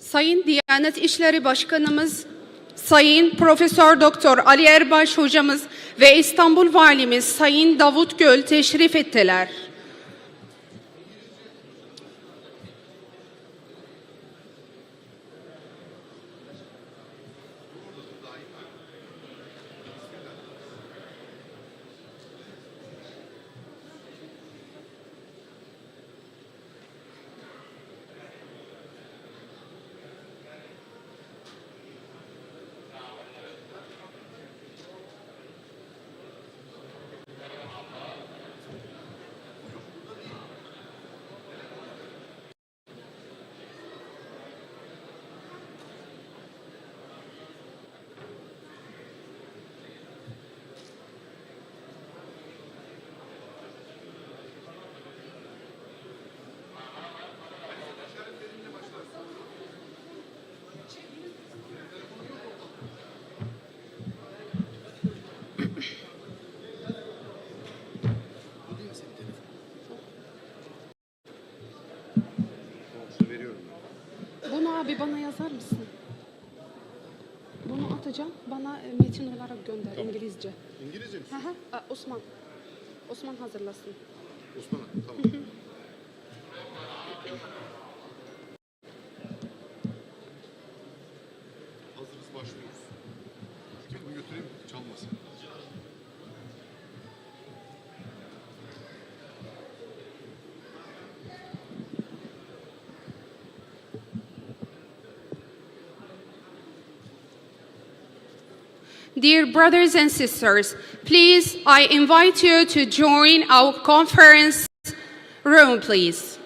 [SPEAKER 18] Sayın Diyanet İşleri Başkanımız, Sayın Profesör Doktor Ali Erbaş hocamız ve İstanbul Valimiz Sayın Davut Göl teşrif ettiler. Bunu abi bana yazar mısın? Bunu atacağım. Bana metin olarak gönder. Tamam. İngilizce. İngilizce mi? Osman. Osman hazırlasın.
[SPEAKER 7] Osman, tamam. Hazırız, başlıyoruz. Bunu götüreyim, çalmasın.
[SPEAKER 18] Dear brothers and sisters, please, I invite you to join our conference room, please.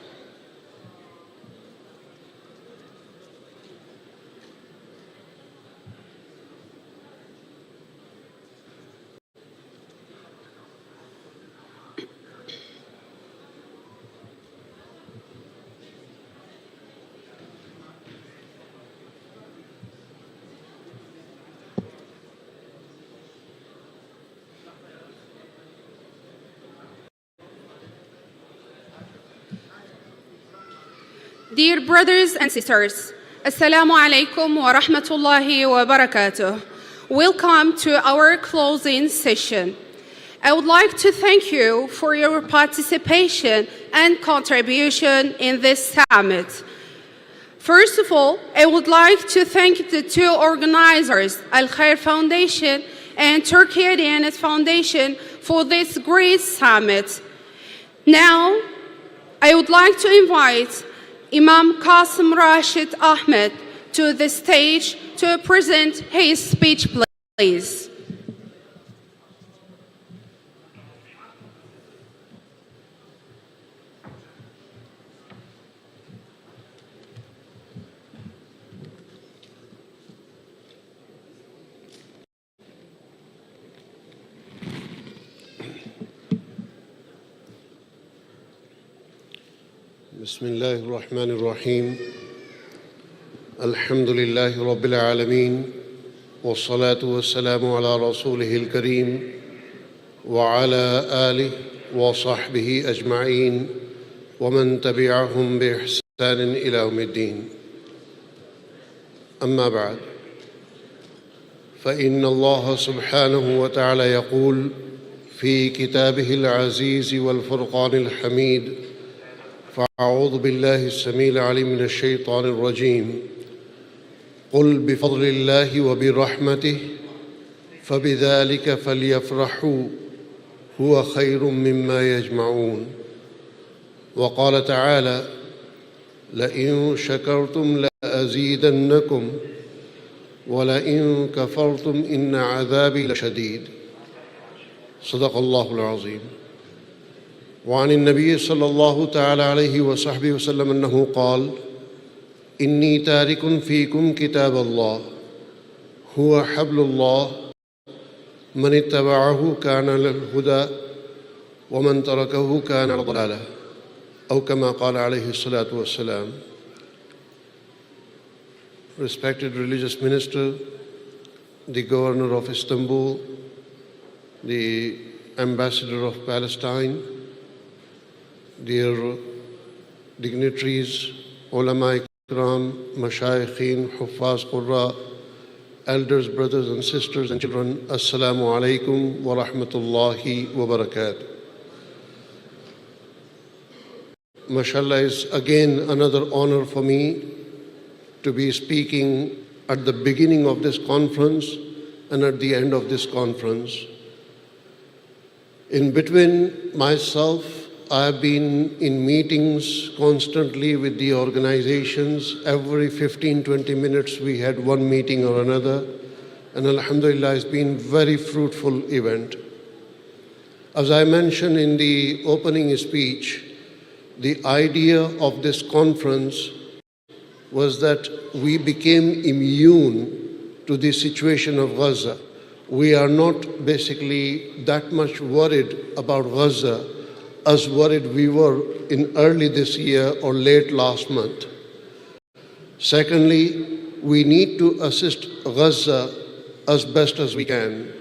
[SPEAKER 18] Dear brothers and sisters, Assalamu alaikum wa rahmatullahi wa barakatuh. Welcome to our closing session. I would like to thank you for your participation and contribution in this summit. First of all, I would like to thank the two organizers, Al-Khair Foundation and Turkey Diyanet Foundation, for this great summit. Now, I would like to invite Imam Qasim Rashid Ahmed to the stage to present his speech, please.
[SPEAKER 7] بسم الله الرحمن الرحيم الحمد لله رب العالمين والصلاة والسلام على رسوله الكريم وعلى آله وصحبه أجمعين ومن تبعهم بإحسان إلى يوم الدين أما بعد فإن الله سبحانه وتعالى يقول في كتابه العزيز والفرقان الحميد فأعوذ بالله السميع العليم من الشيطان الرجيم قل بفضل الله وبرحمته فبذلك فليفرحوا هو خير مما يجمعون وقال تعالى لئن شكرتم لأزيدنكم ولئن كفرتم إن عذابي لشديد صدق الله العظيم وعن النبي صلى الله تعالى عليه وصحبه وسلم أنه قال إني تارك فيكم كتاب الله هو حبل الله من اتبعه كان للهدى ومن تركه كان على ضلالة أو كما قال عليه الصلاة والسلام. Respected religious minister, the governor of Istanbul, the ambassador of Palestine, dear dignitaries, ulama Quran, Mashayikhin, Huffaz Qurra, elders, brothers and sisters and children, Assalamu alaikum wa rahmatullahi wa barakatuh. Mashallah, is again another honor for me to be speaking at the beginning of this conference and at the end of this conference. In between myself, I have been in meetings constantly with the organizations. Every 15-20 minutes we had one meeting or another, and alhamdulillah, it's been a very fruitful event. As I mentioned in the opening speech, the idea of this conference was that we became immune to the situation of Gaza. We are not basically that much worried about Gaza as worried we were in early this year or late last month. Secondly, we need to assist Gaza as best as we can.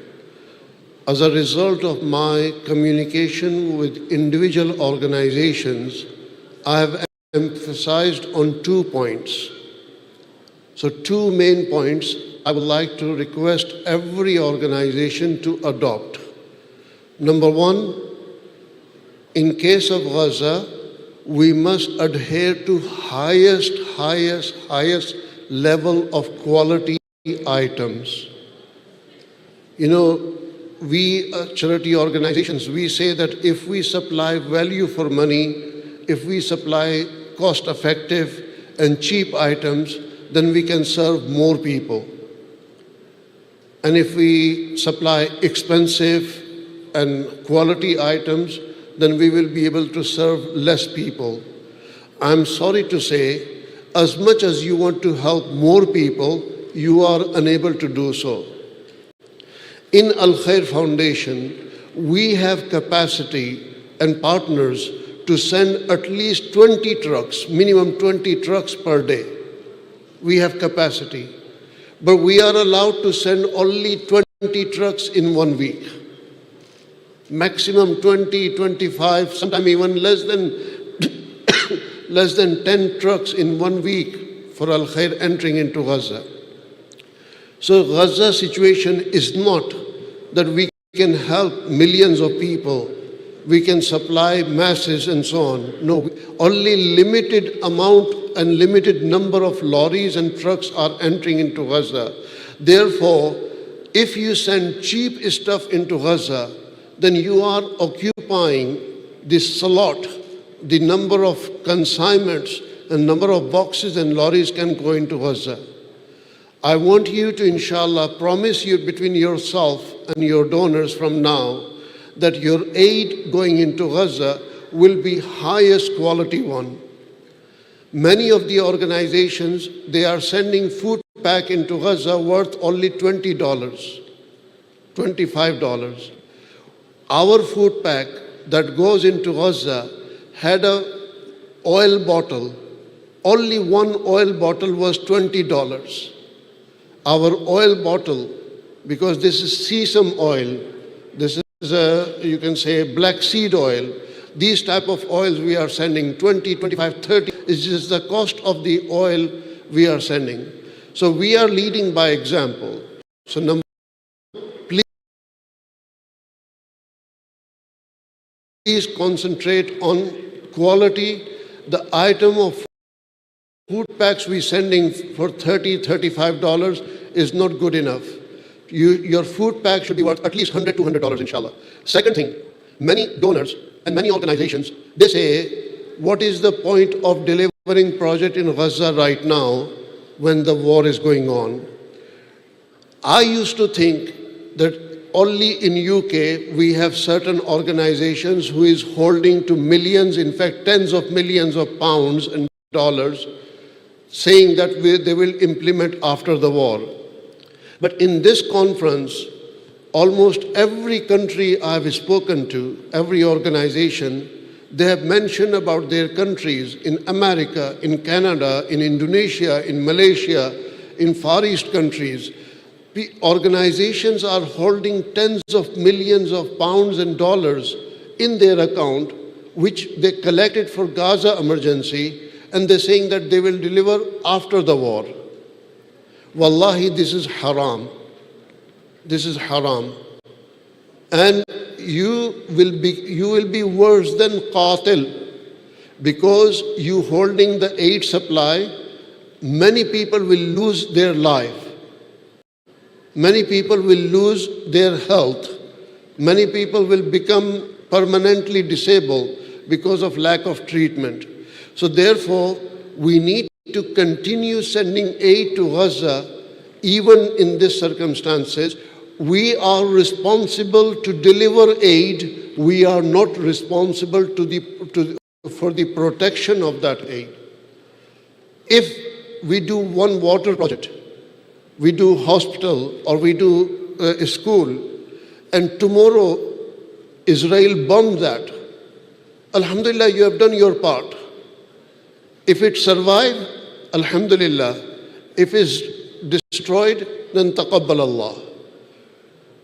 [SPEAKER 7] As a result of my communication with individual organizations, I have emphasized on 2 points. So 2 main points I would like to request every organization to adopt. Number 1, in case of Gaza, we must adhere to highest level of quality items. You know, we charity organizations, we say that if we supply value for money, if we supply cost-effective and cheap items, then we can serve more people. And if we supply expensive and quality items, then we will be able to serve less people. I'm sorry to say, as much as you want to help more people, you are unable to do so. In Al-Khair Foundation, we have capacity and partners to send at least 20 trucks, minimum 20 trucks per day. We have capacity. But we are allowed to send only 20 trucks in 1 week. Maximum 20, 25, sometimes even less than 10 trucks in 1 week for Al-Khair entering into Gaza. So Gaza situation is not that we can help millions of people, we can supply masses and so on. No, only limited amount and limited number of lorries and trucks are entering into Gaza. Therefore, if you send cheap stuff into Gaza, then you are occupying this slot. The number of consignments and number of boxes and lorries can go into Gaza. I want you to, inshallah, promise you between yourself and your donors from now that your aid going into Gaza will be highest quality one. Many of the organizations, they are sending food pack into Gaza worth only $20, $25. Our food pack that goes into Gaza had an oil bottle. Only one oil bottle was $20. Our oil bottle, because this is sesame oil, this is you can say black seed oil. These type of oils we are sending 20, 25, 30 is just the cost of the oil we are sending. So we are leading by example. So number please concentrate on quality. The item of food packs we sending for $30, $35 is not good enough. Your food pack should be worth at least $100, $200, inshallah. Second thing, many donors and many organizations, they say, what is the point of delivering project in Gaza right now when the war is going on? I used to think that only in UK we have certain organizations who is holding to millions, in fact tens of millions of pounds and dollars, saying that they will implement after the war. But in this conference, almost every country I've spoken to, every organization, they have mentioned about their countries in America, in Canada, in Indonesia, in Malaysia, in Far East countries. The organizations are holding tens of millions of pounds and dollars in their account, which they collected for Gaza emergency, and they're saying that they will deliver after the war. Wallahi, this is haram. This is haram. And you will be worse than qatil, because you holding the aid supply, many people will lose their life. Many people will lose their health. Many people will become permanently disabled because of lack of treatment. So therefore, we need to continue sending aid to Gaza, even in these circumstances. We are responsible to deliver aid. We are not responsible for the protection of that aid. If we do one water project, we do hospital, or we do a school, and tomorrow Israel bombs that, Alhamdulillah, you have done your part. If it survives, Alhamdulillah. If it's destroyed, then taqabbal Allah.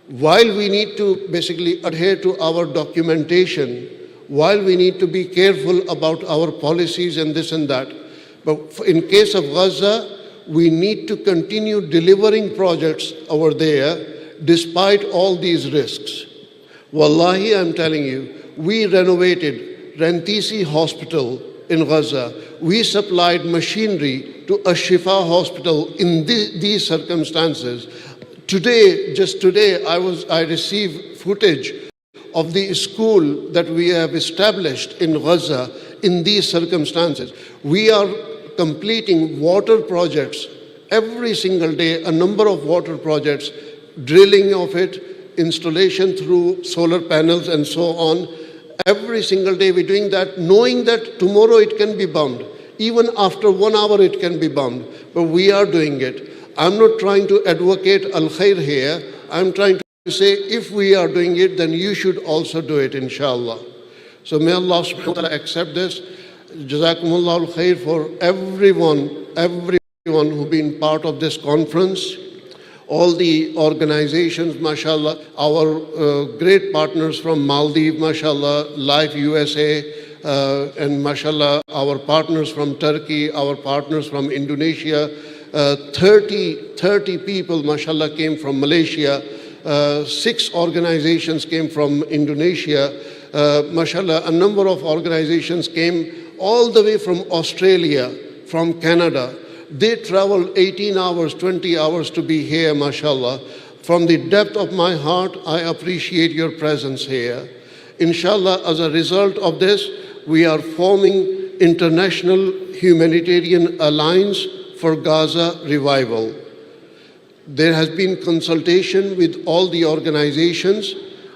[SPEAKER 7] While we need to basically adhere to our documentation, while we need to be careful about our policies and this and that, but in case of Gaza, we need to continue delivering projects over there despite all these risks. Wallahi, I'm telling you, we renovated Rantisi Hospital in Gaza. We supplied machinery to Ashifa Hospital in these circumstances. Today, just today, I received footage of the school that we have established in Gaza in these circumstances. We are completing water projects every single day, a number of water projects, drilling of it, installation through solar panels and so on. Every single day we're doing that, knowing that tomorrow it can be bombed. Even after 1 hour it can be bombed, but we are doing it. I'm not trying to advocate Al-Khair here. I'm trying to say if we are doing it, then you should also do it, inshallah. So may Allah subhanahu wa ta'ala accept this. Jazakumullah al-Khair for everyone who's been part of this conference. All the organizations, mashallah, our great partners from Maldives, mashallah, Life USA, and mashallah, our partners from Turkey, our partners from Indonesia, 30 people, mashallah, came from Malaysia, 6 organizations came from Indonesia, mashallah, a number of organizations came all the way from Australia, from Canada. They travel 18 hours, 20 hours to be here, mashallah. From the depth of my heart, I appreciate your presence here. Inshallah, as a result of this, we are forming International Humanitarian Alliance for Gaza Revival. There has been consultation with all the organizations.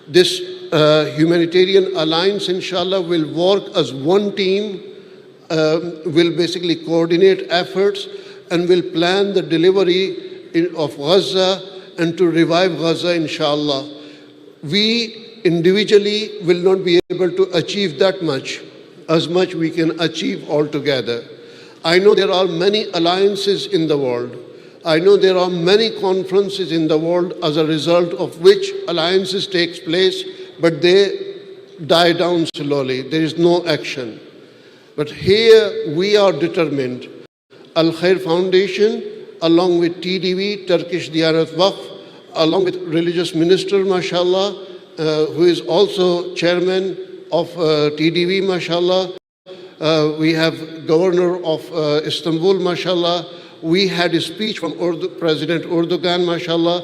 [SPEAKER 7] This Humanitarian Alliance, inshallah, will work as one team, will basically coordinate efforts and will plan the delivery of Gaza and to revive Gaza, inshallah. We individually will not be able to achieve that much, as much we can achieve all together. I know there are many alliances in the world. I know there are many conferences in the world as a result of which alliances takes place, but they die down slowly. There is no action. But here we are determined. Al-Khair Foundation, along with TDV, Turkish Diyanat Waqf, along with religious minister, mashallah, who is also chairman of TDV, mashallah. We have governor of Istanbul, mashallah. We had a speech from President Erdogan, mashallah.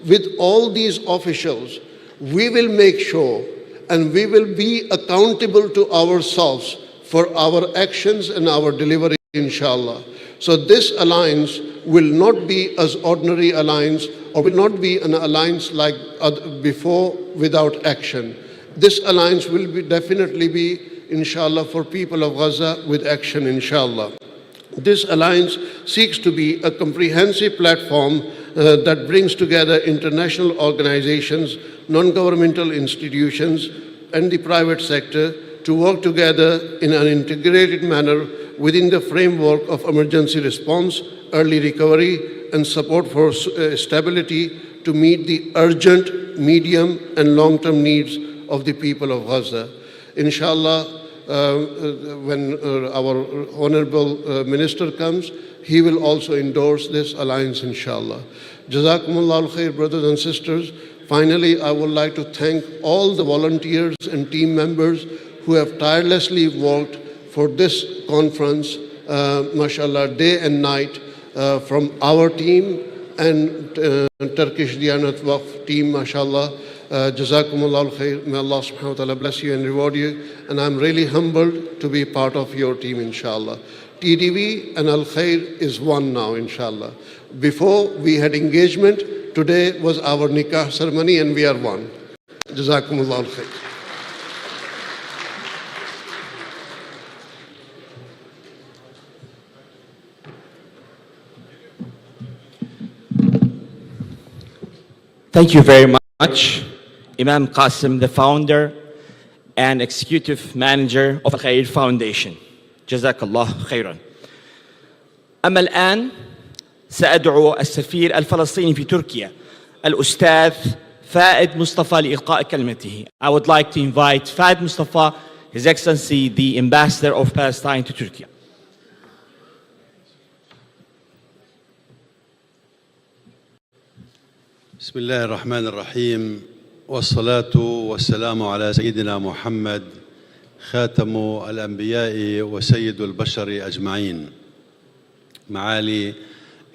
[SPEAKER 7] With all these officials, we will make sure and we will be accountable to ourselves for our actions and our delivery, inshallah. So this alliance will not be as ordinary alliance or will not be an alliance like before without action. This alliance will definitely be, inshallah, for people of Gaza with action, inshallah. This alliance seeks to be a comprehensive platform that brings together international organizations, non-governmental institutions, and the private sector to work together in an integrated manner within the framework of emergency response, early recovery, and support for stability to meet the urgent, medium, and long-term needs of the people of Gaza. Inshallah, when our Honorable Minister comes, he will also endorse this alliance, inshallah. Jazakumullah al-Khair, brothers and sisters. Finally, I would like to thank all the volunteers and team members who have tirelessly worked for this conference, mashallah, day and night, from our team and Turkish Diyanat Waqf team, mashallah. Jazakumullah al-Khair. May Allah subhanahu wa ta'ala bless you and reward you. And I'm really humbled to be part of your team, inshallah. TDV and Al-Khair is one now, inshallah. Before we had engagement, today was our nikah ceremony and we are one. Jazakumullah al-Khair.
[SPEAKER 9] Thank you very much, Imam Qasim, the founder and executive manager of Al-Khair Foundation. جزاك الله خيرا. أما الآن سأدعو السفير الفلسطيني في تركيا الأستاذ فائد مصطفى لإلقاء كلمته. I would like to invite Fahd Mustafa, His Excellency the Ambassador of Palestine to Turkey.
[SPEAKER 17] بسم الله الرحمن الرحيم والصلاة والسلام على سيدنا محمد خاتم الأنبياء وسيد البشر أجمعين. معالي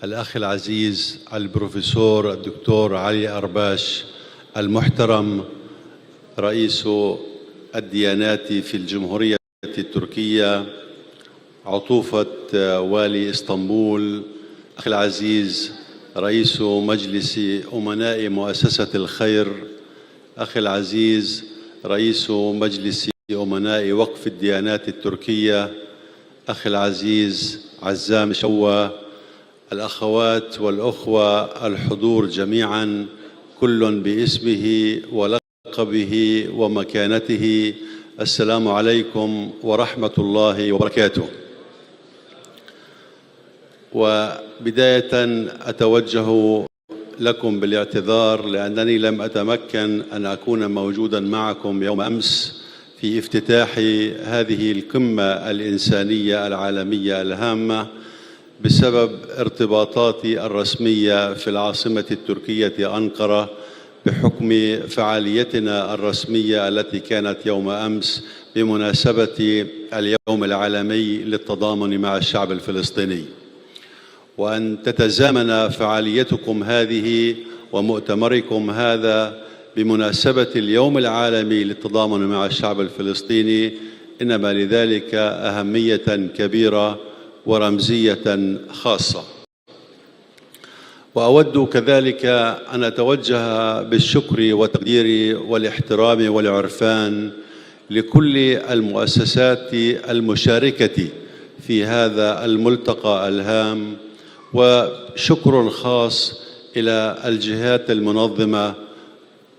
[SPEAKER 17] الأخ العزيز البروفيسور الدكتور علي أرباش المحترم رئيس الديانات في الجمهورية التركية، عطوفة والي اسطنبول، أخي العزيز رئيس مجلس أمناء مؤسسة الخير، أخي العزيز رئيس مجلس أمناء وقف الديانات التركية، أخي العزيز عزام شوى، الأخوات والأخوة الحضور جميعا كل باسمه ولقبه ومكانته، السلام عليكم ورحمة الله وبركاته. وبداية أتوجه لكم بالاعتذار لأنني لم أتمكن أن أكون موجودا معكم يوم أمس في افتتاح هذه القمة الإنسانية العالمية الهامة بسبب ارتباطاتي الرسمية في العاصمة التركية أنقرة بحكم فعاليتنا الرسمية التي كانت يوم أمس بمناسبة اليوم العالمي للتضامن مع الشعب الفلسطيني. وأن تتزامن فعاليتكم هذه ومؤتمركم هذا بمناسبة اليوم العالمي للتضامن مع الشعب الفلسطيني إنما لذلك أهمية كبيرة ورمزية خاصة. وأود كذلك أن أتوجه بالشكر والتقدير والاحترام والعرفان لكل المؤسسات المشاركة في هذا الملتقى الهام، وشكر خاص إلى الجهات المنظمة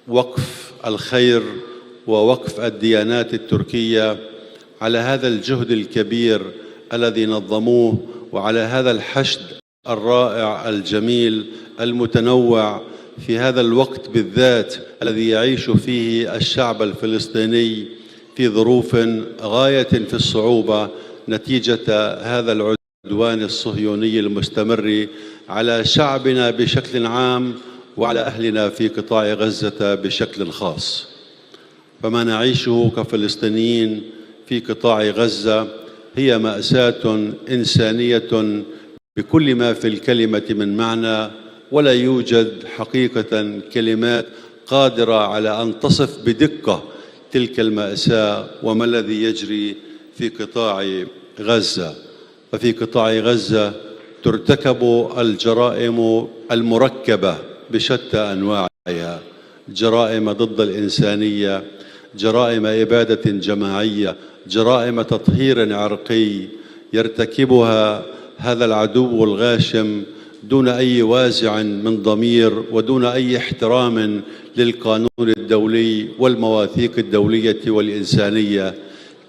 [SPEAKER 17] وقف الخير ووقف الديانات التركية على هذا الجهد الكبير الذي نظموه وعلى هذا الحشد الرائع الجميل المتنوع في هذا الوقت بالذات الذي يعيش فيه الشعب الفلسطيني في ظروف غاية في الصعوبة نتيجة هذا العدوان الصهيوني المستمر على شعبنا بشكل عام وعلى أهلنا في قطاع غزة بشكل خاص. فما نعيشه كفلسطينيين في قطاع غزة هي مأساة إنسانية بكل ما في الكلمة من معنى، ولا يوجد حقيقة كلمات قادرة على أن تصف بدقة تلك المأساة وما الذي يجري في قطاع غزة. وفي قطاع غزة ترتكب الجرائم المركبة بشتى أنواعها، جرائم ضد الإنسانية، جرائم إبادة جماعية، جرائم تطهير عرقي يرتكبها هذا العدو الغاشم دون أي وازع من ضمير ودون أي احترام للقانون الدولي والمواثيق الدولية والإنسانية،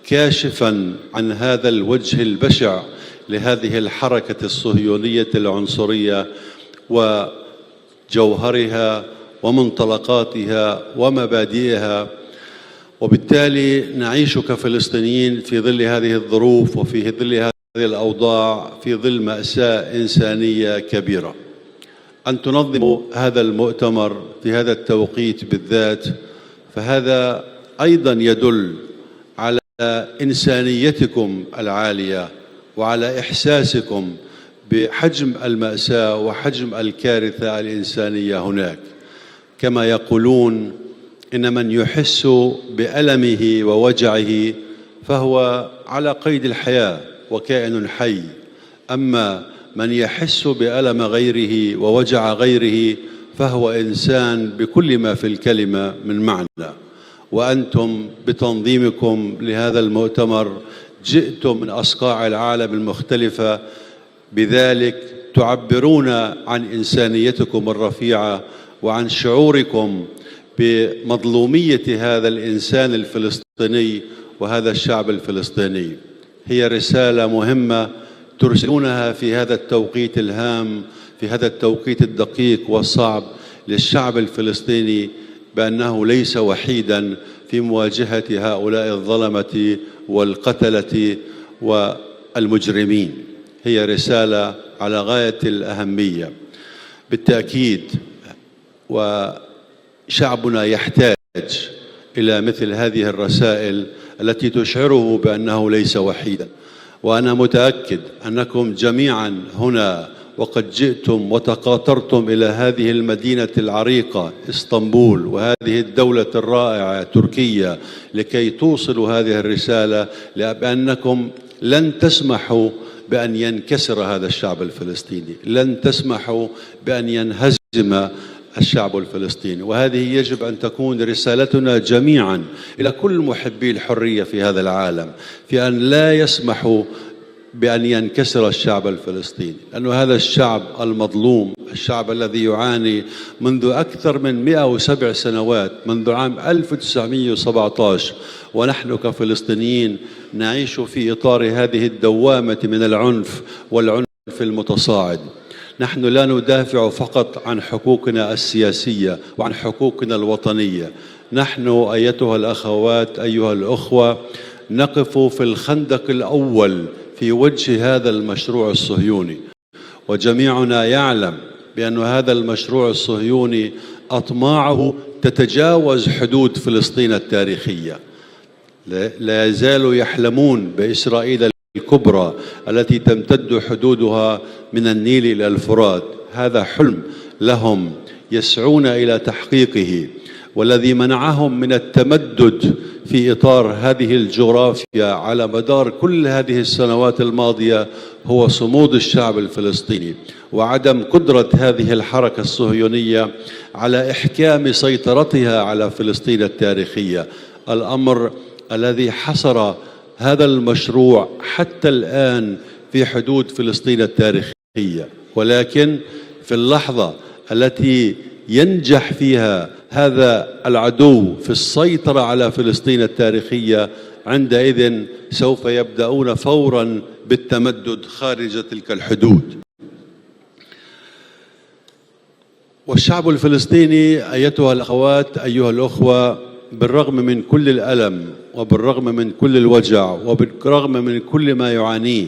[SPEAKER 17] كاشفا عن هذا الوجه البشع لهذه الحركة الصهيونية العنصرية وجوهرها ومنطلقاتها ومبادئها. وبالتالي نعيش كفلسطينيين في ظل هذه الظروف وفي ظل هذه الأوضاع في ظل مأساة إنسانية كبيرة. أن تنظموا هذا المؤتمر في هذا التوقيت بالذات فهذا أيضا يدل على إنسانيتكم العالية وعلى إحساسكم بحجم المأساة وحجم الكارثة الإنسانية هناك. كما يقولون إن من يحس بألمه ووجعه فهو على قيد الحياة وكائن حي، أما من يحس بألم غيره ووجع غيره فهو إنسان بكل ما في الكلمة من معنى. وأنتم بتنظيمكم لهذا المؤتمر جئتم من أصقاع العالم المختلفة، بذلك تعبرون عن إنسانيتكم الرفيعة وعن شعوركم بمظلومية هذا الإنسان الفلسطيني وهذا الشعب الفلسطيني. هي رسالة مهمة ترسلونها في هذا التوقيت الهام، في هذا التوقيت الدقيق والصعب للشعب الفلسطيني بأنه ليس وحيدا في مواجهة هؤلاء الظلمة والقتلة والمجرمين. هي رسالة على غاية الأهمية بالتأكيد، وشعبنا يحتاج إلى مثل هذه الرسائل التي تشعره بأنه ليس وحيدا. وأنا متأكد أنكم جميعا هنا وقد جئتم وتقاطرتم إلى هذه المدينة العريقة اسطنبول وهذه الدولة الرائعة تركيا لكي توصلوا هذه الرسالة، بأنكم لن تسمحوا بأن ينكسر هذا الشعب الفلسطيني، لن تسمحوا بأن ينهزم الشعب الفلسطيني. وهذه يجب أن تكون رسالتنا جميعا إلى كل محبي الحرية في هذا العالم، في أن لا يسمحوا بأن ينكسر الشعب الفلسطيني، لأن هذا الشعب المظلوم، الشعب الذي يعاني منذ أكثر من 107 سنوات، منذ عام 1917، ونحن كفلسطينيين نعيش في إطار هذه الدوامة من العنف والعنف المتصاعد. نحن لا ندافع فقط عن حقوقنا السياسية وعن حقوقنا الوطنية، نحن أيتها الأخوات أيها الأخوة نقف في الخندق الأول في وجه هذا المشروع الصهيوني، وجميعنا يعلم بأن هذا المشروع الصهيوني أطماعه تتجاوز حدود فلسطين التاريخية. لا يزالوا يحلمون بإسرائيل الكبرى التي تمتد حدودها من النيل إلى الفرات. هذا حلم لهم يسعون إلى تحقيقه، والذي منعهم من التمدد في إطار هذه الجغرافيا على مدار كل هذه السنوات الماضية هو صمود الشعب الفلسطيني وعدم قدرة هذه الحركة الصهيونية على إحكام سيطرتها على فلسطين التاريخية، الأمر الذي حصر هذا المشروع حتى الآن في حدود فلسطين التاريخية. ولكن في اللحظة التي ينجح فيها هذا العدو في السيطرة على فلسطين التاريخية، عندئذ سوف يبدأون فورا بالتمدد خارج تلك الحدود. والشعب الفلسطيني أيتها الأخوات أيها الأخوة بالرغم من كل الألم وبالرغم من كل الوجع وبالرغم من كل ما يعانيه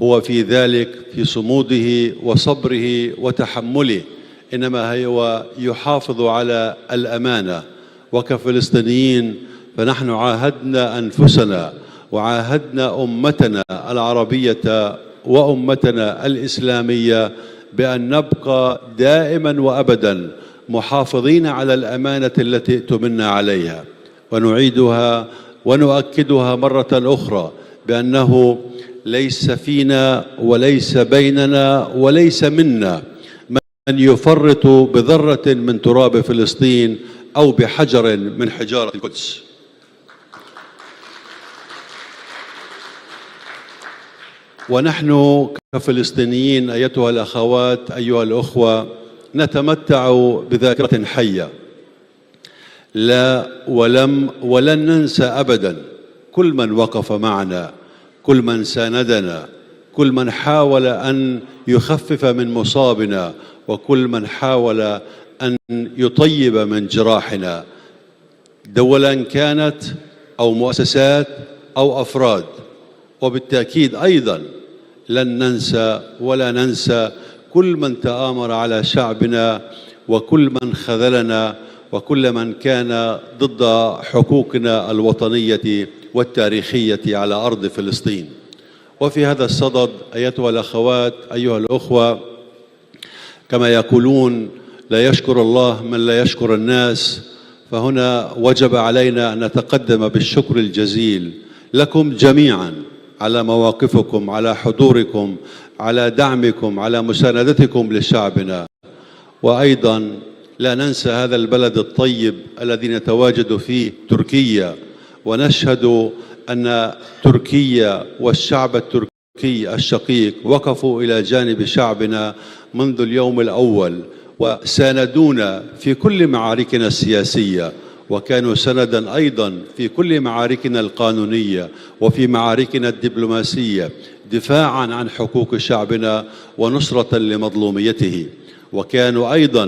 [SPEAKER 17] هو في ذلك في صموده وصبره وتحمله، إنما هو يحافظ على الأمانة. وكفلسطينيين فنحن عاهدنا أنفسنا وعاهدنا أمتنا العربية وأمتنا الإسلامية بأن نبقى دائما وأبدا محافظين على الأمانة التي ائتمنا عليها، ونعيدها ونؤكدها مرة أخرى بأنه ليس فينا وليس بيننا وليس منا من يفرط بذرة من تراب فلسطين أو بحجر من حجارة القدس. ونحن كفلسطينيين أيتها الأخوات أيها الأخوة نتمتع بذاكرة حية، لا ولن ننسى أبدا كل من وقف معنا، كل من ساندنا، كل من حاول أن يخفف من مصابنا، وكل من حاول أن يطيب من جراحنا. دولا كانت أو مؤسسات أو أفراد. وبالتأكيد أيضا لن ننسى ولا ننسى كل من تآمر على شعبنا وكل من خذلنا وكل من كان ضد حقوقنا الوطنية والتاريخية على أرض فلسطين. وفي هذا الصدد أيتها الأخوات أيها الأخوة، كما يقولون لا يشكر الله من لا يشكر الناس، فهنا وجب علينا أن نتقدم بالشكر الجزيل لكم جميعا على مواقفكم، على حضوركم، على دعمكم، على مساندتكم لشعبنا. وأيضا لا ننسى هذا البلد الطيب الذي نتواجد فيه تركيا، ونشهد أن تركيا والشعب التركي الشقيق وقفوا إلى جانب شعبنا منذ اليوم الأول وساندونا في كل معاركنا السياسية، وكانوا سندا أيضا في كل معاركنا القانونية وفي معاركنا الدبلوماسية دفاعا عن حقوق شعبنا ونصرة لمظلوميته. وكانوا أيضا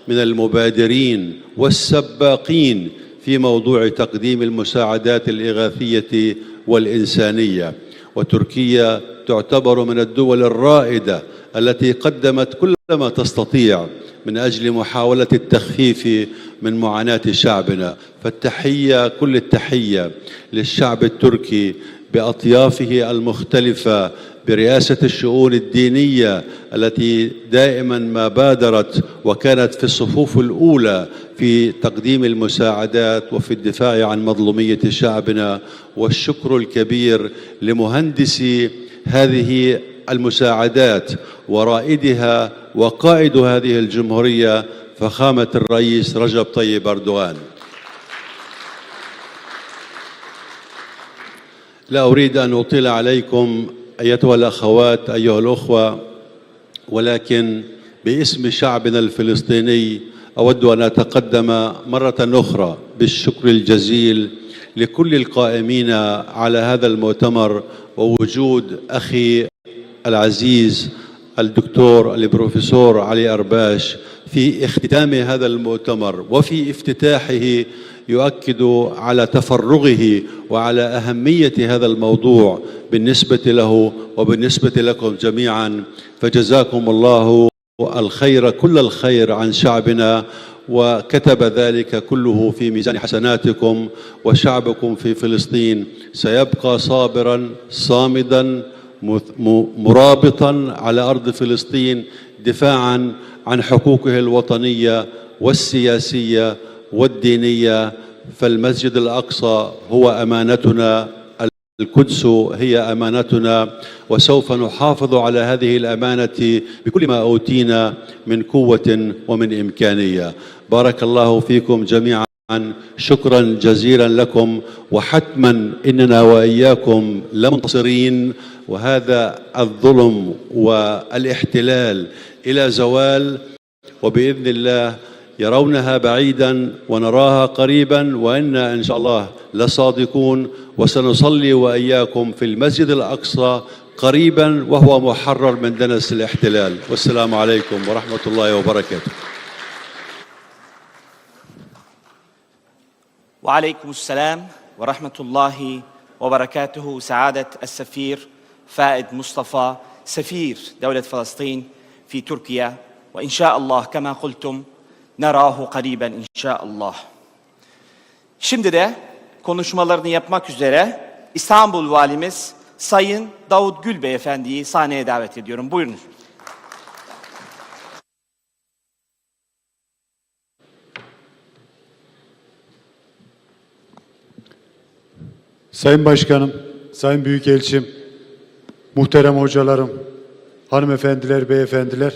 [SPEAKER 17] من المبادرين والسباقين في موضوع تقديم المساعدات الإغاثية والإنسانية. وتركيا تعتبر من الدول الرائدة التي قدمت كل ما تستطيع من أجل محاولة التخفيف من معاناة شعبنا. فالتحية كل التحية للشعب التركي بأطيافه المختلفة، برئاسة الشؤون الدينية التي دائما ما بادرت وكانت في الصفوف الأولى في تقديم المساعدات وفي الدفاع عن مظلومية شعبنا. والشكر الكبير لمهندسي هذه المساعدات ورائدها وقائد هذه الجمهورية فخامة الرئيس رجب طيب أردوغان. لا أريد أن أطيل عليكم أيتها الأخوات أيها الأخوة، ولكن باسم شعبنا الفلسطيني أود أن أتقدم مرة أخرى بالشكر الجزيل لكل القائمين على هذا المؤتمر، ووجود أخي العزيز الدكتور البروفيسور علي أرباش في اختتام هذا المؤتمر وفي افتتاحه يؤكد على تفرغه وعلى أهمية هذا الموضوع بالنسبة له وبالنسبة لكم جميعا. فجزاكم الله الخير كل الخير عن شعبنا، وكتب ذلك كله في ميزان حسناتكم. وشعبكم في فلسطين سيبقى صابرا صامدا مرابطا على أرض فلسطين دفاعا عن حقوقه الوطنية والسياسية والدينية. فالمسجد الأقصى هو أمانتنا، القدس هي أمانتنا، وسوف نحافظ على هذه الأمانة بكل ما أوتينا من قوة ومن إمكانية. بارك الله فيكم جميعا، شكرا جزيلا لكم، وحتما إننا وإياكم لمنتصرين، وهذا الظلم والاحتلال إلى زوال، وبإذن الله يرونها بعيدا ونراها قريبا، وإنا إن شاء الله لصادقون، وسنصلي وإياكم في المسجد الأقصى قريبا وهو محرر من دنس الاحتلال. والسلام عليكم ورحمة الله وبركاته.
[SPEAKER 20] وعليكم السلام ورحمة الله وبركاته. سعادة السفير فائد مصطفى سفير دولة فلسطين في تركيا، وإن شاء الله كما قلتم نراه قريبا إن شاء الله. Şimdi de konuşmalarını yapmak üzere İstanbul Valimiz Sayın Davut Gül Beyefendi'yi sahneye davet ediyorum. Buyurun.
[SPEAKER 21] Sayın Başkanım, Sayın Büyükelçim, muhterem hocalarım, hanımefendiler, beyefendiler,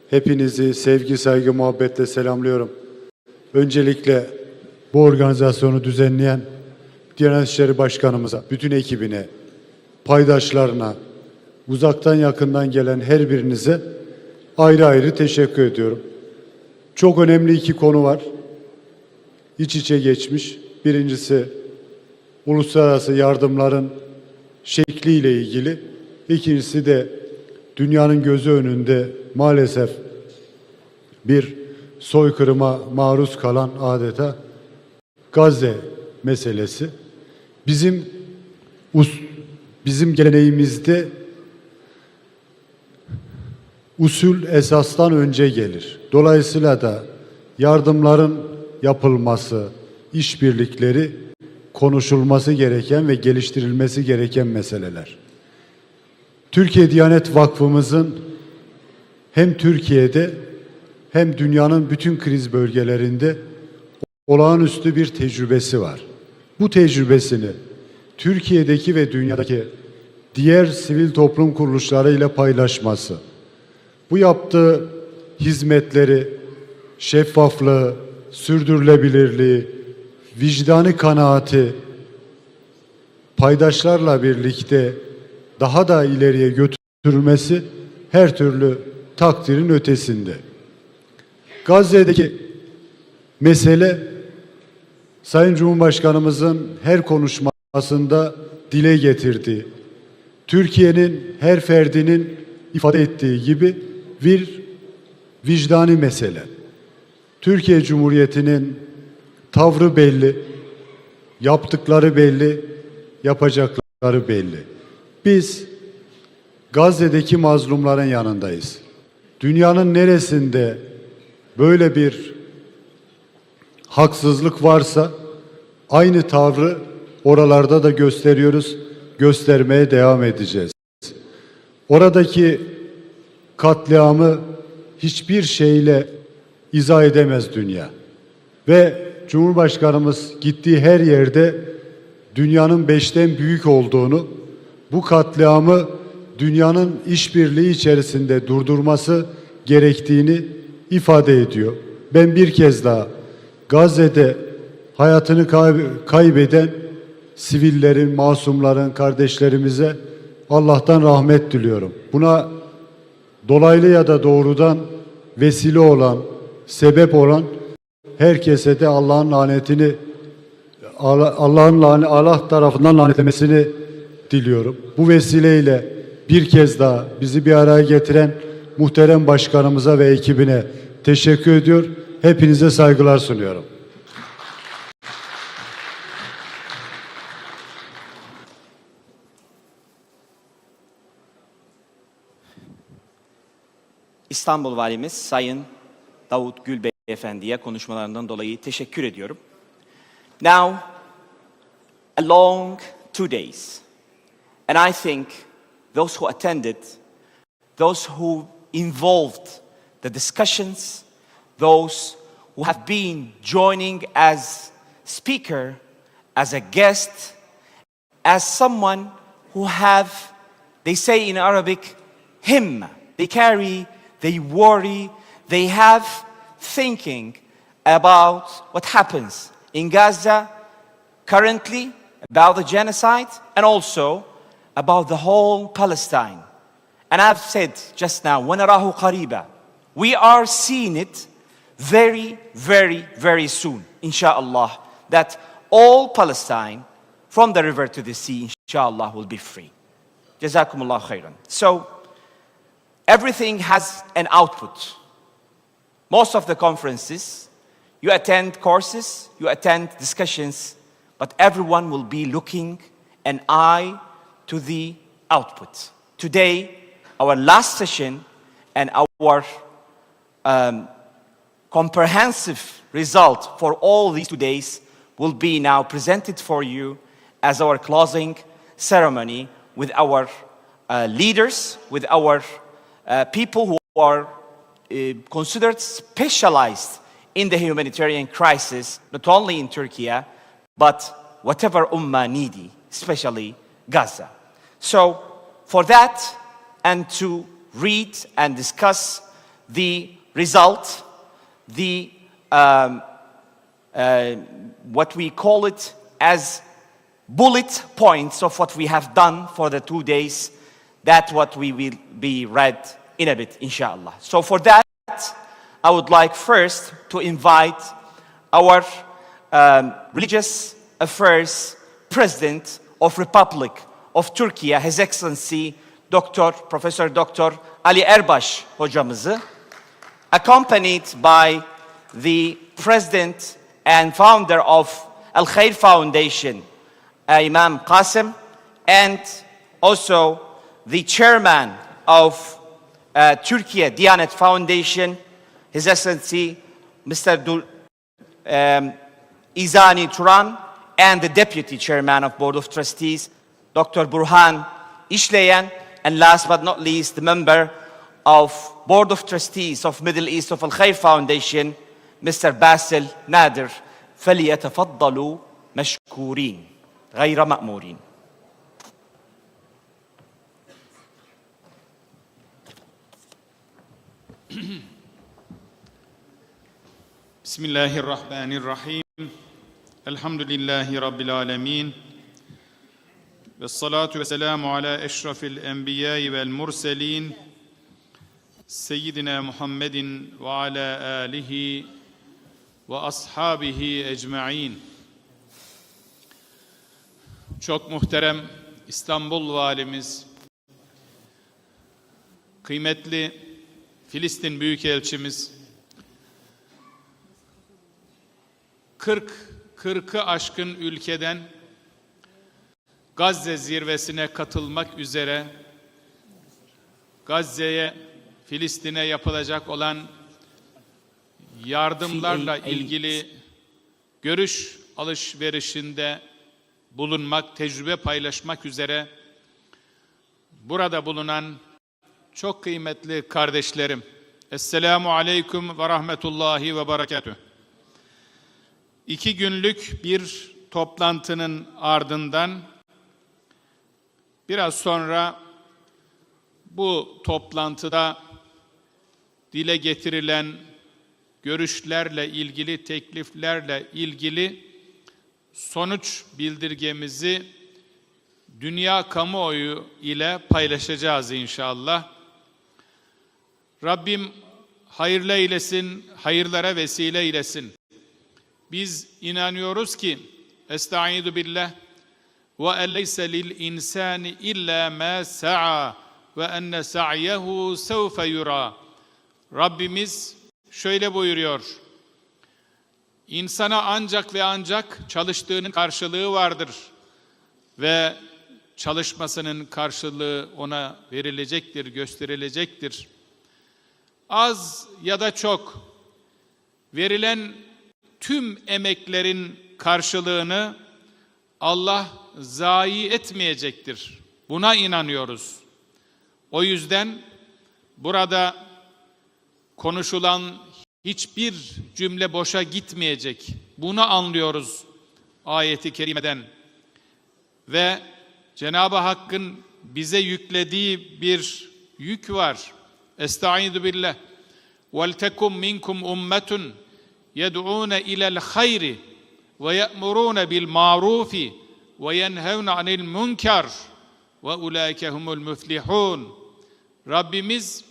[SPEAKER 21] hepinizi sevgi, saygı, muhabbetle selamlıyorum. Öncelikle bu organizasyonu düzenleyen Diyanet İşleri Başkanımıza, bütün ekibine, paydaşlarına, uzaktan yakından gelen her birinize ayrı ayrı teşekkür ediyorum. Çok önemli iki konu var. İç içe geçmiş. Birincisi uluslararası yardımların şekliyle ilgili. İkincisi de dünyanın gözü önünde maalesef bir soykırıma maruz kalan adeta Gazze meselesi bizim geleneğimizde usul esastan önce gelir. Dolayısıyla da yardımların yapılması, işbirlikleri konuşulması gereken ve geliştirilmesi gereken meseleler. Türkiye Diyanet Vakfımızın hem Türkiye'de hem dünyanın bütün kriz bölgelerinde olağanüstü bir tecrübesi var. Bu tecrübesini Türkiye'deki ve dünyadaki diğer sivil toplum kuruluşlarıyla paylaşması, bu yaptığı hizmetleri, şeffaflığı, sürdürülebilirliği, vicdani kanaati paydaşlarla birlikte daha da ileriye götürülmesi her türlü takdirin ötesinde. Gazze'deki mesele Sayın Cumhurbaşkanımızın her konuşmasında dile getirdiği, Türkiye'nin her ferdinin ifade ettiği gibi bir vicdani mesele. Türkiye Cumhuriyeti'nin tavrı belli, yaptıkları belli, yapacakları belli. Biz Gazze'deki mazlumların yanındayız. Dünyanın neresinde böyle bir haksızlık varsa aynı tavrı oralarda da gösteriyoruz, göstermeye devam edeceğiz. Oradaki katliamı hiçbir şeyle izah edemez dünya. Ve Cumhurbaşkanımız gittiği her yerde dünyanın 5'ten büyük olduğunu, bu katliamı dünyanın işbirliği içerisinde durdurması gerektiğini ifade ediyor. Ben bir kez daha Gazze'de hayatını kaybeden sivillerin, masumların, kardeşlerimize Allah'tan rahmet diliyorum. Buna dolaylı ya da doğrudan vesile olan, sebep olan herkese de Allah'ın lanetini, Allah tarafından lanetlemesini diliyorum. Bu vesileyle bir kez daha bizi bir araya getiren muhterem başkanımıza ve ekibine teşekkür ediyor. Hepinize saygılar sunuyorum.
[SPEAKER 20] İstanbul Valimiz Sayın Davut Gül Beyefendi'ye konuşmalarından dolayı teşekkür ediyorum. Now, a long 2 days. And I think those who attended, those who involved the discussions, those who have been joining as speaker, as a guest, as someone who have, they say in Arabic, him. They carry, they worry, they have thinking about what happens in Gaza currently, about the genocide, and also about the whole Palestine. And I've said just now, وَنَرَاهُ قَرِيبًا. We are seeing it very, very, very soon, inshallah, that all Palestine, from the river to the sea, inshallah, will be free. Jazakumullah khairan. So, everything has an output. Most of the conferences, you attend courses, you attend discussions, but everyone will be looking an eye to the output. Today, our last session and our comprehensive result for all these 2 days will be now presented for you as our closing ceremony with our leaders, with our people who are considered specialized in the humanitarian crisis, not only in Turkey, but whatever ummah needy, especially Gaza. So for that, and to read and discuss the result, the what we call it as bullet points of what we have done for the 2 days, that's what we will be read in a bit, inshallah. So for that, I would like first to invite our Religious Affairs President of Republic of Turkey, His Excellency Professor Dr. Ali Erbaş hocamızı, accompanied by the President and founder of Al-Khair Foundation, Imam Qasim, and also the chairman of Turkey Diyanet Foundation, His Excellency Mr. Izani Turan, and the deputy chairman of Board of Trustees, Dr. Burhan İşleyen, and last but not least, the member of Board of Trustees of Middle East of Al-Khair Foundation, Mr. Basil Nader. فليتفضلوا مشكورين غير مأمورين.
[SPEAKER 10] Bismillahirrahmanirrahim. Elhamdülillahi Rabbil alemin. Ve salatu ve selamu ala eşrafil enbiyai vel murselin. Seyyidina Muhammedin ve ala alihi ve ashabihi ecma'in. Çok muhterem İstanbul Valimiz, kıymetli Filistin Büyükelçimiz, 40'ı aşkın ülkeden Gazze zirvesine katılmak üzere Gazze'ye, Filistin'e yapılacak olan yardımlarla ilgili görüş alışverişinde bulunmak, tecrübe paylaşmak üzere burada bulunan çok kıymetli kardeşlerim, Esselamu Aleyküm ve Rahmetullahi ve Berekatuhu. 2 günlük bir toplantının ardından biraz sonra bu toplantıda dile getirilen görüşlerle ilgili, tekliflerle ilgili sonuç bildirgemizi dünya kamuoyu ile paylaşacağız inşallah. Rabbim hayırlı eylesin, hayırlara vesile eylesin. Biz inanıyoruz ki Estaizu billah ve elleyse lil insani illa ma sa'a ve enne sa'yehu sevfe yura. Rabbimiz şöyle buyuruyor: İnsana ancak ve ancak çalıştığının karşılığı vardır ve çalışmasının karşılığı ona verilecektir, gösterilecektir. Az ya da çok verilen tüm emeklerin karşılığını Allah zayi etmeyecektir. Buna inanıyoruz. O yüzden burada konuşulan hiçbir cümle boşa gitmeyecek. Bunu anlıyoruz ayeti kerimeden. Ve Cenab-ı Hakk'ın bize yüklediği bir yük var. Estaizu billah. وَلْتَكُمْ مِنْكُمْ أُمَّةٌ يَدْعُونَ إِلَى الْخَيْرِ وَيَأْمُرُونَ بِالْمَعْرُوفِ وَيَنْهَوْنَ عَنِ الْمُنْكَرِ وَاُولَٰئِكَ هُمُ الْمُفْلِحُونَ. Rabbimiz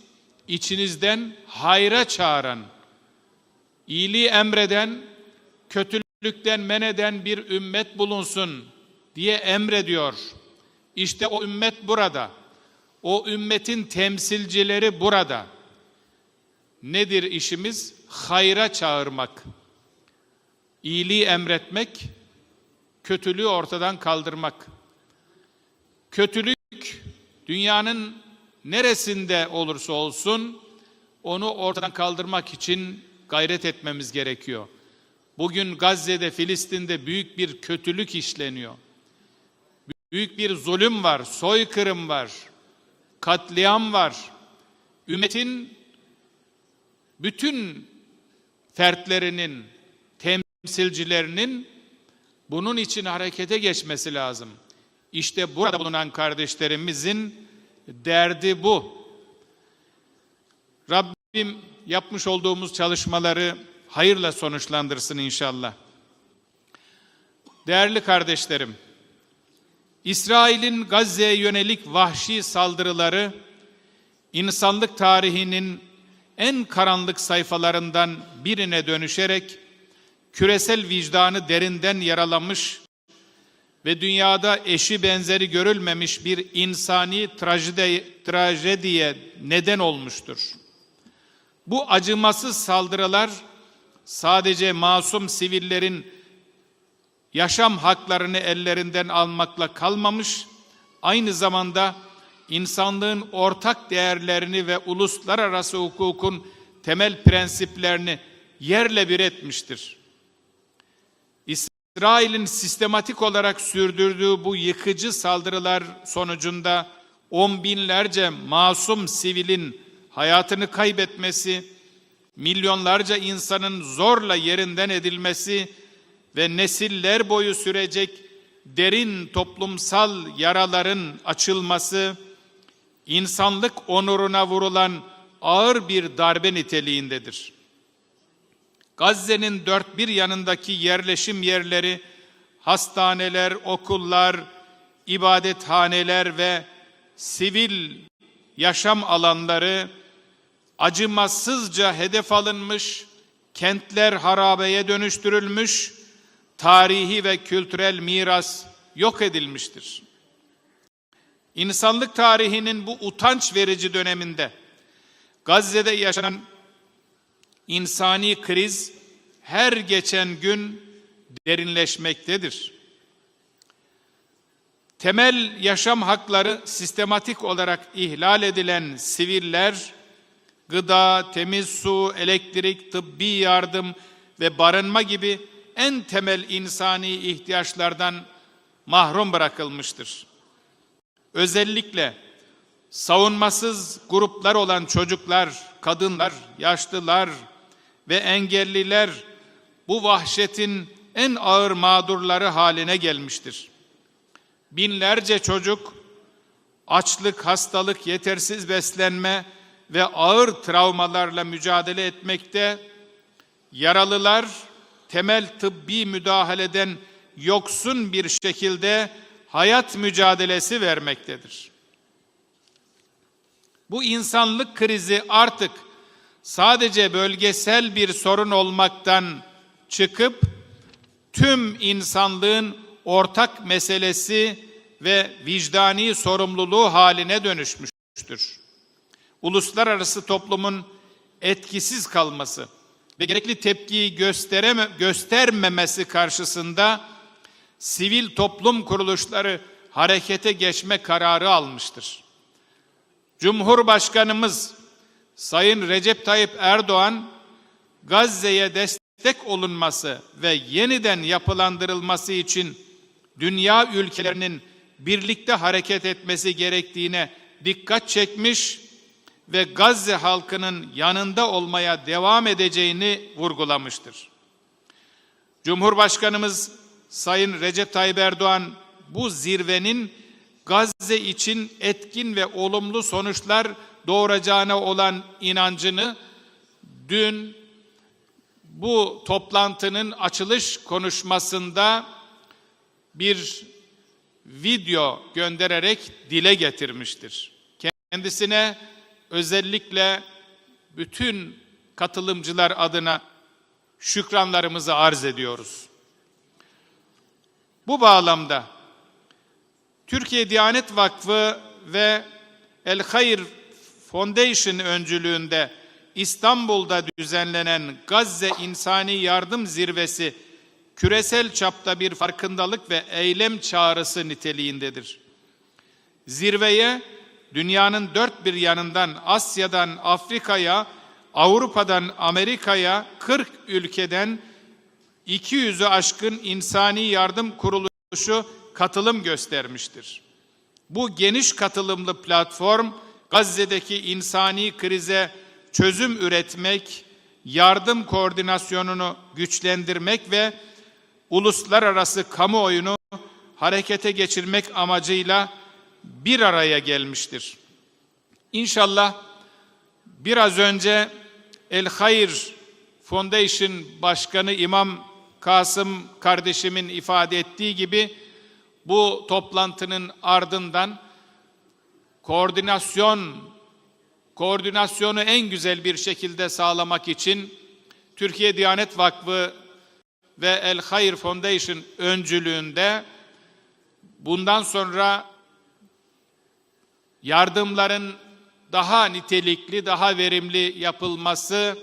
[SPEAKER 10] içinizden hayra çağıran, iyiliği emreden, kötülükten men eden bir ümmet bulunsun diye emrediyor. İşte o ümmet burada. O ümmetin temsilcileri burada. Nedir işimiz? Hayra çağırmak, iyiliği emretmek, kötülüğü ortadan kaldırmak. Kötülük dünyanın neresinde olursa olsun onu ortadan kaldırmak için gayret etmemiz gerekiyor. Bugün Gazze'de, Filistin'de büyük bir kötülük işleniyor. Büyük bir zulüm var, soykırım var, katliam var. Ümmetin bütün fertlerinin, temsilcilerinin bunun için harekete geçmesi lazım. İşte burada bulunan kardeşlerimizin derdi bu. Rabbim yapmış olduğumuz çalışmaları hayırla sonuçlandırsın inşallah. Değerli kardeşlerim, İsrail'in Gazze'ye yönelik vahşi saldırıları insanlık tarihinin en karanlık sayfalarından birine dönüşerek küresel vicdanı derinden yaralamış ve dünyada eşi benzeri görülmemiş bir insani trajediye neden olmuştur. Bu acımasız saldırılar sadece masum sivillerin yaşam haklarını ellerinden almakla kalmamış, aynı zamanda insanlığın ortak değerlerini ve uluslararası hukukun temel prensiplerini yerle bir etmiştir. İsrail'in sistematik olarak sürdürdüğü bu yıkıcı saldırılar sonucunda on binlerce masum sivilin hayatını kaybetmesi, milyonlarca insanın zorla yerinden edilmesi ve nesiller boyu sürecek derin toplumsal yaraların açılması, insanlık onuruna vurulan ağır bir darbe niteliğindedir. Gazze'nin dört bir yanındaki yerleşim yerleri, hastaneler, okullar, ibadethaneler ve sivil yaşam alanları acımasızca hedef alınmış, kentler harabeye dönüştürülmüş, tarihi ve kültürel miras yok edilmiştir. İnsanlık tarihinin bu utanç verici döneminde Gazze'de yaşanan insani kriz her geçen gün derinleşmektedir. Temel yaşam hakları sistematik olarak ihlal edilen siviller, gıda, temiz su, elektrik, tıbbi yardım ve barınma gibi en temel insani ihtiyaçlardan mahrum bırakılmıştır. Özellikle savunmasız gruplar olan çocuklar, kadınlar, yaşlılar ve engelliler bu vahşetin en ağır mağdurları haline gelmiştir. Binlerce çocuk açlık, hastalık, yetersiz beslenme ve ağır travmalarla mücadele etmekte, yaralılar temel tıbbi müdahaleden yoksun bir şekilde hayat mücadelesi vermektedir. Bu insanlık krizi artık sadece bölgesel bir sorun olmaktan çıkıp tüm insanlığın ortak meselesi ve vicdani sorumluluğu haline dönüşmüştür. Uluslararası toplumun etkisiz kalması ve gerekli tepkiyi göstermemesi karşısında sivil toplum kuruluşları harekete geçme kararı almıştır. Cumhurbaşkanımız Sayın Recep Tayyip Erdoğan, Gazze'ye destek olunması ve yeniden yapılandırılması için dünya ülkelerinin birlikte hareket etmesi gerektiğine dikkat çekmiş ve Gazze halkının yanında olmaya devam edeceğini vurgulamıştır. Cumhurbaşkanımız Sayın Recep Tayyip Erdoğan bu zirvenin Gazze için etkin ve olumlu sonuçlar doğuracağına olan inancını dün bu toplantının açılış konuşmasında bir video göndererek dile getirmiştir. Kendisine özellikle bütün katılımcılar adına şükranlarımızı arz ediyoruz. Bu bağlamda Türkiye Diyanet Vakfı ve El-Khair Foundation öncülüğünde İstanbul'da düzenlenen Gazze İnsani Yardım Zirvesi küresel çapta bir farkındalık ve eylem çağrısı niteliğindedir. Zirveye dünyanın dört bir yanından Asya'dan Afrika'ya, Avrupa'dan Amerika'ya 40 ülkeden 200'ü aşkın insani yardım kuruluşu katılım göstermiştir. Bu geniş katılımlı platform Gazze'deki insani krize çözüm üretmek, yardım koordinasyonunu güçlendirmek ve uluslararası kamuoyunu harekete geçirmek amacıyla bir araya gelmiştir. İnşallah biraz önce El-Khair Foundation Başkanı İmam Kasım kardeşimin ifade ettiği gibi bu toplantının ardından koordinasyonu en güzel bir şekilde sağlamak için Türkiye Diyanet Vakfı ve El-Khair Foundation öncülüğünde bundan sonra yardımların daha nitelikli, daha verimli yapılması,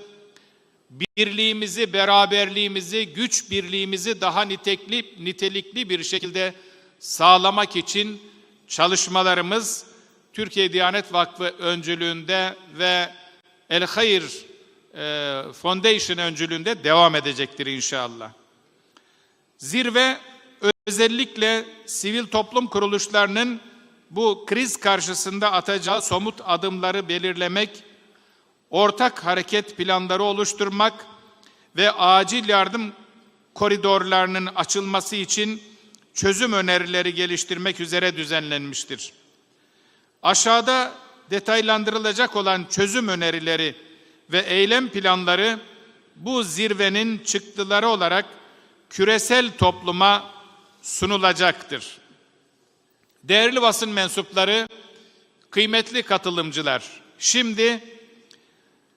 [SPEAKER 10] birliğimizi, beraberliğimizi, güç birliğimizi daha nitelikli bir şekilde sağlamak için çalışmalarımız Türkiye Diyanet Vakfı öncülüğünde ve El-Khair Foundation öncülüğünde devam edecektir inşallah. Zirve özellikle sivil toplum kuruluşlarının bu kriz karşısında atacağı somut adımları belirlemek, ortak hareket planları oluşturmak ve acil yardım koridorlarının açılması için çözüm önerileri geliştirmek üzere düzenlenmiştir. Aşağıda detaylandırılacak olan çözüm önerileri ve eylem planları bu zirvenin çıktıları olarak küresel topluma sunulacaktır. Değerli basın mensupları, kıymetli katılımcılar, şimdi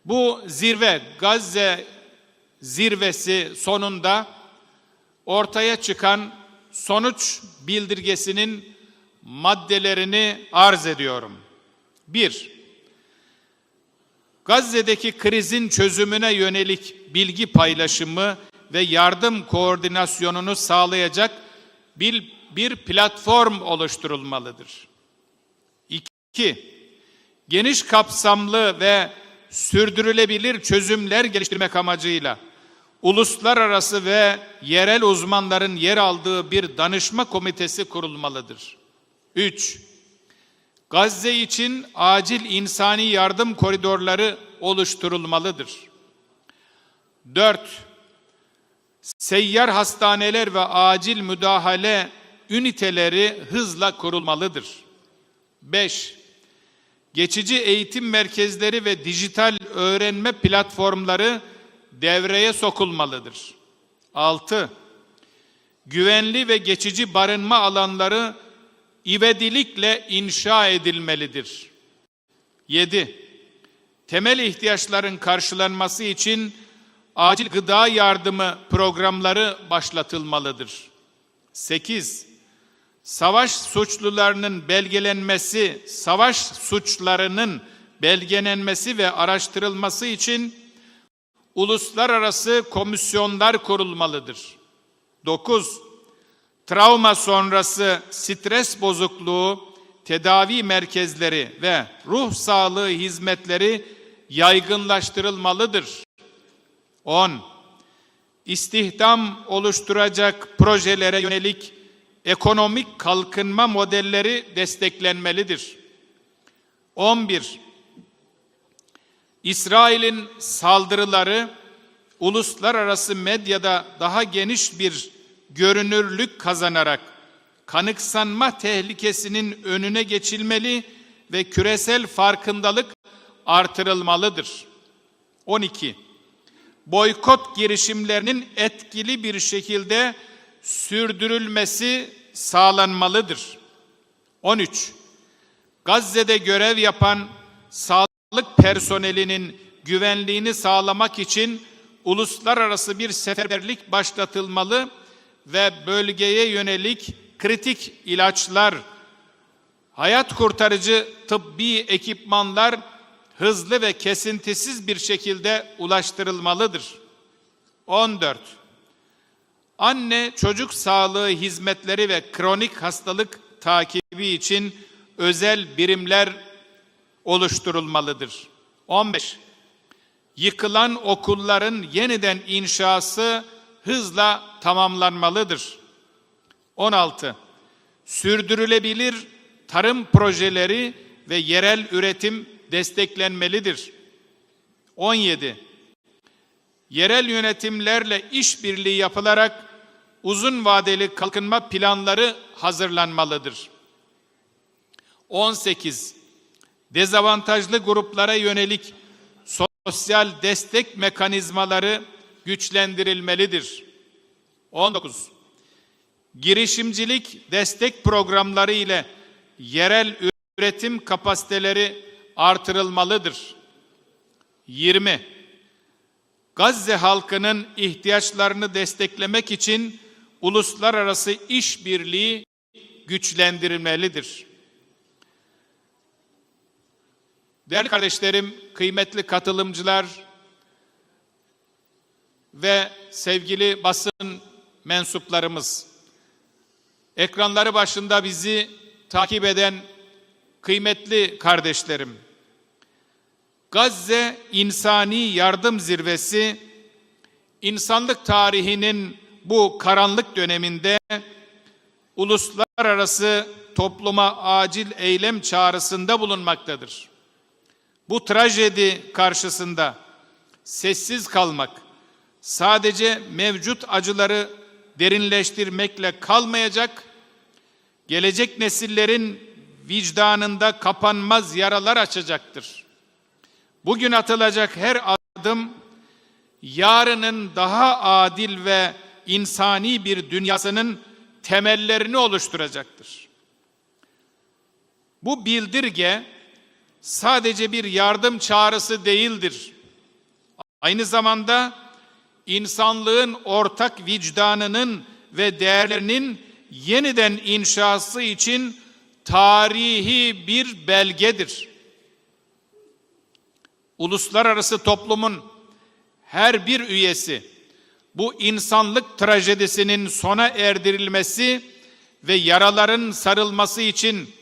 [SPEAKER 10] bu zirve, Gazze zirvesi sonunda ortaya çıkan sonuç bildirgesinin maddelerini arz ediyorum. 1. Gazze'deki krizin çözümüne yönelik bilgi paylaşımı ve yardım koordinasyonunu sağlayacak bir platform oluşturulmalıdır. 2. Geniş kapsamlı ve sürdürülebilir çözümler geliştirmek amacıyla uluslararası ve yerel uzmanların yer aldığı bir danışma komitesi kurulmalıdır. 3. Gazze için acil insani yardım koridorları oluşturulmalıdır. 4. Seyyar hastaneler ve acil müdahale üniteleri hızla kurulmalıdır. 5. Geçici eğitim merkezleri ve dijital öğrenme platformları devreye sokulmalıdır. 6. Güvenli ve geçici barınma alanları ivedilikle inşa edilmelidir. 7. Temel ihtiyaçların karşılanması için acil gıda yardımı programları başlatılmalıdır. 8. Savaş suçlarının belgelenmesi ve araştırılması için uluslararası komisyonlar kurulmalıdır. 9. Travma sonrası stres bozukluğu tedavi merkezleri ve ruh sağlığı hizmetleri yaygınlaştırılmalıdır. 10. İstihdam oluşturacak projelere yönelik ekonomik kalkınma modelleri desteklenmelidir. 11. İsrail'in saldırıları uluslararası medyada daha geniş bir görünürlük kazanarak kanıksanma tehlikesinin önüne geçilmeli ve küresel farkındalık artırılmalıdır. 12. Boykot girişimlerinin etkili bir şekilde sürdürülmesi sağlanmalıdır. 13. Gazze'de görev yapan sağlık personelinin güvenliğini sağlamak için uluslararası bir seferberlik başlatılmalı ve bölgeye yönelik kritik ilaçlar, hayat kurtarıcı tıbbi ekipmanlar hızlı ve kesintisiz bir şekilde ulaştırılmalıdır. 14. Anne çocuk sağlığı hizmetleri ve kronik hastalık takibi için özel birimler oluşturulmalıdır. 15. Yıkılan okulların yeniden inşası hızla tamamlanmalıdır. 16. Sürdürülebilir tarım projeleri ve yerel üretim desteklenmelidir. 17. Yerel yönetimlerle işbirliği yapılarak uzun vadeli kalkınma planları hazırlanmalıdır. 18. Dezavantajlı gruplara yönelik sosyal destek mekanizmaları güçlendirilmelidir. 19. Girişimcilik destek programları ile yerel üretim kapasiteleri artırılmalıdır. 20. Gazze halkının ihtiyaçlarını desteklemek için uluslararası işbirliği güçlendirilmelidir. Değerli kardeşlerim, kıymetli katılımcılar, ve sevgili basın mensuplarımız, ekranları başında bizi takip eden kıymetli kardeşlerim, Gazze İnsani Yardım Zirvesi, insanlık tarihinin bu karanlık döneminde uluslararası topluma acil eylem çağrısında bulunmaktadır. Bu trajedi karşısında sessiz kalmak, sadece mevcut acıları derinleştirmekle kalmayacak, gelecek nesillerin vicdanında kapanmaz yaralar açacaktır. Bugün atılacak her adım, yarının daha adil ve insani bir dünyasının temellerini oluşturacaktır. Bu bildirge sadece bir yardım çağrısı değildir. Aynı zamanda insanlığın ortak vicdanının ve değerlerinin yeniden inşası için tarihi bir belgedir. Uluslararası toplumun her bir üyesi bu insanlık trajedisinin sona erdirilmesi ve yaraların sarılması için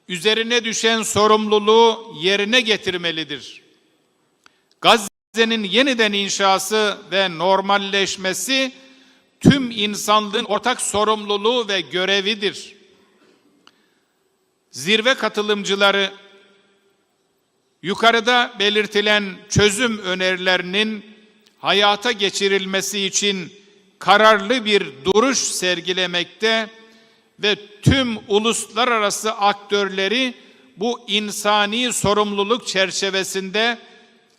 [SPEAKER 10] üzerine düşen sorumluluğu yerine getirmelidir. Gazze'nin yeniden inşası ve normalleşmesi tüm insanlığın ortak sorumluluğu ve görevidir. Zirve katılımcıları yukarıda belirtilen çözüm önerilerinin hayata geçirilmesi için kararlı bir duruş sergilemekte ve tüm uluslararası aktörleri bu insani sorumluluk çerçevesinde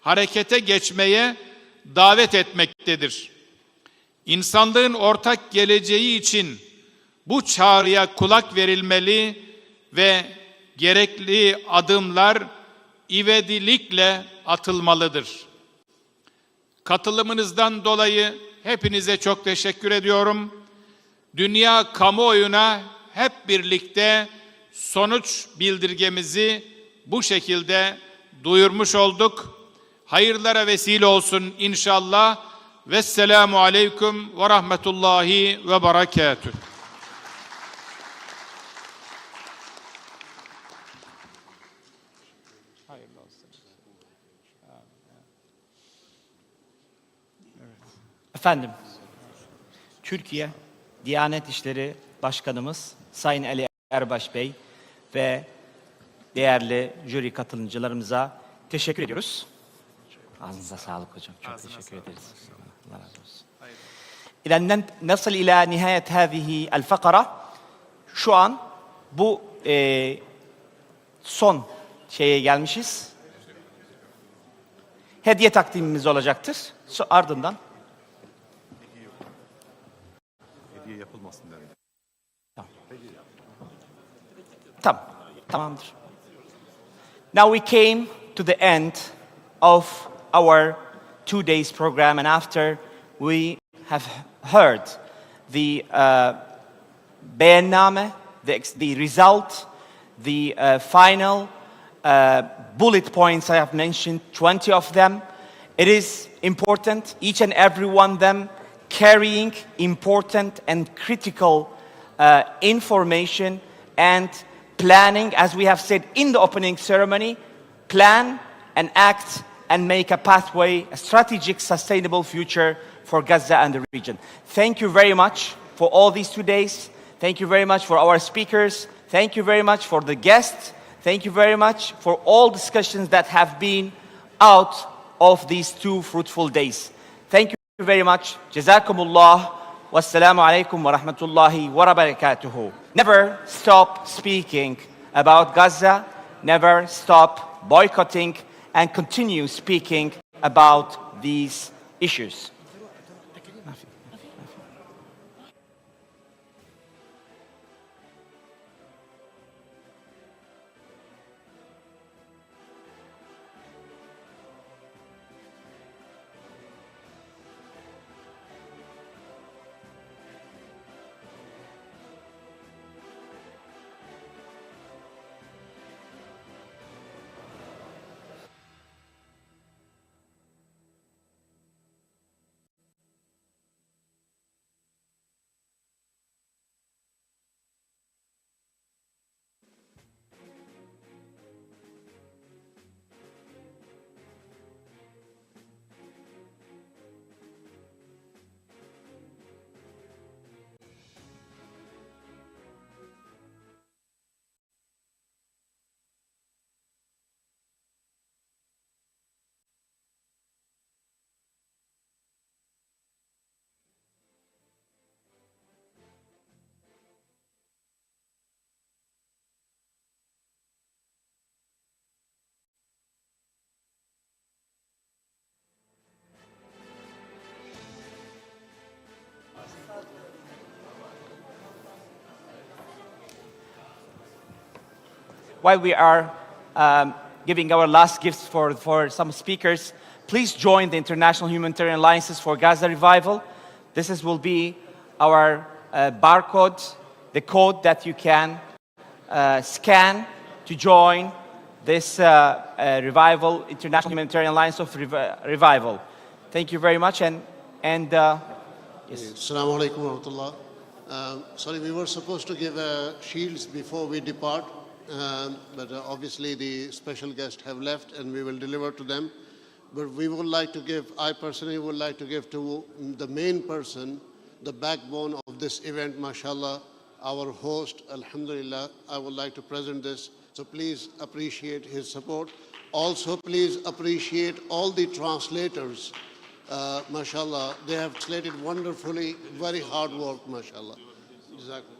[SPEAKER 10] harekete geçmeye davet etmektedir. İnsanlığın ortak geleceği için bu çağrıya kulak verilmeli ve gerekli adımlar ivedilikle atılmalıdır. Katılımınızdan dolayı hepinize çok teşekkür ediyorum. Dünya kamuoyuna hep birlikte sonuç bildirgemizi bu şekilde duyurmuş olduk. Hayırlara vesile olsun inşallah. Vesselamu aleyküm ve rahmetullahi ve berekatüh.
[SPEAKER 9] Efendim, Türkiye Diyanet İşleri Başkanımız Sayın Ali Erbaş Bey ve değerli jüri katılımcılarımıza teşekkür ediyoruz. Ağzınıza sağlık hocam. Çok teşekkür ederiz. Allah razı olsun. İzen nasıl ila nihayet hâzihi el fakara. Şu an bu son şeye gelmişiz. Hediye takdimimiz olacaktır. Ardından
[SPEAKER 3] hediye yapılmasın derim.
[SPEAKER 9] Tamam. Tamamdır. Now we came to the end of our 2 days program, and after we have heard the beyanname, the result, the final bullet points I have mentioned, 20 of them. It is important, each and every one of them carrying important and critical information and planning, as we have said in the opening ceremony, plan and act and make a pathway, a strategic, sustainable future for Gaza and the region. Thank you very much for all these 2 days. Thank you very much for our speakers. Thank you very much for the guests. Thank you very much for all discussions that have been out of these 2 fruitful days. Thank you very much. Jazakumullah. Wassalamu alaikum wa rahmatullahi wa barakatuhu. Never stop speaking about Gaza. Never stop boycotting and continue speaking about these issues.
[SPEAKER 20] while we are giving our last gifts for some speakers, please join the International Humanitarian Alliances for Gaza Revival. Will be our barcode, the code that you can scan to join this revival, International Humanitarian Alliance of Revival. Thank you very much. And yes.
[SPEAKER 7] Assalamu alaikum wa rahmatullah. Sorry, we were supposed to give shields before we depart, but obviously the special guests have left and we will deliver to them. But we would like to give, I personally would like to give to the main person, the backbone of this event, mashallah, our host, alhamdulillah. I would like to present this. So please appreciate his support. Also, please appreciate all the translators. Mashallah, they have translated wonderfully, very hard work, mashallah. Exactly.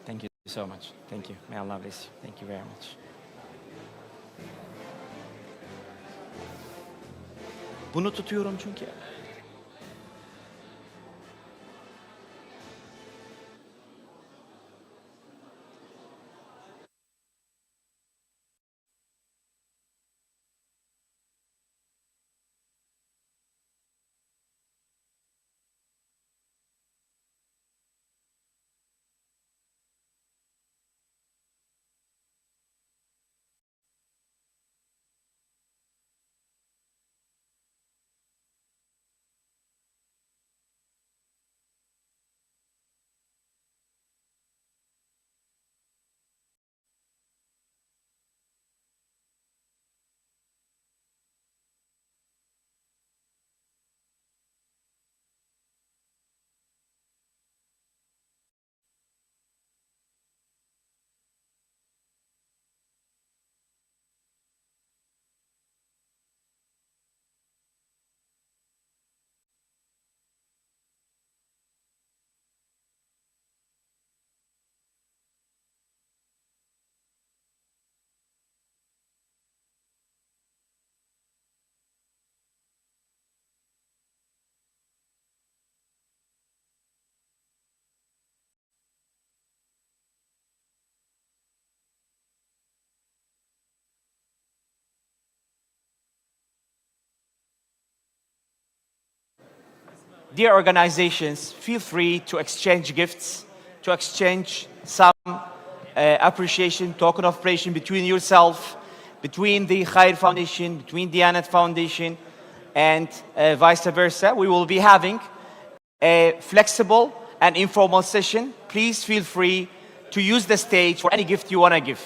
[SPEAKER 20] Thank you so much. Thank you. May Allah bless you. Thank you very much. Bunu tutuyorum çünkü. Dear organizations, feel free to exchange gifts, to exchange some appreciation, token of appreciation between yourself, between the Khair Foundation, between the Anet Foundation, and vice versa. We will be having a flexible and informal session. Please feel free to use the stage for any gift you want to give.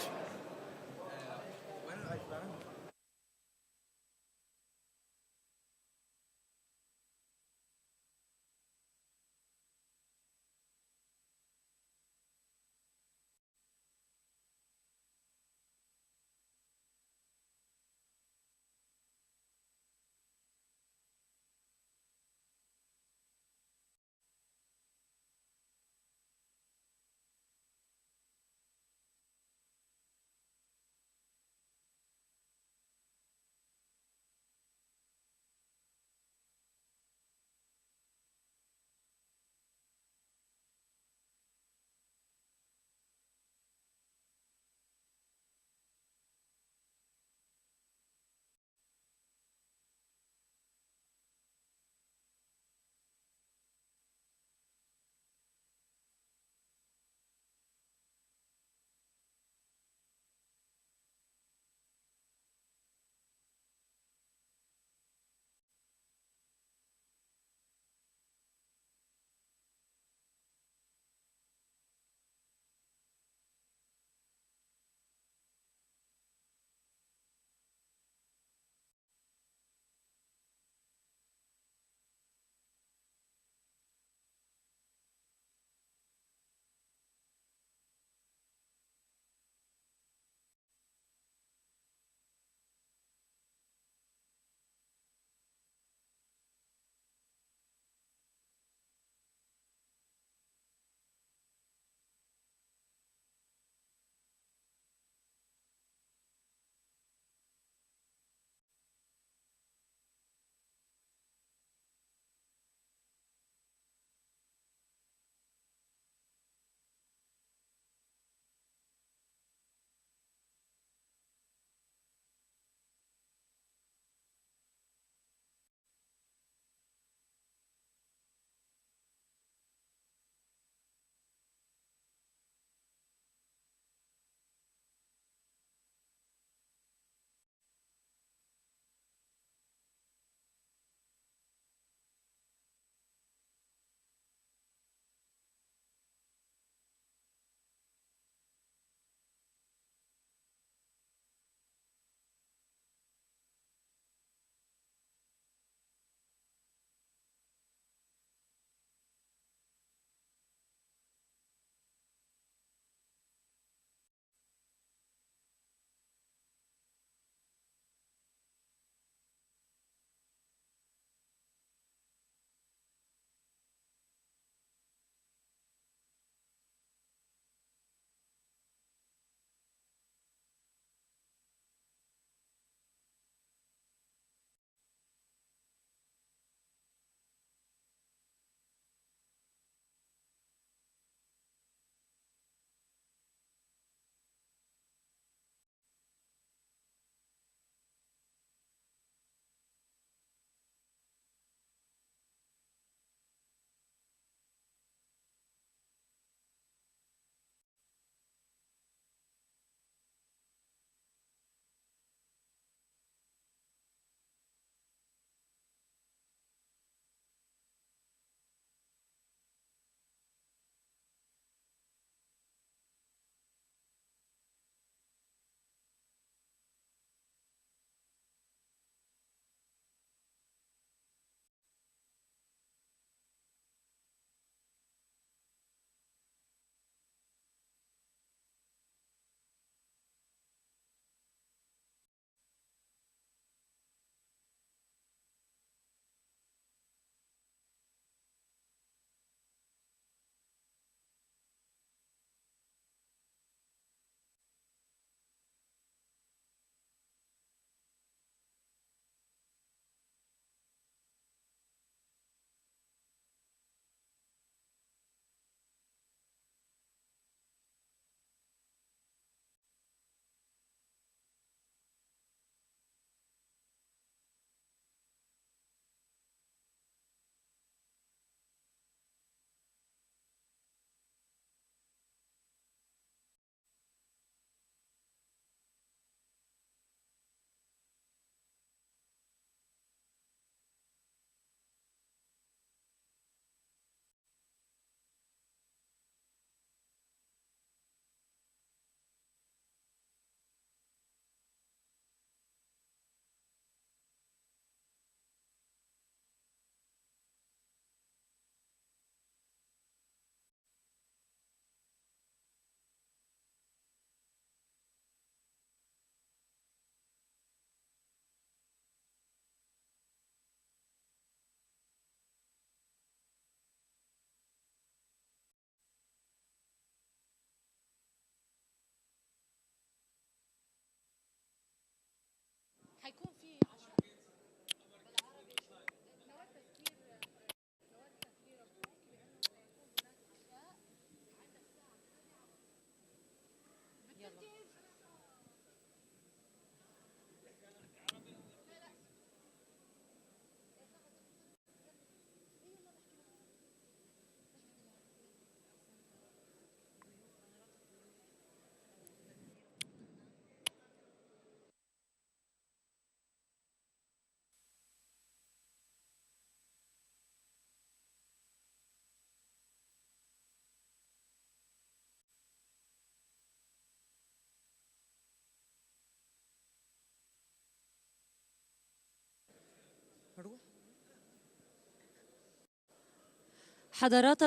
[SPEAKER 6] حضرات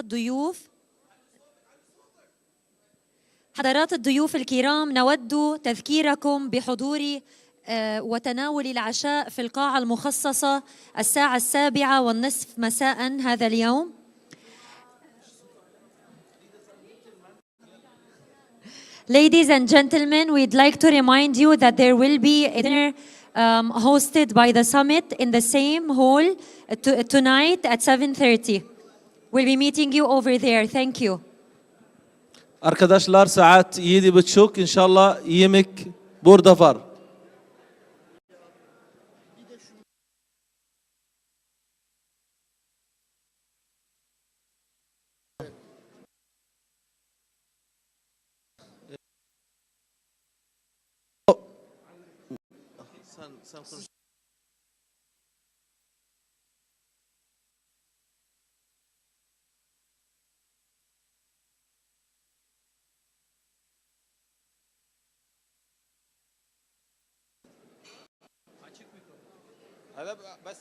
[SPEAKER 6] الضيوف الكرام، نود تذكيركم بحضور وتناول العشاء في القاعة المخصصة الساعة 7:30 مساء هذا اليوم. Ladies and gentlemen, we'd like to remind you that there will be a dinner hosted by the summit in the same hall tonight at 7:30. We'll be meeting you over there. Thank you.
[SPEAKER 2] Arkadaşlar saat 7:30 inşallah yemek burada var.
[SPEAKER 20] هذا بس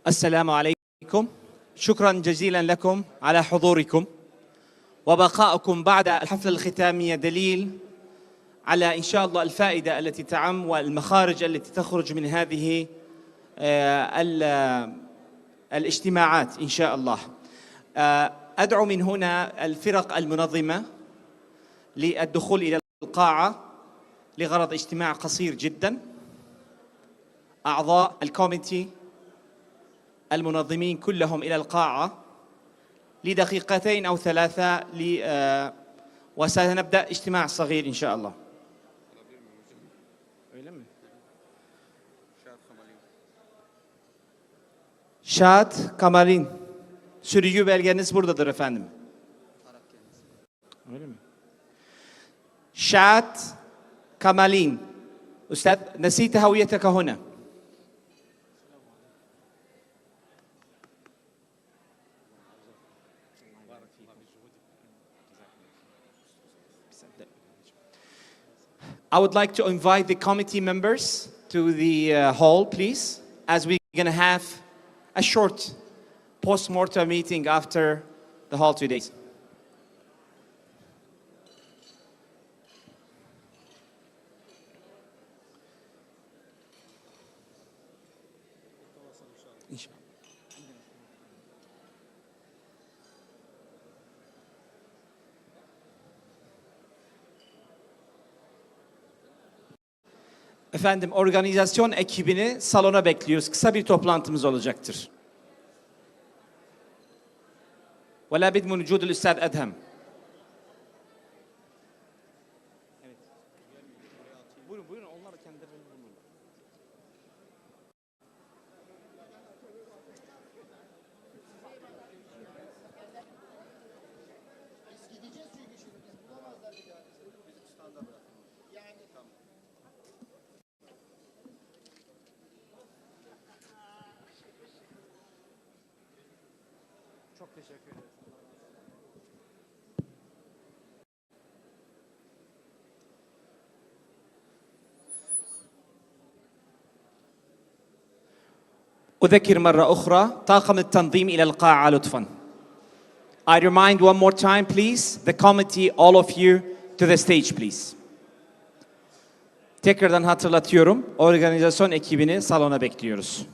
[SPEAKER 9] السلام عليكم. شكرا جزيلا لكم على حضوركم، وبقاؤكم بعد الحفلة الختامية دليل على إن شاء الله الفائدة التي تعم والمخارج التي تخرج من هذه الاجتماعات إن شاء الله. أدعو من هنا الفرق المنظمة للدخول إلى القاعة لغرض اجتماع قصير جدا. أعضاء الكوميتي المنظمين كلهم إلى القاعة لدقيقتين أو 3 وسنبدأ اجتماع صغير إن شاء الله. Şahat Kamalin. Sürücü belgeniz buradadır efendim. Öyle mi? Şahat Kamalin. أستاذ نسيت هويتك هنا.
[SPEAKER 20] I would like to invite the committee members to the hall, please, as we're going to have a short post-mortem meeting after the hall 2 days. Efendim, organizasyon ekibini salona bekliyoruz. Kısa bir toplantımız olacaktır. ولا بد من وجود الأستاذ أدهم. Buyurun, onlar kendilerini bulurlar. Çok teşekkür ederiz. أذكر مرة أخرى طاقم التنظيم إلى القاعة لطفاً. I remind one more time, please, the committee, all of you, to the stage, please. Tekrardan hatırlatıyorum, organizasyon ekibini salona bekliyoruz.